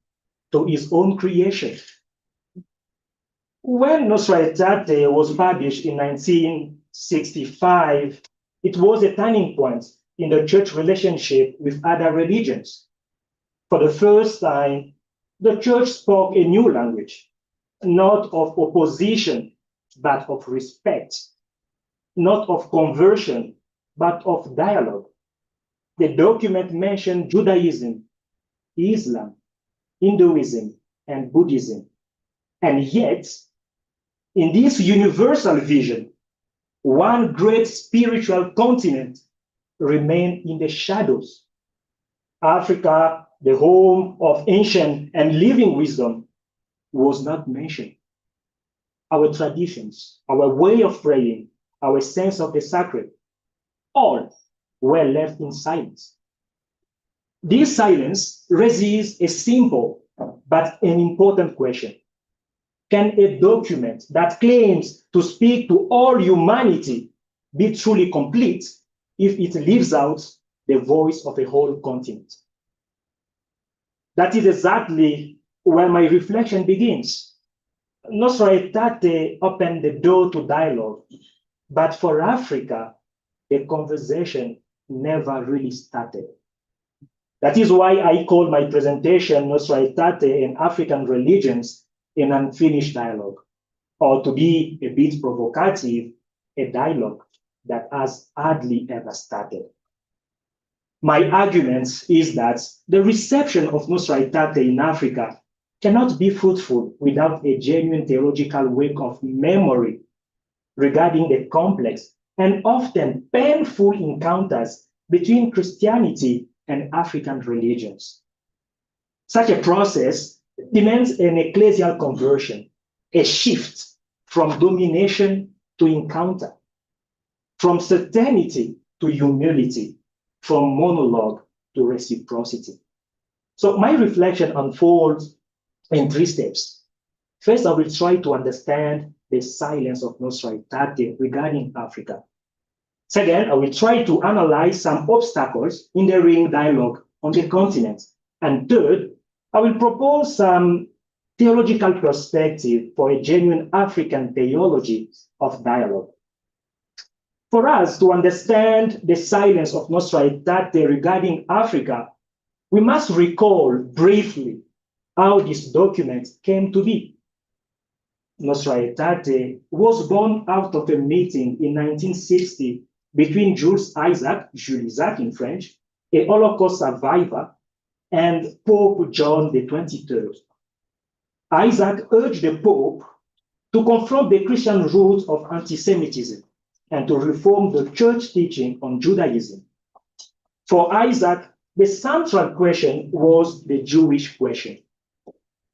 to his own creation. When Nostra Aetate was published in 1965, it was a turning point in the church relationship with other religions. For the first time, the church spoke a new language, not of opposition, but of respect, not of conversion, but of dialogue. The document mentioned Judaism, Islam, Hinduism, and Buddhism. And yet, in this universal vision, one great spiritual continent remained in the shadows. Africa, the home of ancient and living wisdom, was not mentioned. Our traditions, our way of praying, our sense of the sacred, all were left in silence. This silence raises a simple but an important question. Can a document that claims to speak to all humanity be truly complete if it leaves out the voice of a whole continent? That is exactly where my reflection begins. Nostra Aetate opened the door to dialogue, but for Africa, the conversation never really started. That is why I call my presentation Nostra Aetate and African Religions an Unfinished Dialogue, or to be a bit provocative, a dialogue that has hardly ever started. My argument is that the reception of Nostra Aetate in Africa cannot be fruitful without a genuine theological wake of memory regarding the complex and often painful encounters between Christianity and African religions. Such a process demands an ecclesial conversion, a shift from domination to encounter, from certainty to humility, from monologue to reciprocity. So my reflection unfolds in 3 steps. First, I will try to understand the silence of Nostra Aetate regarding Africa. Second, I will try to analyze some obstacles hindering dialogue on the continent. And third, I will propose some theological perspective for a genuine African theology of dialogue. For us to understand the silence of Nostra Aetate regarding Africa, we must recall briefly how this document came to be. Nostra Aetate was born out of a meeting in 1960 between Jules Isaac in French, a Holocaust survivor, and Pope John XXIII. Isaac urged the Pope to confront the Christian roots of anti-Semitism and to reform the church teaching on Judaism. For Isaac, the central question was the Jewish question.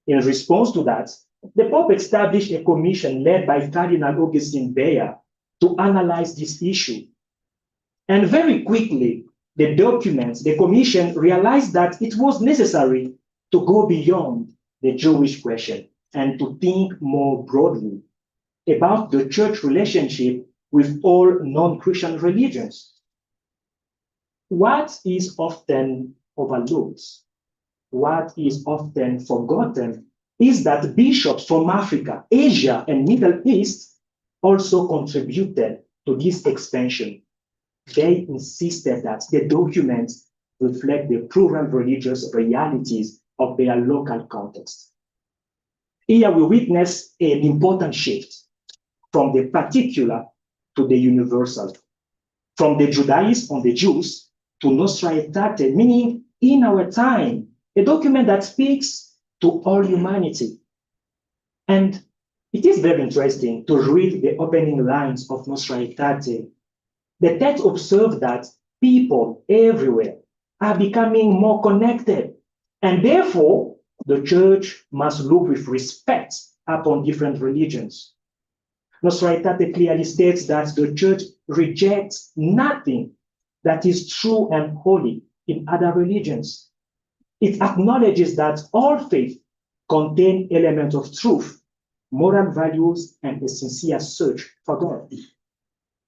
In response to that, the Pope established a commission led by Cardinal Augustin Beyer to analyze this issue. And very quickly, the commission realized that it was necessary to go beyond the Jewish question and to think more broadly about the church relationship with all non-Christian religions. What is often overlooked, what is often forgotten, is that bishops from Africa, Asia, and Middle East also contributed to this expansion. They insisted that the documents reflect the plural religious realities of their local context. Here we witness an important shift from the particular to the universal, from the Judaism on the Jews to Nostra Aetate, meaning in our time, a document that speaks to all humanity. And it is very interesting to read the opening lines of Nostra Aetate. The text observes that people everywhere are becoming more connected, and therefore the church must look with respect upon different religions. Nostra Aetate clearly states that the church rejects nothing that is true and holy in other religions. It acknowledges that all faith contain elements of truth, moral values, and a sincere search for God.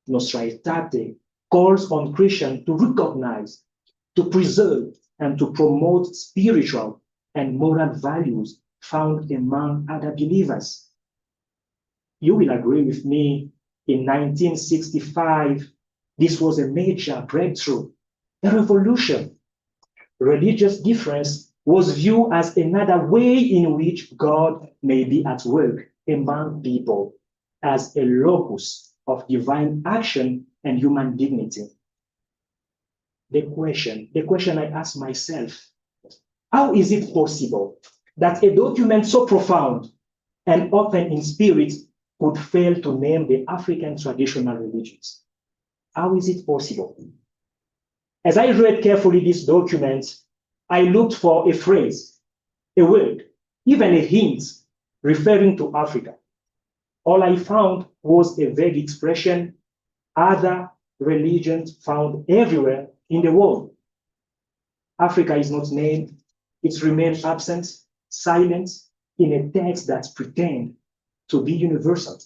Nostra Aetate calls on Christians to recognize, to preserve, and to promote spiritual and moral values found among other believers. You will agree with me, in 1965, this was a major breakthrough, a revolution. Religious difference was viewed as another way in which God may be at work among people, as a locus of divine action and human dignity. The question I ask myself, how is it possible that a document so profound and open in spirit could fail to name the African traditional religions? How is it possible? As I read carefully this document, I looked for a phrase, a word, even a hint referring to Africa. All I found was a vague expression, other religions found everywhere in the world. Africa is not named, it remains absent, silent, in a text that pretends to be universal.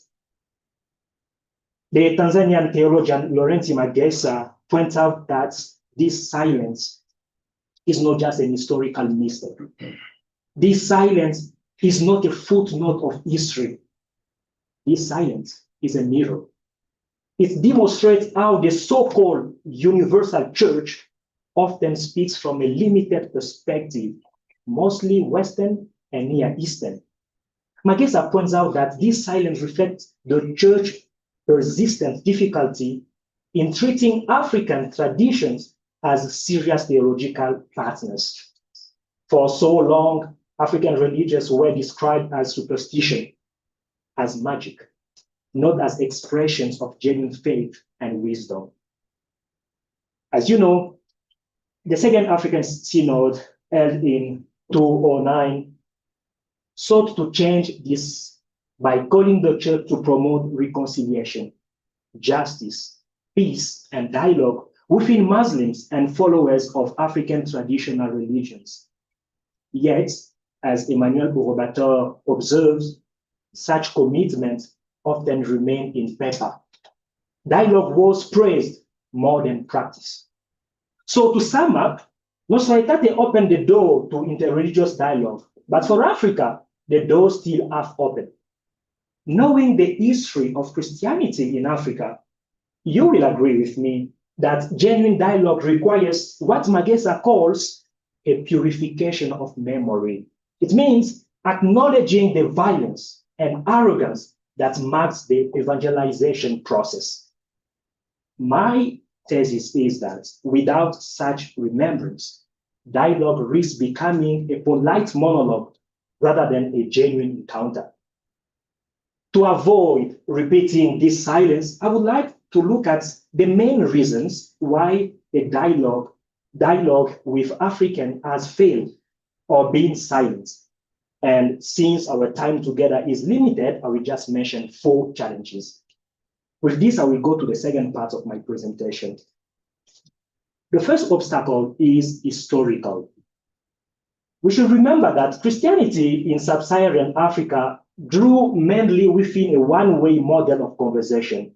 The Tanzanian theologian Laurenti Magesa points out that this silence is not just an historical mystery. This silence is not a footnote of history. This silence is a mirror. It demonstrates how the so-called universal church often speaks from a limited perspective, mostly Western and Near Eastern. Magesa points out that this silence reflects the church's persistent difficulty in treating African traditions as serious theological partners. For so long, African religions were described as superstition, as magic, not as expressions of genuine faith and wisdom. As you know, the Second African Synod, held in 2009, sought to change this by calling the church to promote reconciliation, justice, peace, and dialogue within Muslims and followers of African traditional religions. Yet, as Emmanuel Bourobator observes, such commitments often remain in paper. Dialogue was praised more than practice. So to sum up, Nostra Aetate opened the door to interreligious dialogue, but for Africa, the door still half open. Knowing the history of Christianity in Africa, you will agree with me that genuine dialogue requires what Magesa calls a purification of memory. It means acknowledging the violence and arrogance that marks the evangelization process. My thesis is that without such remembrance, dialogue risks becoming a polite monologue rather than a genuine encounter. To avoid repeating this silence, I would like to look at the main reasons why a dialogue with African has failed or been silent. And since our time together is limited, I will just mention 4 challenges. With this, I will go to the second part of my presentation. The first obstacle is historical. We should remember that Christianity in sub-Saharan Africa grew mainly within a one-way model of conversation.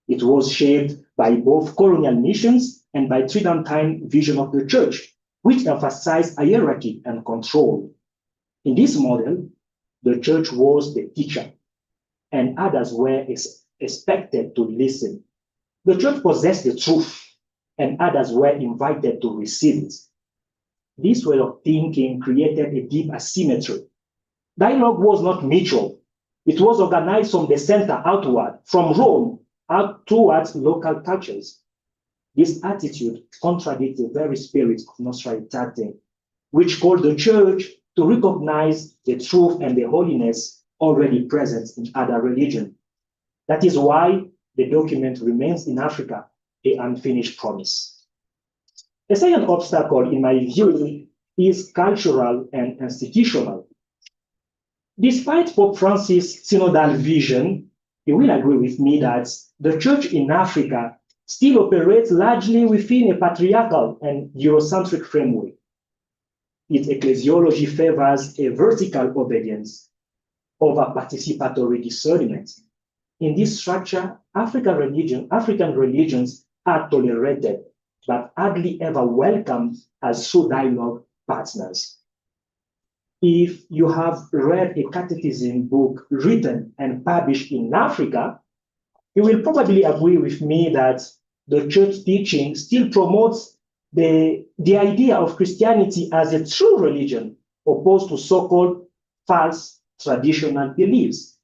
It was shaped by both colonial missions and by Tridentine vision of the church, which emphasized hierarchy and control. In this model, the church was the teacher, and others were expected to listen. The church possessed the truth, and others were invited to receive it. This way of thinking created a deep asymmetry. Dialogue was not mutual. It was organized from the center outward, from Rome out towards local cultures. This attitude contradicts the very spirit of Nostra Aetate, which called the church to recognize the truth and the holiness already present in other religions. That is why the document remains in Africa an unfinished promise. A second obstacle, in my view, is cultural and institutional. Despite Pope Francis' synodal vision, you will agree with me that the church in Africa still operates largely within a patriarchal and Eurocentric framework. Its ecclesiology favors a vertical obedience over participatory discernment. In this structure, African religions are tolerated, but hardly ever welcomed as true dialogue partners. If you have read a catechism book written and published in Africa, you will probably agree with me that the church teaching still promotes the idea of Christianity as a true religion, opposed to so-called false traditional beliefs.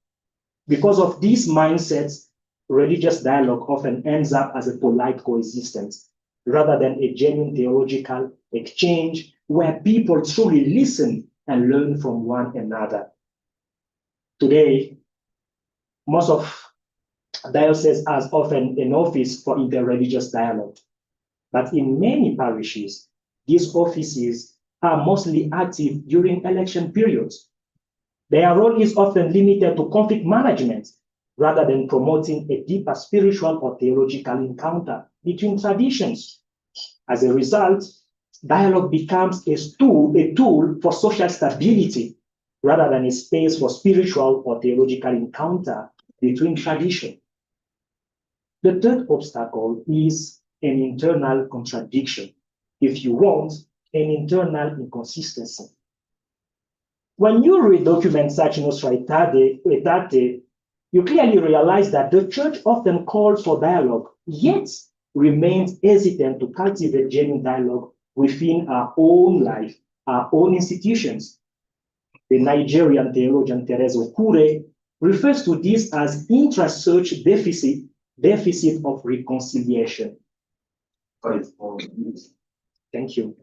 Because of these mindsets, religious dialogue often ends up as a polite coexistence, rather than a genuine theological exchange where people truly listen and learn from one another. Today, most of dioceses has often an office for interreligious dialogue. But in many parishes, these offices are mostly active during election periods. Their role is often limited to conflict management rather than promoting a deeper spiritual or theological encounter between traditions. As a result, dialogue becomes a tool for social stability rather than a space for spiritual or theological encounter between traditions. The third obstacle is an internal contradiction. If you want, an internal inconsistency. When you read documents such as Nostra Aetate, you clearly realize that the church often calls for dialogue, yet remains hesitant to cultivate genuine dialogue within our own life, our own institutions. The Nigerian theologian Therese Okure refers to this as intra-church deficit of reconciliation. Thank you.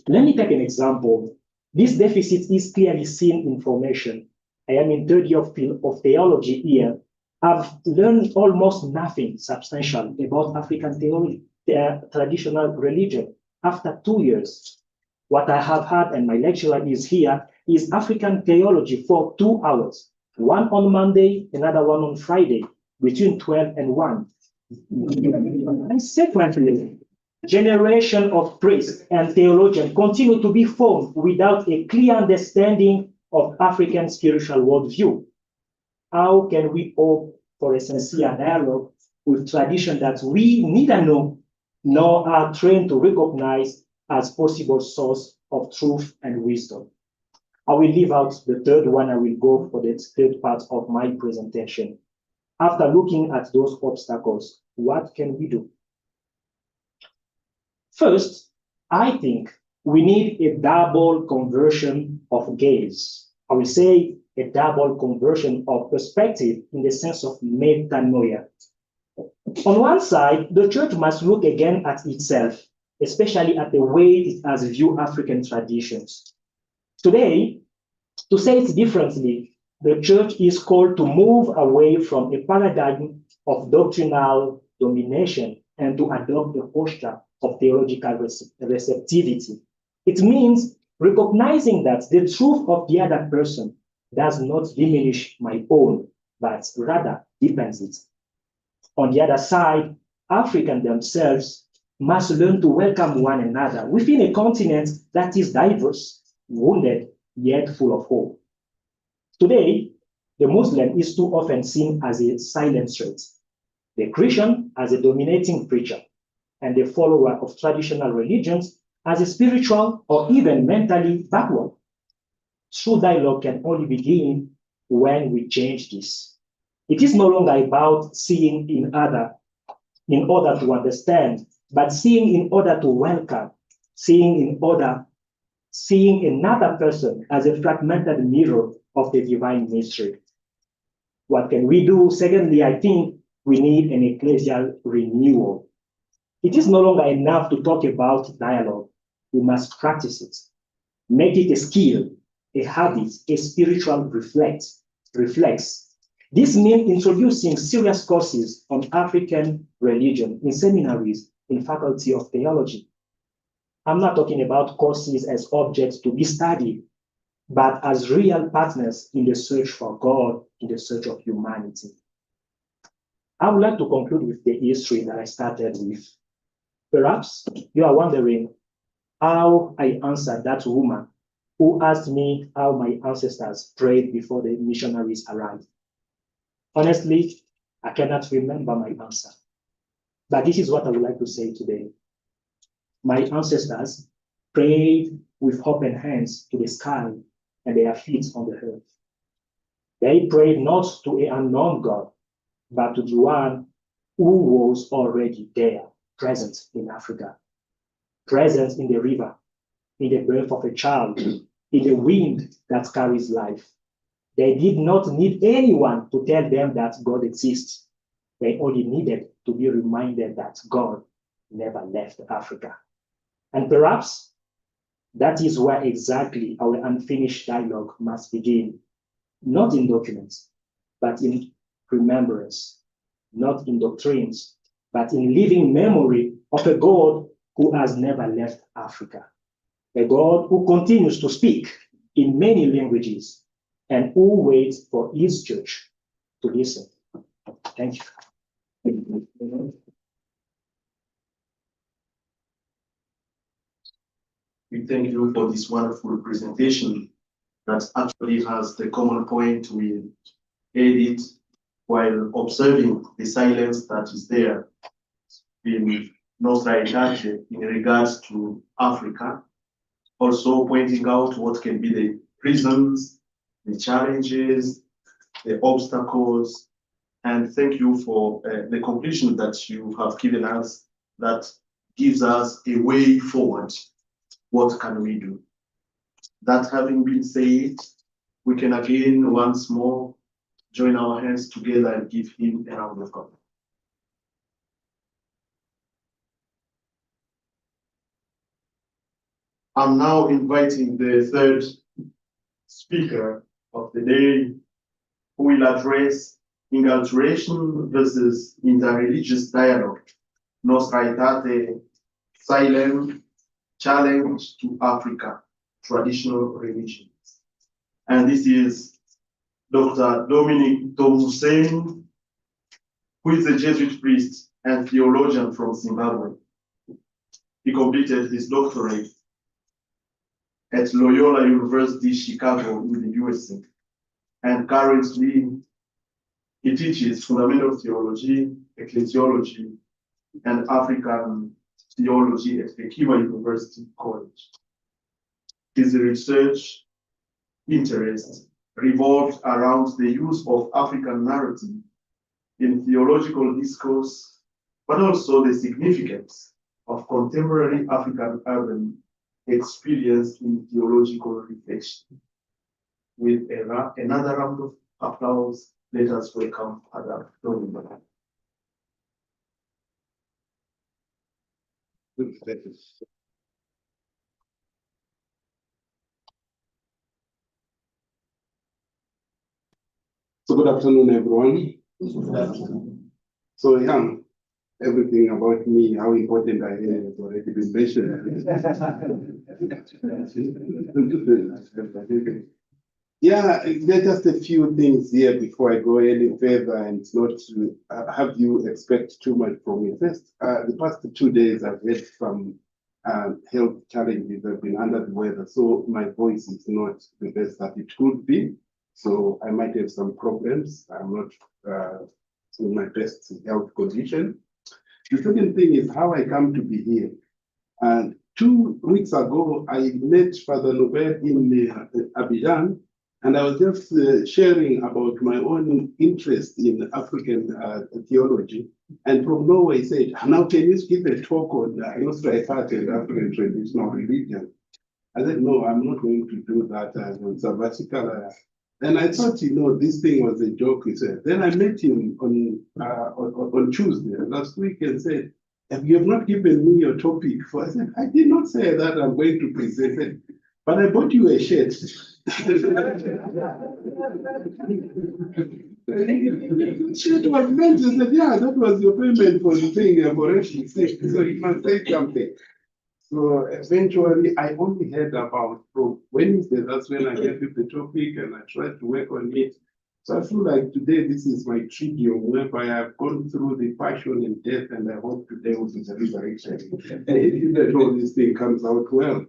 Let me take an example. This deficit is clearly seen in formation. I am in third year of theology here. I've learned almost nothing substantial about African theology, traditional religion, after 2 years. What I have had, and my lecturer is here, is African theology for 2 hours. One on Monday, another one on Friday, between 12 and 1. And secondly, generation of priests and theologians continue to be formed without a clear understanding of African spiritual worldview. How can we hope for a sincere dialogue with tradition that we neither know nor are trained to recognize as possible source of truth and wisdom? I will leave out the third one. I will go for the third part of my presentation. After looking at those obstacles, what can we do? First, I think we need a double conversion of gaze. I will say a double conversion of perspective in the sense of metanoia. On one side, the church must look again at itself, especially at the way it has viewed African traditions. Today, to say it differently, the church is called to move away from a paradigm of doctrinal domination and to adopt a posture of theological receptivity. It means recognizing that the truth of the other person does not diminish my own, but rather deepens it. On the other side, Africans themselves must learn to welcome one another within a continent that is diverse, wounded, yet full of hope. Today, the Muslim is too often seen as a silent threat. the Christian as a dominating preacher, and the follower of traditional religions as a spiritual or even mentally backward. True dialogue can only begin when we change this. It is no longer about seeing in other in order to understand, but seeing in order to welcome, seeing another person as a fragmented mirror of the divine mystery. What can we do? Secondly, I think we need an ecclesial renewal. It is no longer enough to talk about dialogue. We must practice it. Make it a skill, a habit, a spiritual reflex. This means introducing serious courses on African religion in seminaries, in faculty of theology. I'm not talking about courses as objects to be studied, but as real partners in the search for God, in the search of humanity. I would like to conclude with the history that I started with. Perhaps you are wondering how I answered that woman who asked me how my ancestors prayed before the missionaries arrived. Honestly, I cannot remember my answer. But this is what I would like to say today. My ancestors prayed with open hands to the sky and their feet on the earth. They prayed not to an unknown God, but to the one who was already there, present in Africa, present in the river, in the birth of a child, in the wind that carries life. They did not need anyone to tell them that God exists. They only needed to be reminded that God never left Africa. And perhaps that is where exactly our unfinished dialogue must begin. Not in documents, but in remembrance. Not in doctrines, but in living memory of a God who has never left Africa. A God who continues to speak in many languages and who waits for his church to listen. Thank you. We thank you for this wonderful presentation that actually has the common point we edit while observing the silence that is there in Nostra Aetate in regards to Africa, also pointing out what can be the reasons, the challenges, the obstacles, and thank you for the conclusion that you have given us that gives us a way forward. What can we do? That having been said, we can again once more join our hands together and give him a round of applause. I'm now inviting the third speaker of the day, who will address enculturation versus interreligious dialogue, Nostra Aetate, silent challenge to Africa, traditional religions. And this is Dr. Dominic Tomuseni, who is a Jesuit priest and theologian from Zimbabwe. He completed his doctorate at Loyola University, Chicago in the USA. And currently, he teaches fundamental theology, ecclesiology, and African theology at the Kiva University College. His research interests revolved around the use of African narrative in theological discourse, but also the significance of contemporary African urban experience in theological reflection. With another round of applause, let us welcome Father Dominic. So good afternoon, everyone. So yeah, everything about me, how important I am, has already been mentioned. Yeah, there are just a few things here before I go any further, and not to have you expect too much from me. First, the past 2 days I've had some health challenges. I've been under the weather, so my voice is not the best that it could be. So I might have some problems. I'm not in my best health condition. The second thing is how I come to be here. And 2 weeks ago, I met Father Nobel in Abidjan, and I was just sharing about my own interest in African theology. And from Norway, he said, now can you give a talk on Nostra Aetate and African traditional religion? I said, no, I'm not going to do that. I'm on sabbatical. And I thought, this thing was a joke, he said. Then I met him on Tuesday last week and said, you have not given me your topic. I said, I did not say that I'm going to present it, but I bought you a shirt. Shirt was meant. I said, yeah, that was your payment for the thing, so you must say something. So eventually, I only heard about from Wednesday. That's when I gave you the topic and I tried to work on it. So I feel like today, this is my tridium, whereby I've gone through the passion and death, and I hope today will be the resurrection. And that all this thing comes out well.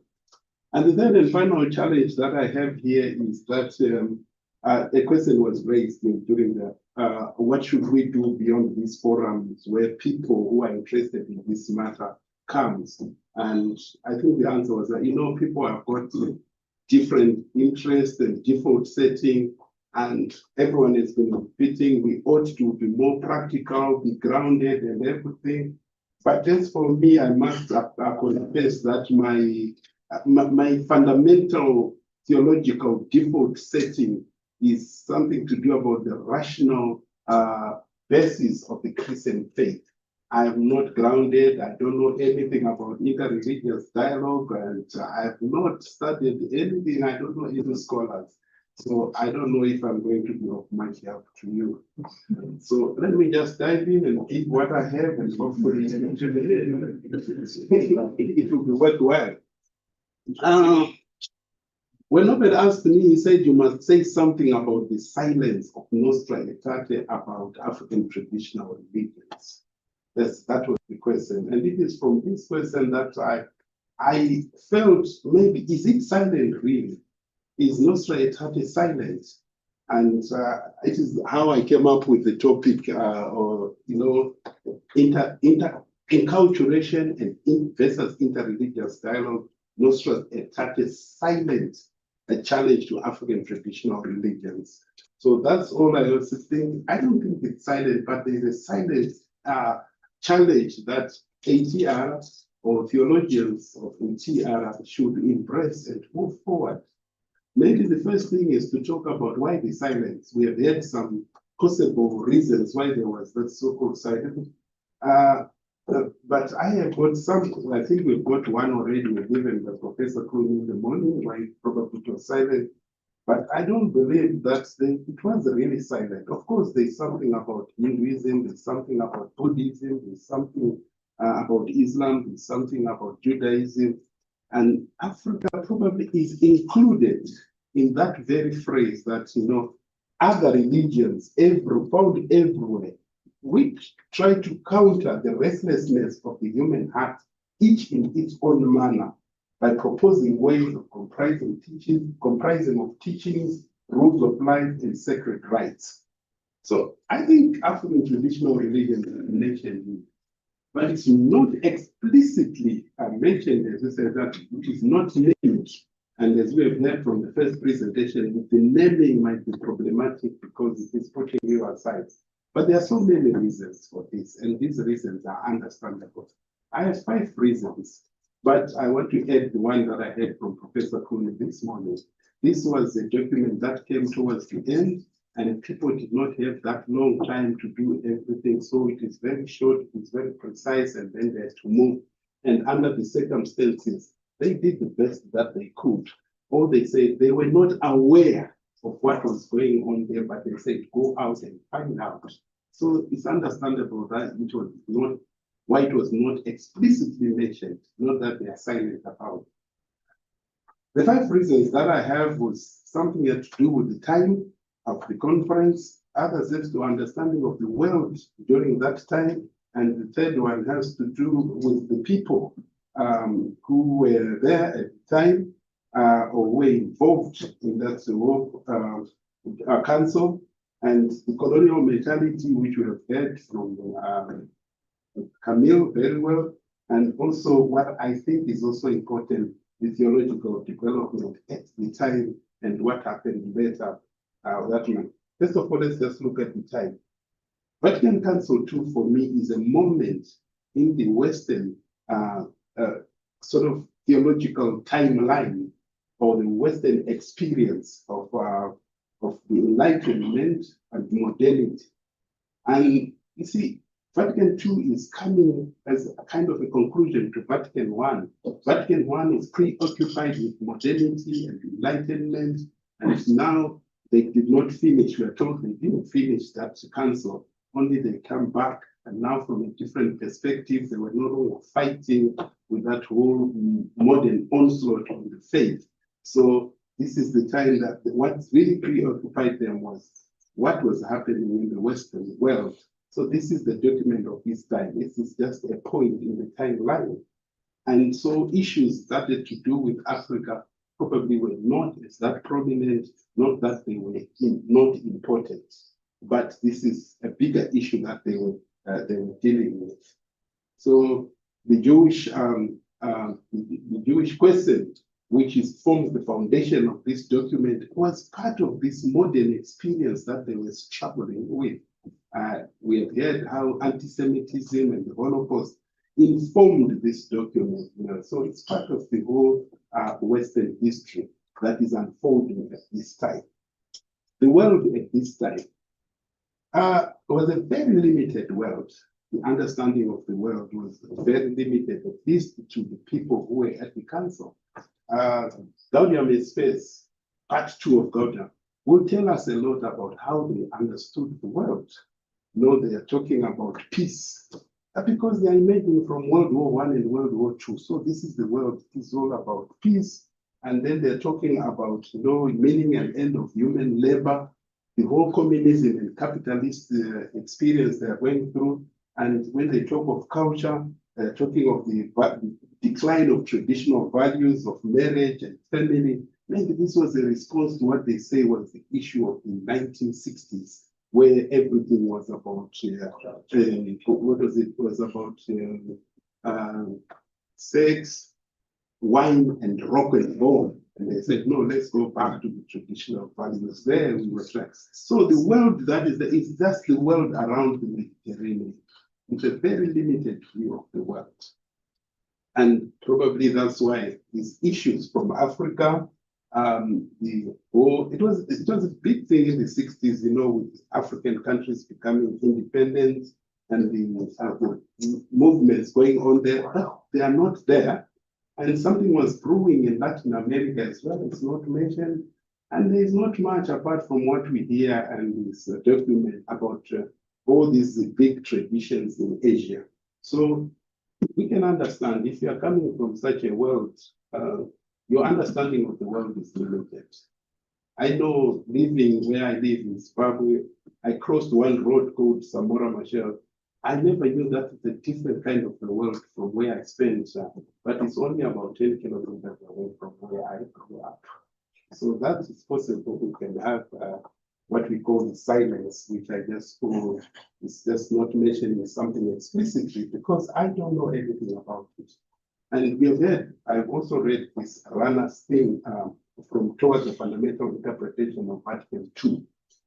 And the third and final challenge that I have here is that a question was raised during the what should we do beyond these forums where people who are interested in this matter comes? And I think the answer was that, people have got different interests and default setting, and everyone has been fitting. We ought to be more practical, be grounded and everything. But just for me, I must confess that my fundamental theological default setting is something to do about the rational basis of the Christian faith. I am not grounded. I don't know anything about interreligious dialogue, and I have not studied anything. I don't know any scholars. So I don't know if I'm going to be of much help to you. So let me just dive in and eat what I have, and hopefully it will be worthwhile. When Nobel asked me, he said, you must say something about the silence of Nostra Aetate about African traditional religions. That was the question. And it is from this question that I felt maybe, is it silent really? Is Nostra Aetate silent? And it is how I came up with the topic, enculturation and versus interreligious dialogue. Nostra Aetate silent, a challenge to African traditional religions. So that's all I also think. I don't think it's silent, but there's a silent challenge that ATR or theologians of ATR should embrace and move forward. Maybe the first thing is to talk about why the silence. We have had some possible reasons why there was that so-called silence. But I have got some, I think we've got one already given by Professor Kuhn in the morning, why probably it was silent. But I don't believe that it was really silent. Of course, there's something about Hinduism, there's something about Buddhism, there's something about Islam, there's something about Judaism. And Africa probably is included in that very phrase that, other religions found everywhere, which try to counter the restlessness of the human heart, each in its own manner, by proposing ways of comprising of teachings, rules of life, and sacred rites. So I think African traditional religion is mentioned, but it's not explicitly mentioned, as I said, that it is not named. And as we have heard from the first presentation, the naming might be problematic because it is putting you aside. But there are so many reasons for this, and these reasons are understandable. I have 5 reasons, but I want to add the one that I heard from Professor Kuhn this morning. This was a document that came towards the end, and people did not have that long time to do everything. So it is very short, it's very precise, and then they had to move. And under the circumstances, they did the best that they could. Or they said they were not aware of what was going on there, but they said, go out and find out. So it's understandable that it was not, why it was not explicitly mentioned, not that they are silent about. The 5 reasons that I have was something that to do with the time of the conference, others has to understanding of the world during that time, and the third one has to do with the people who were there at the time or were involved in that council. And the colonial mentality, which we have heard from Camille very well, and also what I think is also important, the theological development at the time and what happened later. First of all, let's just look at the time. Vatican Council II for me is a moment in the Western sort of theological timeline or the Western experience of the Enlightenment and modernity. And you see, Vatican II is coming as a kind of a conclusion to Vatican I. Vatican I is preoccupied with modernity and Enlightenment, and now they did not finish. We are told they didn't finish that council, only they come back, and now from a different perspective, they were no longer fighting with that whole modern onslaught on the faith. So this is the time that what really preoccupied them was what was happening in the Western world. So this is the document of this time. This is just a point in the timeline. And so issues that had to do with Africa probably were not as that prominent, not that they were not important, but this is a bigger issue that they were dealing with. So the Jewish question, which forms the foundation of this document, was part of this modern experience that they were struggling with. We have heard how anti-Semitism and the Holocaust informed this document. So it's part of the whole Western history that is unfolding at this time. The world at this time was a very limited world. The understanding of the world was very limited, at least to the people who were at the council. Gaudium et Spes, part 2 of Gaudium, will tell us a lot about how they understood the world. They are talking about peace, because they are emerging from World War I and World War II. So this is the world, it's all about peace. And then they're talking about, meaning and end of human labor, the whole communism and capitalist experience they are going through. And when they talk of culture, they're talking of the decline of traditional values of marriage and family. Maybe this was a response to what they say was the issue of the 1960s, where everything was about, sex, wine, and rock and roll. And they said, no, let's go back to the traditional values. There we were trying. So the world that is there is just the world around the Mediterranean. It's a very limited view of the world. And probably that's why these issues from Africa, it was a big thing in the 60s, with African countries becoming independent and the movements going on there. They are not there. And something was brewing in Latin America as well. It's not mentioned. And there's not much apart from what we hear and this document about all these big traditions in Asia. So we can understand if you are coming from such a world, your understanding of the world is limited. I know living where I live in Zimbabwe, I crossed one road called Samora Machel. I never knew that it's a different kind of the world from where I spent, but it's only about 10 kilometers away from where I grew up. So that is possible. We can have what we call the silence, which I just call, is just not mentioning something explicitly because I don't know anything about it. And we have heard, I've also read this Rana's thing from towards the fundamental interpretation of Vatican II.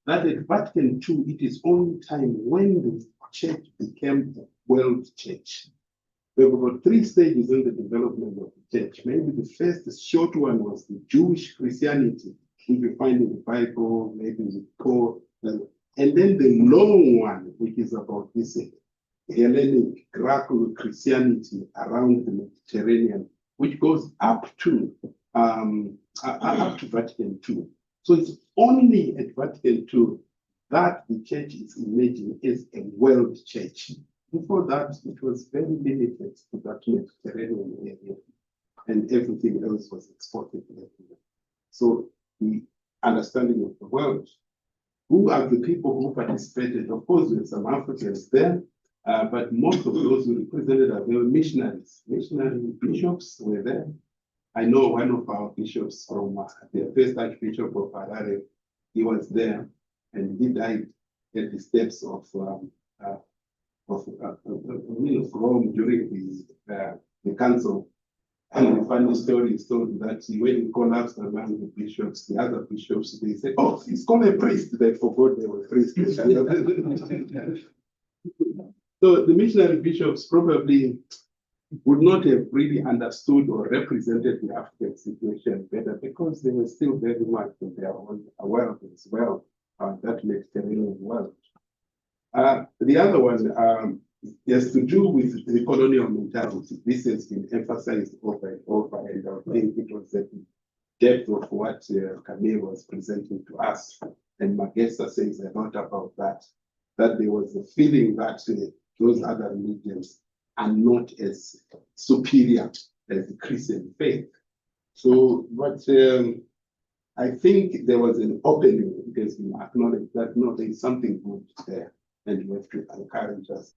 That at Vatican II, it is only time when the church became a world church. There were about 3 stages in the development of the church. Maybe the first short one was the Jewish Christianity, which we find in the Bible, maybe the Paul, and then the long one, which is about this Hellenic Greco Christianity around the Mediterranean, which goes up to Vatican II. So it's only at Vatican II that the church is emerging as a world church. Before that, it was very limited to that Mediterranean area, and everything else was exported everywhere. So the understanding of the world, who are the people who participated? Of course, there were some Africans there, but most of those who represented they were missionaries. Missionary bishops were there. I know one of our bishops from the first Archbishop of Harare, he was there. and he died at the steps of Rome during the council. And the funny story is told that when he collapsed among the bishops, the other bishops, they said, "Oh, he's called a priest." They forgot they were priests. So the missionary bishops probably would not have really understood or represented the African situation better because they were still very much in their own world as well, that Mediterranean world. The other one has to do with the colonial mentality. This has been emphasized over and over, and I think it was at the depth of what Camille was presenting to us. And Magesa says a lot about that there was a feeling that those other religions are not as superior as the Christian faith. So, but I think there was an opening because we acknowledge that no, there is something good there, and we have to encourage us.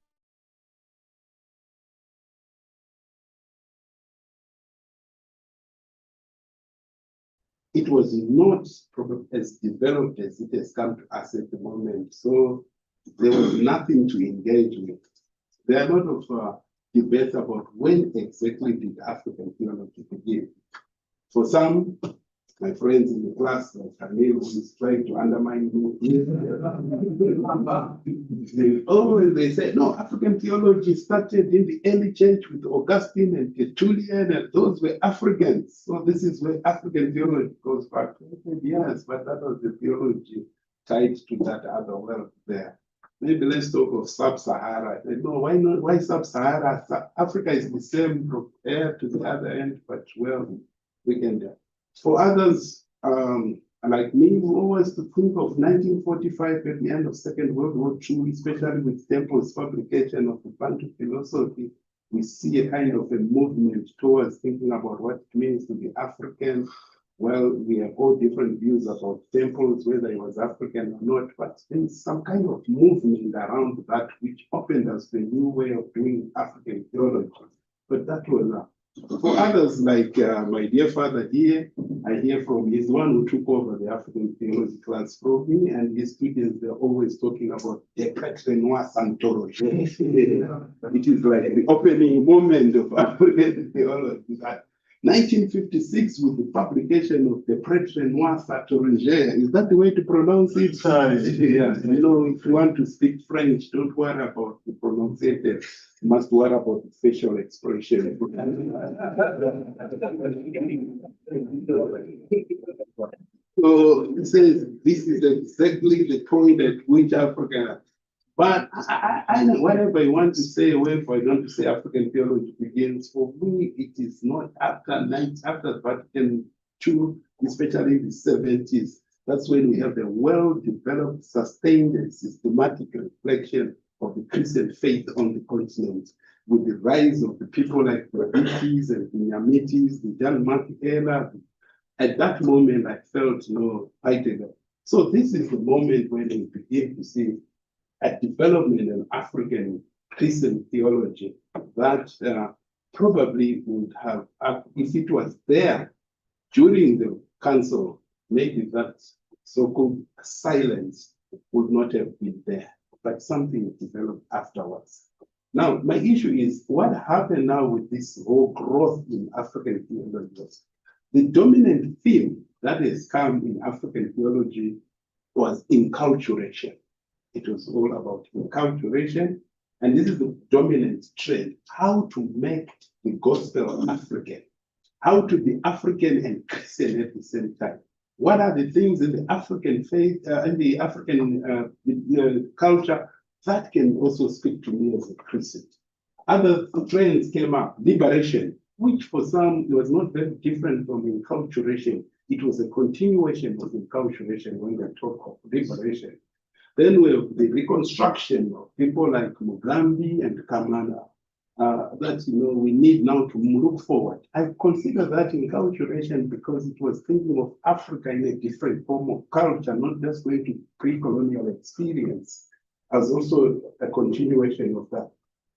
It was not probably as developed as it has come to us at the moment. So there was nothing to engage with. There are a lot of debates about when exactly did African theology begin. For some, my friends in the class, like Camille, who is trying to undermine me, they say, no, African theology started in the early church with Augustine and Tertullian, and those were Africans. So this is where African theology goes back. Yes, but that was the theology tied to that other world there. Maybe let's talk of sub-Sahara. No, why not? Why sub-Sahara? Africa is the same from here to the other end, but well, we can. For others, like me, who always to think of 1945 at the end of Second World War II, especially with Temple's publication of the Bantu philosophy, we see a kind of a movement towards thinking about what it means to be African. Well, we have all different views about Temples, whether he was African or not, but there's some kind of movement around that which opened us to a new way of doing African theology. But that was for others, like my dear father here, I hear from, he's the one who took over the African theology class from me, and his students, they're always talking about Aetate Noir Santology. It is like the opening moment of African theology. 1956 with the publication of the Prêtre Noir Sartoringer. Is that the way to pronounce it? Yeah. You know, if you want to speak French, don't worry about the pronunciation. You must worry about the facial expression. So it says this is exactly the point at which Africa. But whatever you want to say, wherever you want to say African theology begins, for me, it is not after Vatican II, especially the 70s. That's when we have the well-developed, sustained, and systematic reflection of the Christian faith on the continent, with the rise of the people like the Brahmites and the Nyamitis, the Jan Makela. At that moment, I felt, Heidegger. So this is the moment when we begin to see a development in African Christian theology that probably would have, if it was there during the council, maybe that so-called silence would not have been there, but something developed afterwards. Now, my issue is what happened now with this whole growth in African theology? The dominant theme that has come in African theology was enculturation. It was all about enculturation, and this is the dominant trend, how to make the gospel African, how to be African and Christian at the same time. What are the things in the African faith, and the African culture that can also speak to me as a Christian? Other trends came up, liberation, which for some was not very different from enculturation. It was a continuation of enculturation when we talk of liberation. Then we have the reconstruction of people like Mugambi and Kamana. That we need now to look forward. I consider that enculturation because it was thinking of Africa in a different form of culture, not just going to pre-colonial experience, as also a continuation of that.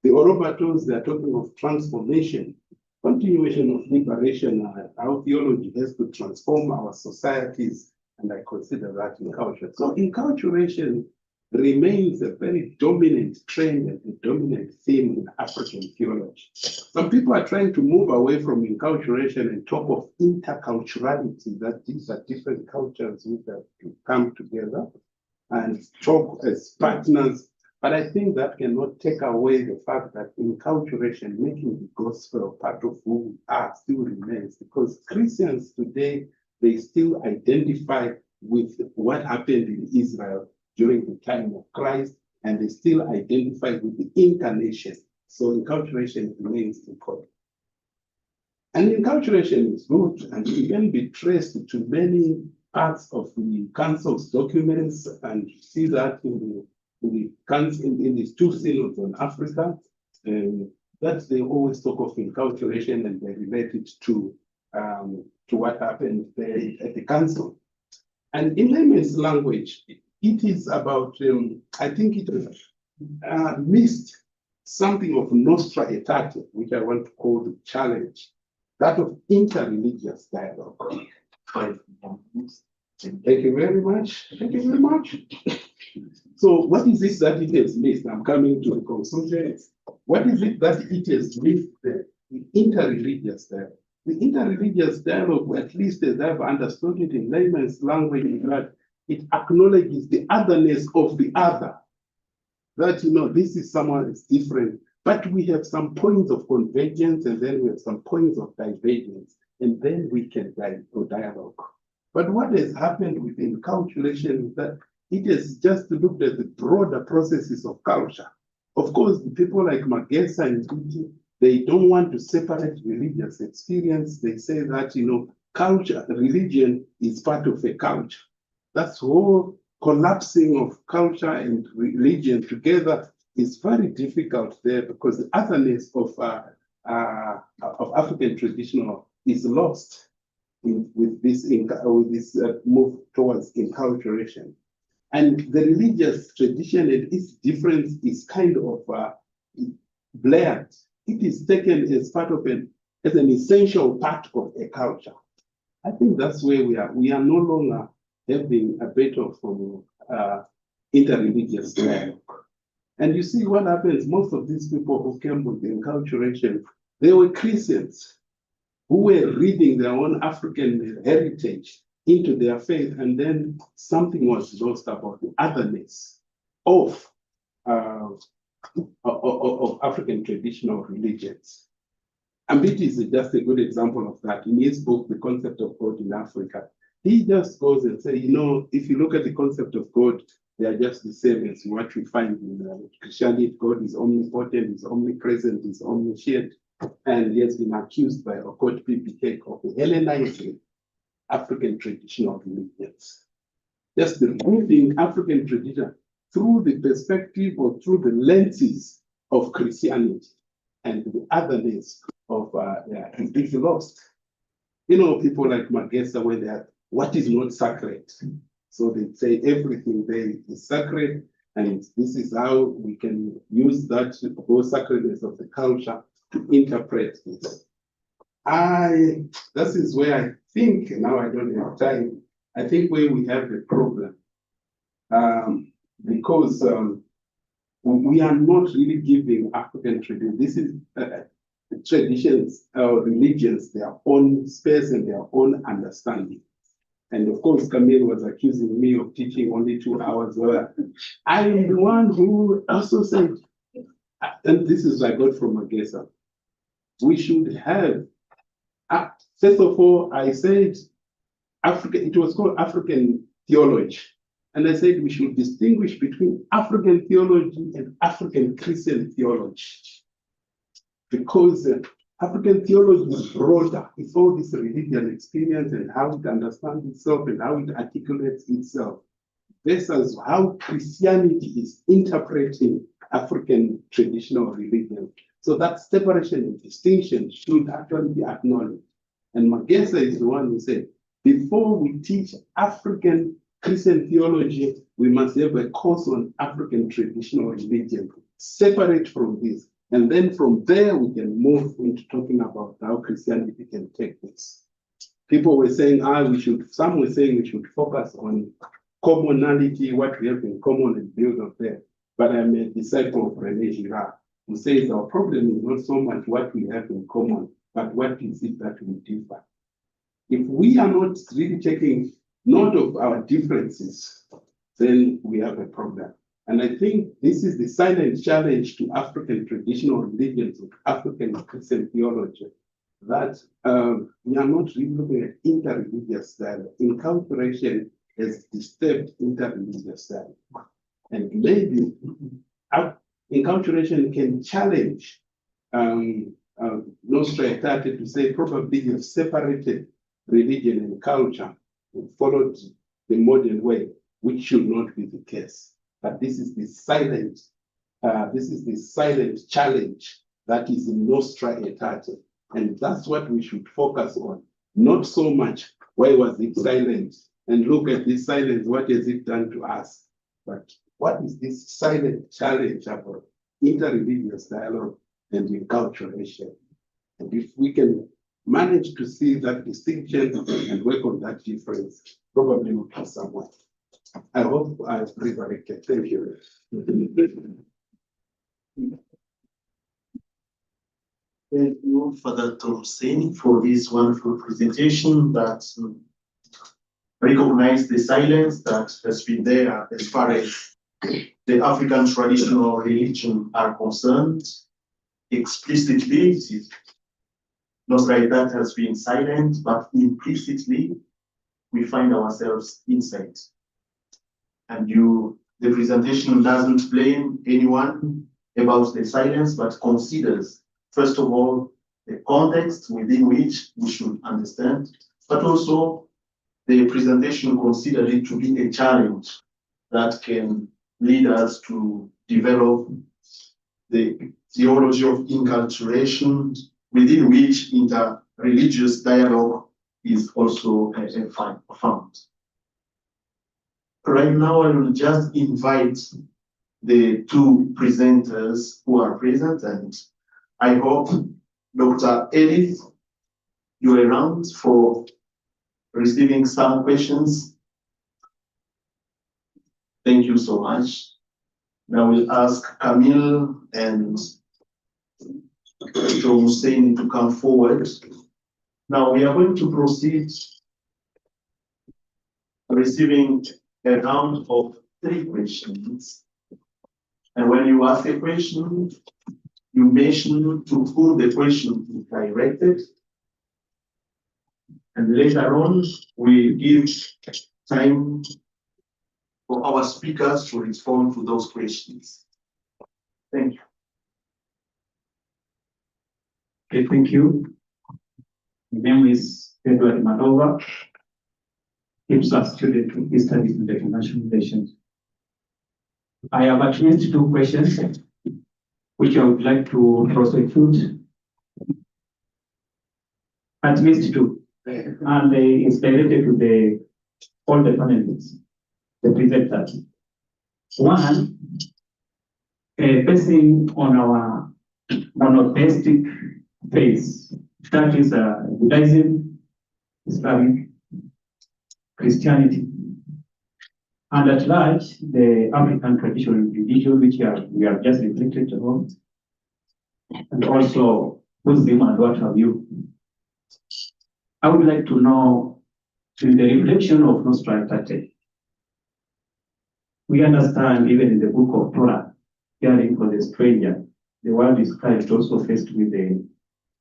The Orobatos, they're talking of transformation, continuation of liberation, how theology has to transform our societies and I consider that enculturation. So enculturation remains a very dominant trend and a dominant theme in African theology. Some people are trying to move away from enculturation and talk of interculturality, that these are different cultures which have to come together and talk as partners. But I think that cannot take away the fact that enculturation, making the gospel part of who we are, still remains, because Christians today, they still identify with what happened in Israel during the time of Christ, and they still identify with the incarnation. So enculturation remains important. And enculturation is good, and it can be traced to many parts of the Council's documents, and you see that in these two synods on Africa, that they always talk of enculturation and they relate it to what happened there at the council. And in layman's language, it is about, I think it missed something of Nostra Aetate, which I want to call the challenge, that of interreligious dialogue. Thank you very much. Thank you very much. So what is it that it has missed? I'm coming to the conclusion. What is it that it has missed there? The interreligious dialogue. The interreligious dialogue, at least as I've understood it in layman's language, is that it acknowledges the otherness of the other. That, this is someone that's different, but we have some points of convergence and then we have some points of divergence, and then we can dialogue. But what has happened with enculturation is that it has just looked at the broader processes of culture. Of course, people like Magesa and Kuti, they don't want to separate religious experience. They say that, culture, religion is part of a culture. That's whole collapsing of culture and religion together is very difficult there, because the otherness of African traditional is lost with this move towards enculturation. And the religious tradition and its difference is kind of blared. It is taken as part of as an essential part of a culture. I think that's where we are. We are no longer having a bit of interreligious dialogue. And you see what happens, most of these people who came with the enculturation, they were Christians who were reading their own African heritage into their faith, and then something was lost about the otherness of African traditional religions. And Mbiti is just a good example of that. In his book, The Concept of God in Africa, he just goes and says, if you look at the concept of God, they are just the same as what we find in Christianity. God is omnipotent, is omnipresent, is omniscient, and he has been accused by Okot PPK of Hellenizing African traditional religions. Just removing African tradition through the perspective or through the lenses of Christianity, and the otherness of it's lost. People like Magesa, when they are, what is not sacred? So they say everything there is sacred, and this is how we can use that whole sacredness of the culture to interpret this. This is where I think, now I don't have time, I think where we have the problem, because we are not really giving African tradition. This is traditions, religions, their own space and their own understanding. And of course, Camille was accusing me of teaching only 2 hours. Well, I am the one who also said, and this is I got from Magesa, we should have, first of all, I said, it was called African theology. And I said we should distinguish between African theology and African Christian theology. Because African theology is broader. It's all this religious experience and how it understands itself and how it articulates itself, versus how Christianity is interpreting African traditional religion. So that separation and distinction should actually be acknowledged. And Magesa is the one who said, before we teach African Christian theology, we must have a course on African traditional religion, separate from this. And then from there, we can move into talking about how Christianity can take this. people were saying, some were saying we should focus on commonality, what we have in common and build on there. But I'm a disciple of René Girard, who says our problem is not so much what we have in common, but what is it that we differ. If we are not really taking note of our differences, then we have a problem. And I think this is the silent challenge to African traditional religions of African Christian theology, that we are not really looking at interreligious dialogue. Enculturation has disturbed interreligious dialogue. And maybe enculturation can challenge Nostra Aetate to say probably you've separated religion and culture and followed the modern way, which should not be the case. But this is the silent challenge that is in Nostra Aetate. And that's what we should focus on. Not so much, why was it silent? And look at this silence, what has it done to us? But what is this silent challenge about interreligious dialogue and enculturation? And if we can manage to see that distinction and work on that difference, probably we'll be somewhere. I hope I've redirected. Thank you. Thank you, Father Thompson, for this wonderful presentation that recognized the silence that has been there as far as the African traditional religion are concerned. Explicitly, Nostra Aetate has been silent, but implicitly, we find ourselves inside. And the presentation doesn't blame anyone about the silence, but considers, first of all, the context within which we should understand, but also the presentation considered it to be a challenge that can lead us to develop the theology of enculturation within which interreligious dialogue is also found. Right now, I will just invite the two presenters who are present, and I hope Dr. Edith, you're around for receiving some questions. Thank you so much. Now we'll ask Camille and Dr. Hussein to come forward. Now we are going to proceed receiving a round of 3 questions. And when you ask a question, you mention to whom the question is directed. And later on, we give time for our speakers to respond to those questions. Thank you. Okay, thank you. My name is Edward Madova. I'm a student who studies in the international relations. I have at least 2 questions, which I would like to prosecute. At least 2. And it's directed to all the panelists, the presenters. One, basing on our monotheistic faith, that is Judaism, Islamic, Christianity, and at large, the African traditional religion, which we have just reflected on, and also Muslim and what have you. I would like to know, in the reflection of Nostra Aetate, we understand even in the book of Torah, caring for the stranger, the world is Christ also faced with the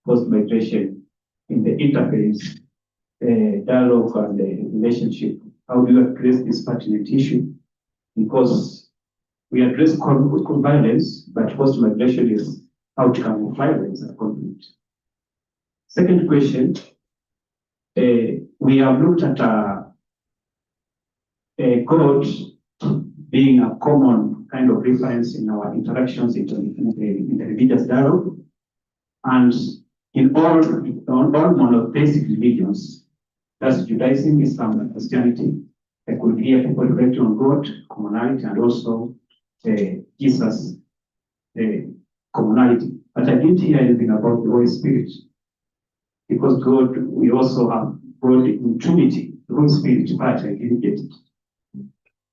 post-migration in the interfaith dialogue and the relationship. How do you address this pertinent issue? Because we address violence, but post-migration is outcome of violence and conflict. Second question, we have looked at God being a common kind of reference in our interactions in the religious dialogue, and in all monotheistic religions, that's Judaism, Islam, and Christianity. I could hear people reflecting on God, commonality, and also Jesus, commonality. But I didn't hear anything about the Holy Spirit, because God, we also have brought intuitive, the Holy Spirit, but I didn't get it.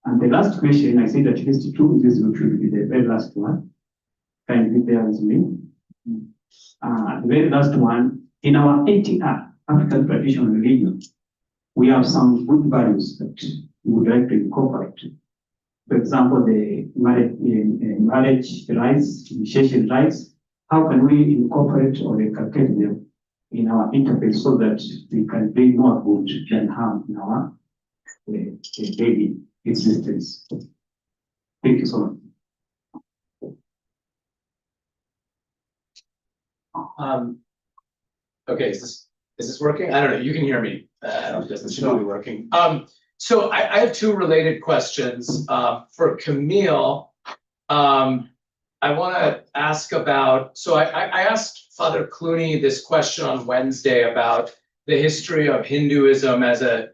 And the last question, I said at least two, this will be the very last one. Can you bear with me? The very last one, in our ATR, African Traditional Religion, we have some good values that we would like to incorporate. For example, the marriage rights, initiation rights, how can we incorporate or inculcate them in our interfaith so that we can bring more good than harm in our daily existence? Thank you so much. Okay, is this working? I don't know. You can hear me. I don't know if this should be working. So I have two related questions. For Camille, I want to ask about. So I asked Father Clooney this question on Wednesday about the history of Hinduism as a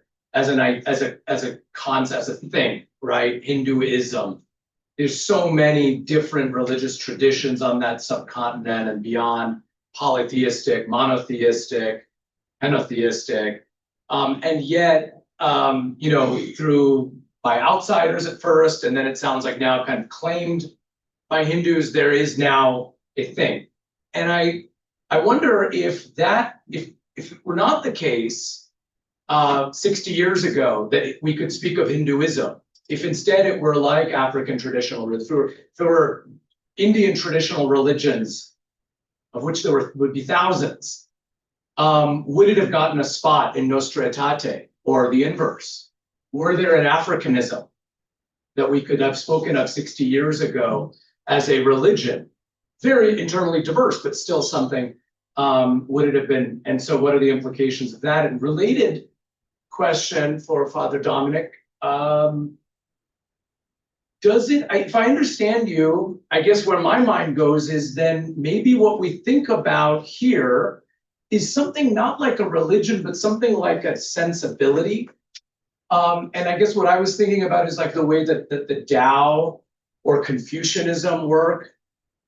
concept, as a thing, right? Hinduism. There's so many different religious traditions on that subcontinent and beyond. Polytheistic, monotheistic, henotheistic, and yet, through by outsiders at first, and then it sounds like now kind of claimed by Hindus, there is now a thing. And I wonder if it were not the case 60 years ago that we could speak of Hinduism, if instead it were like African traditional, if there were Indian traditional religions, of which there would be thousands, would it have gotten a spot in Nostra Aetate or the inverse? Were there an Africanism that we could have spoken of 60 years ago as a religion, very internally diverse, but still something, would it have been? And so what are the implications of that? And related question for Father Dominic, if I understand you, I guess where my mind goes is then maybe what we think about here is something not like a religion, but something like a sensibility. And I guess what I was thinking about is like the way that the Tao or Confucianism work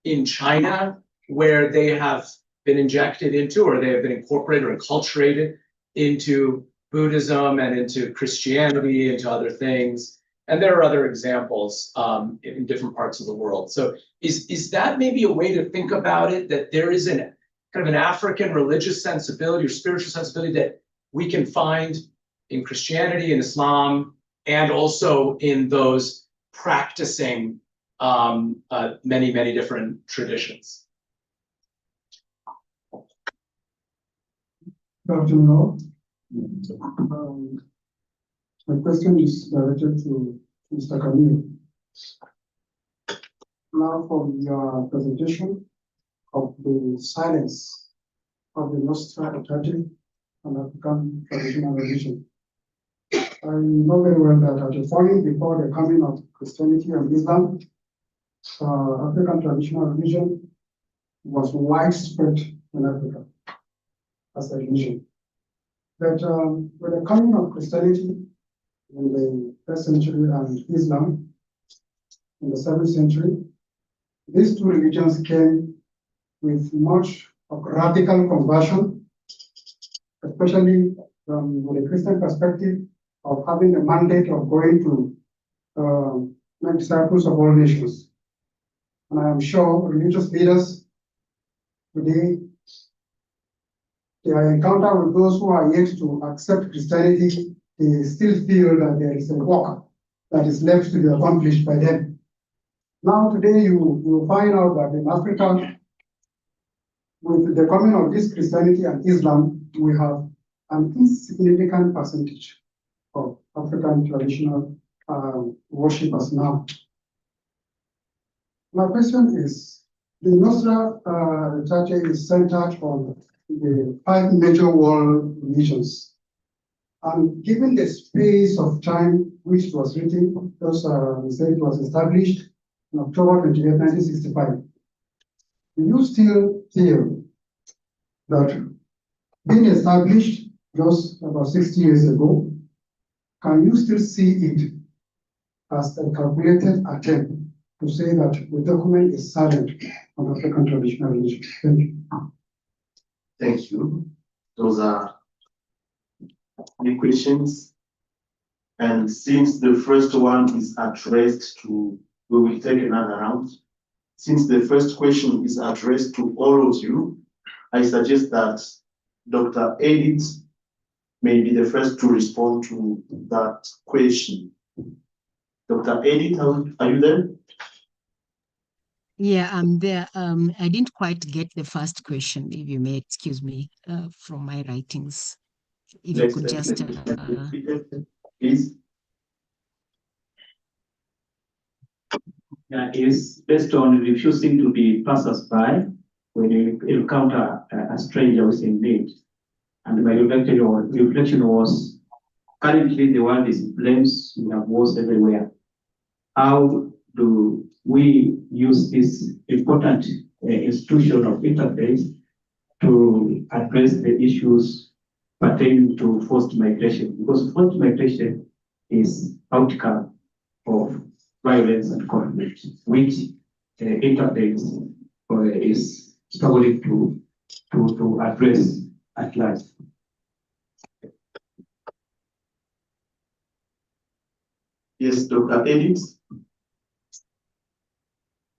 in China, where they have been injected into, or they have been incorporated or enculturated into Buddhism and into Christianity, into other things. And there are other examples in different parts of the world. So is that maybe a way to think about it, that there is kind of an African religious sensibility or spiritual sensibility that we can find in Christianity and Islam, and also in those practicing many, many different traditions? Good afternoon. My question is directed to Mr. Camille. Now, from your presentation of the silence of the Nostra Aetate and African traditional religion, I know very well that at the point before the coming of Christianity and Islam, African traditional religion was widespread in Africa as a religion. But with the coming of Christianity in the 1st century and Islam in the 7th century, these two religions came with much of radical conversion, especially from the Christian perspective of having a mandate of going to make disciples of all nations. And I am sure religious leaders today, their encounter with those who are yet to accept Christianity, they still feel that there is a work that is left to be accomplished by them. Now today you find out that in Africa, with the coming of this Christianity and Islam, we have an insignificant percentage of African traditional worshippers now. My question is, the Nostra Aetate is centered on the 5 major world religions. And given the space of time which it was written, because we said it was established in October 28, 1965, do you still feel that being established just about 60 years ago, can you still see it as a calculated attempt to say that the document is silent on African traditional religion? Thank you. Thank you. Those are the questions. And since the first one is addressed to, we will take another round. Since the first question is addressed to all of you, I suggest that Dr. Edith may be the first to respond to that question. Dr. Edith, are you there? Yeah, I'm there. I didn't quite get the first question, if you may excuse me from my writings. If you could just please. Yeah, is based on refusing to be passers-by when you encounter a stranger who's in need. And my reflection was, currently the world is in flames, we have wars everywhere. How do we use this important institution of interfaith to address the issues pertaining to forced migration? Because forced migration is outcome of violence and conflict, which interfaith is struggling to address at large. Yes, Dr. Edith.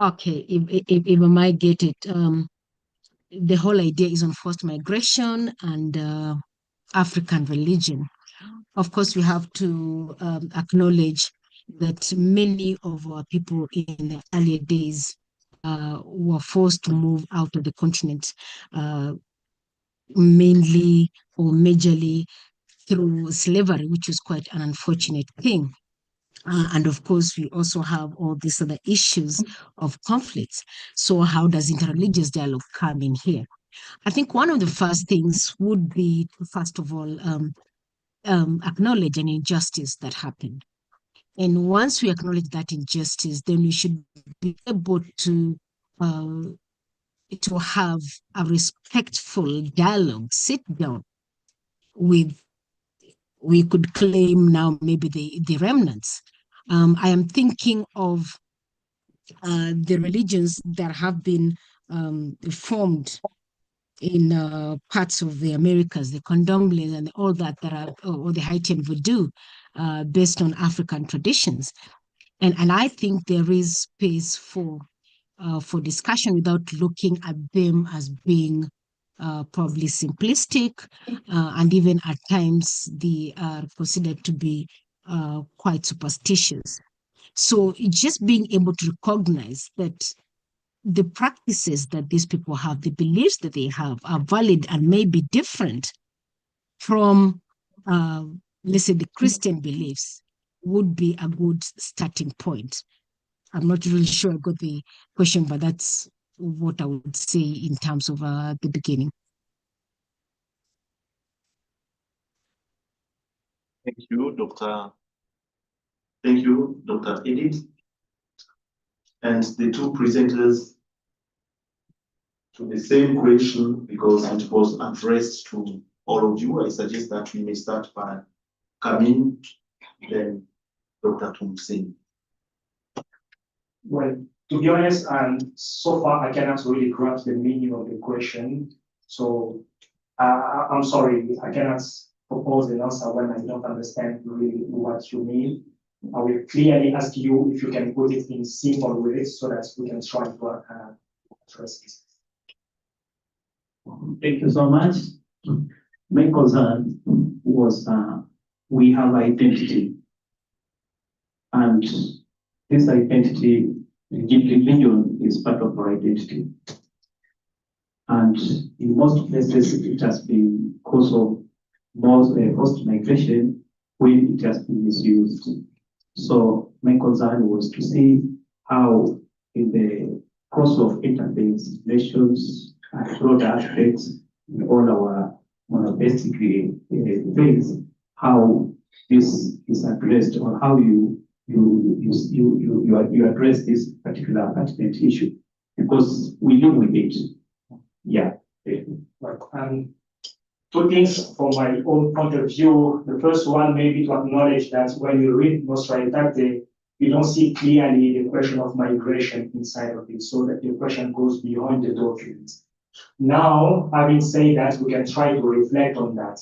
Okay, if I might get it, the whole idea is on forced migration and African religion. Of course, we have to acknowledge that many of our people in the earlier days were forced to move out of the continent, mainly or majorly through slavery, which was quite an unfortunate thing. And of course, we also have all these other issues of conflicts. So how does interreligious dialogue come in here? I think one of the first things would be to, first of all, acknowledge an injustice that happened. And once we acknowledge that injustice, then we should be able to have a respectful dialogue, sit down with, we could claim now maybe the remnants. I am thinking of the religions that have been formed in parts of the Americas, the Condombles and all that are, or the Haitian voodoo, based on African traditions. And I think there is space for discussion without looking at them as being probably simplistic, and even at times they are considered to be quite superstitious. So just being able to recognize that the practices that these people have, the beliefs that they have are valid and may be different from, let's say, the Christian beliefs would be a good starting point. I'm not really sure I got the question, but that's what I would say in terms of the beginning. Thank you, Dr. Thank you, Dr. Edith. And the two presenters to the same question, because it was addressed to all of you. I suggest that we may start by Kamin, then Dr. Tumsing. Well, to be honest, and so far I cannot really grasp the meaning of the question. So I'm sorry, I cannot propose an answer when I don't understand really what you mean. I will clearly ask you if you can put it in simple ways so that we can try to address it. Thank you so much. My concern was we have identity, and this identity, religion is part of our identity. And in most places, it has been cause of most forced migration when it has been misused. So my concern was to see how, in the course of interfaith relations and broader aspects in all our monotheistic faiths, how this is addressed, or how you address this particular pertinent issue, because we live with it. Yeah. Right. Two things from my own point of view. The first one, maybe to acknowledge that when you read Nostra Aetate, you don't see clearly the question of migration inside of it, so that the question goes beyond the document. Now, having said that, we can try to reflect on that.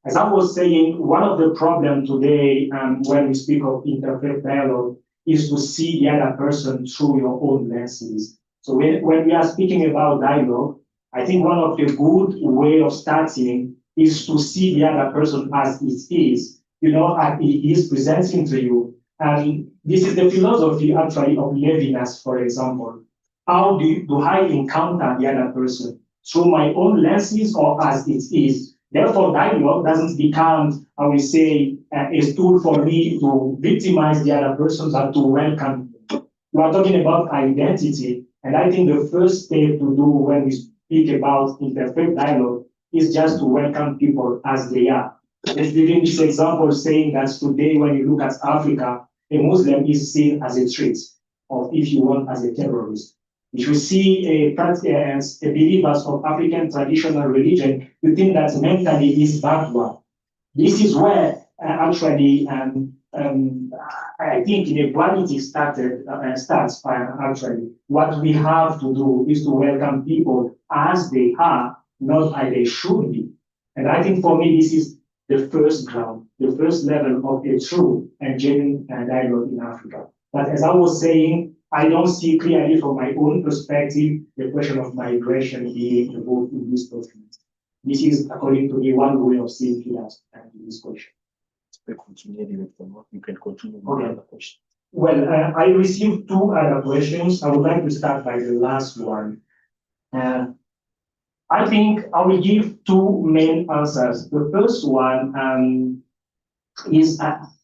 As I was saying, one of the problems today when we speak of interfaith dialogue is to see the other person through your own lenses. So when we are speaking about dialogue, I think one of the good way of starting is to see the other person as it is, as he is presenting to you. And this is the philosophy actually of Levinas, for example. How do I encounter the other person? Through my own lenses or as it is? Therefore, dialogue doesn't become, I will say, a tool for me to victimize the other person, but to welcome them. We are talking about identity, and I think the first step to do when we speak about interfaith dialogue is just to welcome people as they are. Let's giving this example saying that today, when you look at Africa, a Muslim is seen as a threat, or if you want, as a terrorist. If you see believers of African traditional religion, you think that mentally is backward. This is where actually, I think inequality starts. Actually, what we have to do is to welcome people as they are, not as they should be. And I think for me, this is the first ground, the first level of a true and genuine dialogue in Africa. But as I was saying, I don't see clearly from my own perspective the question of migration being involved in this document. This is, according to me, one way of seeing this question. You can continue with Okay. the other question. Well, I received two other questions. I would like to start by the last one. I think I will give two main answers. The first one is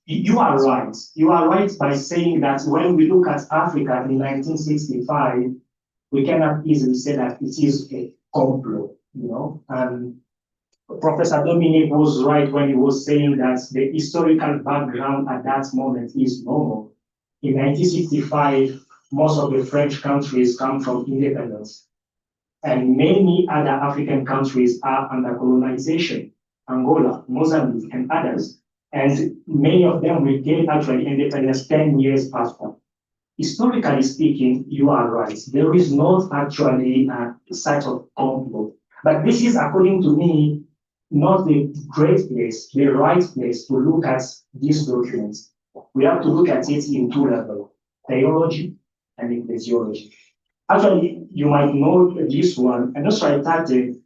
you are right. You are right by saying that when we look at Africa in 1965, we cannot easily say that it is a complot, And Professor Dominic was right when he was saying that the historical background at that moment is normal. In 1965, most of the French countries come from independence, and many other African countries are under colonization, Angola, Mozambique, and others. And many of them will gain actually independence 10 years after. Historically speaking, you are right. There is not actually a site of complot. But this is, according to me, not the great place, the right place to look at these documents. We have to look at it in two levels, theology and ecclesiology. Actually, you might know this one, and Nostra Aetate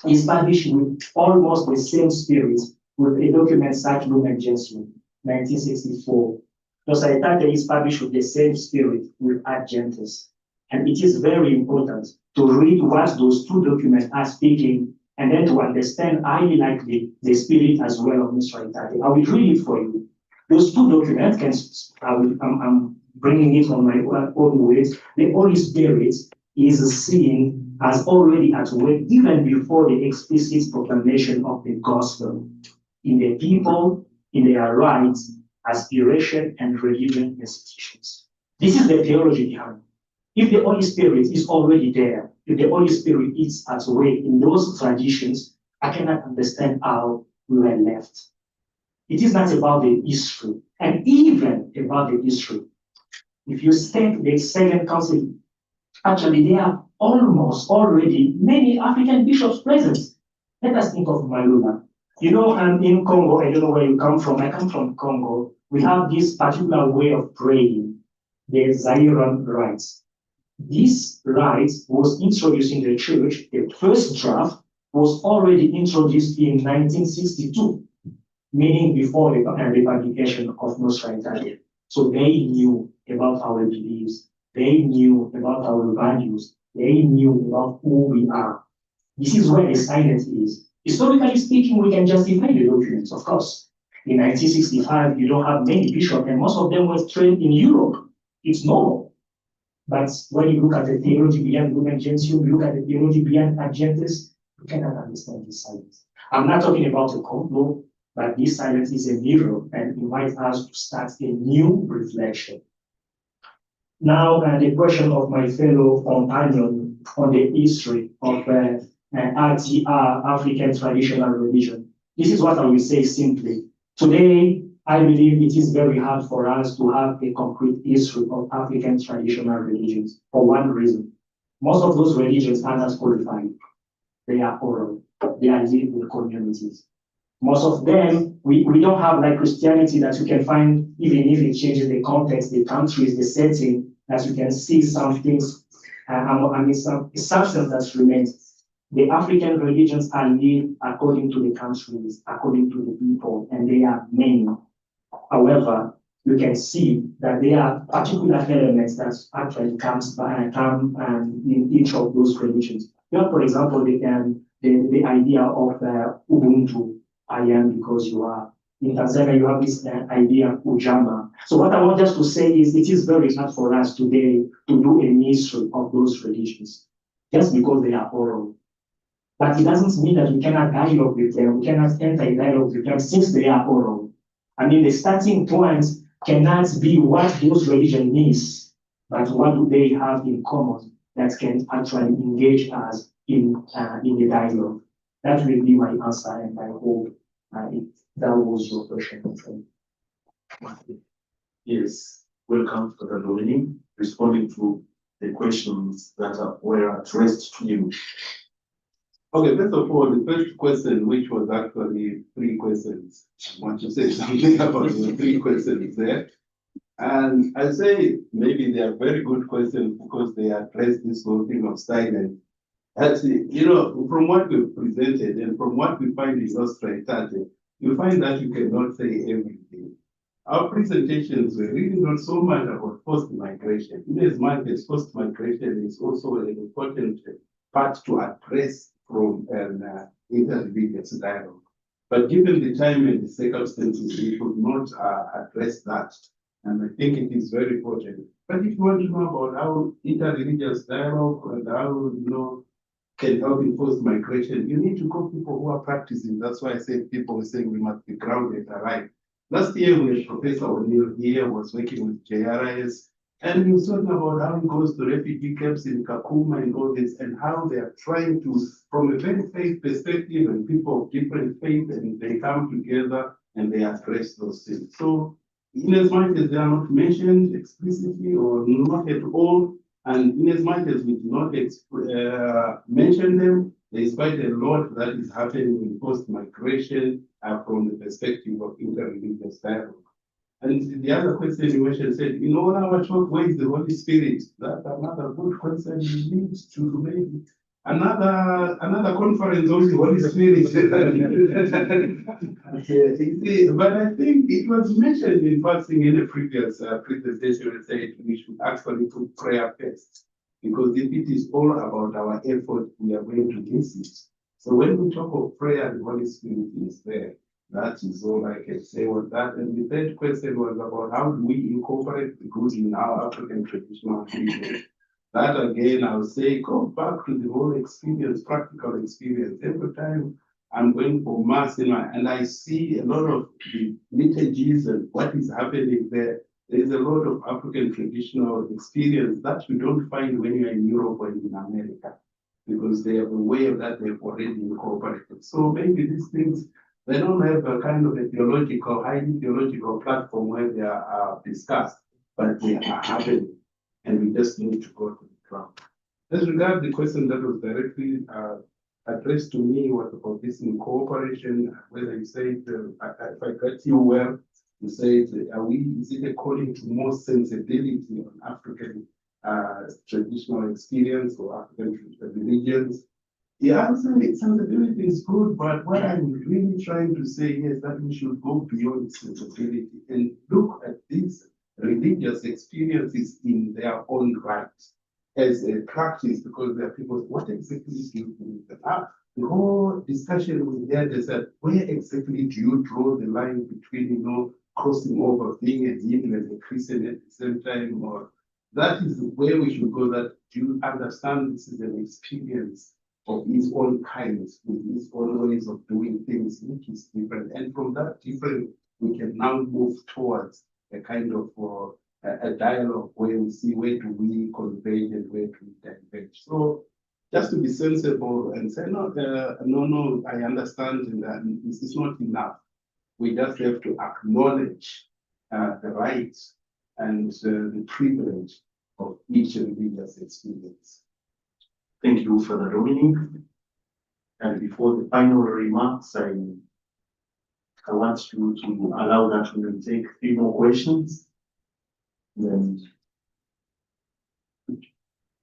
is published with almost the same spirit with a document such Lumen Gentium, 1964. Nostra Aetate is published with the same spirit with Ad Gentes. And it is very important to read what those two documents are speaking and then to understand highly likely the spirit as well of Nostra Aetate. I will read it for you. Those two documents, I'm bringing it on my own words. The Holy Spirit is seen as already at work even before the explicit proclamation of the gospel in the people, in their rights, aspiration, and religion institutions. This is the theology behind. If the Holy Spirit is already there, if the Holy Spirit is at work in those traditions, I cannot understand how we were left. It is not about the history, and even about the history. If you take the Second Council, actually there are almost already many African bishops present. Let us think of Malula. In Congo, I don't know where you come from. I come from Congo. We have this particular way of praying, the Zairon rites. This rite was introduced in the church. The first draft was already introduced in 1962, meaning before the publication of Nostra Aetate. So they knew about our beliefs. They knew about our values. They knew about who we are. This is where the silence is. Historically speaking, we can justify the documents, of course. In 1965, you don't have many bishops, and most of them were trained in Europe. It's normal. But when you look at the theology beyond Lumen Gentium, you look at the theology beyond Ad Gentes, you cannot understand this silence. I'm not talking about a complot, but this silence is a mirror and invites us to start a new reflection. Now, the question of my fellow companion on the history of RTR, African traditional religion. This is what I will say simply. Today, I believe it is very hard for us to have a concrete history of African traditional religions for one reason. Most of those religions are not qualified. They are oral. They are lived with communities. Most of them, we don't have like Christianity that you can find, even if it changes the context, the countries, the setting, that you can see some things, some substance that remains. The African religions are lived according to the countries, according to the people, and they are many. However, you can see that there are particular elements that actually come in each of those religions. You have, for example, the idea of Ubuntu, I am because you are. In Tanzania, you have this idea of Ujama. So what I want just to say is it is very hard for us today to do a mystery of those religions, just because they are oral. But it doesn't mean that we cannot dialogue with them, we cannot enter a dialogue with them since they are oral. I mean, the starting point cannot be what those religions means, but what do they have in common that can actually engage us in the dialogue. That will be my answer, and I hope that was your question. Yes, welcome to the Dominic, responding to the questions that were addressed to you. Okay, first of all, the first question, which was actually 3 questions. I want to say something about the 3 questions there. And I say maybe they are very good questions because they address this whole thing of silence. Actually, you know, from what we've presented and from what we find in Nostra Aetate, you find that you cannot say everything. Our presentations were really not so much about forced migration, in as much as forced migration is also an important part to address from an interreligious dialogue. But given the time and the circumstances, we could not address that. And I think it is very important. But if you want to know about how interreligious dialogue and how, you know, can help in forced migration, you need to go people who are practicing. That's why I said people were saying we must be grounded alive. Last year, we had Professor O'Neill here, was working with JRIS, and he was talking about how he goes to refugee camps in Kakuma and all this, and how they are trying to, from a very faith perspective, and people of different faith, and they come together and they address those things. So, in as much as they are not mentioned explicitly or not at all, and in as much as we do not mention them, there is quite a lot that is happening in post-migration from the perspective of interreligious dialogue. And the other question you mentioned said, in all our talk, where is the Holy Spirit? That's another good question. We need to maybe another conference on the Holy Spirit. But I think it was mentioned in passing in a previous presentation and said we should actually put prayer first. Because if it is all about our effort, we are going to miss it. So when we talk of prayer, the Holy Spirit is there. That is all I can say on that. And the third question was about how do we incorporate the good in our African traditional religion. That again, I would say, go back to the whole experience, practical experience. Every time I'm going for Mass, and I see a lot of the liturgies and what is happening there, there's a lot of African traditional experience that you don't find when you're in Europe or in America, because they have a way of that they've already incorporated. So maybe these things, they don't have a kind of a theological, highly theological platform where they are discussed, but they are happening. And we just need to go to the ground. As regards the question that was directly addressed to me was about this incorporation, whether you say, if I got you well, you say, is it a calling to more sensibility on African traditional experience or African religions? The answer is sensibility is good, but what I'm really trying to say is that we should go beyond sensibility and look at these religious experiences in their own right as a practice, because there are people, what exactly do you believe? The whole discussion we had is that where exactly do you draw the line between, crossing over being a Jew and a Christian at the same time? Or that is where we should go, that you understand this is an experience of his own kind, with his own ways of doing things, which is different. And from that different, we can now move towards a kind of a dialogue where we see where do we converge and where do we diverge. So just to be sensible and say, no, I understand, and this is not enough. We just have to acknowledge the rights and the privilege of each religious experience. Thank you, Father Dominic. And before the final remarks, I I want you to allow that to take 3 more questions. Then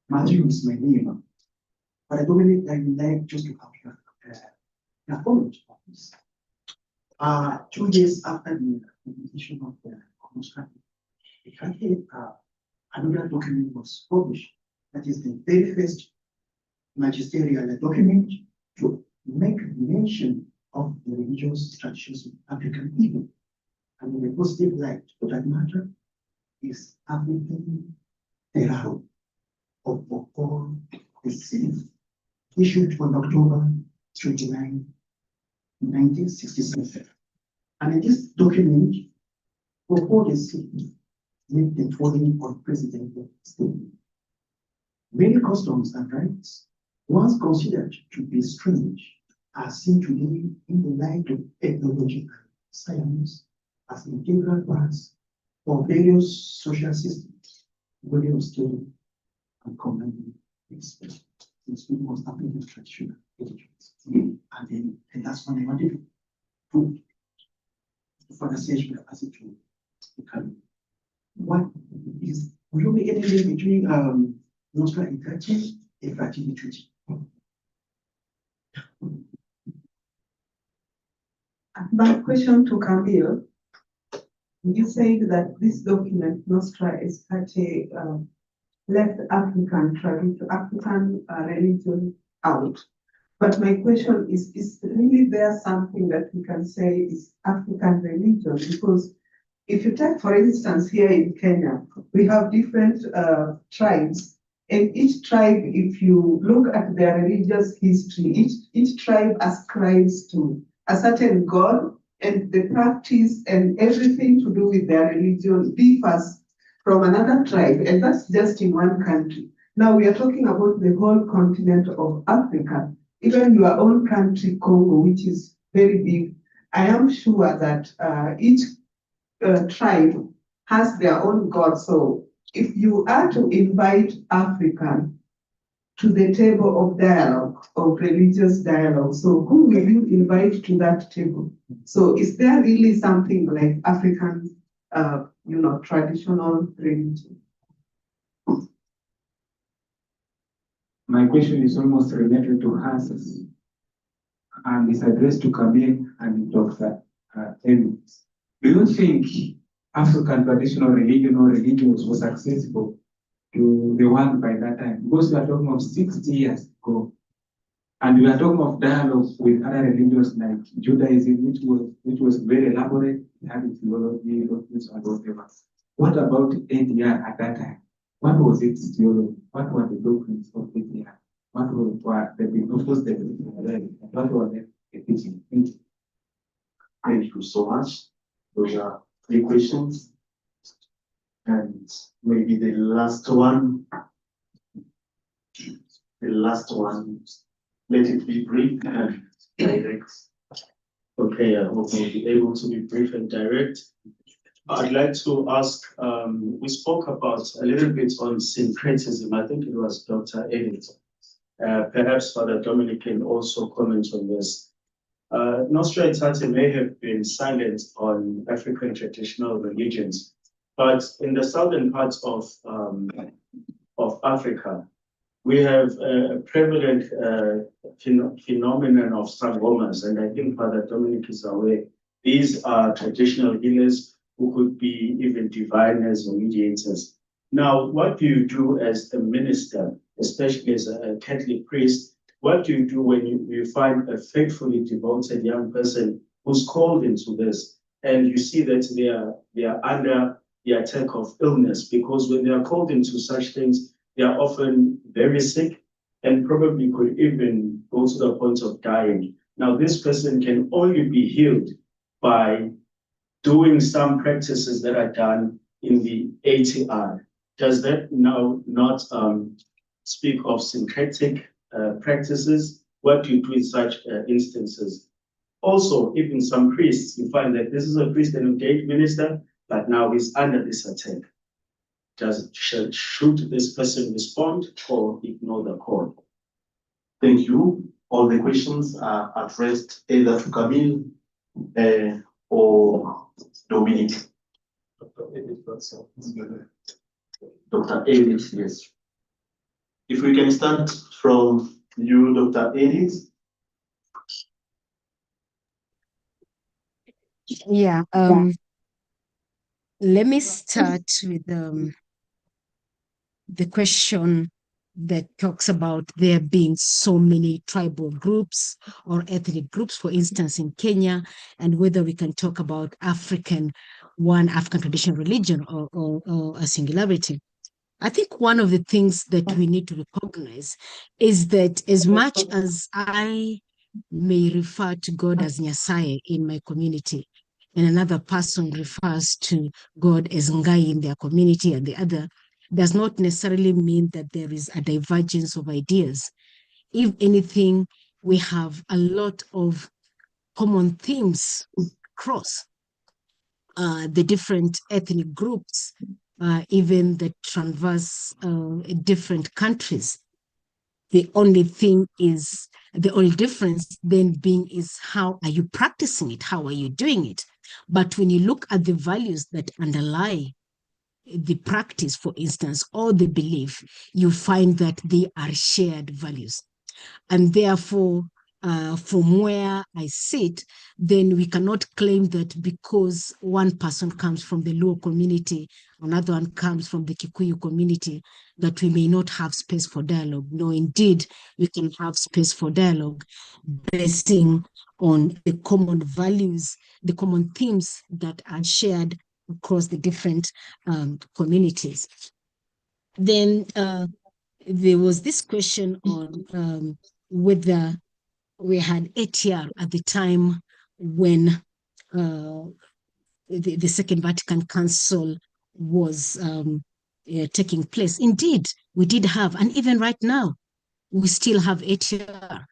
Matthew is my name, but I don't really like just to have your knowledge of this. 2 years after the implementation of the Nostra, another document was published. That is the very first magisterial document to make mention of the religious traditions of African people. And in a positive light, for that matter, is African Terror of Bokor the 6th, issued on October 29, 1967. And in this document, Bokor the 6th made the following unprecedented statement. Many customs and rites, once considered to be strange, are seen today in the light of technology and science as integral parts of various social systems, value of scale and commanding expect. Since we must happen in traditional religions. And then the last one I wanted to further search my passage to become. What is, will you make any link between Nostra Aetate and fraternity? My question to Camille, you said that this document, Nostra Aetate, left African tradition, African religion out. But my question is really there something that we can say is African religion? Because if you take, for instance, here in Kenya, we have different tribes, and each tribe, if you look at their religious history, each tribe ascribes to a certain god, and the practice and everything to do with their religion differs from another tribe, and that's just in one country. Now we are talking about the whole continent of Africa, even your own country, Congo, which is very big. I am sure that each tribe has their own god. So if you are to invite African to the table of dialogue, of religious dialogue, so who will you invite to that table? So is there really something like African traditional religion? My question is almost related to hers, and it's addressed to Camille and Dr. Edwards. Do you think African traditional religion or religions was accessible to the world by that time? Because we are talking of 60 years ago, and we are talking of dialogue with other religions like Judaism, which was very elaborate, it had its theology, doctrines, and whatever. What about ADR at that time? What was its theology? What were the doctrines of ADR? What were the proposed what were the teaching? Thank you so much. Those are 3 questions. And maybe the last one. Let it be brief and direct. Okay, I hope I'll be able to be brief and direct. I'd like to ask, we spoke about a little bit on syncretism. I think it was Dr. Aetate. Perhaps Father Dominic can also comment on this. Nostra Aetate may have been silent on African traditional religions, but in the southern parts of Africa, we have a prevalent phenomenon of sangomas, and I think Father Dominic is aware. These are traditional healers who could be even diviners or mediators. Now, what do you do as a minister, especially as a Catholic priest? What do you do when you find a faithfully devoted young person who's called into this, and you see that they are under the attack of illness? Because when they are called into such things, they are often very sick and probably could even go to the point of dying. Now, this person can only be healed by doing some practices that are done in the ATR. Does that now not speak of syncretic practices? What do you do in such instances? Also, even some priests, you find that this is a priest and ordained minister, but now he's under this attack. Should this person respond or ignore the call? Thank you. All the questions are addressed either to Camille or Dominic? Dr. Edith, yes. If we can start from you, Dr. Edith. Yeah, let me start with the question that talks about there being so many tribal groups or ethnic groups, for instance, in Kenya, and whether we can talk about African traditional religion or a singularity. I think one of the things that we need to recognize is that as much as I may refer to God as Nyasaye in my community, and another person refers to God as Ngai in their community, and the other does not necessarily mean that there is a divergence of ideas. If anything, we have a lot of common themes across the different ethnic groups, even that traverse different countries. The only difference then being is how are you practicing it? How are you doing it? But when you look at the values that underlie the practice, for instance, or the belief, you find that they are shared values. And therefore, from where I sit, then we cannot claim that because one person comes from the Luo community, another one comes from the Kikuyu community, that we may not have space for dialogue. No, indeed, we can have space for dialogue basing on the common values, the common themes that are shared across the different communities. Then there was this question on whether we had ATR at the time when the Second Vatican Council was taking place. Indeed, we did have, and even right now, we still have ATR.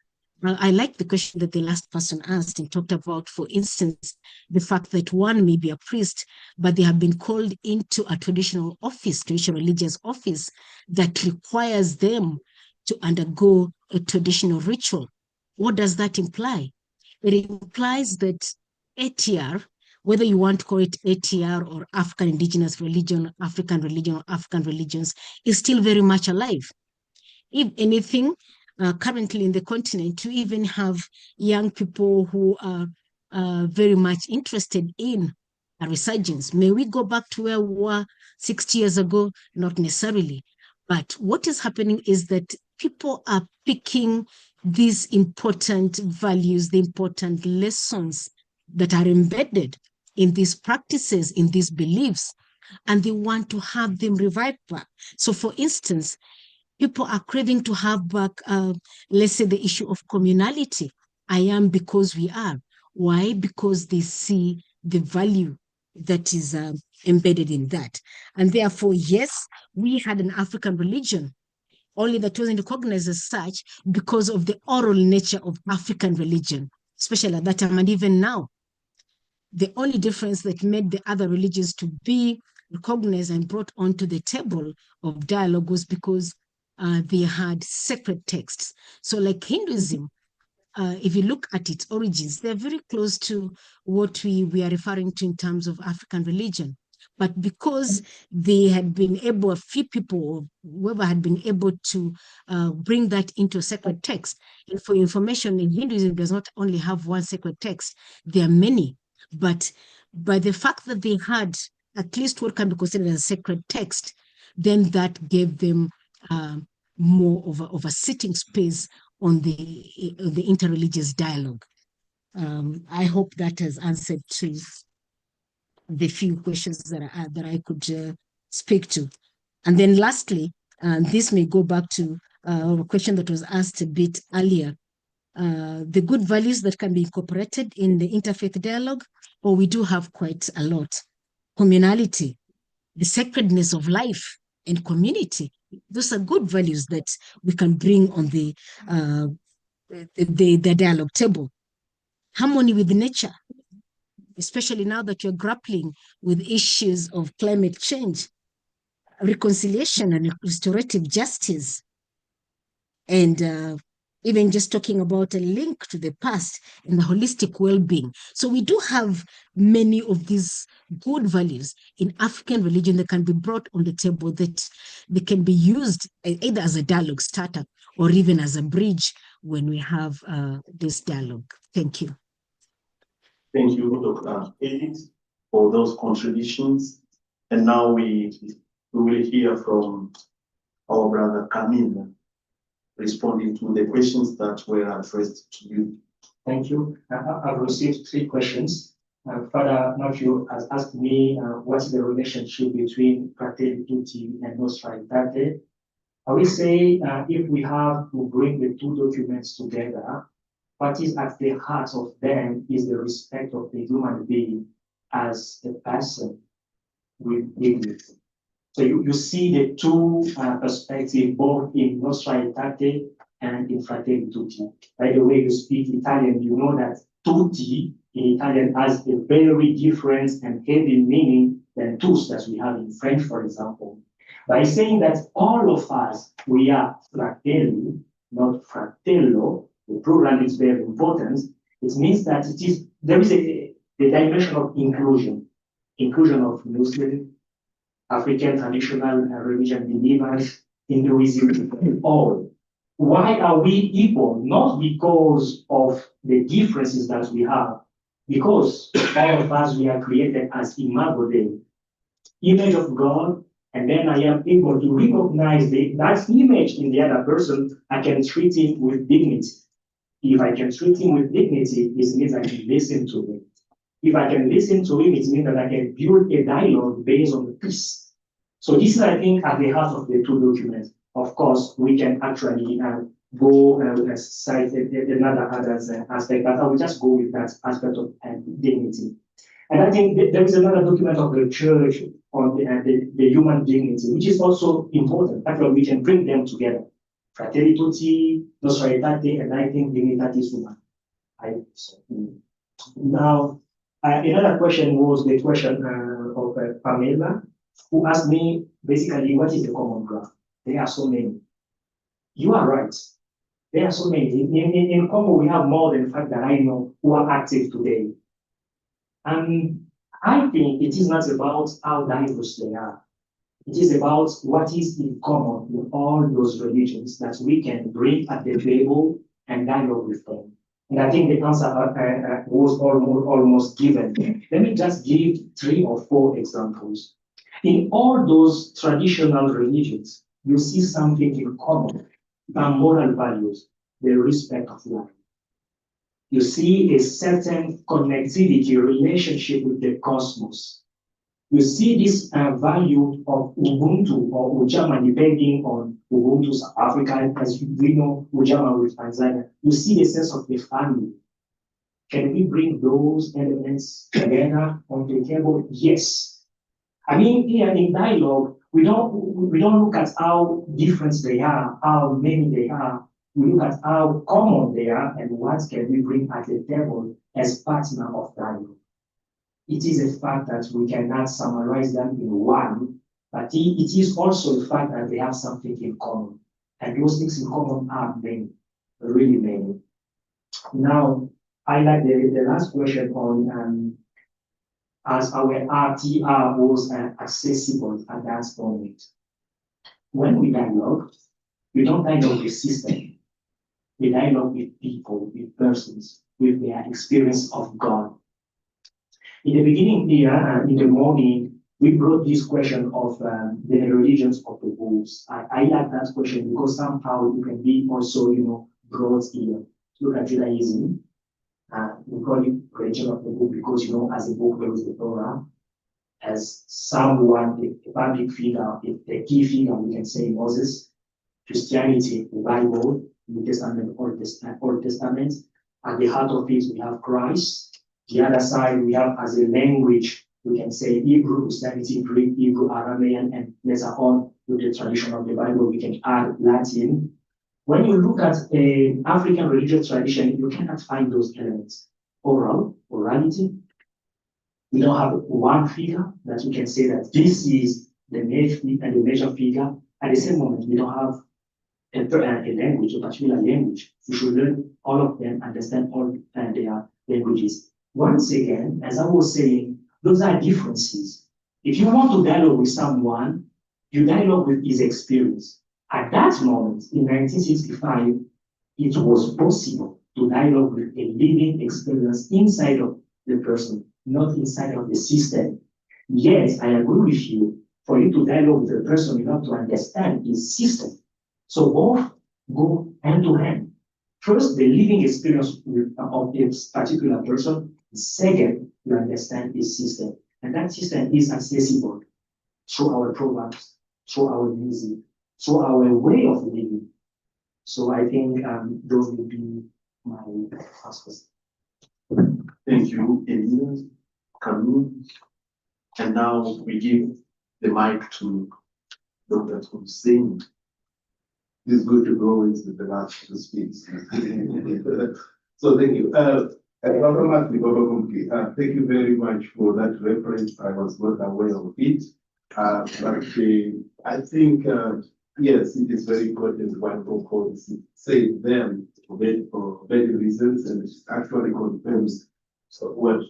I like the question that the last person asked and talked about, for instance, the fact that one may be a priest, but they have been called into a traditional religious office that requires them to undergo a traditional ritual. What does that imply? It implies that ATR, whether you want to call it ATR or African indigenous religion, African religion, or African religions, is still very much alive. If anything, currently in the continent, you even have young people who are very much interested in a resurgence. May we go back to where we were 60 years ago? Not necessarily. But what is happening is that people are picking these important values, the important lessons that are embedded in these practices, in these beliefs, and they want to have them revived back. So for instance, people are craving to have back, let's say, the issue of communality. I am because we are. Why? Because they see the value that is embedded in that. And therefore, yes, we had an African religion, only that wasn't recognized as such because of the oral nature of African religion, especially at that time and even now. The only difference that made the other religions to be recognized and brought onto the table of dialogue was because they had sacred texts. So like Hinduism, if you look at its origins, they're very close to what we are referring to in terms of African religion. But because they had been able, a few people, whoever had been able to bring that into a sacred text. And for information, in Hinduism, does not only have one sacred text, there are many. But by the fact that they had at least what can be considered as a sacred text, then that gave them more of a sitting space on the interreligious dialogue. I hope that has answered to the few questions that I could speak to. And then lastly, this may go back to a question that was asked a bit earlier, the good values that can be incorporated in the interfaith dialogue, or we do have quite a lot. Communality, the sacredness of life and community, those are good values that we can bring on the dialogue table. Harmony with nature, especially now that you're grappling with issues of climate change, reconciliation and restorative justice, and even just talking about a link to the past and the holistic well-being. So we do have many of these good values in African religion that can be brought on the table, that they can be used either as a dialogue starter or even as a bridge when we have this dialogue. Thank you. Thank you, Dr. Edith, for those contributions. And now we will hear from our brother Camille, responding to the questions that were addressed to you. Thank you. I've received 3 questions. Father Matthew has asked me what's the relationship between Fratelli Tutti and Nostra Aetate. I will say if we have to bring the 2 documents together, what is at the heart of them is the respect of the human being as a person with dignity. So you see the 2 perspectives, both in Nostra Aetate and in Fratelli Tutti. By the way you speak Italian, you know that tutti in Italian has a very different and heavy meaning than tous that we have in French, for example. By saying that all of us, we are fratelli, not fratello, the plural is very important. It means that there is a dimension of inclusion of Muslims, African traditional religion believers, Hinduism, all. Why are we equal? Not because of the differences that we have, because all of us, we are created as imago Dei, image of God, and then I am able to recognize that image in the other person. I can treat him with dignity. If I can treat him with dignity, it means I can listen to him. If I can listen to him, it means that I can build a dialogue based on the peace. So this is, I think, at the heart of the 2 documents. Of course, we can actually go cite another aspect, but I will just go with that aspect of dignity. And I think there is another document of the church on the human dignity, which is also important. Actually, we can bring them together. Fratelli Tutti, Nostra Aetate, and I think Dignitatis Humanae. Now, another question was the question of Pamela, who asked me basically what is the common ground. There are so many. You are right. There are so many. In Congo, we have more than 5 that I know who are active today. And I think it is not about how diverse they are. It is about what is in common with all those religions that we can bring at the table and dialogue with them. And I think the answer was almost given. Let me just give 3 or 4 examples. In all those traditional religions, you see something in common, moral values, the respect of life. You see a certain connectivity, relationship with the cosmos. You see this value of Ubuntu or Ujamaa, depending on Ubuntu South Africa, as we know, Ujamaa with Tanzania. You see the sense of the family. Can we bring those elements together on the table? Yes. I mean, here in dialogue, we don't look at how different they are, how many they are. We look at how common they are and what can we bring at the table as partner of dialogue. It is a fact that we cannot summarize them in one, but it is also a fact that they have something in common. And those things in common are many, really many. Now, I like the last question on as our RTR was accessible at that moment. When we dialogue, we don't dialogue with system. We dialogue with people, with persons, with their experience of God. In the beginning here, in the morning, we brought this question of the religions of the wolves. I like that question because somehow it can be also, brought here. Look at Judaism. We call it religion of the book because, as a book, there is the Torah. As someone, a public figure, a key figure, we can say Moses. Christianity, the Bible, New Testament, Old Testament. At the heart of it, we have Christ. The other side, we have as a language, we can say Hebrew, Christianity, Greek, Hebrew, Aramean, and later on with the tradition of the Bible, we can add Latin. When you look at an African religious tradition, you cannot find those elements. Orality. We don't have one figure that you can say that this is the major figure. At the same moment, we don't have a language, a particular language, you should learn all of them, understand all their languages. Once again, as I was saying, those are differences. If you want to dialogue with someone, you dialogue with his experience. At that moment, in 1965, it was possible to dialogue with a living experience inside of the person, not inside of the system. Yes, I agree with you. For you to dialogue with a person, you have to understand his system. So both go hand to hand. First, the living experience of a particular person. Second, you understand his system. And that system is accessible through our programs, through our music, through our way of living. So I think those would be my answers. Thank you, Elias, Kamu. And now we give the mic to Dr. Hussein. It's good to go into the last to speak. So thank you. Thank you very much for that reference. I was not aware of it. But I think, yes, it is very important what Paul say them for very reasons, and it actually confirms what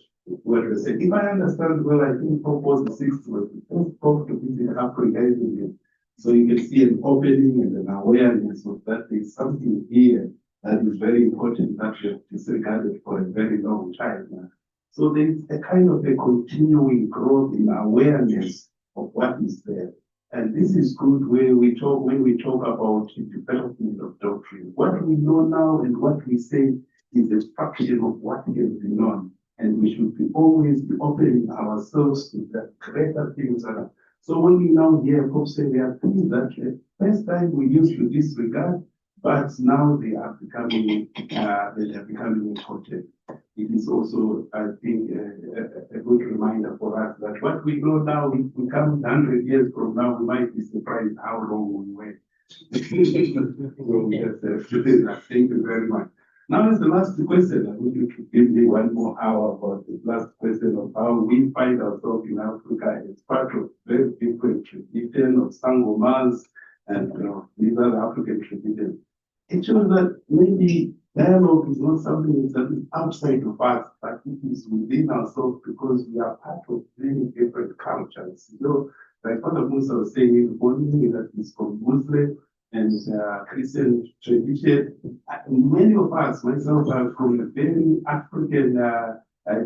we said. If I understand well, I think Paul the sixth was the first Pope to visit Africa, isn't it? So you can see an opening and an awareness of that there's something here that is very important that we have disregarded for a very long time now. So there's a kind of a continuing growth in awareness of what is there. And this is good when we talk about the development of doctrine. What we know now and what we say is a fraction of what has been known. And we should always be opening ourselves to the greater things that are. So when we now hear Pope say there are things that first time we used to disregard, but now they are becoming important. It is also, I think, a good reminder for us that what we know now, if we come 100 years from now, we might be surprised how long we wait. Thank you very much. Now is the last question. I want you to give me 1 more hour about the last question of how we find ourselves in Africa as part of very different tradition of Sangomas and these other African traditions. It shows that maybe dialogue is not something that is outside of us, but it is within ourselves because we are part of many different cultures. You know, like Father Musa was saying, only that is from Muslim and Christian tradition. Many of us, myself, are from a very African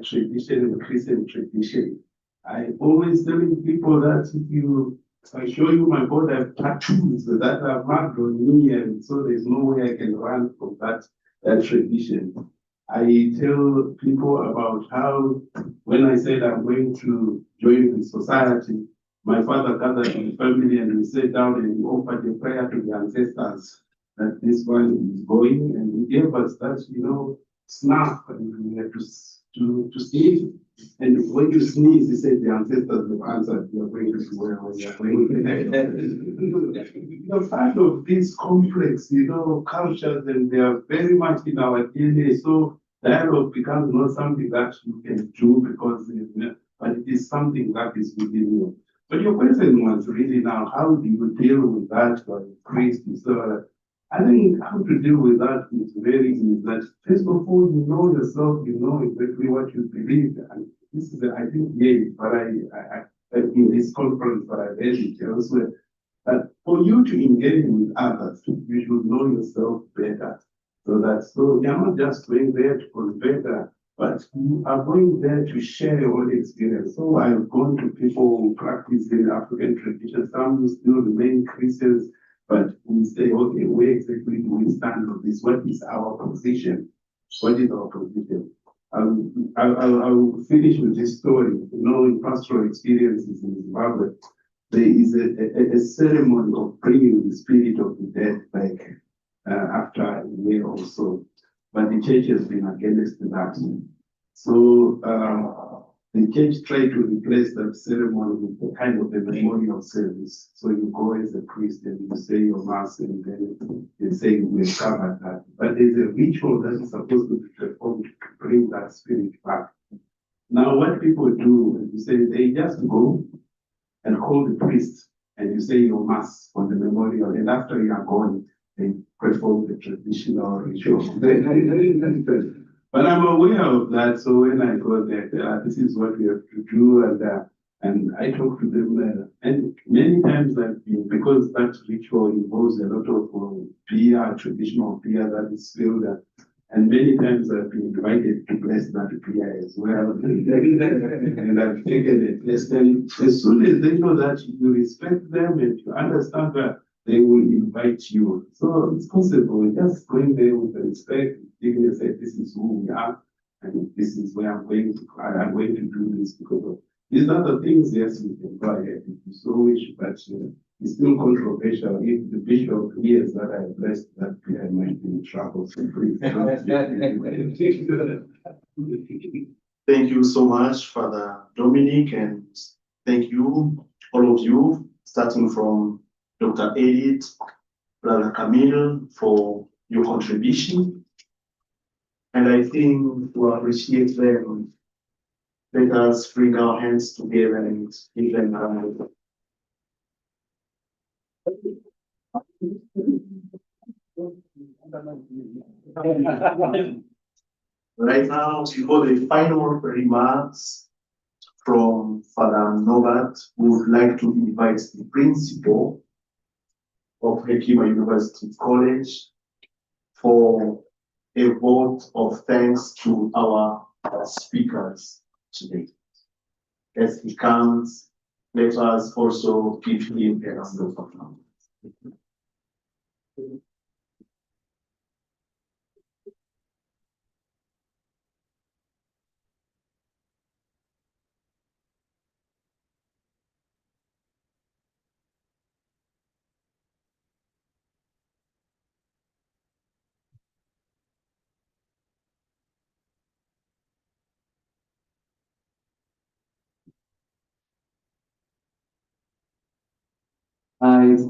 tradition and Christian tradition. I always telling people that if I show you my body, I have tattoos that are marked on me, and so there's no way I can run from that tradition. I tell people about how, when I said I'm going to join the society, my father gathered his family and we sat down and we offered a prayer to the ancestors that this one is going, and he gave us that, snuff, and we had to sneeze. And when you sneeze, he said the ancestors have answered, you are going to be where you are going. You're part of these complex, cultures, and they are very much in our DNA. So dialogue becomes not something that you can do because, but it is something that is within you. But your question was really now, how do you deal with that priest? So I think how to deal with that is very easy. That first of all, you know yourself, you know exactly what you believe. And this is, I think, but in this conference, but I read it elsewhere, that for you to engage with others, you should know yourself better. So you're not just going there to convert, but you are going there to share your own experience. So I've gone to people who practice in African tradition. Some still remain Christians, but we say, okay, where exactly do we stand on this? What is our position? What is our position? I'll finish with this story. In pastoral experiences in Zimbabwe, there is a ceremony of bringing the spirit of the dead back after a year or so. But the church has been against that. So the church tried to replace that ceremony with a kind of a memorial service. So you go as a priest and you say your mass, and then they say we have covered that. But there's a ritual that is supposed to be performed to bring that spirit back. Now, what people do, you say they just go and call the priest, and you say your mass on the memorial, and after you are gone, they perform the traditional rituals. But I'm aware of that, so when I go there, this is what we have to do, and I talk to them, and many times I've been, because that ritual involves a lot of beer, traditional beer that is filled, and many times I've been invited to bless that beer as well, and I've taken it. As soon as they know that you respect them and you understand that, they will invite you. So it's possible, just going there with respect, giving a say, this is who we are, and this is where I'm going to do this because of these are the things, yes, we can go ahead if you so wish, but it's still controversial. If the bishop hears that I blessed that prayer, I might be in trouble. So please. Thank you so much, Father Dominic, and thank you, all of you, starting from Dr. Edith, Brother Camille, for your contribution. And I think to appreciate them, let us bring our hands together and give them a round. Right now, before the final remarks from Father Norbert, we would like to invite the principal of Hekima University College for a vote of thanks to our speakers today. As he comes, let us also give him a round of applause.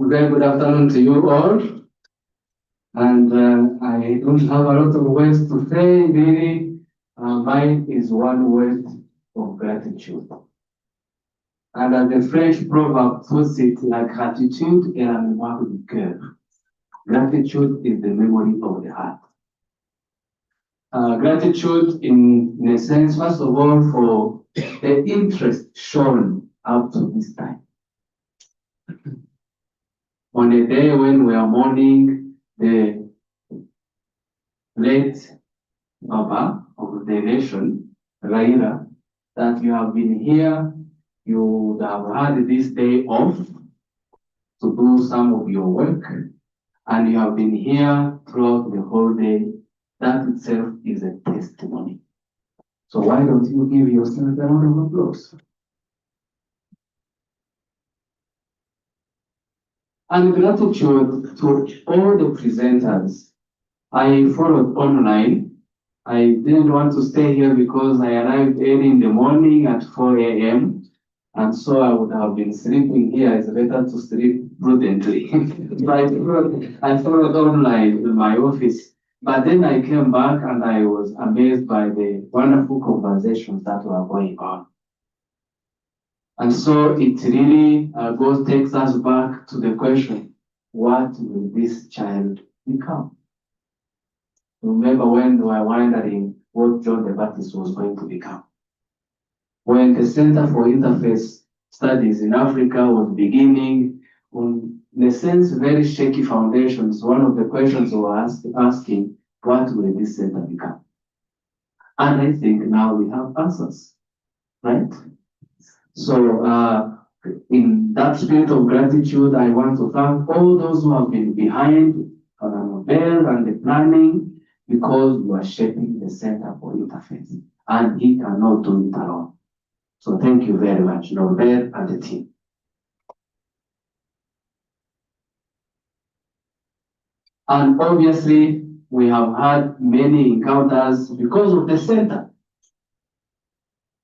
Very good afternoon to you all. And I don't have a lot of words to say, really. Mine is one word of gratitude. And as the French proverb puts it, la gratitude est la mémoire du cœur. Gratitude is the memory of the heart. Gratitude in a sense, first of all, for the interest shown up to this time. On a day when we are mourning the late Baba of the nation, Raila, that you have been here, you would have had this day off to do some of your work, and you have been here throughout the whole day. That itself is a testimony. So why don't you give yourself a round of applause? And gratitude to all the presenters. I followed online. I didn't want to stay here because I arrived early in the morning at 4 a.m. And so I would have been sleeping here. It's better to sleep prudently. I followed online in my office. But then I came back and I was amazed by the wonderful conversations that were going on. And so it really takes us back to the question, what will this child become? Remember when we were wondering what John the Baptist was going to become. When the Center for Interfaith Studies in Africa was beginning, on, in a sense, very shaky foundations, one of the questions we were asking, what will this center become? And I think now we have answers, right? So in that spirit of gratitude, I want to thank all those who have been behind Nobel and the planning, because you are shaping the Center for Interfaith, and he cannot do it alone. So thank you very much, Nobel and the team. And obviously, we have had many encounters because of the center.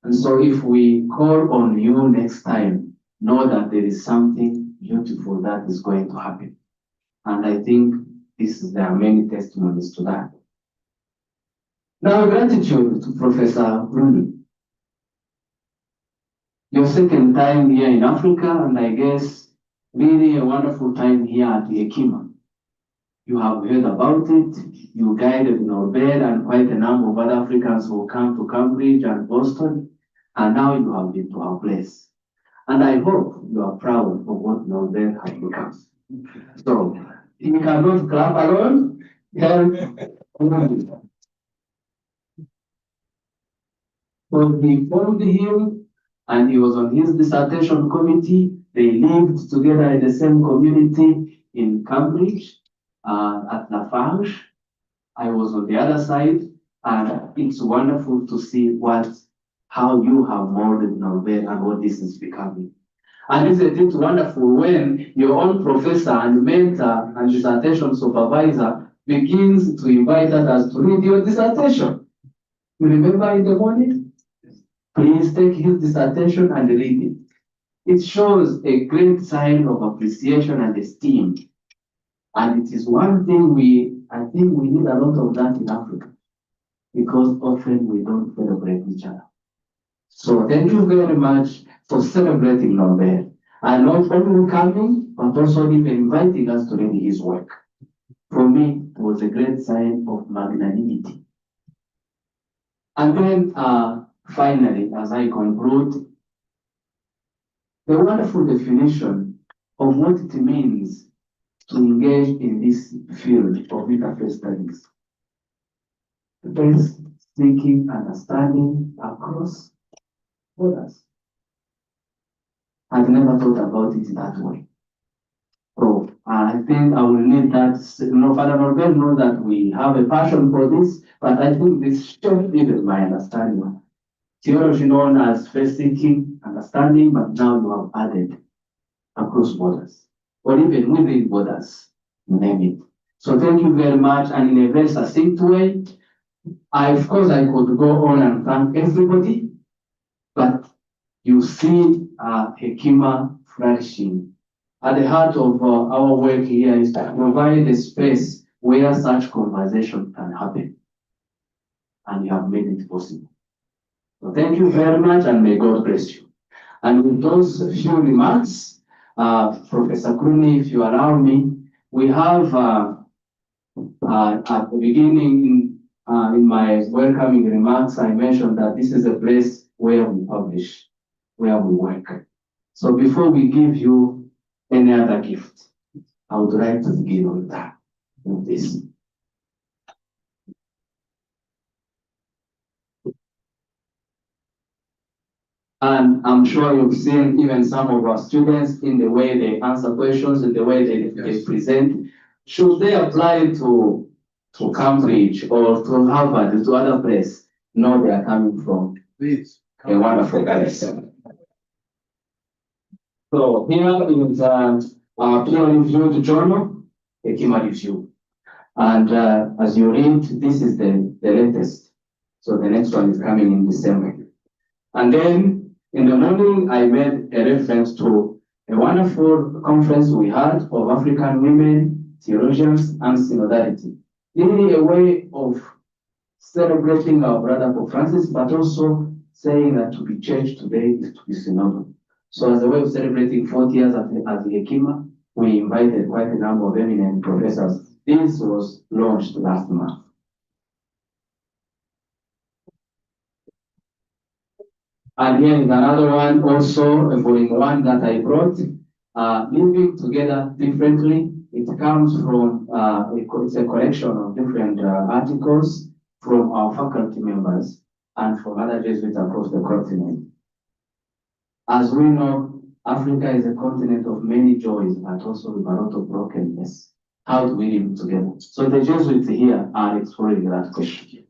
And so if we call on you next time, know that there is something beautiful that is going to happen. And I think there are many testimonies to that. Now, gratitude to Professor Bruni. Your second time here in Africa, and I guess really a wonderful time here at Hekima. You have heard about it. You guided Norbert and quite a number of other Africans who come to Cambridge and Boston, and now you have been to our place. And I hope you are proud of what Norbert has become. So, you cannot clap alone. Help. So we followed him, and he was on his dissertation committee. They lived together in the same community in Cambridge, at Lafarge. I was on the other side, and it's wonderful to see how you have molded Norbert and what this is becoming. And isn't it wonderful when your own professor and mentor and dissertation supervisor begins to invite others to read your dissertation? You remember in the morning? Please take his dissertation and read it. It shows a great sign of appreciation and esteem. And it is one thing I think we need a lot of that in Africa, because often we don't celebrate each other. So thank you very much for celebrating Norbert, and not only coming, but also even inviting us to read his work. For me, it was a great sign of magnanimity. And then finally, as I conclude, the wonderful definition of what it means to engage in this field of interfaith studies. First, seeking understanding across borders. I've never thought about it that way. So I think I will need that. Father Norbert knows that we have a passion for this, but I think this shaped even my understanding. Theology known as first seeking understanding, but now you have added across borders, or even within borders, name it. So thank you very much, and in a very succinct way, of course I could go on and thank everybody, but you see Hekima flourishing. At the heart of our work here is to provide a space where such conversation can happen, and you have made it possible. So thank you very much, and may God bless you. And with those few remarks, Professor Kruni, if you allow me, we have at the beginning in my welcoming remarks, I mentioned that this is a place where we publish, where we work. So before we give you any other gift, I would like to begin with that, with this. And I'm sure you've seen even some of our students in the way they answer questions, in the way they present. Should they apply to Cambridge or to Harvard, to other place? No, they are coming from a wonderful place. So here is our peer-reviewed journal, Hekima Review. And as you read, this is the latest. So the next one is coming in December. And then in the morning, I made a reference to a wonderful conference we had of African women, theologians, and synodality. Really a way of celebrating our brother Pope Francis, but also saying that to be church today is to be synodal. So as a way of celebrating 40 years as the Hekima, we invited quite a number of eminent professors. This was launched last month. And here is another one, also a volume one that I brought, Living Together Differently. It comes from, it's a collection of different articles from our faculty members and from other Jesuits across the continent. As we know, Africa is a continent of many joys, but also with a lot of brokenness. How do we live together? So the Jesuits here are exploring that question.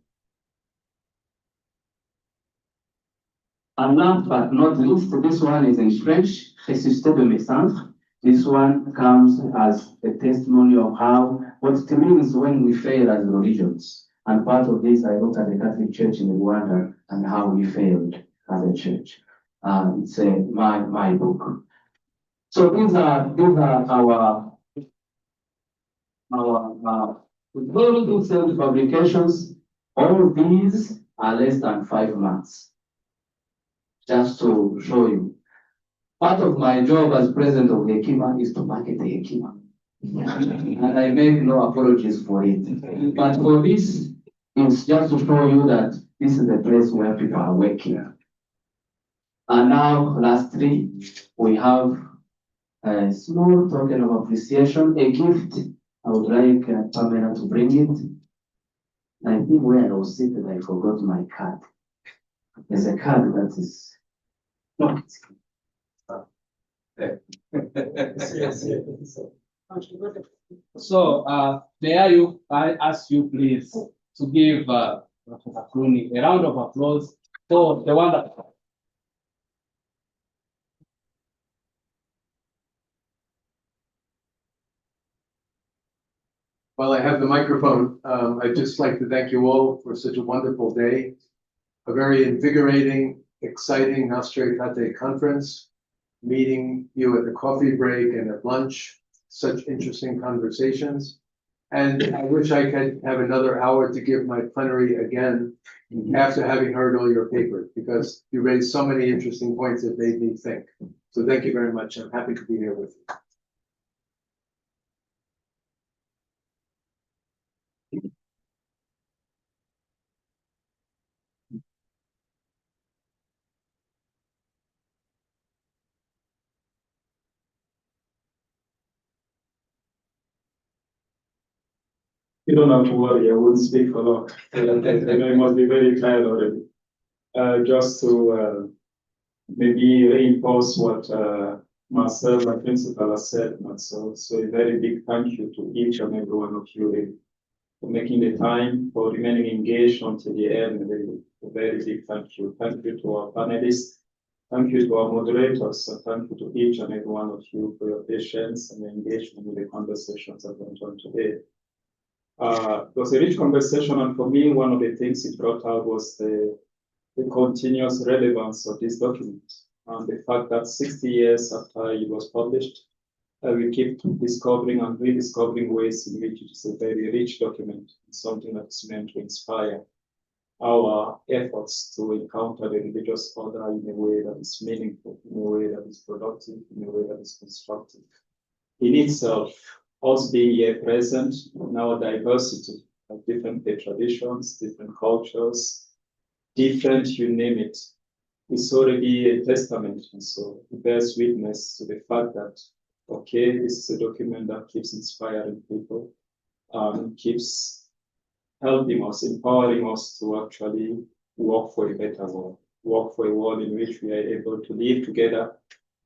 And last but not least, this one is in French, Ressuscité de mes cendres. This one comes as a testimony of what it means when we fail as religions. And part of this, I look at the Catholic Church in Rwanda and how we failed as a church. It's my book. So these are our very good publications. All of these are less than 5 months. Just to show you. Part of my job as president of Hekima is to market the Hekima. And I make no apologies for it. But for this, it's just to show you that this is a place where people are working. And now, lastly, we have a small token of appreciation, a gift. I would like Pamela to bring it. I think where I was seated, I forgot my card. There's a card that is. No, So, may I ask you please to give Professor Clooney a round of applause for the wonderful. While I have the microphone, I'd just like to thank you all for such a wonderful day, a very invigorating, exciting Nostra Aetate conference, meeting you at the coffee break and at lunch, such interesting conversations. And I wish I could have another hour to give my plenary again after having heard all your papers, because you raised so many interesting points that made me think. So thank you very much. I'm happy to be here with you. You don't have to worry, I won't speak for long. I know you must be very tired already. Just to maybe reinforce what Marcel, my principal, has said. So a very big thank you to each and every one of you really, for making the time, for remaining engaged until the end. Really. A very big thank you. Thank you to our panelists. Thank you to our moderators. And thank you to each and every one of you for your patience and engagement with the conversations that went on today. It was a rich conversation, and for me, one of the things it brought out was the continuous relevance of this document, and the fact that 60 years after it was published, we keep discovering and rediscovering ways in which it is a very rich document, something that is meant to inspire our efforts to encounter the religious order in a way that is meaningful, in a way that is productive, in a way that is constructive. In itself, us being here present in our diversity of different traditions, different cultures, different, you name it, is already a testament. And so it bears witness to the fact that, okay, this is a document that keeps inspiring people, keeps helping us, empowering us to actually work for a better world, work for a world in which we are able to live together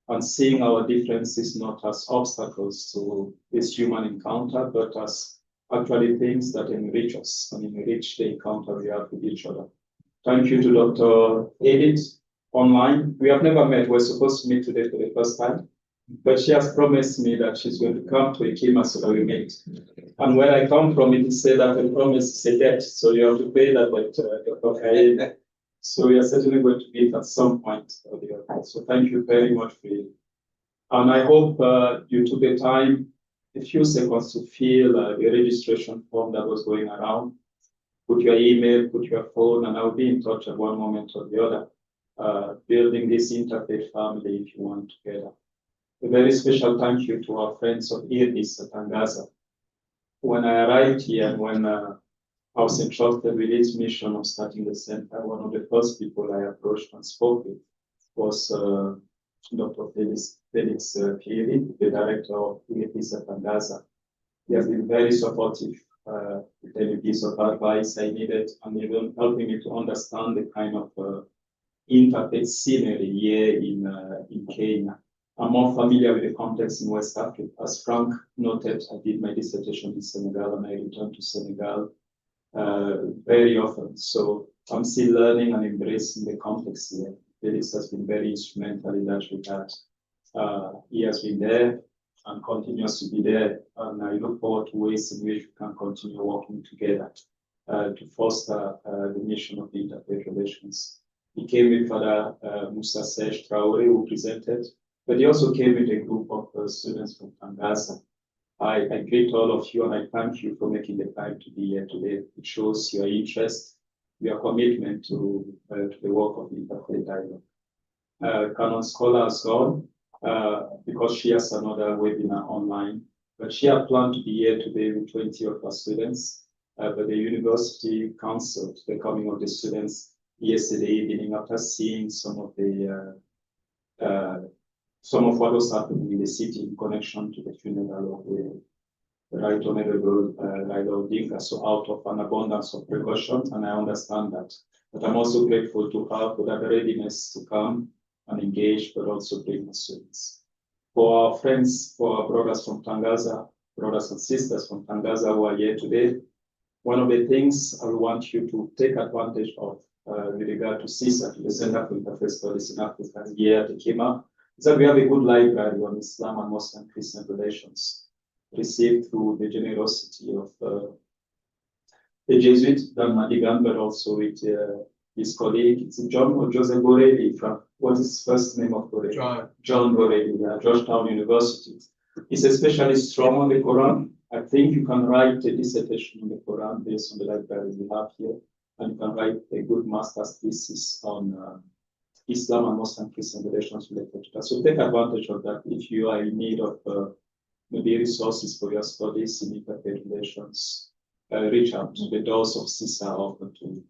and seeing our differences not as obstacles to this human encounter, but as actually things that enrich us and enrich the encounter we have with each other. Thank you to Dr. Edith online. We have never met. We're supposed to meet today for the first time, but she has promised me that she's going to come to Ikima so that we meet. And where I come from, it is said that the promise is a debt, so you have to pay that debt, Dr. Edith. So we are certainly going to meet at some point or the other. So thank you very much for it. And I hope you took the time, a few seconds, to fill the registration form that was going around. Put your email, put your phone, and I'll be in touch at one moment or the other, building this interfaith family, if you want, together. A very special thank you to our friends of Irdis at Tangaza. When I arrived here and when I was entrusted with this mission of starting the center, one of the first people I approached and spoke with was Dr. Felix Pieri, the director of Irdis at Tangaza. He has been very supportive with any piece of advice I needed, and even helping me to understand the kind of interfaith scenery here in Kenya. I'm more familiar with the context in West Africa. As Frank noted, I did my dissertation in Senegal and I returned to Senegal very often. So I'm still learning and embracing the context here. Felix has been very instrumental in that regard. He has been there and continues to be there. And I look forward to ways in which we can continue working together to foster the mission of the interfaith relations. He came with Father Musa Sesh Traore, who presented, but he also came with a group of students from Tangaza. I greet all of you and I thank you for making the time to be here today. It shows your interest, your commitment to the work of the Interfaith Dialogue. Canon Scholar has gone because she has another webinar online. but she had planned to be here today with 20 of her students. But the university canceled the coming of the students yesterday evening after seeing some of what was happening in the city in connection to the funeral of the Right Honorable Raila Odinga. So out of an abundance of precaution, and I understand that. But I'm also grateful to her for that readiness to come and engage, but also bring the students. For our friends, for our brothers from Tangaza, brothers and sisters from Tangaza who are here today, one of the things I want you to take advantage of with regard to CISA, the Center for Interfaith Studies in Africa, here at the Kima, is that we have a good library on Islam and Muslim Christian relations, received through the generosity of the Jesuit, Dan Madigan, but also with his colleague, it's John or Joseph Borelli from, what is his first name of Borelli? John Borelli, Georgetown University. He's especially strong on the Quran. I think you can write a dissertation on the Quran based on the library we have here, and you can write a good master's thesis on Islam and Muslim Christian relations related to that. So take advantage of that if you are in need of maybe resources for your studies in interfaith relations. Reach out. The doors of CISA are open to you.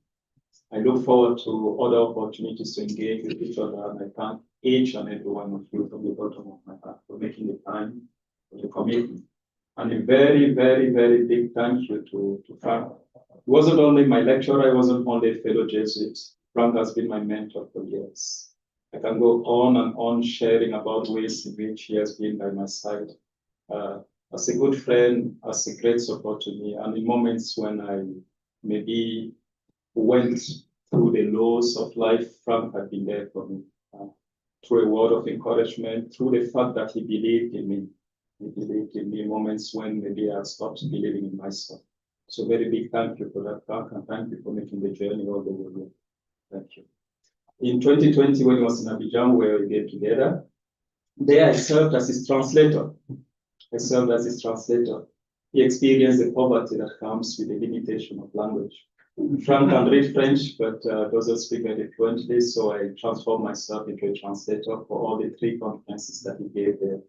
I look forward to other opportunities to engage with each other, and I thank each and every one of you from the bottom of my heart for making the time, for the commitment. And a very, very, very big thank you to Frank. He wasn't only my lecturer, I wasn't only a fellow Jesuit. Frank has been my mentor for years. I can go on and on sharing about ways in which he has been by my side. As a good friend, as a great support to me, and in moments when I maybe went through the lows of life, Frank had been there for me. Through a word of encouragement, through the fact that he believed in me. He believed in me in moments when maybe I stopped believing in myself. So very big thank you for that, Frank, and thank you for making the journey all the way here. Thank you. In 2020, when he was in Abidjan, where we get together, there I served as his translator. He experienced the poverty that comes with the limitation of language. Frank can read French, but doesn't speak very fluently, so I transformed myself into a translator for all the 3 conferences that he gave there. It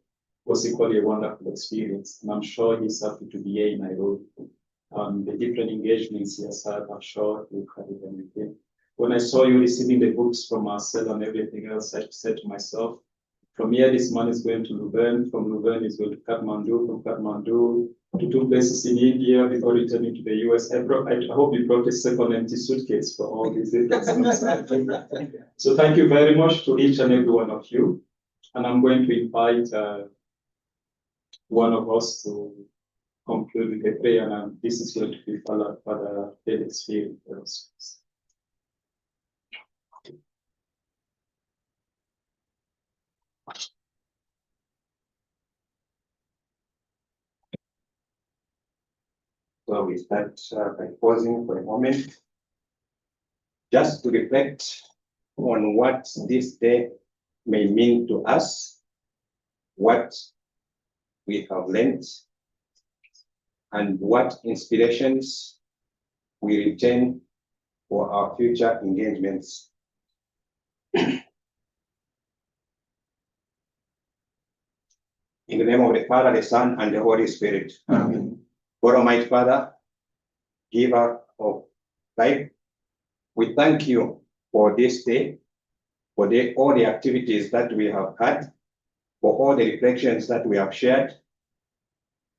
was equally a wonderful experience, and I'm sure he's happy to be here in Nairobi. The different engagements he has had, I'm sure he'll carry them with him. When I saw you receiving the books from Marcel and everything else, I said to myself, from here, this man is going to Leuven, from Leuven, he's going to Kathmandu, from Kathmandu to 2 places in India before returning to the US. I hope you brought a second empty suitcase for all these things. So thank you very much to each and every one of you. And I'm going to invite one of us to conclude with a prayer, and this is going to be followed by the Felix Field. So we start by pausing for a moment, just to reflect on what this day may mean to us, what we have learned, and what inspirations we retain for our future engagements. In the name of the Father, the Son, and the Holy Spirit. Amen. God Almighty Father, giver of life, we thank you for this day, for all the activities that we have had, for all the reflections that we have shared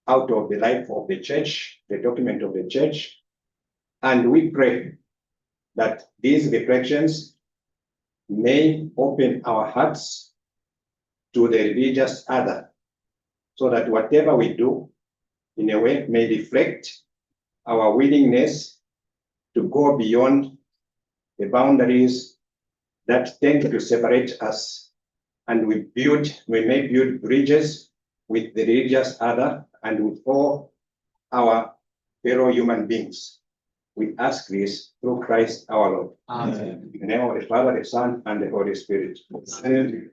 out of the life of the church, the document of the church. And we pray that these reflections may open our hearts to the religious other, so that whatever we do, in a way, may reflect our willingness to go beyond the boundaries that tend to separate us. And we may build bridges with the religious other and with all our fellow human beings. We ask this through Christ our Lord. Amen. In the name of the Father, the Son, and the Holy Spirit. Amen.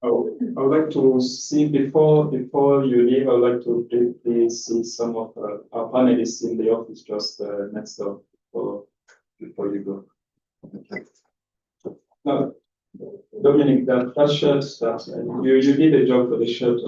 I would like to see, before you leave, I would like to briefly see some of our panelists in the office just next door before you go. Now, Dominic, that shirt, you need a job for the shirt.